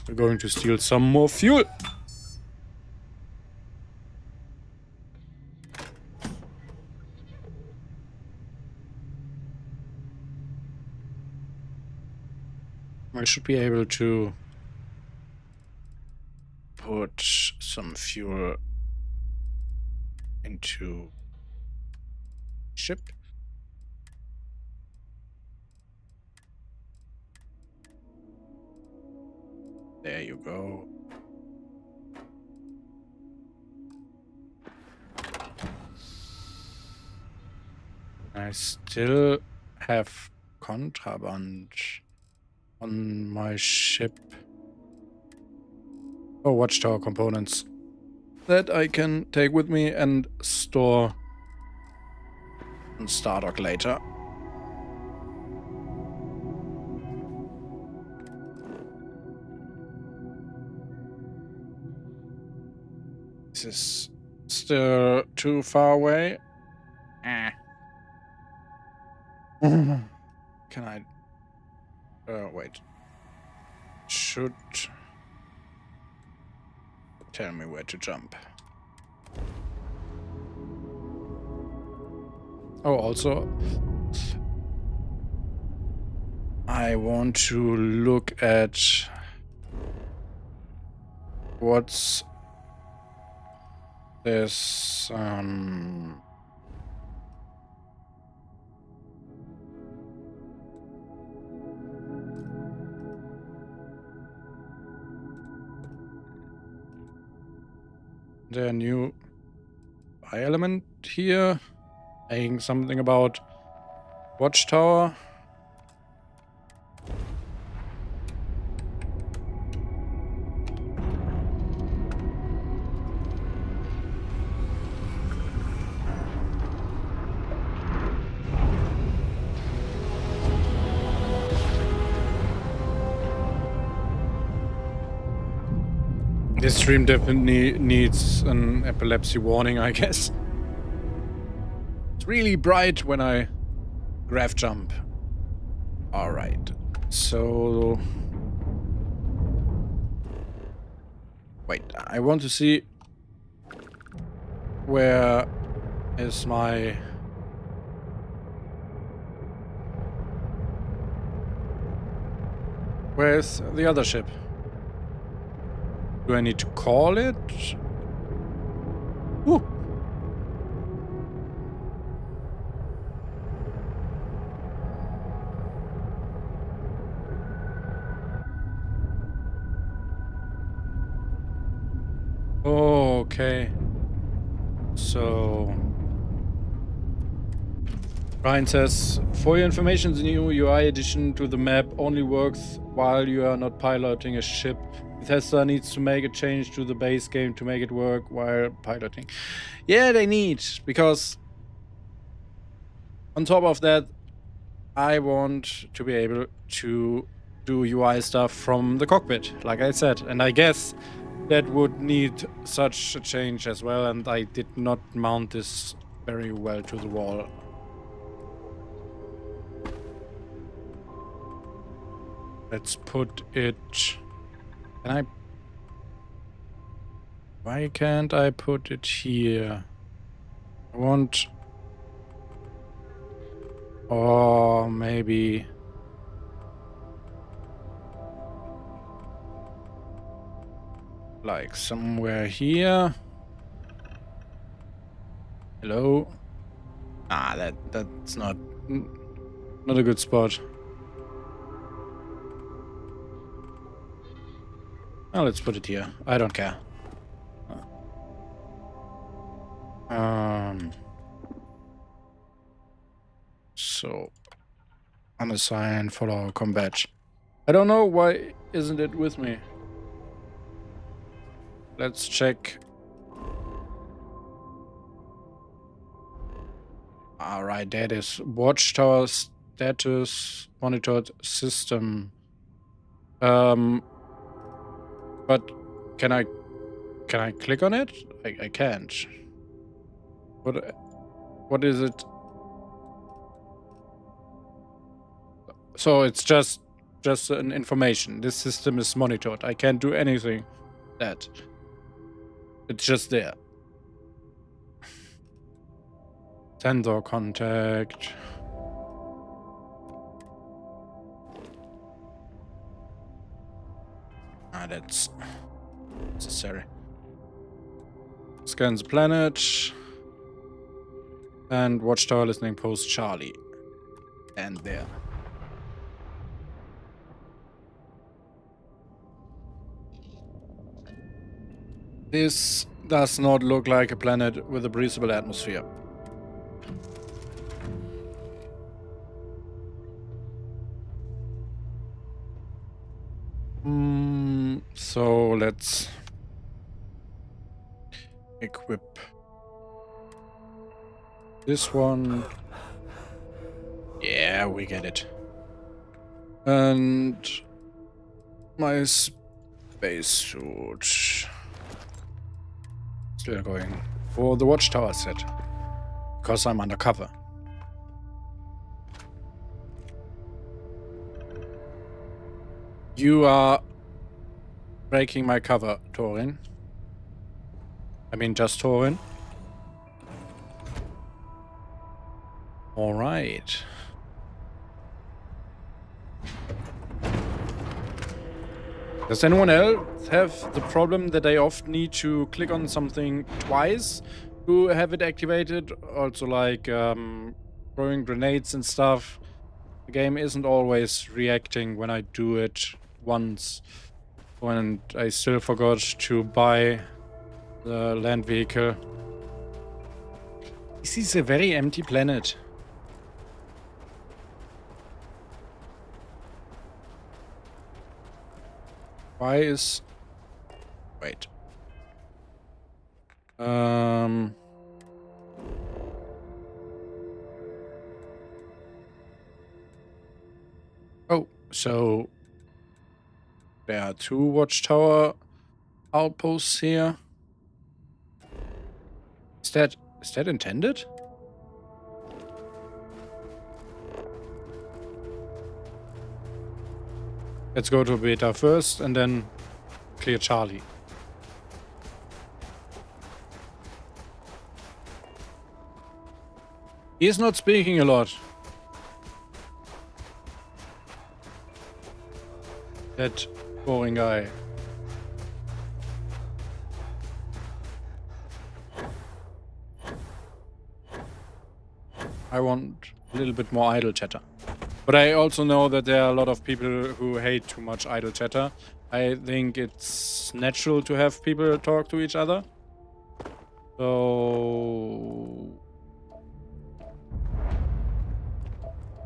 we're going to steal some more fuel. I should be able to put some fuel into ship. There you go. I still have contraband on my ship. Oh, Watchtower components that I can take with me and store on Stardock later. This is still too far away. Can I... wait. Should tell me where to jump. Oh, also, I want to look at what's this, the new element here, saying something about Watchtower. This stream definitely needs an epilepsy warning, I guess. It's really bright when I graph jump. Alright, so... Wait, I want to see... Where is my... Where's the other ship? Do I need to call it? Ooh. Oh, okay. So... Ryan says, for your information, the new UI addition to the map only works while you are not piloting a ship. Bethesda needs to make a change to the base game to make it work while piloting. Yeah, they need, because on top of that, I want to be able to do UI stuff from the cockpit, like I said. And I guess that would need such a change as well, and I did not mount this very well to the wall. Let's put it... Can I... Why can't I put it here? I want... Or maybe... like somewhere here. Hello? Ah, that's not a good spot. Well, let's put it here. I don't care. So unassign, follow combat. I don't know why isn't it with me. Let's check. Alright, that is Watchtower status monitored system. But can I click on it? I can't. What is it? So it's just an information. This system is monitored. I can't do anything. That. It's just there. Sensor contact. Ah, that's necessary. Scan the planet. And Watchtower listening post Charlie. And there. This does not look like a planet with a breathable atmosphere. So let's equip this one. Yeah, we get it. And my spacesuit. Still going for the Watchtower set. Because I'm undercover. You are breaking my cover, Torin. I mean, just Torin. Alright. Does anyone else have the problem that they often need to click on something twice to have it activated? Also like throwing grenades and stuff. The game isn't always reacting when I do it once. And I still forgot to buy the land vehicle. This is a very empty planet. Why is... Wait. Oh, so... There are 2 Watchtower outposts here. Is that intended? Let's go to Beta first and then clear Charlie. He is not speaking a lot. That boring guy. I want a little bit more idle chatter. But I also know that there are a lot of people who hate too much idle chatter. I think it's natural to have people talk to each other. So...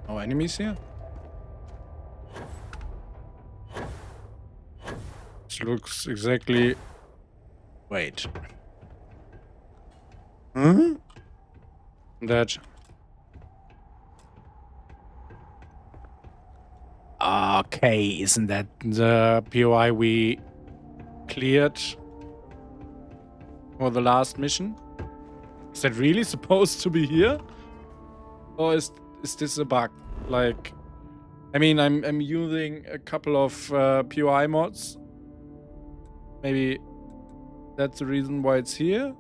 No enemies here? This looks exactly... Wait. Huh? That... Okay, isn't that the POI we cleared for the last mission? Is that really supposed to be here? Or is this a bug? Like, I mean, I'm using a couple of POI mods. Maybe That's the reason why it's here.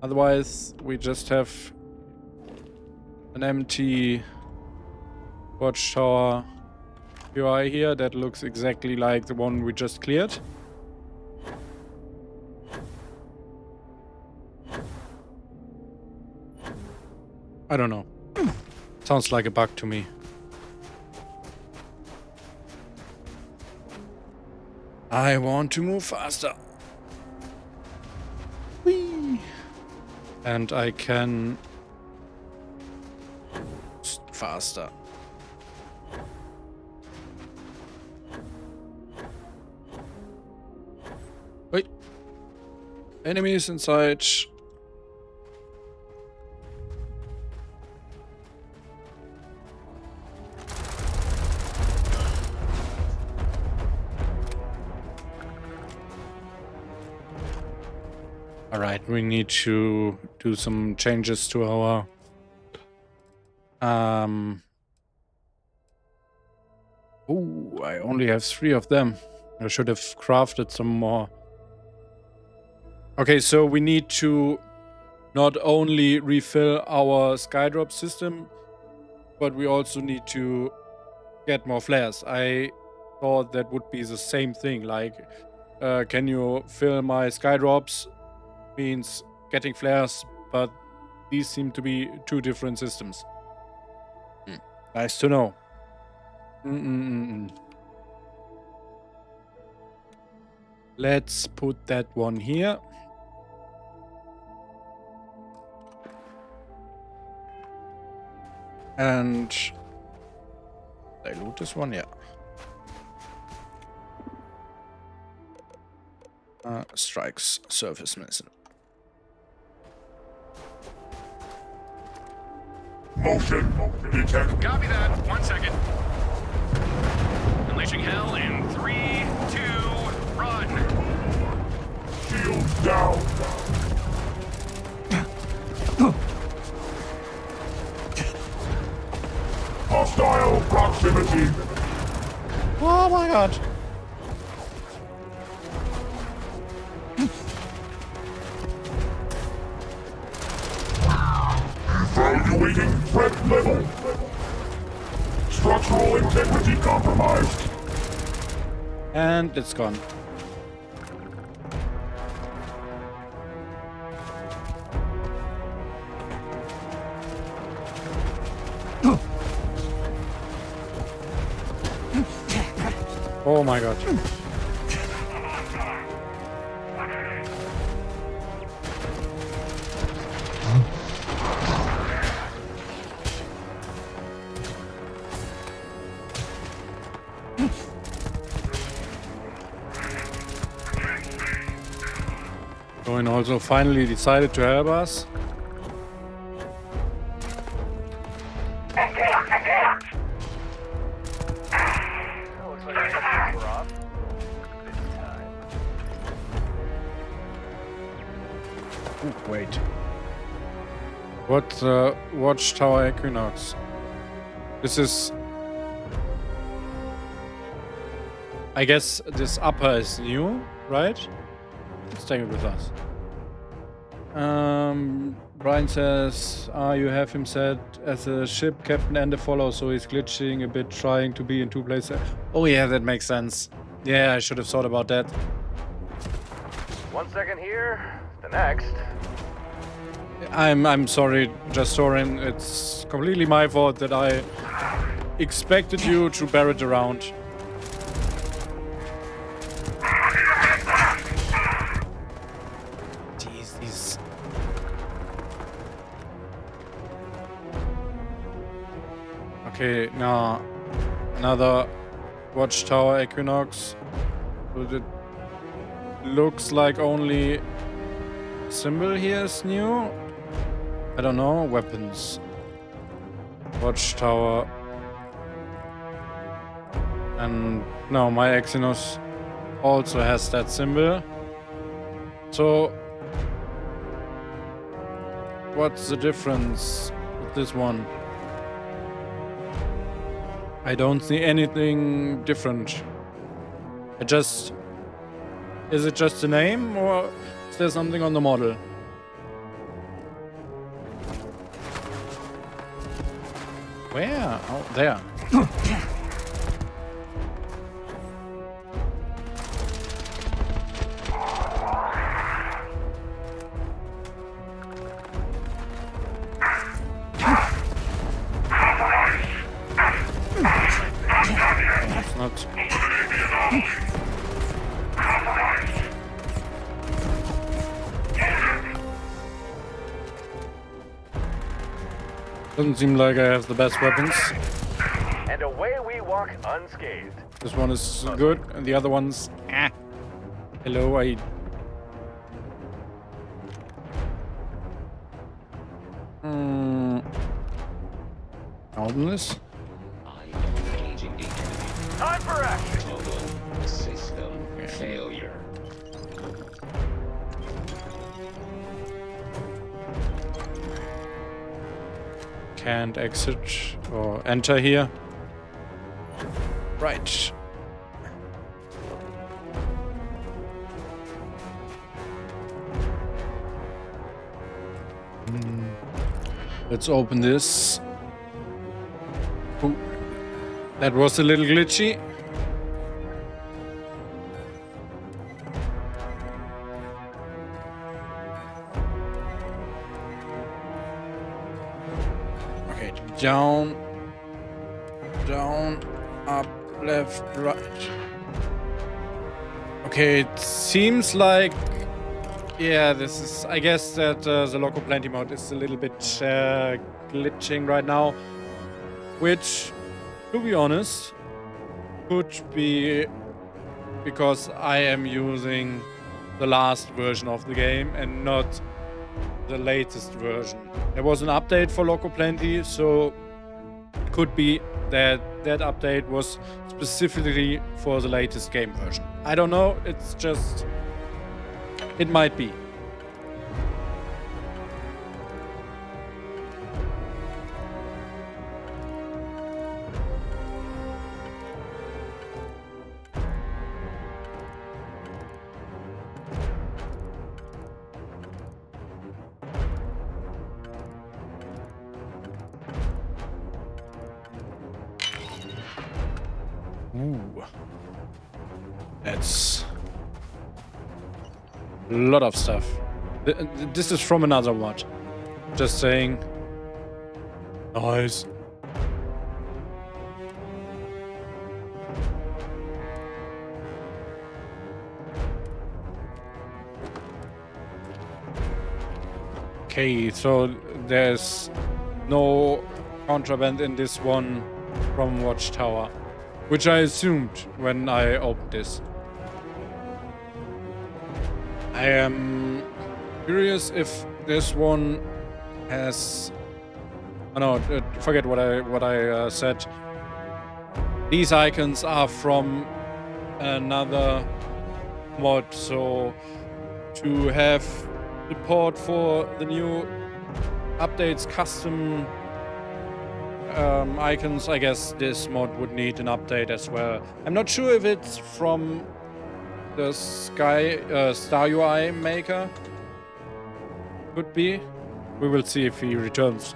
Otherwise, we just have an empty Watchtower UI here that looks exactly like the one we just cleared. I don't know. Sounds like a bug to me. I want to move faster. Whee! And I can faster. Wait. Enemies inside. Alright, we need to do some changes to our Oh, I only have 3 of them. I should have crafted some more. Okay, so we need to not only refill our skydrop system, but we also need to get more flares. I thought that would be the same thing, like can you fill my skydrops means getting flares, but these seem to be 2 different systems. Nice to know. Let's put that one here. And dilute this one, yeah. Strikes surface missile. Motion detect. Copy that. 1 second. Unleashing hell in 3, 2, run. Shields down. Hostile proximity. Oh my god. Evaluating threat level. Structural integrity compromised. And it's gone. Oh my god. Coin also finally decided to help us. Ooh, wait. What Watchtower Equinox? This is... I guess this upper is new, right? Let's take it with us. Brian says, you have him set as a ship captain and a follower, so he's glitching a bit, trying to be in 2 places. Oh yeah, that makes sense. Yeah, I should have thought about that. 1 second here, the next. I'm sorry, Jastorin. It's completely my fault that I expected you to bear it around. Jeez. Okay, now another Watchtower Equinox. But it looks like only symbol here is new. I don't know. Weapons. Watchtower. And no, my Exynos also has that symbol. So what's the difference with this one? I don't see anything different. I just Is it just a name, or is there something on the model? Where? Oh, there. It's not. Doesn't seem like I have the best weapons. And away we walk unscathed. This one is good, and the other one's Hello, Open this. I am engaging the enemy. Time for action! Total system failure. Can't exit or enter here. Right. Let's open this. Ooh, that was a little glitchy. Okay, down, up, left, right. Okay, it seems like, yeah, this is, I guess that the local plenty mode is a little bit glitching right now, which, to be honest, could be because I am using the last version of the game and not the latest version. There was an update for Loco Plenty, so it could be that that update was specifically for the latest game version. I don't know, it's just... it might be. Ooh. That's a lot of stuff. This is from another mod. Just saying. Nice. Okay, so there's no contraband in this one from Watchtower, which I assumed when I opened this. I am curious if this one has... oh no, forget what I said. These icons are from another mod, so to have support for the new updates, custom icons, I guess this mod would need an update as well. I'm not sure if it's from the Star UI maker. Could be. We will see if he returns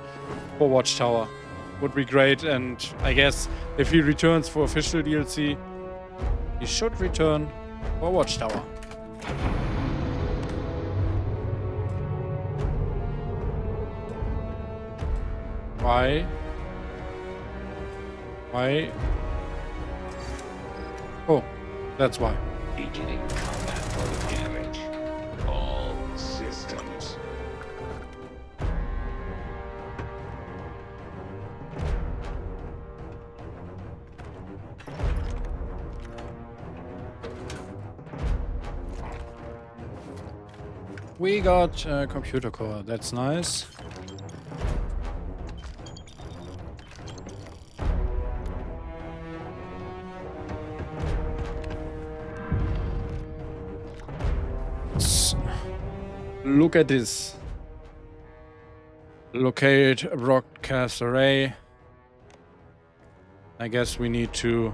for Watchtower. Would be great, and I guess if he returns for official DLC, he should return for Watchtower. Why? Why? Oh, that's why. Beginning combat mode damage. All systems. We got a computer core, that's nice. Look at this. Locate a broadcast array. I guess we need to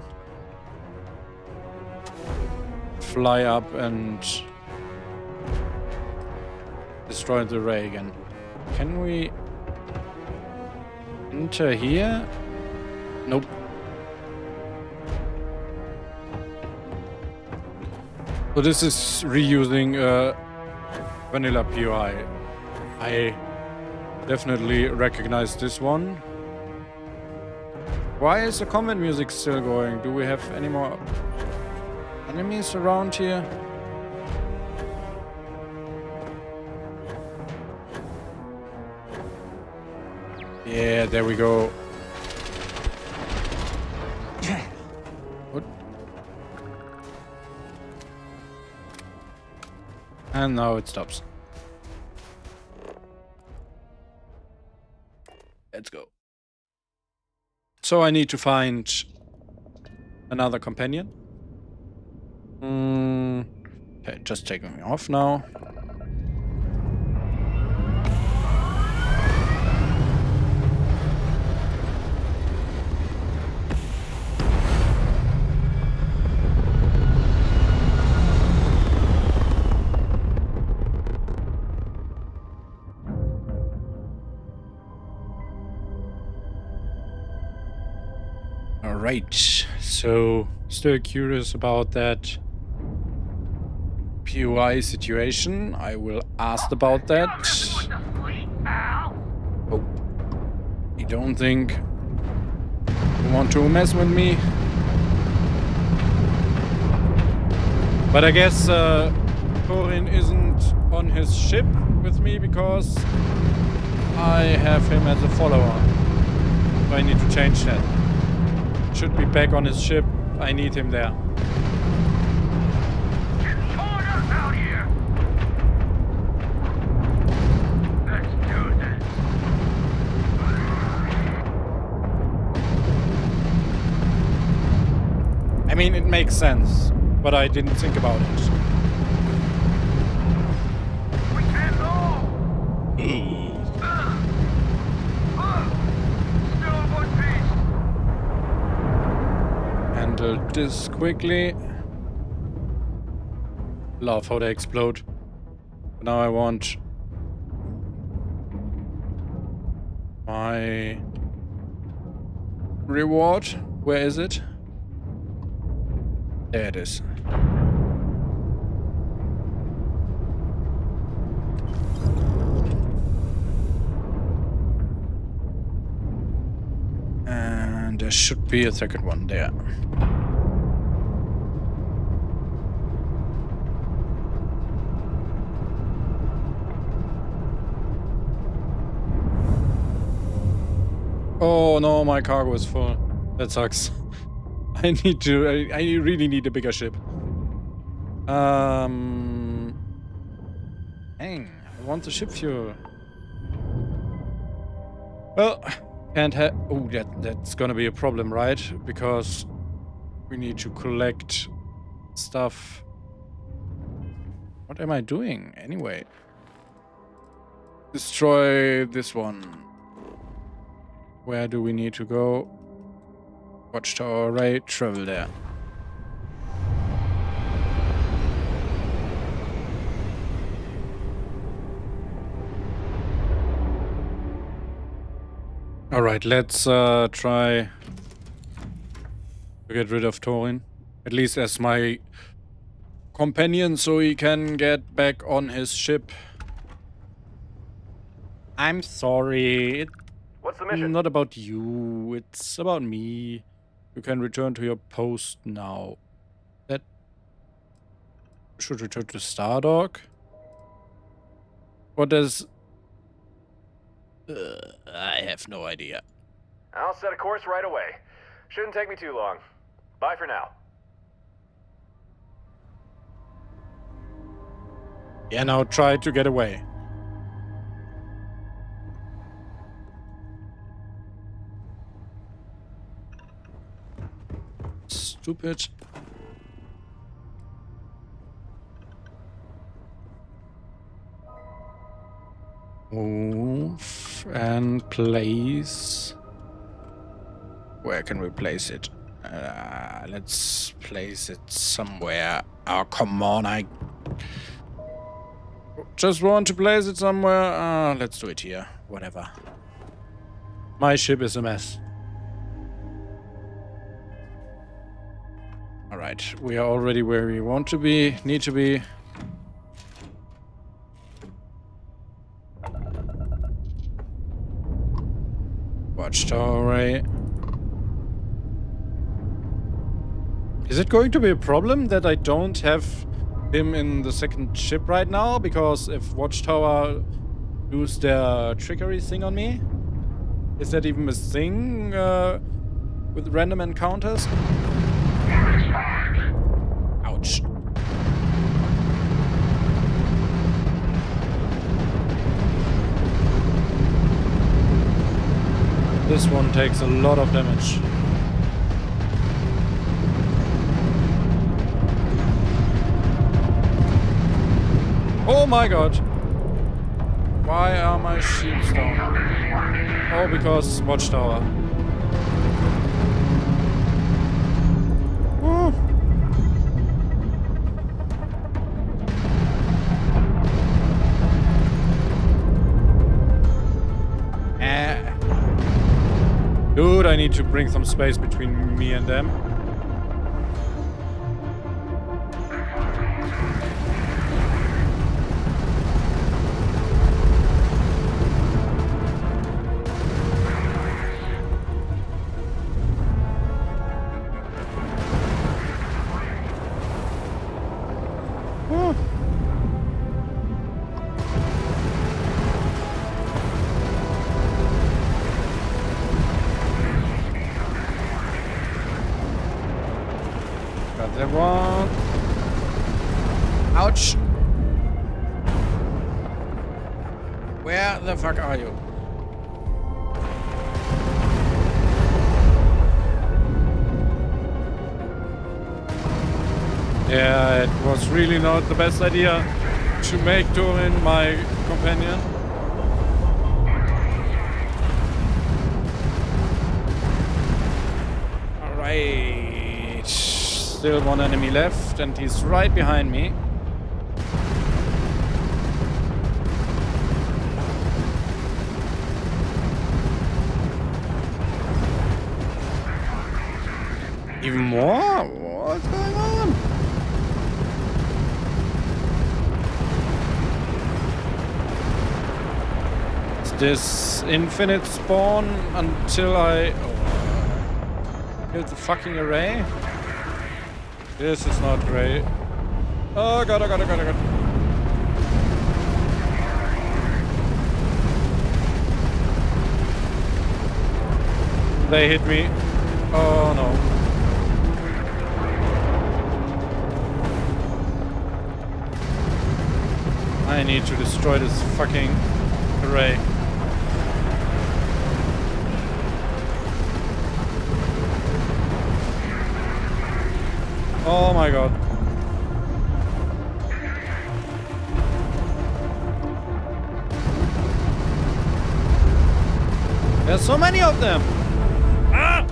fly up and destroy the array again. Can we enter here? Nope. So this is reusing vanilla POI. I definitely recognize this one. Why is the combat music still going? Do we have any more enemies around here? Yeah, there we go. What? And now it stops. Let's go. So I need to find another companion. Okay, just taking me off now. Alright, so still curious about that POI situation. I will ask about that. Oh, you don't think you want to mess with me? But I guess Thorin isn't on his ship with me because I have him as a follower. So I need to change that. Should be back on his ship. I need him there. Out here. Let's do this. I mean, it makes sense, but I didn't think about it. We can't go. Still in one piece. Handle this quickly. Love how they explode. Now I want my reward. Where is it? There it is. And there should be a second one there. Oh no, my cargo is full. That sucks. I really need a bigger ship. Dang, I want the ship fuel. Well, can't have. Oh, that's gonna be a problem, right? Because we need to collect stuff. What am I doing anyway? Destroy this one. Where do we need to go? Watchtower array, travel there. Alright, let's try to get rid of Thorin. At least as my companion, so he can get back on his ship. I'm sorry. What's the mission? Not about you, it's about me. You can return to your post now. That should return to Stardock. What does... I have no idea. I'll set a course right away. Shouldn't take me too long. Bye for now. Yeah, now try to get away. Stupid. Move and place. Where can we place it? Let's place it somewhere. Oh, come on, I just want to place it somewhere. Let's do it here. Whatever. My ship is a mess. Alright, we are already where we want to be, need to be. Watchtower array. Is it going to be a problem that I don't have him in the second ship right now? Because if Watchtower use their trickery thing on me? Is that even a thing with random encounters? Ouch. This one takes a lot of damage. Oh my god! Why are my shields down? Oh, because Watchtower. Woo. Dude, I need to bring some space between me and them. One. Ouch. Where the fuck are you? Yeah, it was really not the best idea to make Turin my companion. Alright. Still one enemy left, and he's right behind me. Even more? What's going on? Is this infinite spawn until I kill the fucking array? This is not great. Oh god, oh god, oh god, oh god. They hit me. Oh no. I need to destroy this fucking array. Oh my god. There's so many of them! Ah!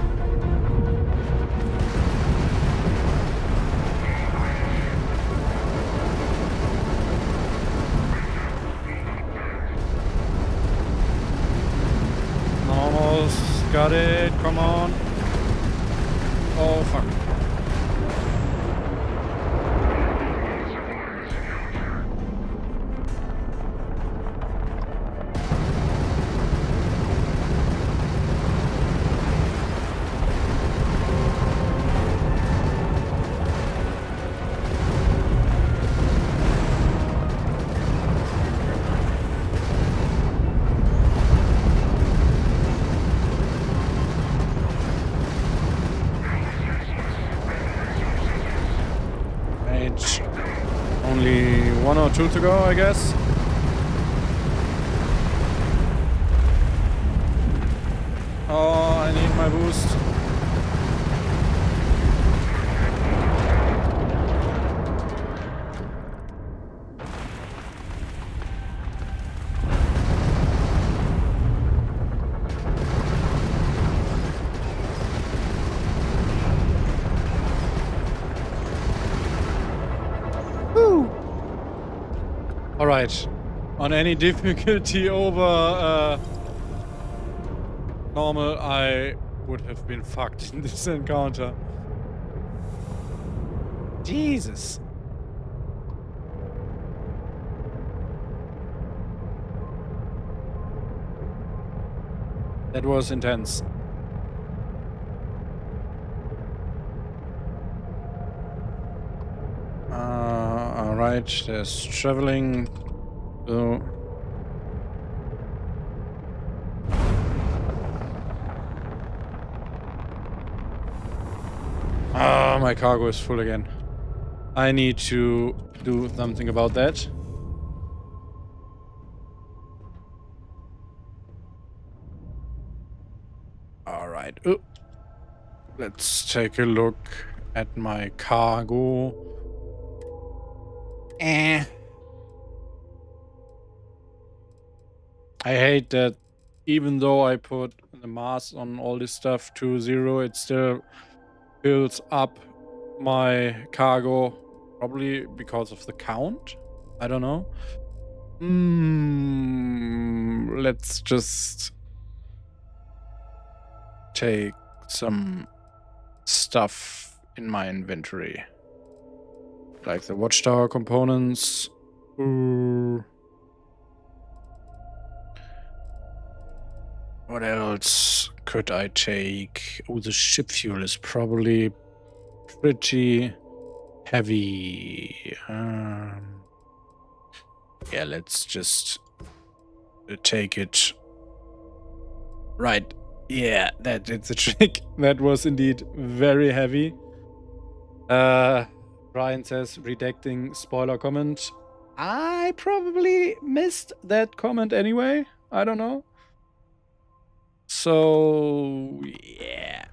Almost got it, come on. Oh fuck. Only 1 or 2 to go, I guess. Oh, I need my boost. Alright. On any difficulty over normal, I would have been fucked in this encounter. Jesus. That was intense. Alright, there's traveling. So. Ah, my cargo is full again. I need to do something about that. Alright. Let's take a look at my cargo. I hate that even though I put the mass on all this stuff to 0, it still fills up my cargo. Probably because of the count. I don't know. Let's just take some stuff in my inventory. Like the Watchtower components. What else could I take? Oh, the ship fuel is probably pretty heavy. Yeah, let's just take it. Right. Yeah, that's a trick. That was indeed very heavy. Brian says, redacting spoiler comment. I probably missed that comment anyway. I don't know. So, yeah.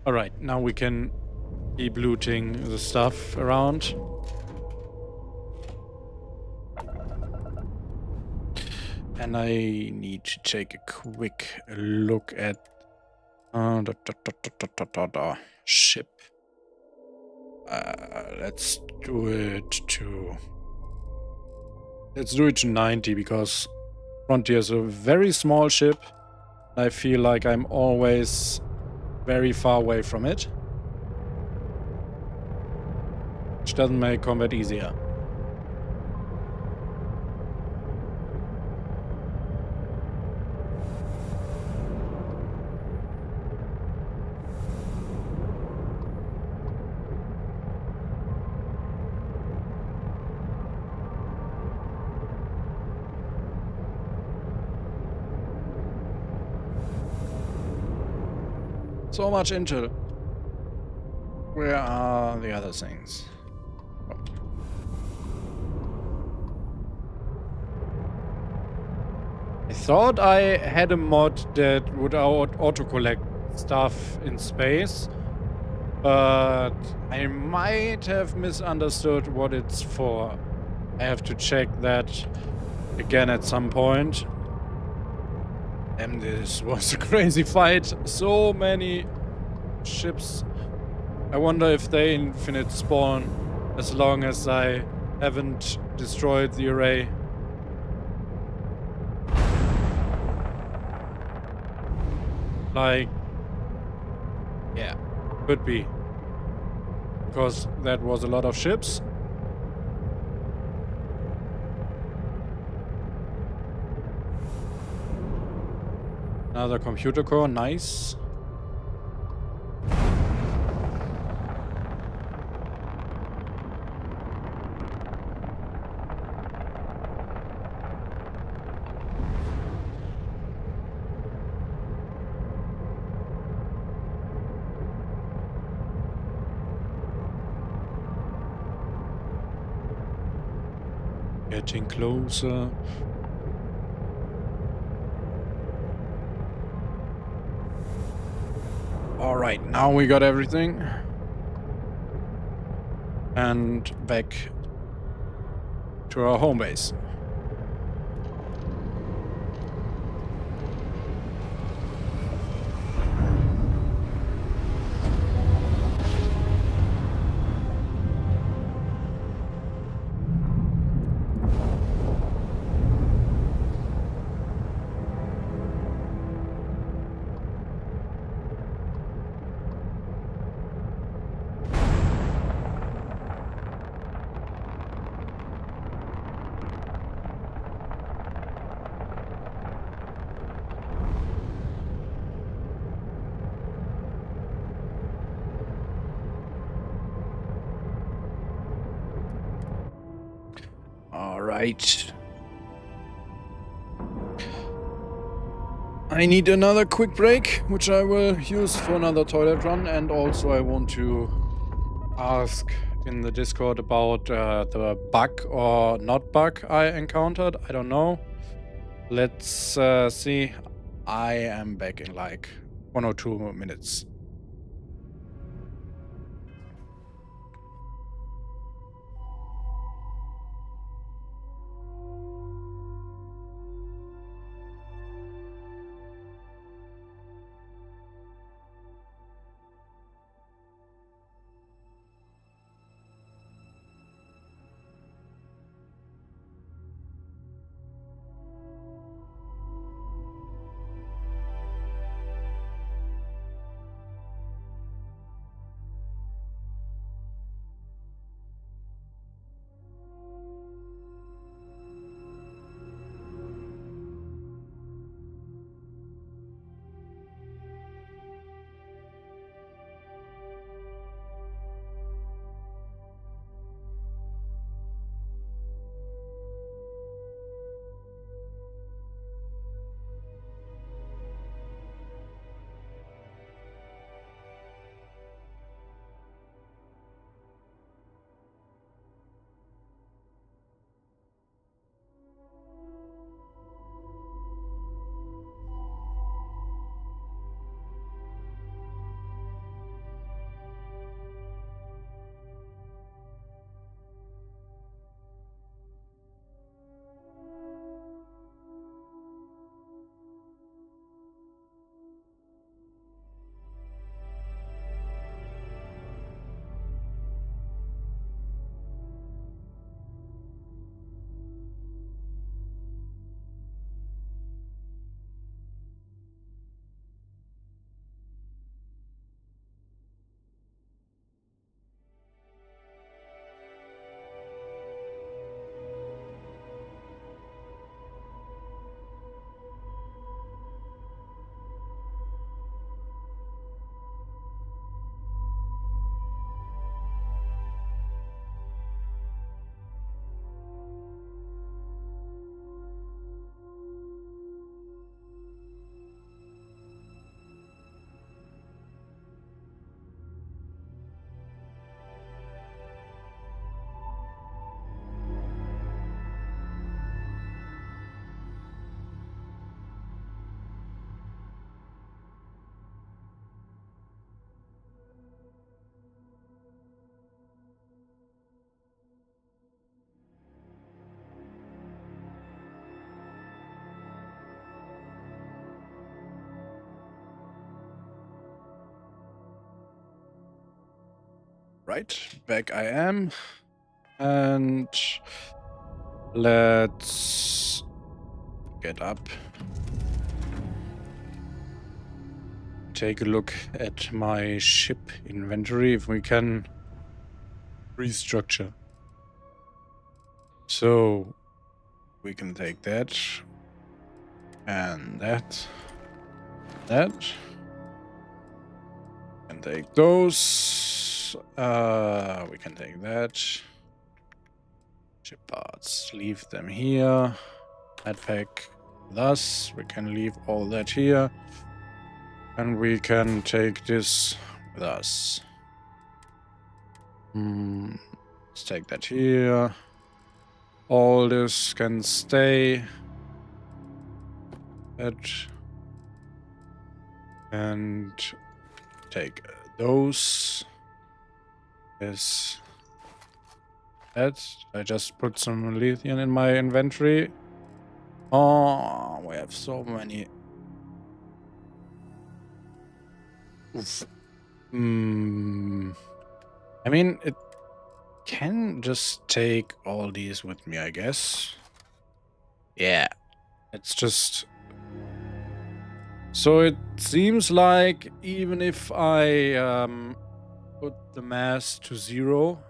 Alright, now we can keep looting the stuff around. And I need to take a quick look at ship. Let's do it to 90 because Frontier is a very small ship. I feel like I'm always very far away from it, which doesn't make combat easier. So much intel. Where are the other things? Oh. I thought I had a mod that would auto-collect stuff in space, but I might have misunderstood what it's for. I have to check that again at some point. And this was a crazy fight. So many ships. I wonder if they infinite spawn as long as I haven't destroyed the array. Like, yeah, could be. Because that was a lot of ships. Another computer core, nice. Getting closer. Alright, now we got everything. And back to our home base. Right. I need another quick break, which I will use for another toilet run, and also I want to ask in the Discord about the bug or not bug I encountered. I don't know. Let's see. I am back in like 1 or 2 minutes. Right, back I am. And let's get up. Take a look at my ship inventory if we can restructure. So we can take that and that. And take those. We can take that. Chip parts, leave them here. That pack with us. We can leave all that here. And we can take this with us. Let's take that here. All this can stay. That. And take those. Yes. That. I just put some lithium in my inventory. Oh, we have so many. Oof. I mean, it can just take all these with me, I guess. Yeah. It's just... So it seems like even if I put the mass to 0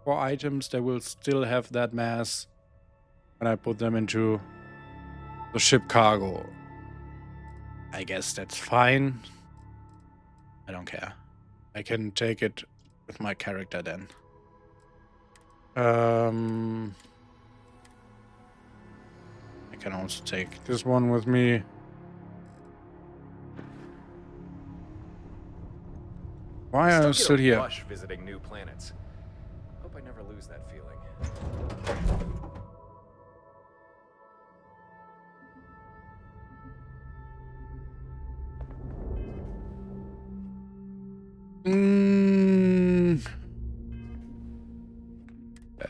for items, they will still have that mass when I put them into the ship cargo. I guess that's fine. I don't care. I can take it with my character then. can also take this one with me. Why are you still here? Rush visiting new planets. Hope I never lose that feeling.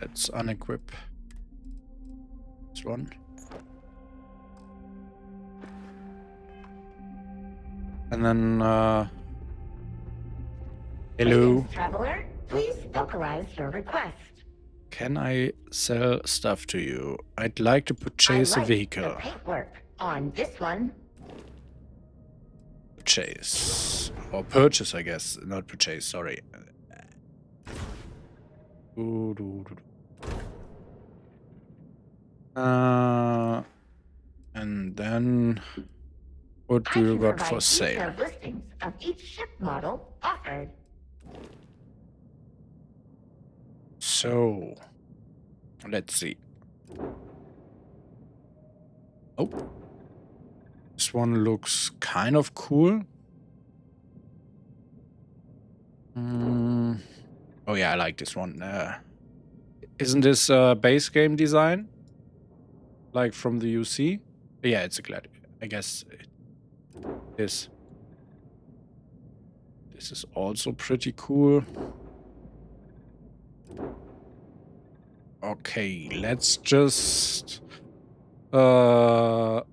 Let's unequip this one. And then, hello. Traveler, please vocalize your request. Can I sell stuff to you? I'd like to purchase a vehicle. The paintwork on this one. Purchase. Or purchase, I guess. Not purchase, sorry. And then what do you got for sale? Listings of each ship model offered. So let's see. Oh, this one looks kind of cool. Oh yeah, I like this one. Isn't this base game design? Like from the UC? Yeah, it's a gladiator. I guess it is. This is also pretty cool. Okay, let's just buy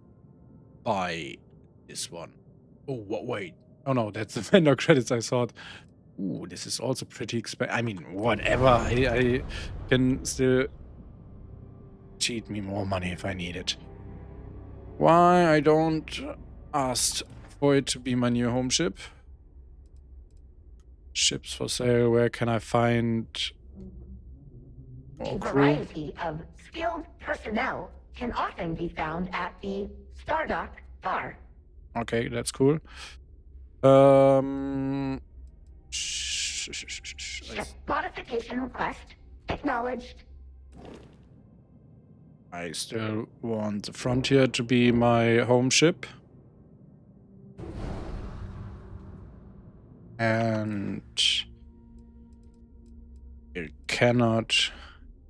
this one. Oh, wait. Oh no, that's the vendor credits I thought. Ooh, this is also pretty expensive. I mean, whatever. I can still cheat me more money if I need it. Why I don't ask for it to be my new home ship? Ships for sale. Where can I find A variety of skilled personnel can often be found at the Stardock bar. Okay, that's cool. Ship modification request acknowledged. I still want the Frontier to be my home ship. And it cannot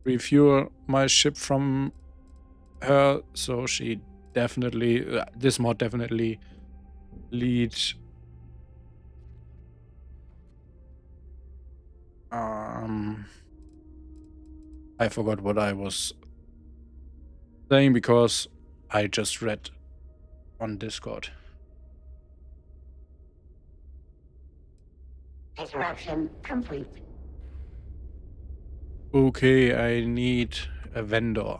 refuel my ship from her, so she definitely, this mod definitely leads. I forgot what I was saying because I just read on Discord. Interaction complete. Okay, I need a vendor.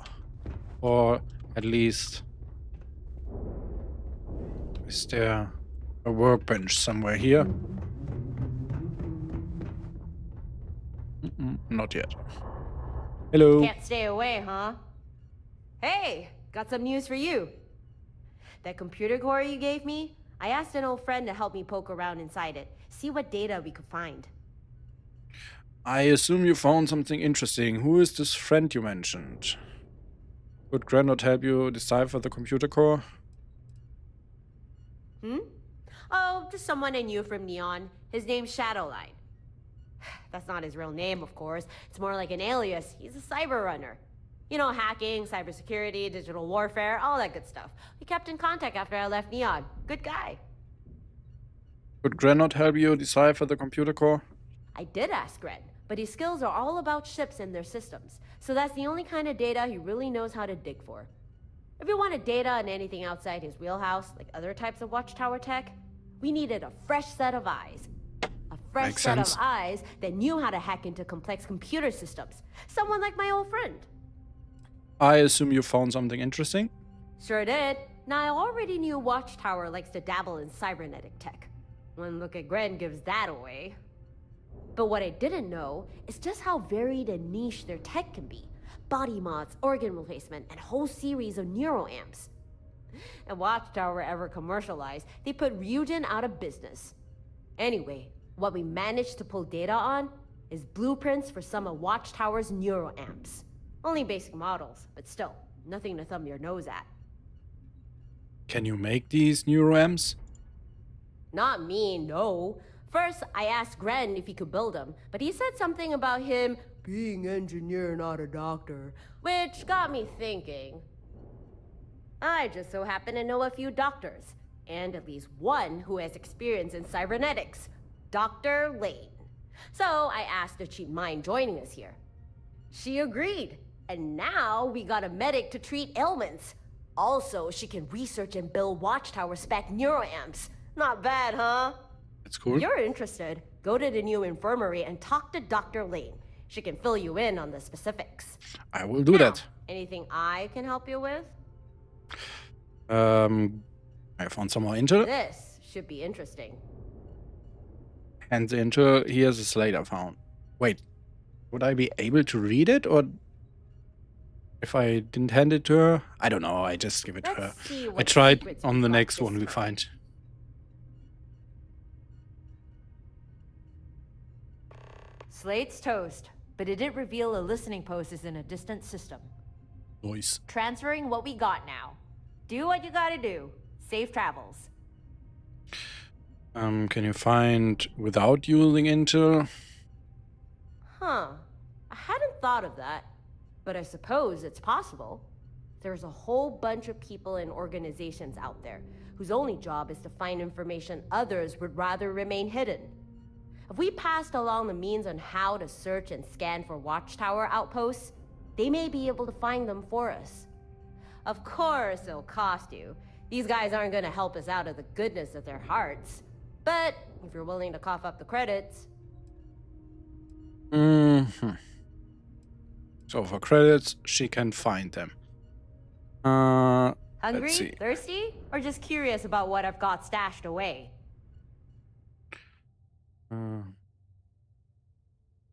Or at least... Is there a workbench somewhere here? Not yet. Hello. Can't stay away, huh? Hey, got some news for you. That computer core you gave me, I asked an old friend to help me poke around inside it, see what data we could find. I assume you found something interesting. Who is this friend you mentioned? Could Granot help you decipher the computer core? Oh, just someone I knew from Neon. His name's Shadowline. That's not his real name, of course. It's more like an alias. He's a cyber runner. You know, hacking, cybersecurity, digital warfare, all that good stuff. We kept in contact after I left Neon. Good guy. Could Granot help you decipher the computer core? I did ask Gren, but his skills are all about ships and their systems. So that's the only kind of data he really knows how to dig for. If we wanted data on anything outside his wheelhouse, like other types of Watchtower tech, we needed a fresh set of eyes. A fresh Makes set sense. of eyes that knew how to hack into complex computer systems. Someone like my old friend. I assume you found something interesting? Sure did. Now, I already knew Watchtower likes to dabble in cybernetic tech. One look at Gren gives that away. But what I didn't know is just how varied and niche their tech can be. Body mods, organ replacement, and a whole series of neuroamps. And Watchtower ever commercialized, they put Ryujin out of business. Anyway, what we managed to pull data on is blueprints for some of Watchtower's neuroamps. Only basic models, but still, nothing to thumb your nose at. Can you make these NeuroMs? Not me, no. First, I asked Gren if he could build them, but he said something about him being engineer, not a doctor, which got me thinking. I just so happen to know a few doctors, and at least one who has experience in cybernetics, Dr. Lane. So I asked if she'd mind joining us here. She agreed, and now we got a medic to treat ailments. Also, she can research and build Watchtower spec neuroamps. Not bad, huh? That's cool. If you're interested, go to the new infirmary and talk to Dr. Lane. She can fill you in on the specifics. I will do that. Anything I can help you with? I found some more intel. This should be interesting. And the intel, here's a slate I found. Wait, would I be able to read it? Or if I didn't hand it to her? I don't know, I just give it to her. I tried on the next one we find. Slate's toast, but it did reveal a listening post is in a distant system. Noise. Transferring what we got now. Do what you gotta do. Safe travels. Can you find without using intel? Huh. I hadn't thought of that, but I suppose it's possible. There's a whole bunch of people and organizations out there whose only job is to find information others would rather remain hidden. If we passed along the means on how to search and scan for Watchtower outposts, they may be able to find them for us. Of course, it'll cost you. These guys aren't gonna help us out of the goodness of their hearts. But if you're willing to cough up the credits... So for credits, she can find them. Let's see. Hungry? Thirsty? Or just curious about what I've got stashed away?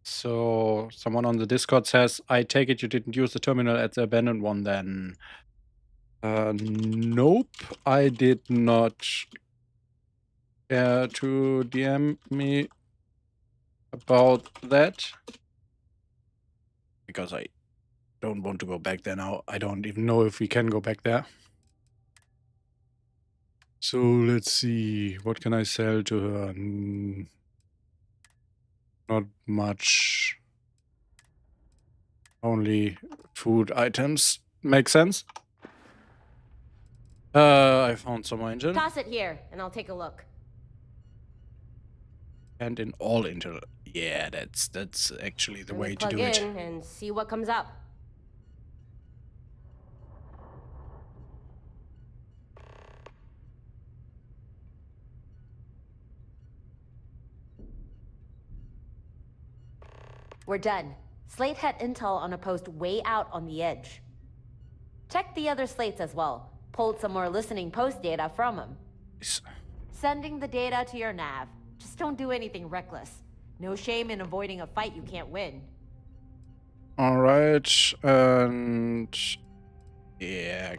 So someone on the Discord says, I take it you didn't use the terminal at the abandoned one then. Nope, I did not care to DM me about that. Because I don't want to go back there now. I don't even know if we can go back there. So let's see, what can I sell to her? Not much. Only food items. Makes sense? I found some more intel. Toss it here, and I'll take a look. And in all intel. Yeah, that's actually the way to do it. Plug in and see what comes up. We're done. Slate had intel on a post way out on the edge. Check the other slates as well. Pulled some more listening post data from them. Sending the data to your nav. Just don't do anything reckless. No shame in avoiding a fight you can't win. Alright, and... yeah.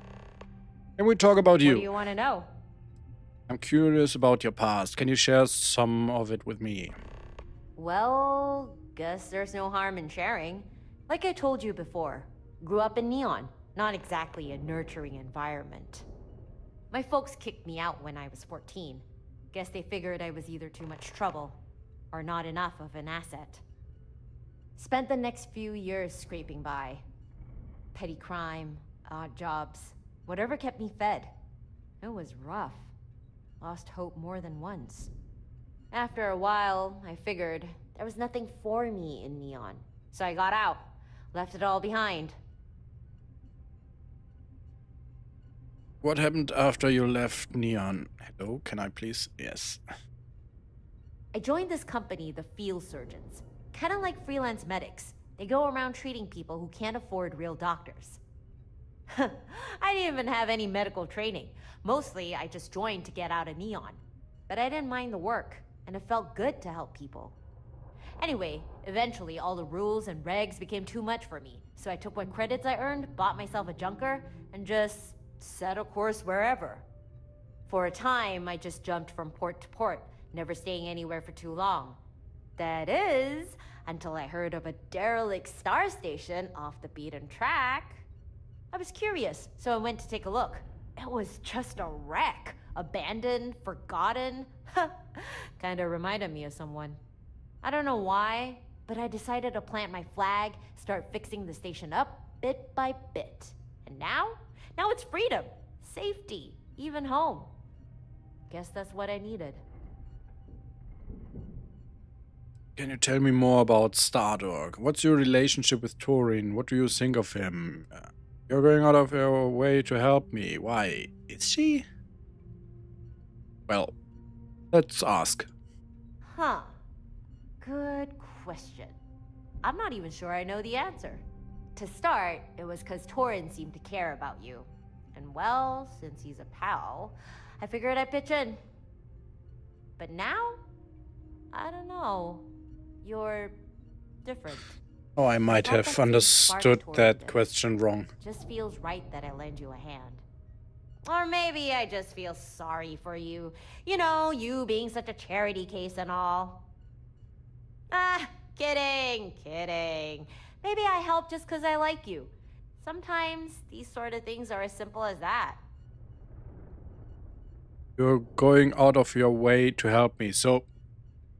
Can we talk about you? What do you want to know? I'm curious about your past. Can you share some of it with me? Well, guess there's no harm in sharing. Like I told you before, grew up in Neon. Not exactly a nurturing environment. My folks kicked me out when I was 14. Guess they figured I was either too much trouble, or not enough of an asset. Spent the next few years scraping by. Petty crime, odd jobs, whatever kept me fed. It was rough. Lost hope more than once. After a while, I figured there was nothing for me in Neon. So I got out, left it all behind. What happened after you left Neon? Hello, can I please? Yes. I joined this company, the Field Surgeons. Kind of like freelance medics. They go around treating people who can't afford real doctors. I didn't even have any medical training. Mostly, I just joined to get out of Neon. But I didn't mind the work, and it felt good to help people. Anyway, eventually all the rules and regs became too much for me, so I took what credits I earned, bought myself a junker, and just set a course wherever. For a time, I just jumped from port to port, never staying anywhere for too long. That is, until I heard of a derelict star station off the beaten track. I was curious, so I went to take a look. it was just a wreck. Abandoned, forgotten. Kinda reminded me of someone. I don't know why, but I decided to plant my flag, start fixing the station up bit by bit. And now it's freedom, safety, even home. Guess that's what I needed. Can you tell me more about Stardog? What's your relationship with Torin? What do you think of him? You're going out of your way to help me. Why? Is she? Well, let's ask. Huh. Good question. I'm not even sure I know the answer. To start, it was because Torin seemed to care about you. And well, since he's a pal, I figured I'd pitch in. But now, I don't know. You're different. Oh, I might have understood that question wrong. Just feels right that I lend you a hand. Or maybe I just feel sorry for you. You know, you being such a charity case and all. Ah, kidding. Maybe I help just because I like you. Sometimes these sort of things are as simple as that. You're going out of your way to help me, so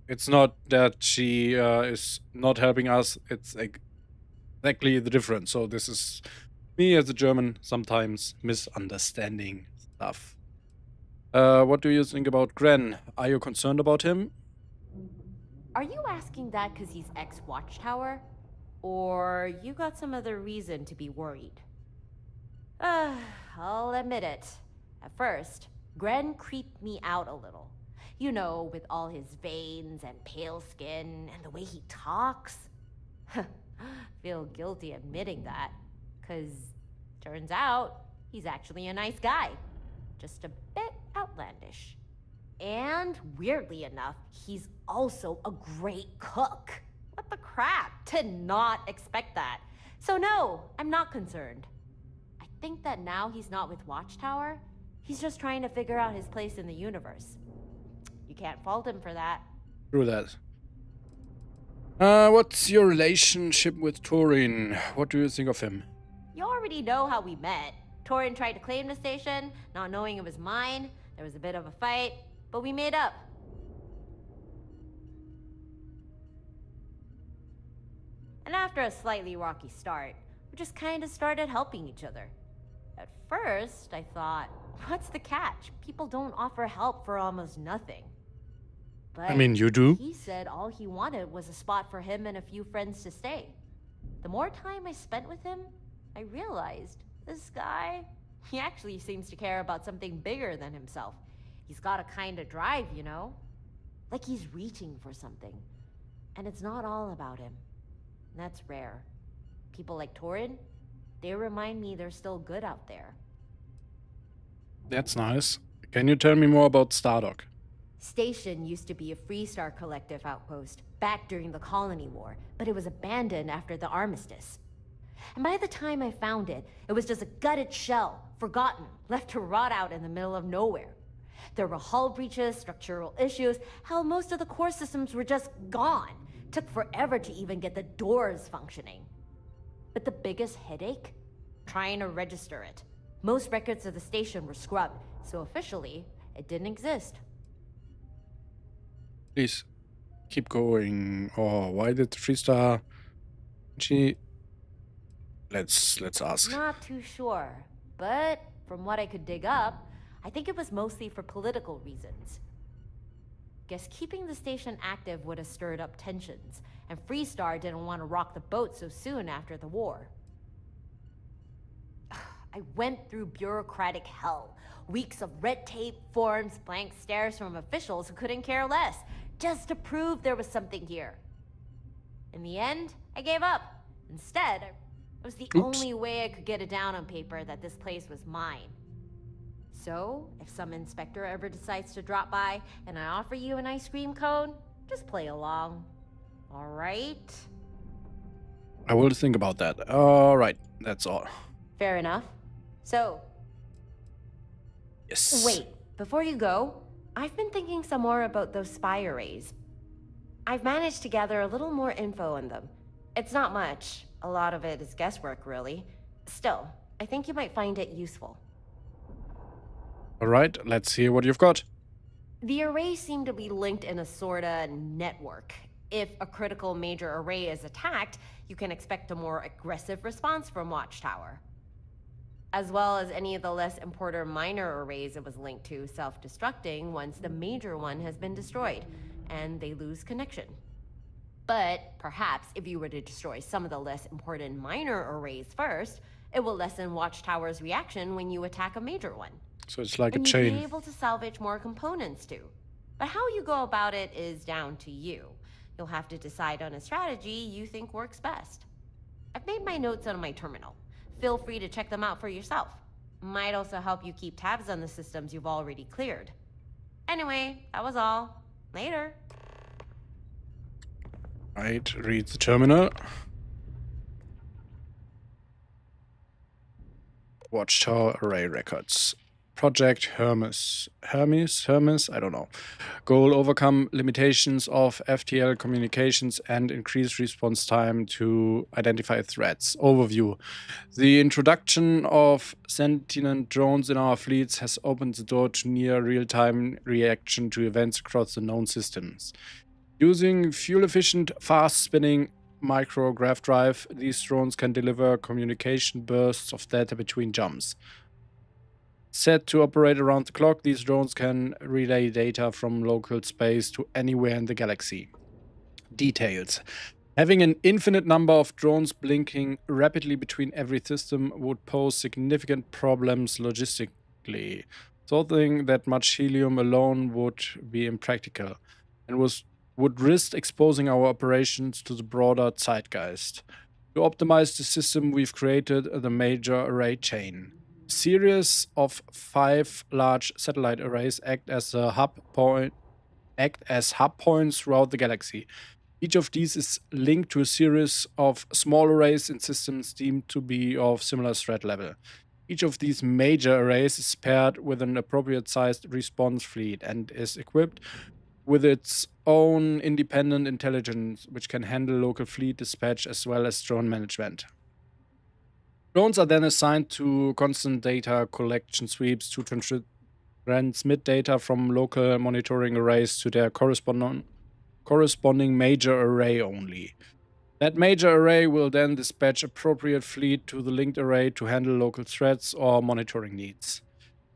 it's not that she is not helping us, it's exactly the difference. So this is me as a German sometimes misunderstanding stuff. What do you think about Gren? Are you concerned about him? Are you asking that because he's ex-Watchtower? Or you got some other reason to be worried? I'll admit it. At first, Gren creeped me out a little. You know, with all his veins and pale skin and the way he talks. Feel guilty admitting that, 'cause turns out he's actually a nice guy. Just a bit outlandish. And weirdly enough, he's also a great cook. What the crap? Did not expect that. So no, I'm not concerned. I think that now he's not with Watchtower, he's just trying to figure out his place in the universe. You can't fault him for that. True that. What's your relationship with Torin? What do you think of him? You already know how we met. Torin tried to claim the station, not knowing it was mine. There was a bit of a fight, but we made up. And after a slightly rocky start, we just kind of started helping each other. At first, I thought, what's the catch? People don't offer help for almost nothing. But I mean, you do. He said all he wanted was a spot for him and a few friends to stay. The more time I spent with him, I realized this guy, he actually seems to care about something bigger than himself. He's got a kind of drive, you know? Like he's reaching for something. And it's not all about him. That's rare. People like Torin, they remind me there's still good out there. That's nice. Can you tell me more about Stardog? Station used to be a Freestar Collective outpost back during the Colony War, but it was abandoned after the Armistice. And by the time I found it, it was just a gutted shell, forgotten, left to rot out in the middle of nowhere. There were hull breaches, structural issues, hell, most of the core systems were just gone. Took forever to even get the doors functioning. But the biggest headache? Trying to register it. Most records of the station were scrubbed, so officially, it didn't exist. Please, keep going. Oh, why did Freestar... Let's ask. Not too sure, but from what I could dig up, I think it was mostly for political reasons. Guess keeping the station active would have stirred up tensions, and Freestar didn't want to rock the boat so soon after the war. I went through bureaucratic hell. Weeks of red tape, forms, blank stares from officials who couldn't care less, just to prove there was something here. In the end, I gave up. Instead, it was the only way I could get it down on paper that this place was mine. So, if some inspector ever decides to drop by and I offer you an ice cream cone, just play along. All right? I will think about that. All right, that's all. Fair enough. So... Yes. Wait, before you go, I've been thinking some more about those spy arrays. I've managed to gather a little more info on them. It's not much. A lot of it is guesswork, really. Still, I think you might find it useful. Alright, let's see what you've got. The arrays seem to be linked in a sorta network. If a critical major array is attacked, you can expect a more aggressive response from Watchtower. As well as any of the less important minor arrays it was linked to self-destructing once the major one has been destroyed, and they lose connection. But perhaps if you were to destroy some of the less important minor arrays first, it will lessen Watchtower's reaction when you attack a major one. So it's like And a you'd chain. be able to salvage more components too. But how you go about it is down to you. You'll have to decide on a strategy you think works best. I've made my notes on my terminal. Feel free to check them out for yourself. Might also help you keep tabs on the systems you've already cleared. Anyway, that was all. Later. Right, read the terminal. Watchtower array records. Project Hermes. Hermes? I don't know. Goal: overcome limitations of FTL communications and increase response time to identify threats. Overview. The introduction of sentient drones in our fleets has opened the door to near real-time reaction to events across the known systems. Using fuel-efficient, fast-spinning micrograph drive, these drones can deliver communication bursts of data between jumps. Set to operate around the clock, these drones can relay data from local space to anywhere in the galaxy. Details. Having an infinite number of drones blinking rapidly between every system would pose significant problems logistically. Sorting that much helium alone would be impractical and would risk exposing our operations to the broader zeitgeist. To optimize the system, we've created the major array chain. A series of 5 large satellite arrays act as hub points throughout the galaxy. Each of these is linked to a series of small arrays in systems deemed to be of similar threat level. Each of these major arrays is paired with an appropriate sized response fleet and is equipped with its own independent intelligence, which can handle local fleet dispatch as well as drone management. Drones are then assigned to constant data collection sweeps to transmit data from local monitoring arrays to their corresponding major array only. That major array will then dispatch appropriate fleet to the linked array to handle local threats or monitoring needs.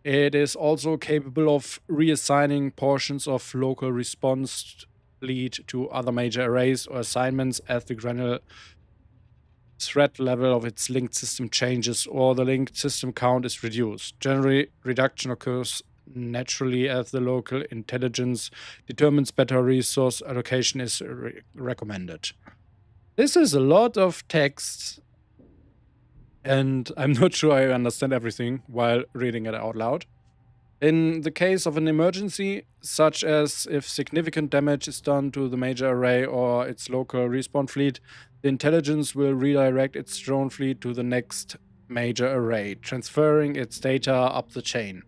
It is also capable of reassigning portions of local response fleet to other major arrays or assignments as the granular threat level of its linked system changes or the linked system count is reduced. Generally, reduction occurs naturally as the local intelligence determines better resource allocation is recommended. This is a lot of text, and I'm not sure I understand everything while reading it out loud. In the case of an emergency, such as if significant damage is done to the major array or its local respawn fleet, the intelligence will redirect its drone fleet to the next major array, transferring its data up the chain.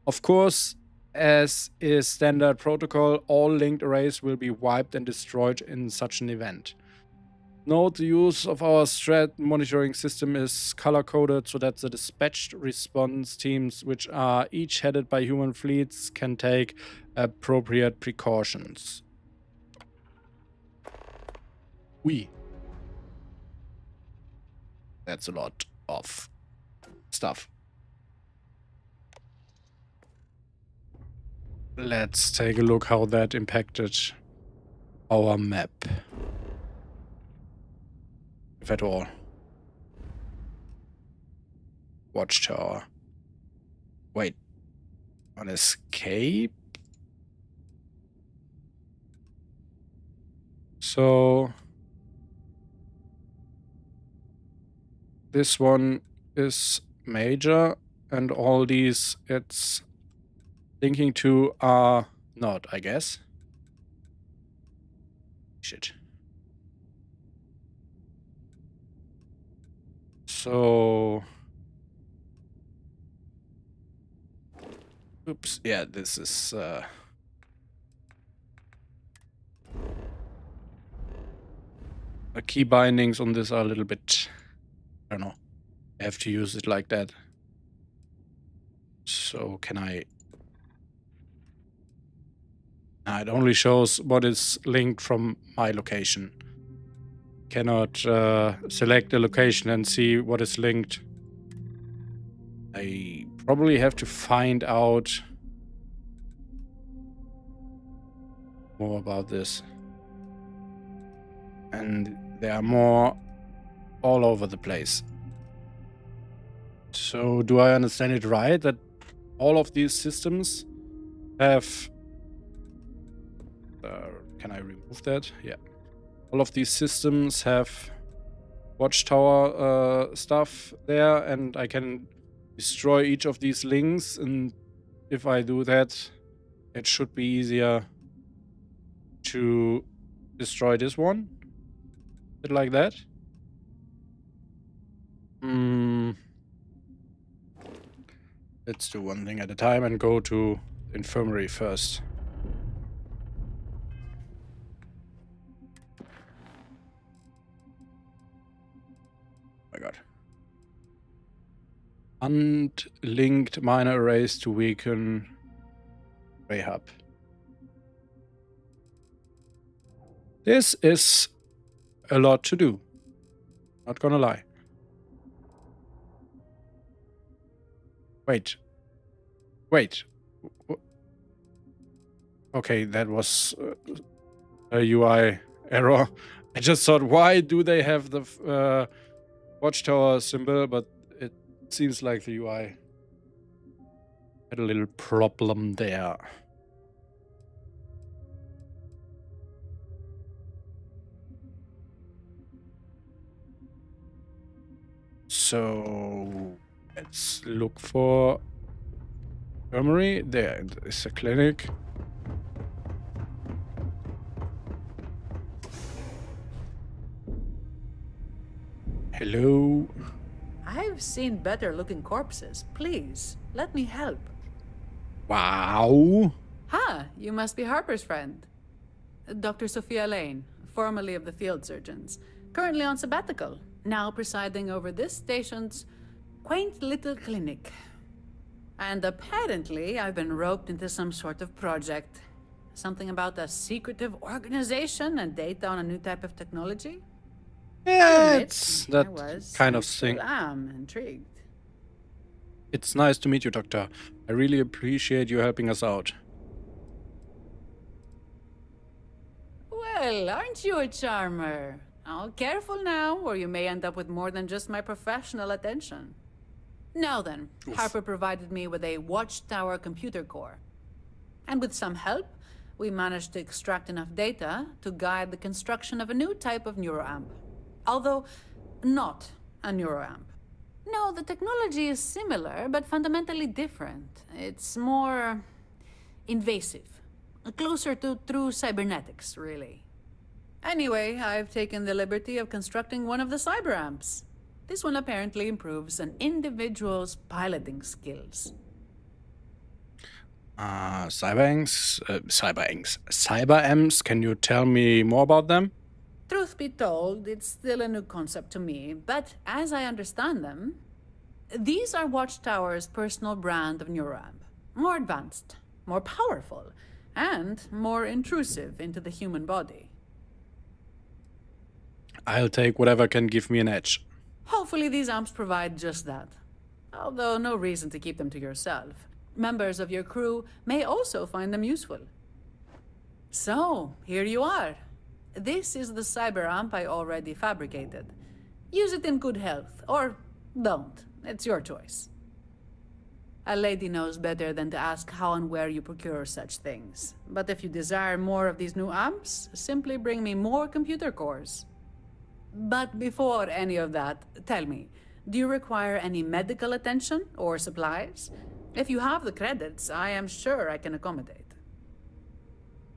Of course, as is standard protocol, all linked arrays will be wiped and destroyed in such an event. Note the use of our threat monitoring system is color-coded so that the dispatched response teams, which are each headed by human fleets, can take appropriate precautions. That's a lot of stuff. Let's take a look how that impacted our map. If at all. Watchtower. Wait. On escape? So this one is major, and all these it's linking to are not, I guess. Shit. So, oops, yeah, this is the key bindings on this are a little bit, I don't know, I have to use it like that. So can I It only shows what is linked from my location. Cannot select a location and see what is linked. I probably have to find out more about this. And there are more all over the place. So do I understand it right that all of these systems have... can I remove that? Yeah. All of these systems have Watchtower stuff there, and I can destroy each of these links, and if I do that, it should be easier to destroy this one. Bit like that. Let's do one thing at a time and go to the infirmary first. Oh my god. Unlinked minor arrays to weaken Ray Hub. This is a lot to do. Not gonna lie. Wait. Okay, that was a UI error. I just thought, why do they have the Watchtower symbol? But it seems like the UI had a little problem there. So let's look for infirmary. There is a clinic. Hello. I've seen better looking corpses. Please, let me help. Wow. You must be Harper's friend. Dr. Sophia Lane, formerly of the field surgeons, currently on sabbatical, now presiding over this station's quaint little clinic. And apparently I've been roped into some sort of project. Something about a secretive organization and data on a new type of technology? Yeah, it's that kind of thing. I'm intrigued. It's nice to meet you, Doctor. I really appreciate you helping us out. Well, aren't you a charmer? Oh, careful now, or you may end up with more than just my professional attention. Now then, Harper provided me with a Watchtower computer core. And with some help, we managed to extract enough data to guide the construction of a new type of neuroamp. Although, not a neuroamp. No, the technology is similar, but fundamentally different. It's more invasive. Closer to true cybernetics, really. Anyway, I've taken the liberty of constructing one of the cyberamps. This one apparently improves an individual's piloting skills. Cyberamps, can you tell me more about them? Truth be told, it's still a new concept to me, but as I understand them, these are Watchtower's personal brand of neuroamp. More advanced, more powerful, and more intrusive into the human body. I'll take whatever can give me an edge. Hopefully these amps provide just that. Although no reason to keep them to yourself. Members of your crew may also find them useful. So, here you are. This is the cyberamp I already fabricated. Use it in good health, or don't. It's your choice. A lady knows better than to ask how and where you procure such things. But if you desire more of these new amps, simply bring me more computer cores. But before any of that, tell me, do you require any medical attention or supplies? If you have the credits, I am sure I can accommodate.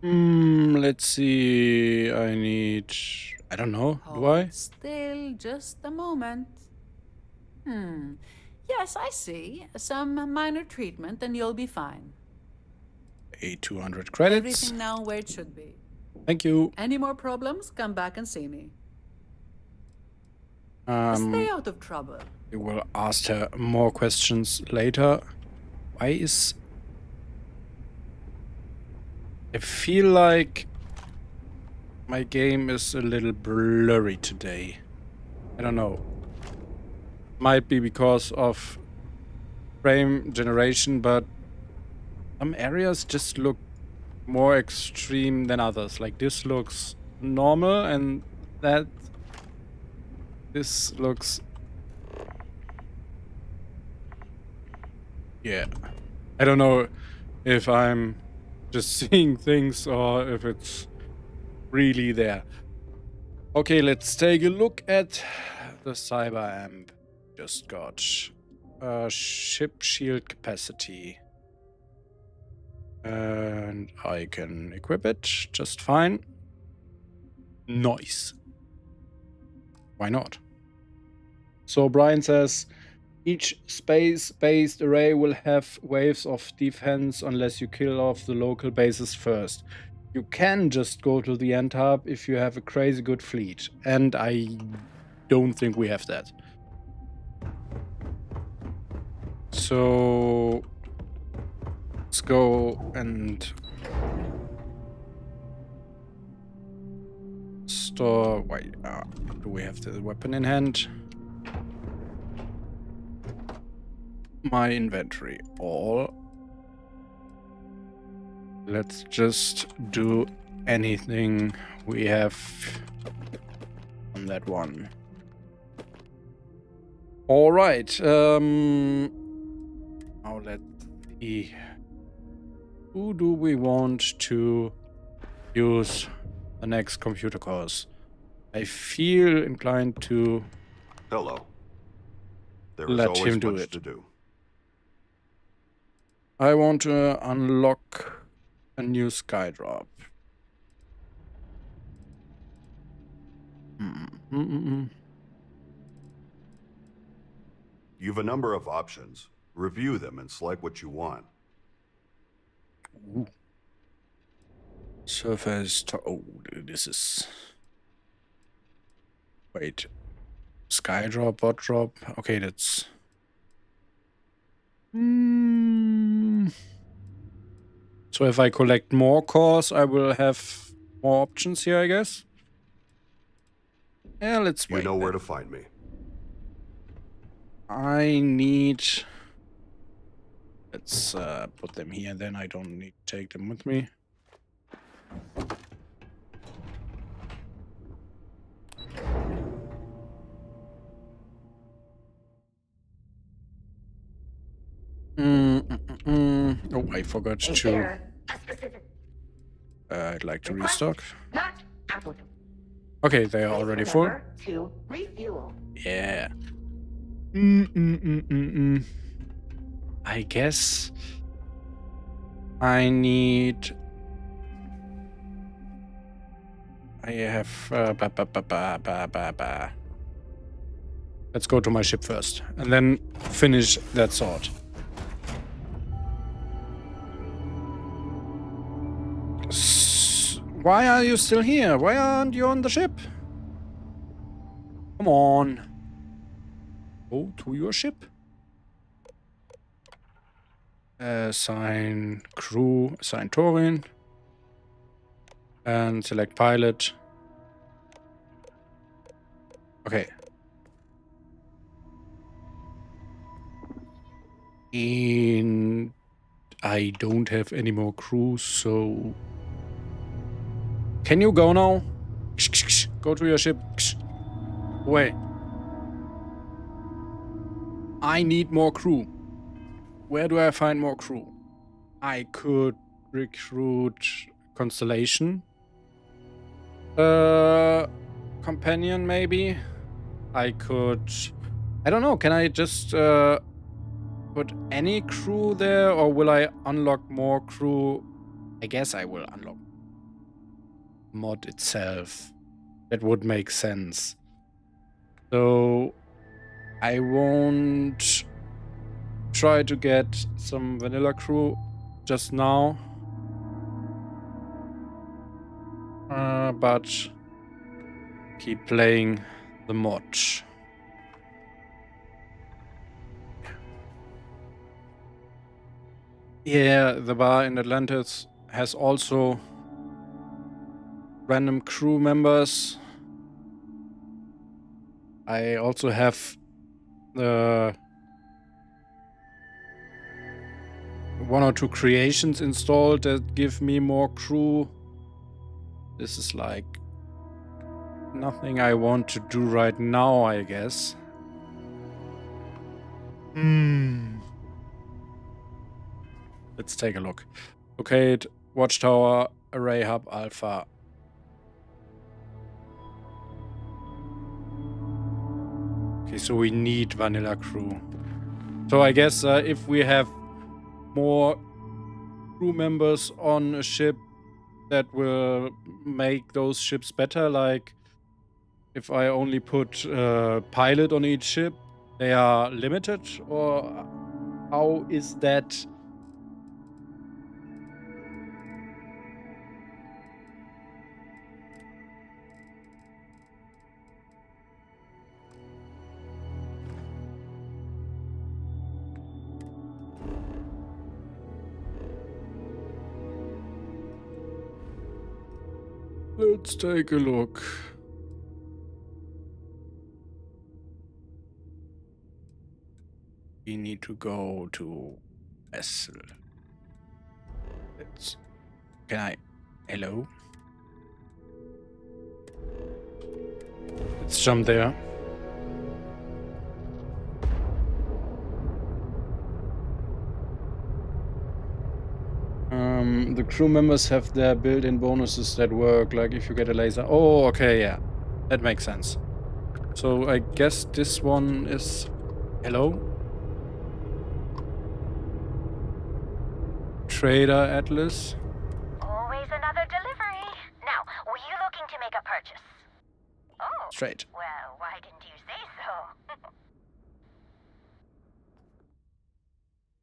Let's see. I need... I don't know. Do I? Still just a moment. Yes, I see. Some minor treatment and you'll be fine. 200 credits. Everything now where it should be. Thank you. Any more problems, come back and see me. Stay out of trouble. We will ask her more questions later. Why is... I feel like my game is a little blurry today. I don't know. Might be because of frame generation, but some areas just look more extreme than others. Like this looks normal, and this looks... Yeah. I don't know if I'm just seeing things or if it's really there. Okay, let's take a look at the Cyber Amp. Just got ship shield capacity. And I can equip it just fine. Nice. Why not? So Brian says, each space-based array will have waves of defense unless you kill off the local bases first. You can just go to the end hub if you have a crazy good fleet. And I don't think we have that. So let's go and store... Wait, do we have the weapon in hand? My inventory. All. Let's just do anything we have on that one. All right. Now let's see. Who do we want to use the next computer cores? I feel inclined to... Hello. There is let always him do much it. to do. I want to unlock a new skydrop. You've a number of options. Review them and select what you want. Ooh. Surface... Oh, this is... Wait. Skydrop, bot drop. Okay, that's... So if I collect more cores, I will have more options here, I guess. Yeah, let's wait. You know where to find me. I need... Let's put them here, then I don't need to take them with me. Oh, I forgot to... I'd like to restock. Okay, they are already full. Yeah. I guess I need... I have... Let's go to my ship first, and then finish that sword. Why are you still here? Why aren't you on the ship? Come on. Go to your ship. Assign crew, assign Torin. And select pilot. Okay. And I don't have any more crew, so... Can you go now? Go to your ship. Wait. I need more crew. Where do I find more crew? I could recruit Constellation. Companion, maybe? I could... I don't know, can I just put any crew there, or will I unlock more crew? I guess I will unlock mod itself. That would make sense. So I won't try to get some vanilla crew just now. But keep playing the mod. Yeah, the bar in Atlantis has also random crew members. I also have the 1 or 2 creations installed that give me more crew. This is like nothing I want to do right now, I guess. Let's take a look. Locate Watchtower, Array Hub, Alpha. Okay, so we need vanilla crew. So I guess if we have more crew members on a ship, that will make those ships better. Like if I only put pilot on each ship, they are limited, or how is that? Let's take a look. We need to go to vessel. Can I? Hello? Let's jump there. The crew members have their built-in bonuses that work, like if you get a laser. Oh, okay, yeah. That makes sense. So I guess this one is... Hello? Trader Atlas. Always another delivery. Now, were you looking to make a purchase? Oh. Straight. Well, why didn't you say so?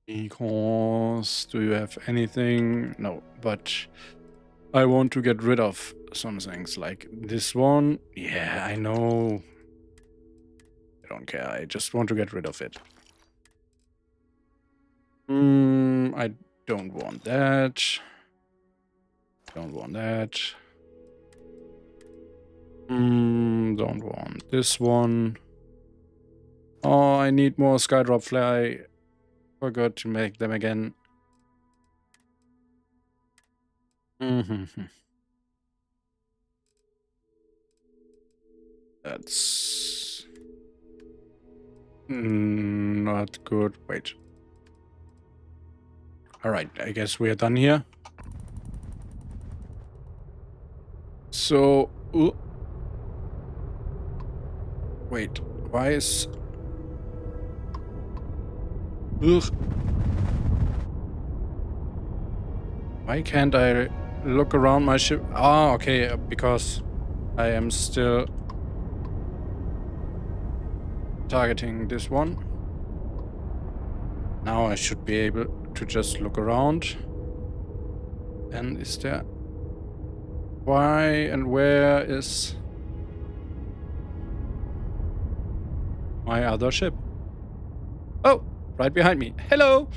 Because... Do you have anything? No, but I want to get rid of some things, like this one. Yeah, I know. I don't care. I just want to get rid of it. I don't want that. Don't want that. Don't want this one. Oh, I need more Skydrop Flare. I forgot to make them again. That's not good. Wait. Alright, I guess we are done here. So... Wait, why is... Why can't I look around my ship? Ah, okay, because I am still targeting this one. Now I should be able to just look around. And is there... Why and where is my other ship? Oh, right behind me. Hello!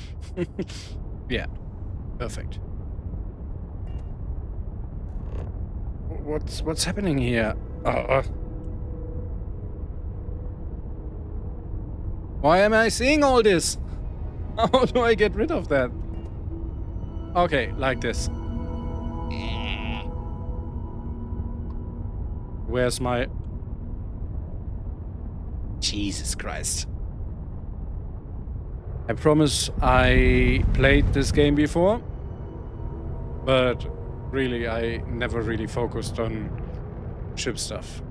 Yeah, perfect. What's happening here? Why am I seeing all this? How do I get rid of that? Okay, like this. Where's my... Jesus Christ. I promise I played this game before, but really I never really focused on ship stuff.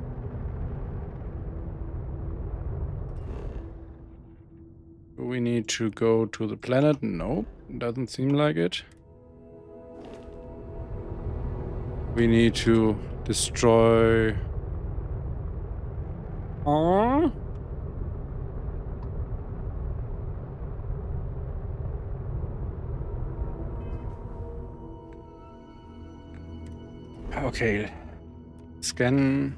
Do we need to go to the planet? Nope, doesn't seem like it. We need to destroy... Okay. Scan.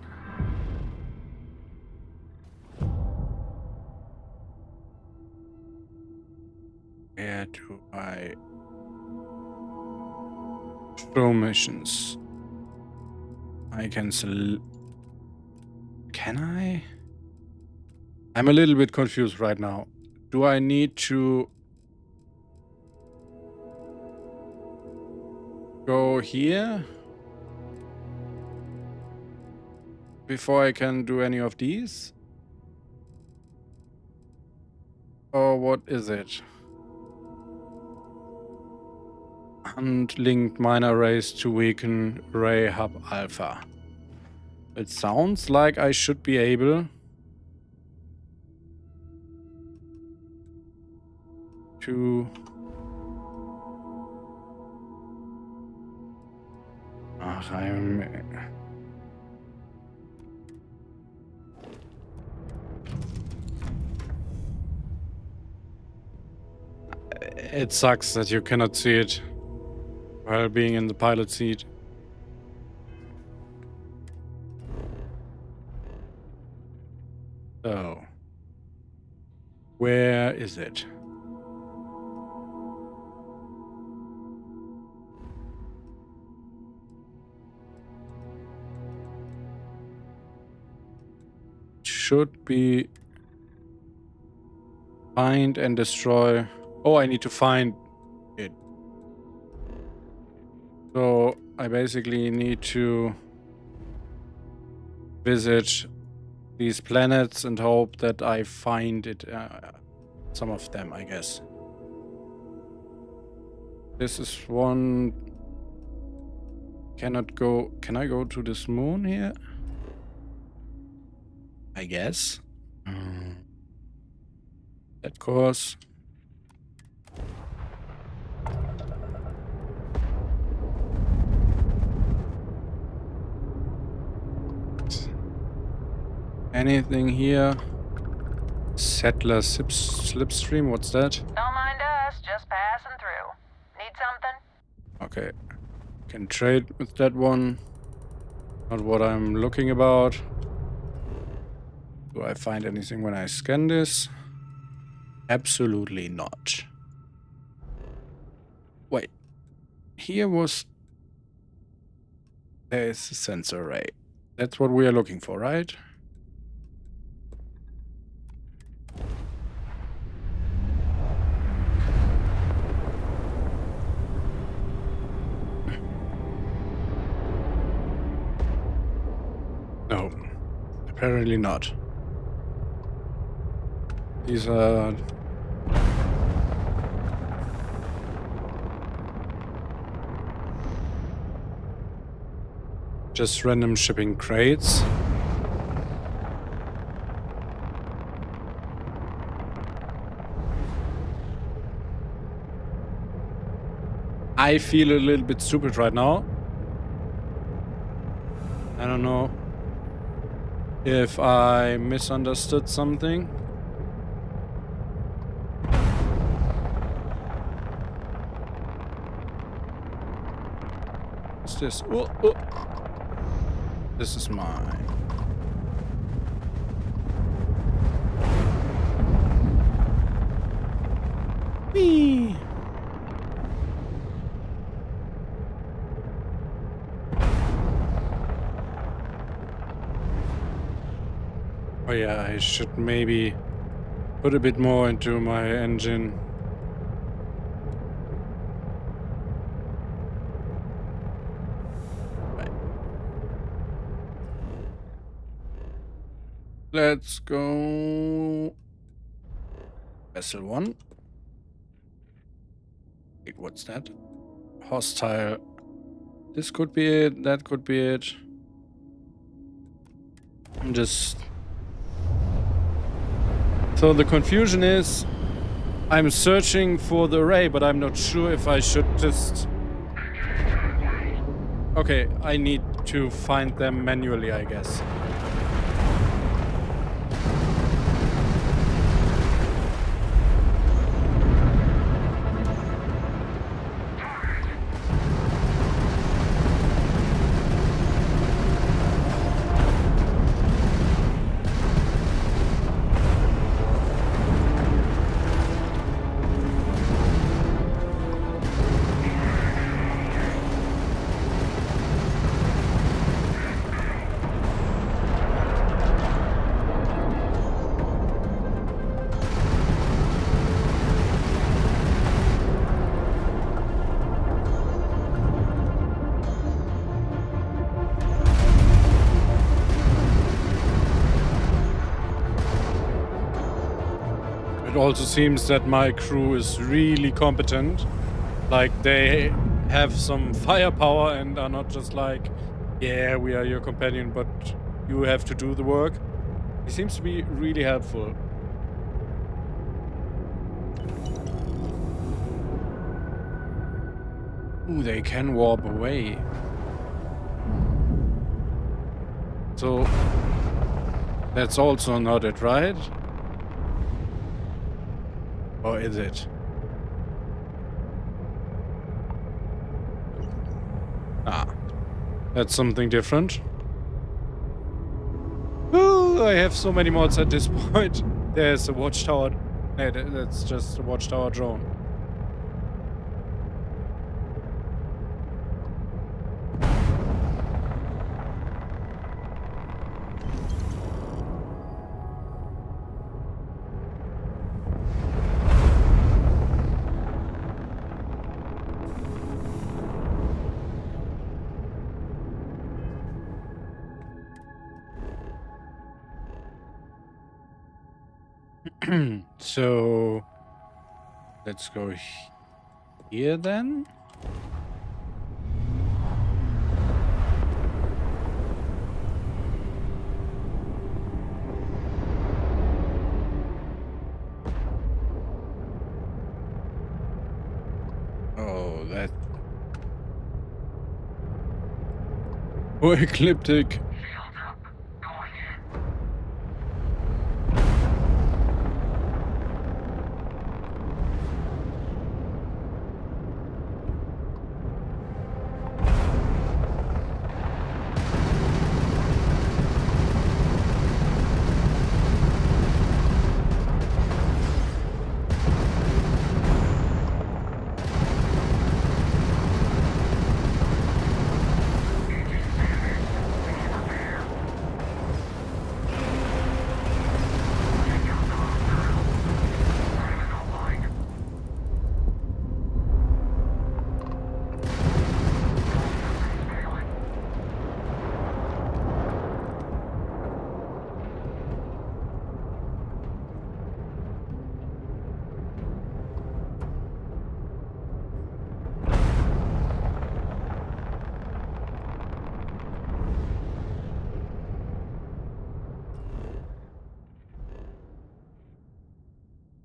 Where do I... Pro missions. I cancel. Can I? I'm a little bit confused right now. Do I need to go here before I can do any of these? Or what is it? Unlinked miner arrays to weaken Ray Hub Alpha. It sounds like I should be able to It sucks that you cannot see it while being in the pilot seat. So, where is it? Should be find and destroy. Oh, I need to find it. So I basically need to visit these planets and hope that I find it. Some of them, I guess. This is one. Cannot go. Can I go to this moon here? I guess. That course. Anything here? Settler slipstream, what's that? Don't mind us, just passing through. Need something? Okay. Can trade with that one. Not what I'm looking about. Do I find anything when I scan this? Absolutely not. Wait. Here was... There's a sensor array. That's what we are looking for, right? No. Apparently not. These are... just random shipping crates. I feel a little bit stupid right now. I don't know if I misunderstood something. What's this? Oh, oh. This is mine. Whee! Oh yeah, I should maybe put a bit more into my engine. Let's go. Vessel 1. Wait, what's that? Hostile. This could be it. That could be it. I'm just... So the confusion is, I'm searching for the array, but I'm not sure if I should just... Okay, I need to find them manually, I guess. It also seems that my crew is really competent. Like, they have some firepower and are not just like, yeah, we are your companion, but you have to do the work. He seems to be really helpful. Ooh, they can warp away. So, that's also not it, right? Or is it? Ah, that's something different. Oh, I have so many mods at this point. There's a Watchtower. Hey, that's just a Watchtower drone. So let's go here then. Oh, that. Oh, ecliptic.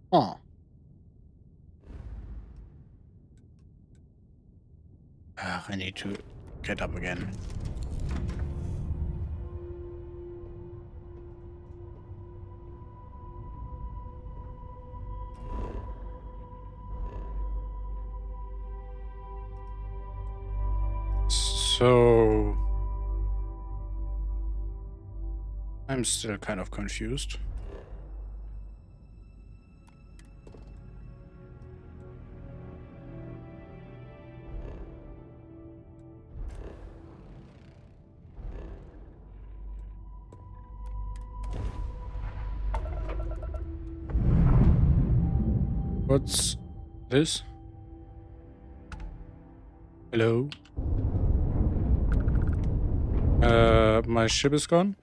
Oh. I need to get up again. So I'm still kind of confused. What's this? Hello? My ship is gone?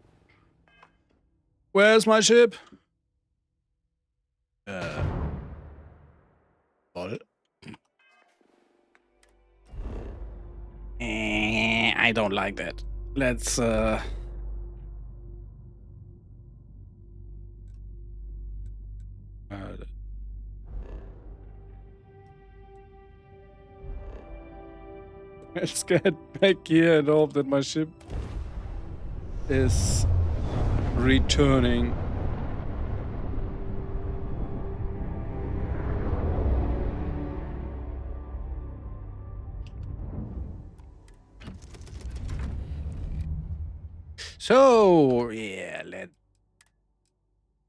Where's my ship? What? I don't like that. Let's, let's get back here and hope that my ship is returning. So, yeah,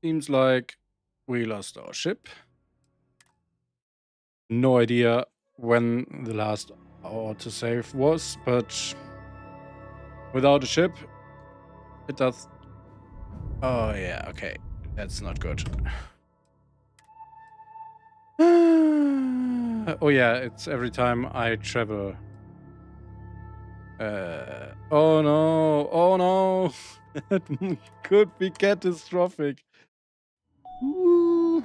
seems like we lost our ship. No idea when the last autosave was, but without a ship, it does. Oh, yeah, okay. That's not good. Oh, yeah, it's every time I travel. Oh no, oh no. That could be catastrophic. Ooh.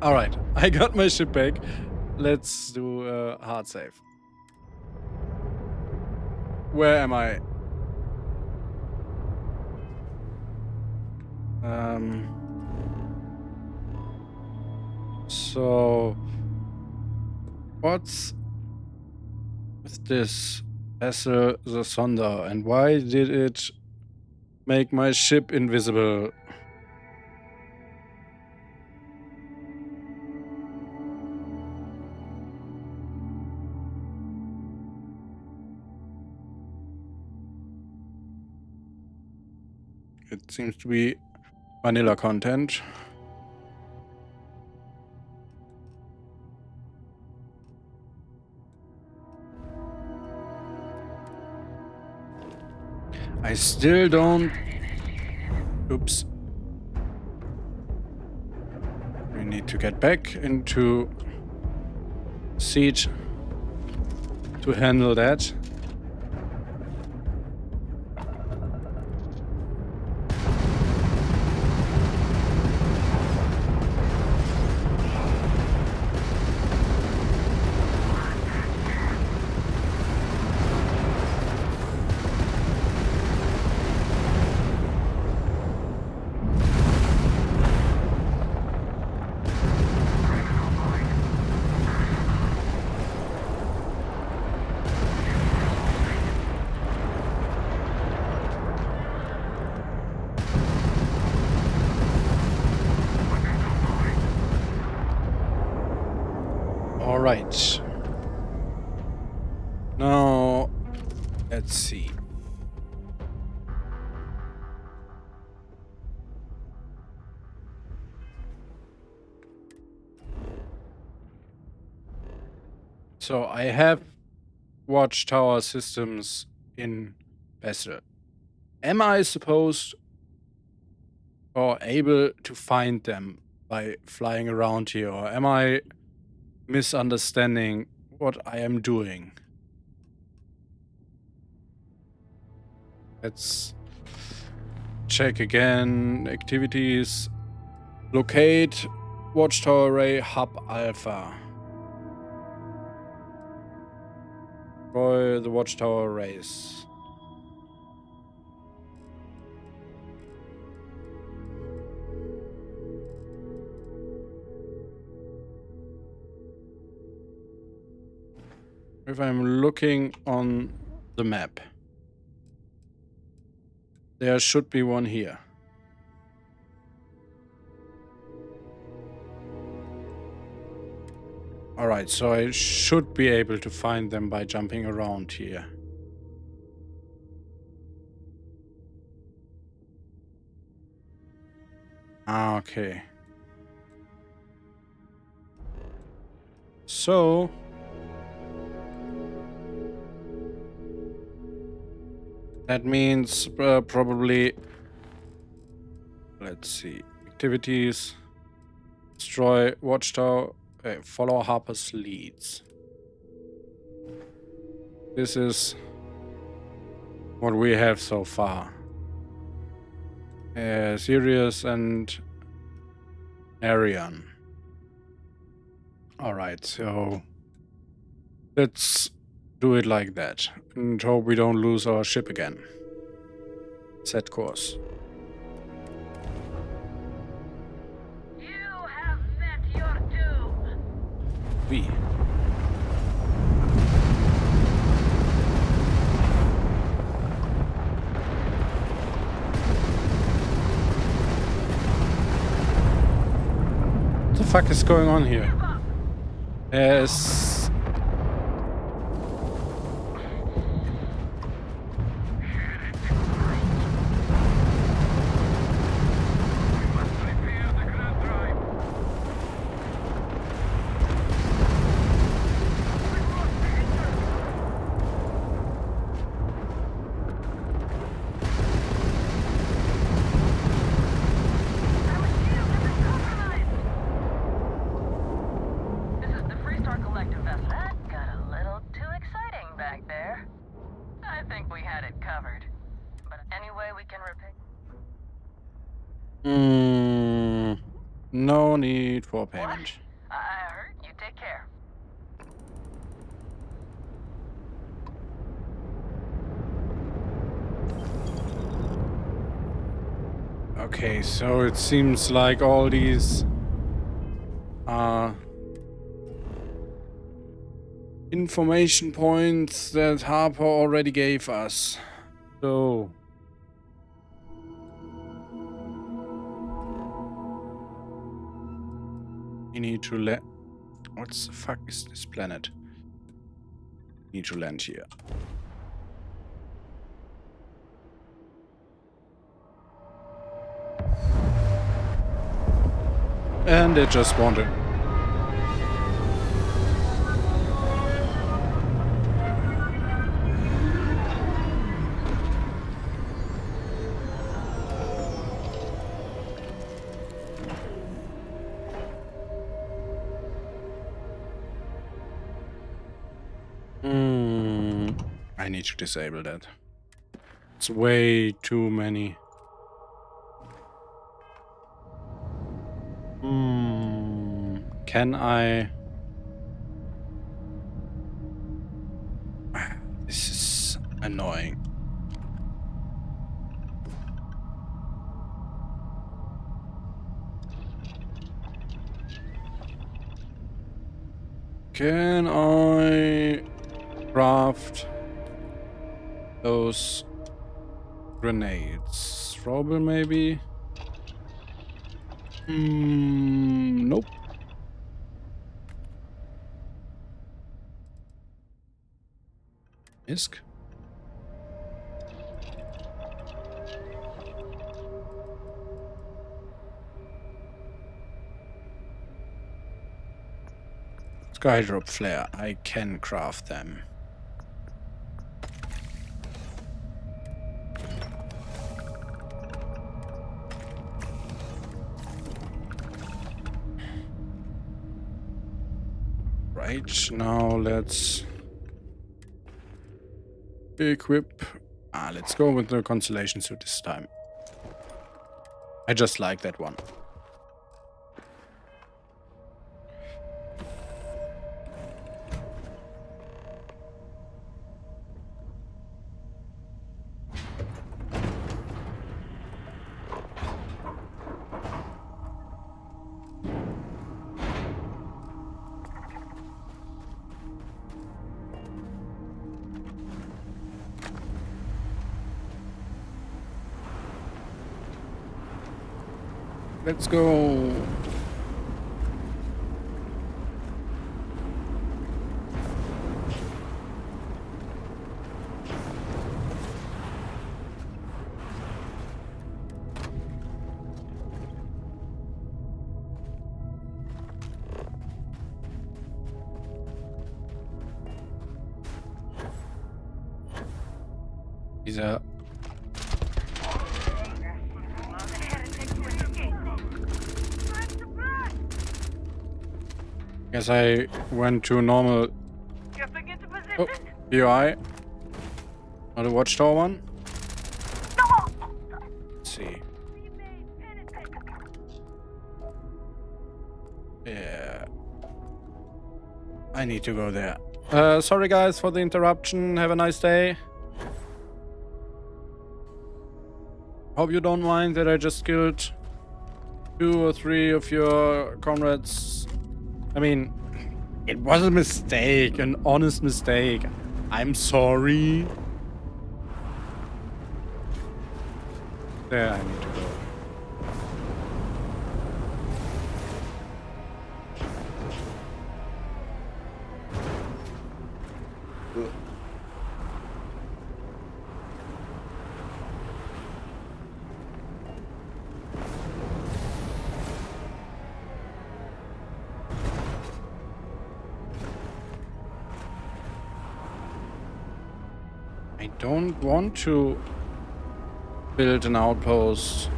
Alright, I got my ship back. Let's do a hard save. Where am I? So what's with this vessel, the Sonder, and why did it make my ship invisible? It seems to be vanilla content. I still don't... Oops. We need to get back into siege to handle that. All right. Now, let's see. So I have Watchtower systems in vessel. Am I supposed or able to find them by flying around here, or am I misunderstanding what I am doing? Let's check again. Activities. Locate Watchtower Array Hub Alpha. Destroy the Watchtower arrays. If I'm looking on the map, there should be one here. Alright, so I should be able to find them by jumping around here. Okay. So that means probably, let's see, activities, destroy Watchtower, follow Harper's leads. This is what we have so far. Sirius and Arian. Alright, so let's do it like that and hope we don't lose our ship again. Set course. You have met your doom. We. What the fuck is going on here? Yes. No need for payment. What? I heard. You take care. Okay, so it seems like all these information points that Harper already gave us. So we need to let... What the fuck is this planet? Need to land here. And it just spawned in. I need to disable that. It's way too many. Can I... This is annoying. Can I craft those grenades? Throwable maybe? Nope. ISK? Skydrop flare. I can craft them. Right, now let's equip. Let's go with the constellation suit this time. I just like that one. Let's go. These are... Guess I went to normal. Oh, UI. Not a Watchtower one. Let's see. Yeah. I need to go there. Sorry guys for the interruption. Have a nice day. Hope you don't mind that I just killed 2 or 3 of your comrades. I mean, it was a mistake, an honest mistake. I'm sorry. There I need to go. I don't want to build an outpost.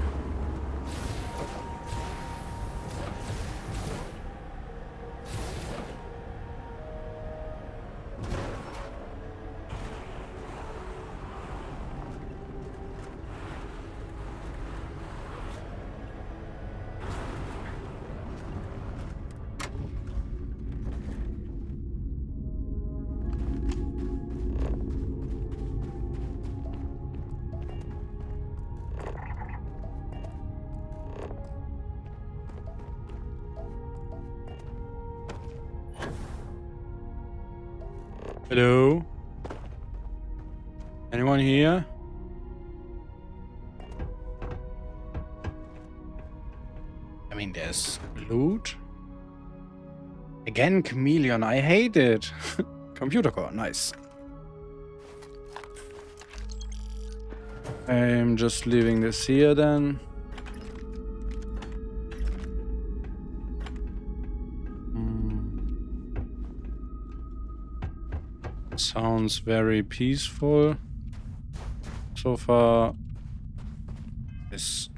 Hello? Anyone here? I mean, there's loot. Again, Chameleon. I hate it. Computer core. Nice. I'm just leaving this here then. Sounds very peaceful. So far, this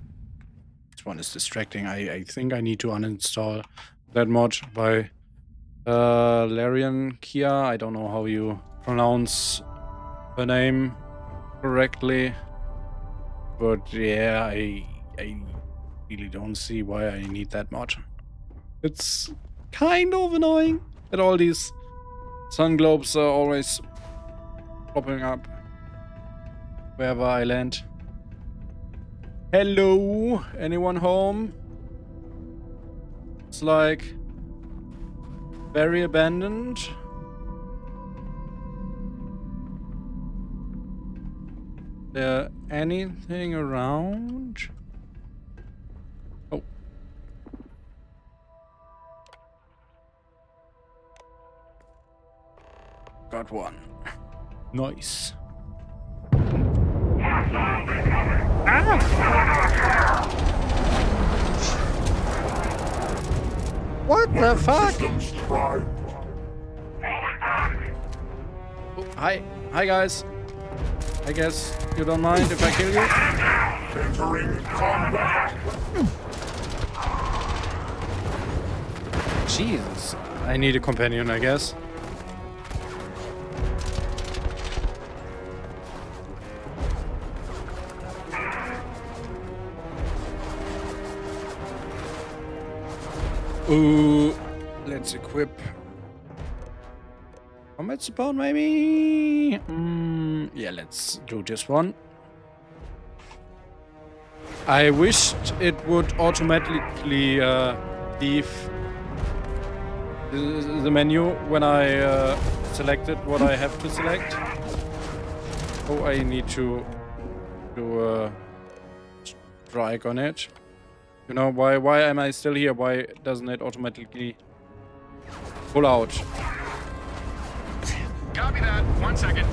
one is distracting. I think I need to uninstall that mod by Larian Kia. I don't know how you pronounce her name correctly. But yeah, I really don't see why I need that mod. It's kind of annoying that all these sun globes are always popping up wherever I land. Hello? Anyone home? It's like very abandoned. There anything around? Oh. Got one. Nice. Ah! What the fuck? Oh, hi. Hi guys. I guess you don't mind if I kill you? Entering combat. Jesus. I need a companion, I guess. Ooh, let's equip combat support maybe? Yeah, let's do this one. I wished it would automatically leave the menu when I selected what I have to select. Oh, I need to strike on it. You know, why am I still here? Why doesn't it automatically pull out? Copy that. 1 second.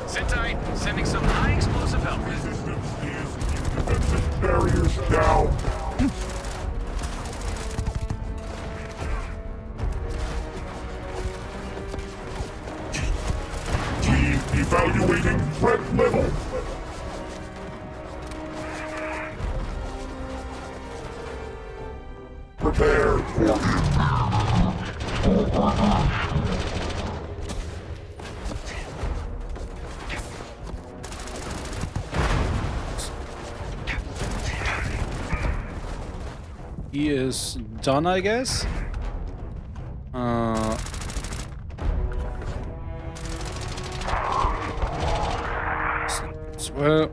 Sit tight. Sending some high explosive help. Resistance is defensive barriers down. Team evaluating threat level. Prepare for He is done, I guess. Well.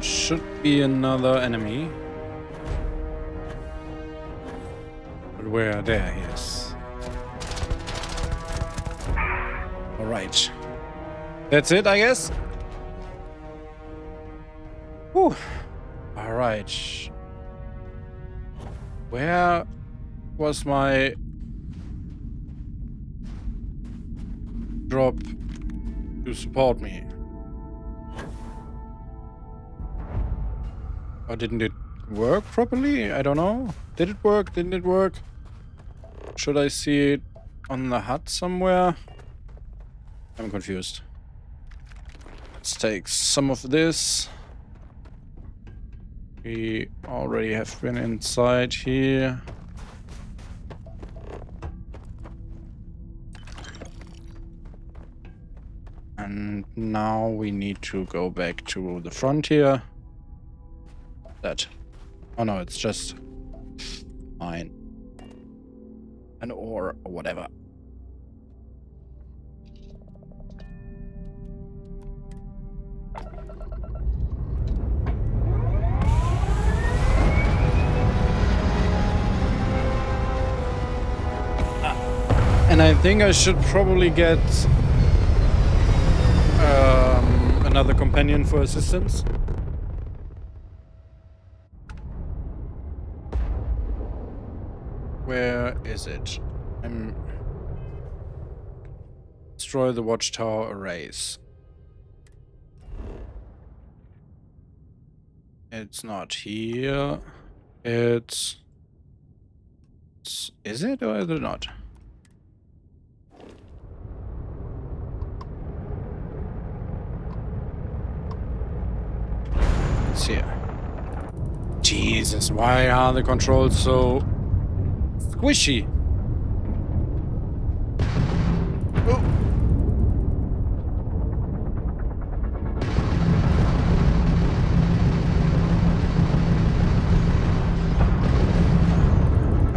Should be another enemy. But where? There he is. Alright. That's it, I guess? Whew. Alright. Where was my drop to support me? Or didn't it work properly? I don't know. Did it work? Didn't it work? Should I see it on the HUD somewhere? I'm confused. Let's take some of this. We already have been inside here. And now we need to go back to the frontier. That. Oh no, it's just mine. An ore or whatever. And I think I should probably get another companion for assistance. Where is it? Destroy the Watchtower arrays. It's not here. Is it or is it not? It's here. Jesus, why are the controls so squishy? Oh.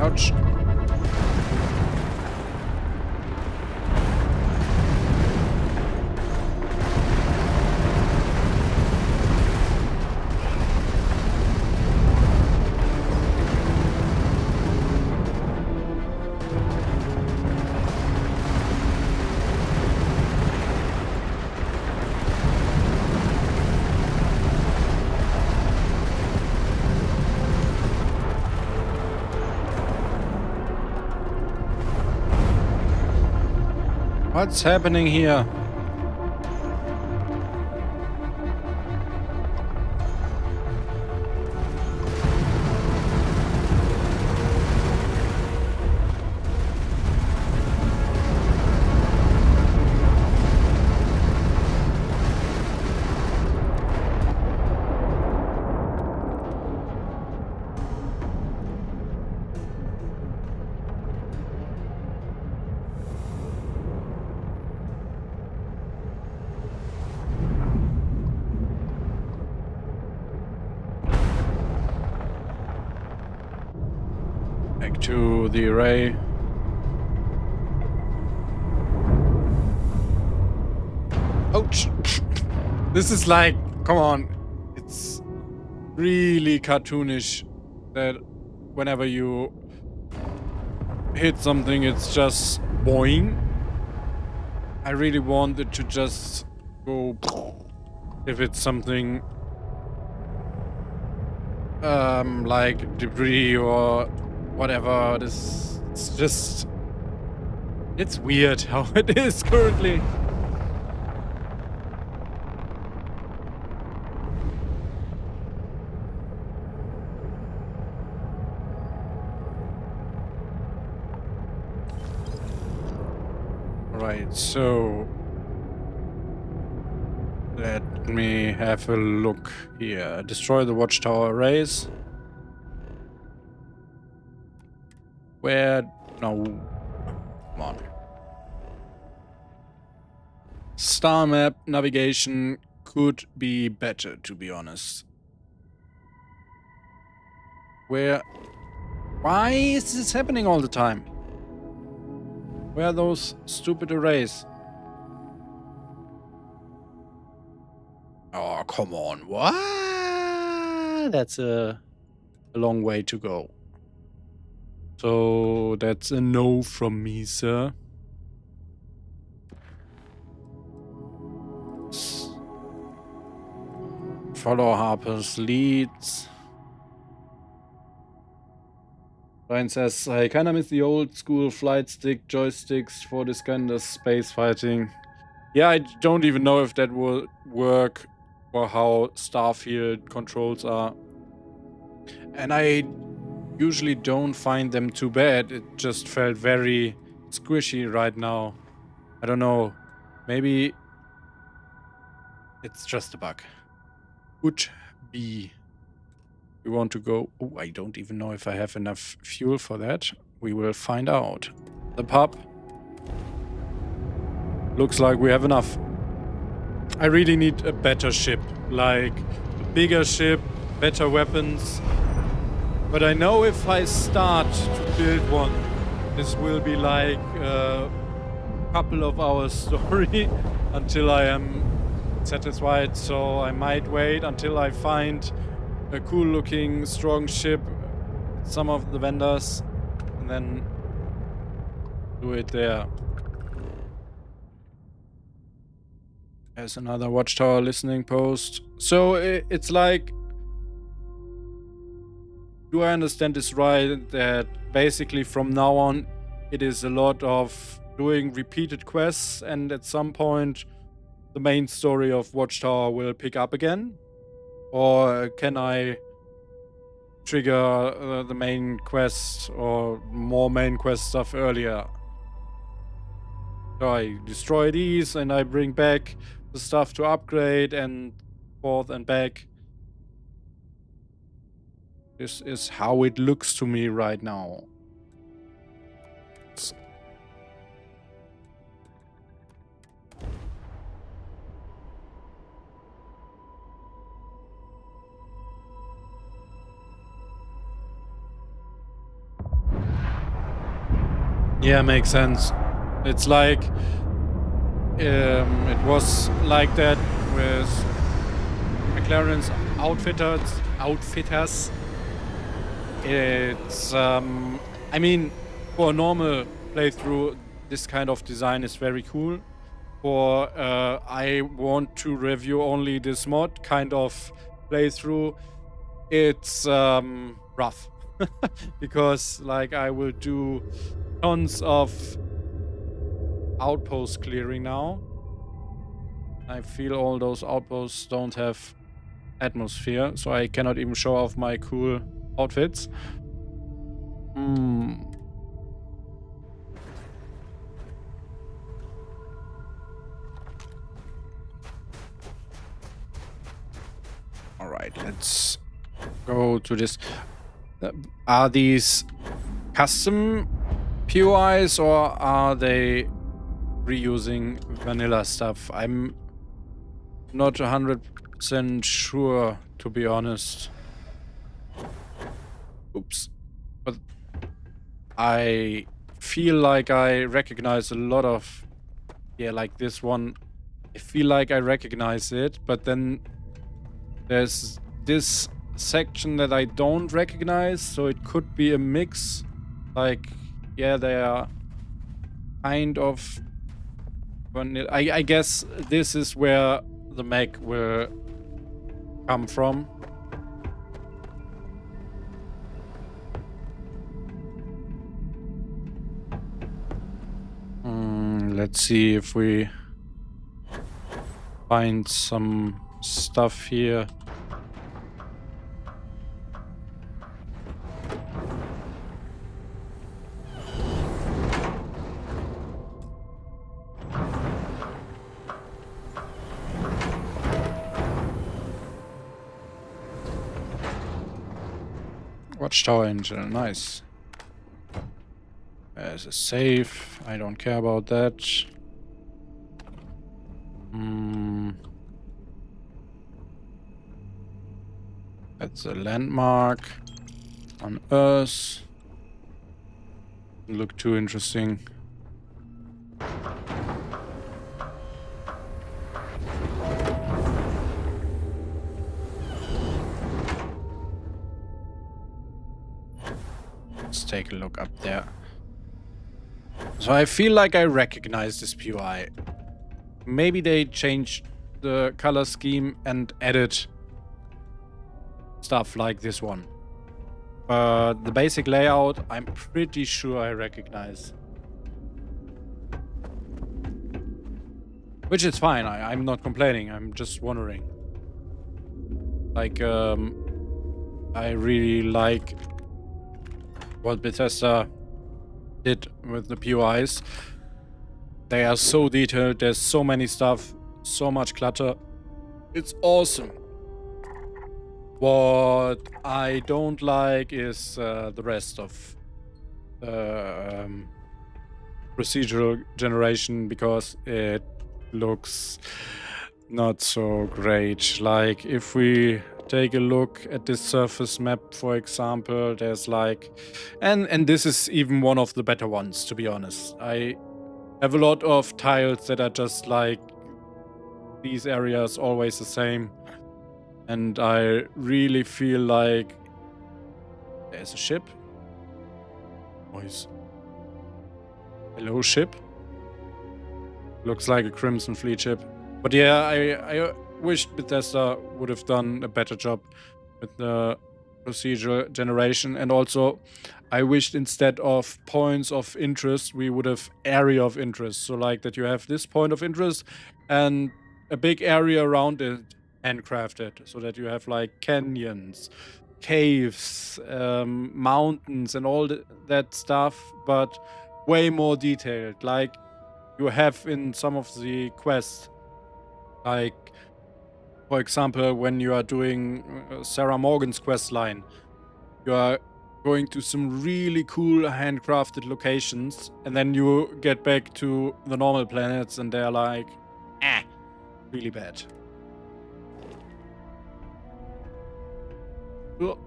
Ouch. What's happening here? Back to the array. Ouch! This is like, come on. It's really cartoonish that whenever you hit something, it's just boing. I really want it to just go if it's something like debris or whatever. It's just, it's weird how it is currently. Right, so let me have a look here. Destroy the Watchtower arrays. Where? No. Come on. Star map navigation could be better, to be honest. Where? Why is this happening all the time? Where are those stupid arrays? Oh, come on. What? That's a long way to go. So that's a no from me, sir. Follow Harper's leads. Ryan says, I kinda miss the old school flight stick joysticks for this kind of space fighting. Yeah, I don't even know if that will work or how Starfield controls are. And I usually don't find them too bad. It just felt very squishy right now. I don't know. Maybe it's just a bug. Could be. We want to go. Oh, I don't even know if I have enough fuel for that. We will find out. The pub. Looks like we have enough. I really need a better ship. Like a bigger ship better weapons. But I know if I start to build one, this will be like a couple of hours story until I am satisfied. So I might wait until I find a cool looking strong ship, some of the vendors, and then do it there. There's another Watchtower listening post. So it's like, do I understand this right, that basically from now on it is a lot of doing repeated quests, and at some point the main story of Watchtower will pick up again? Or can I trigger the main quest or more main quest stuff earlier? So I destroy these and I bring back the stuff to upgrade and forth and back. This is how it looks to me right now. Yeah, makes sense. It's like it was like that with McLaren's outfitters. It's I mean, for a normal playthrough, this kind of design is very cool. For I want to review only this mod kind of playthrough, it's rough. Because like I will do tons of outpost clearing now. I feel all those outposts don't have atmosphere, so I cannot even show off my cool outfits. Alright, let's go to this. Are these custom POIs or are they reusing vanilla stuff? I'm not 100% sure, to be honest. Oops. But I feel like I recognize a lot of... Yeah, like this one. I feel like I recognize it, but then there's this section that I don't recognize, so it could be a mix. Like, yeah, they are kind of... I guess this is where the mech will come from. Let's see if we find some stuff here. Watchtower engine, nice. There's a safe. I don't care about that. That's a landmark on Earth. Doesn't look too interesting. Let's take a look up there. So I feel like I recognize this POI. Maybe they changed the color scheme and added stuff like this one. But the basic layout, I'm pretty sure I recognize. Which is fine, I'm not complaining, I'm just wondering. Like, I really like what Bethesda did with the POIs. They are so detailed, there's so many stuff, so much clutter. It's awesome. What I don't like is the rest of procedural generation, because it looks not so great. Like if we take a look at this surface map, for example, there's like, and this is even one of the better ones, to be honest. I have a lot of tiles that are just like these areas always the same, and I really feel like there's a ship. Noise. Hello, ship. Looks like a Crimson Fleet ship. But yeah, I wish Bethesda would have done a better job with the procedural generation. And also, I wished instead of points of interest, we would have area of interest. So like that you have this point of interest and a big area around it handcrafted. So that you have like canyons, caves, mountains and all that stuff, but way more detailed. Like you have in some of the quests. Like, for example, when you are doing Sarah Morgan's quest line, you are going to some really cool handcrafted locations, and then you get back to the normal planets, and they're like, really bad. Ugh.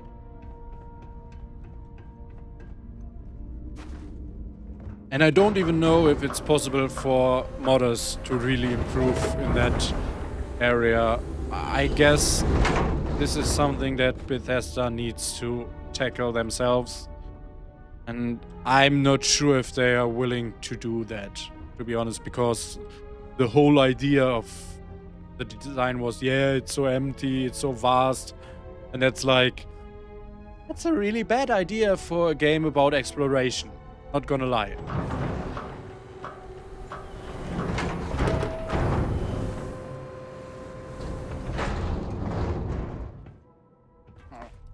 And I don't even know if it's possible for modders to really improve in that area. I guess this is something that Bethesda needs to tackle themselves. And I'm not sure if they are willing to do that, to be honest, because the whole idea of the design was, yeah, it's so empty, it's so vast. And that's like, that's a really bad idea for a game about exploration. Not gonna lie.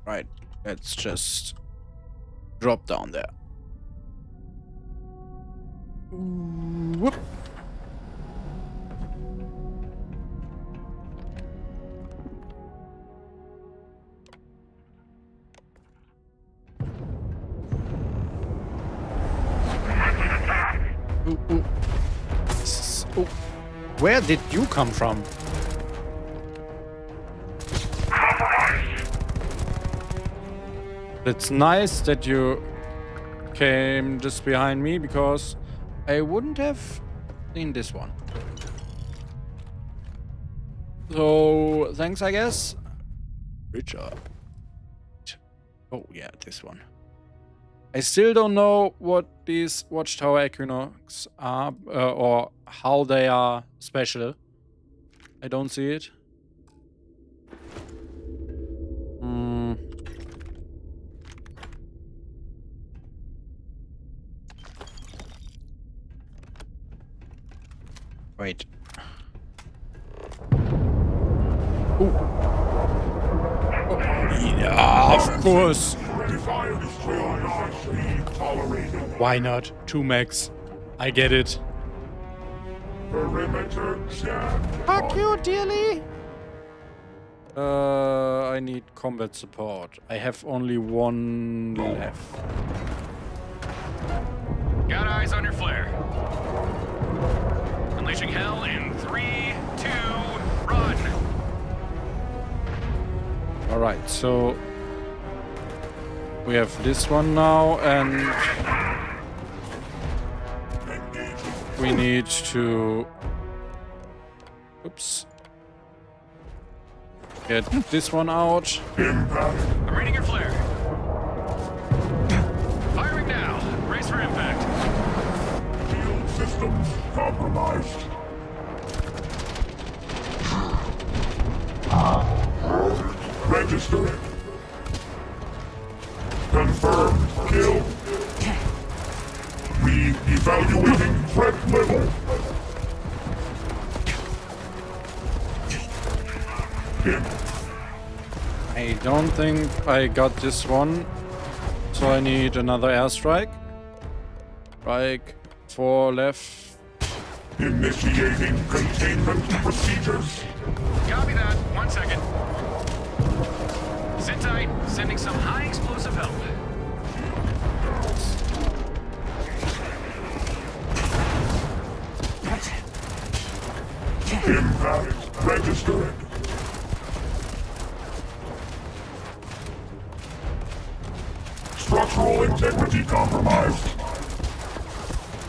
Right, let's just drop down there. Whoop. Ooh. Oh. Where did you come from? It's nice that you came just behind me, because I wouldn't have seen this one. So, thanks, I guess. Richard. Oh, yeah, this one. I still don't know what these Watchtower Equinox are, or how they are special. I don't see it. Wait. Ooh. Oh, yeah, of course. Why not? 2 mechs. I get it. Fuck you, dearly. I need combat support. I have only 1 left. Got eyes on your flare. Unleashing hell in 3, 2, run. Alright, so we have this one now, and we need to, oops, get this one out. I'm reading your flare. Firing now. Brace for impact. Shield systems compromised. Register it. Confirmed kill. Re-evaluating threat level. I don't think I got this one, so I need another airstrike. Strike 4 left. Initiating containment procedures. Copy that. 1 second. Sit tight. Sending some high explosive help. Impact registered. Structural integrity compromised.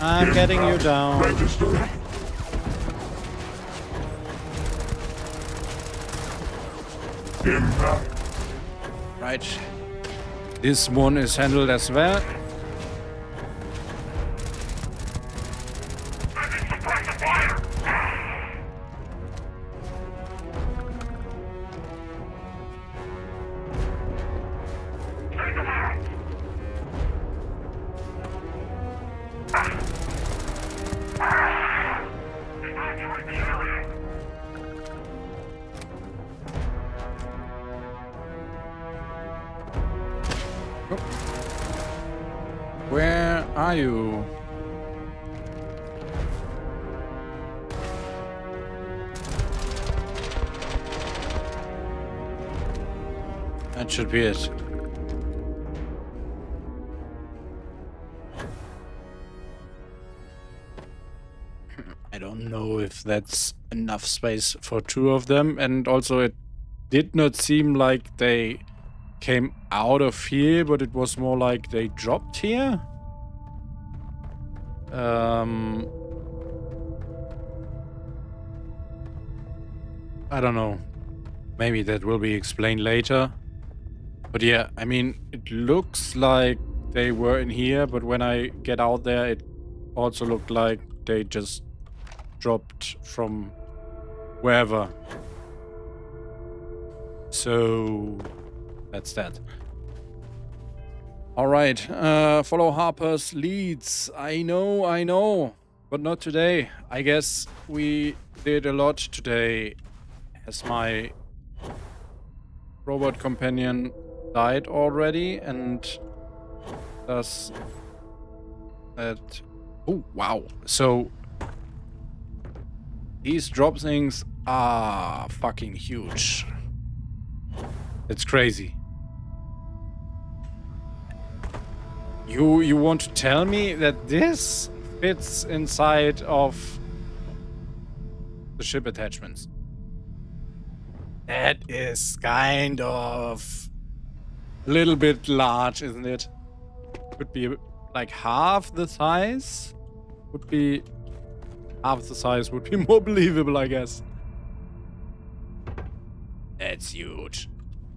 I'm getting you down. Registered. Impact. Right. This one is handled as well. Suppress the fire. Take them out. Evacuate the area. Where are you? That should be it. I don't know if that's enough space for two of them, and also it did not seem like they came out of here, but it was more like they dropped here. I don't know. Maybe that will be explained later. But yeah, I mean, it looks like they were in here, but when I get out there, it also looked like they just dropped from wherever. So that's that. All right, follow Harper's leads. I know, but not today. I guess we did a lot today, as my robot companion died already, and does that. Oh wow! So these drop things are fucking huge. It's crazy. You want to tell me that this fits inside of the ship attachments? That is kind of a little bit large, isn't it? Could be like half the size. Would be half the size would be more believable, I guess. That's huge.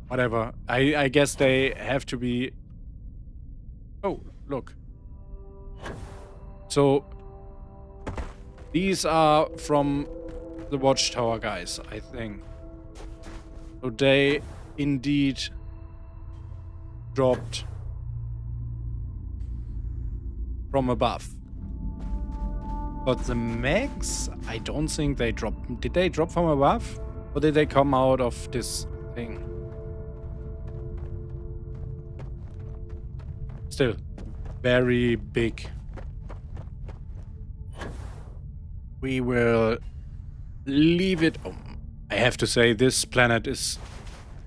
Whatever. I guess they have to be. Oh, look. So these are from the Watchtower guys, I think. So they indeed dropped from above. But the mechs, I don't think they dropped. Did they drop from above? Or did they come out of this thing? Still, very big. We will leave it. Oh, I have to say, this planet is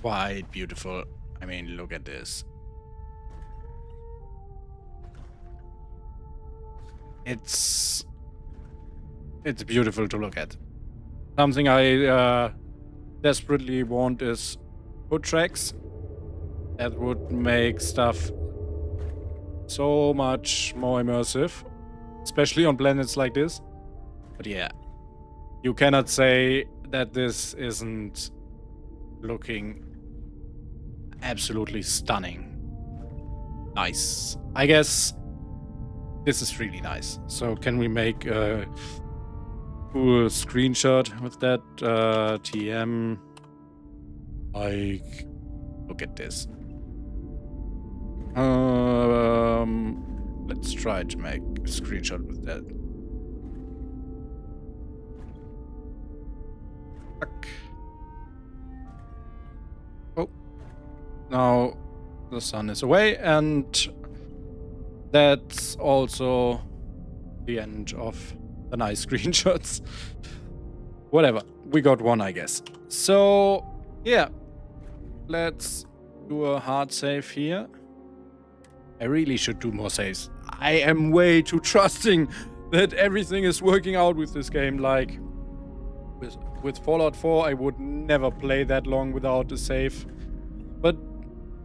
quite beautiful. I mean, look at this. It's beautiful to look at. Something I desperately want is foot tracks. That would make stuff so much more immersive, especially on planets like this. But yeah, you cannot say that this isn't looking absolutely stunning. Nice. I guess this is really nice. So can we make a cool screenshot with that? TM. Like, look at this. Let's try to make a screenshot with that. Fuck. Oh. Now the sun is away, and that's also the end of the nice screenshots. Whatever. We got one, I guess. So, yeah. Let's do a hard save here. I really should do more saves. I am way too trusting that everything is working out with this game. Like, with Fallout 4, I would never play that long without a save. But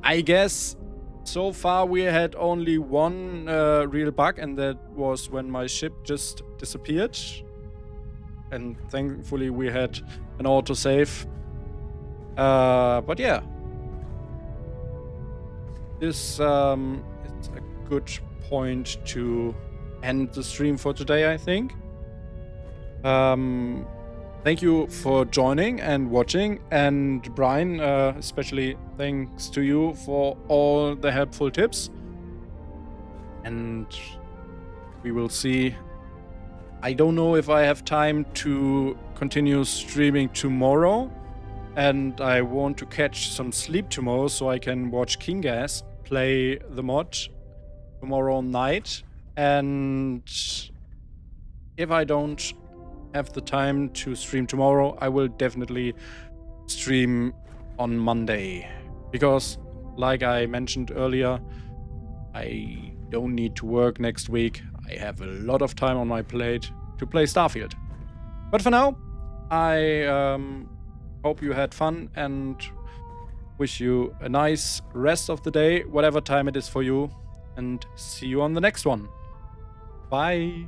I guess So far we had only one real bug, and that was when my ship just disappeared. And thankfully we had an autosave. But yeah. This is a good point to end the stream for today, I think. Thank you for joining and watching, and Brian, especially thanks to you for all the helpful tips. And we will see. I don't know if I have time to continue streaming tomorrow, and I want to catch some sleep tomorrow so I can watch Kinggath play the mod tomorrow night. And if I don't have the time to stream tomorrow, I will definitely stream on Monday, because like I mentioned earlier, I don't need to work next week. I have a lot of time on my plate to play Starfield. But for now, I hope you had fun and wish you a nice rest of the day, whatever time it is for you, and see you on the next one. Bye.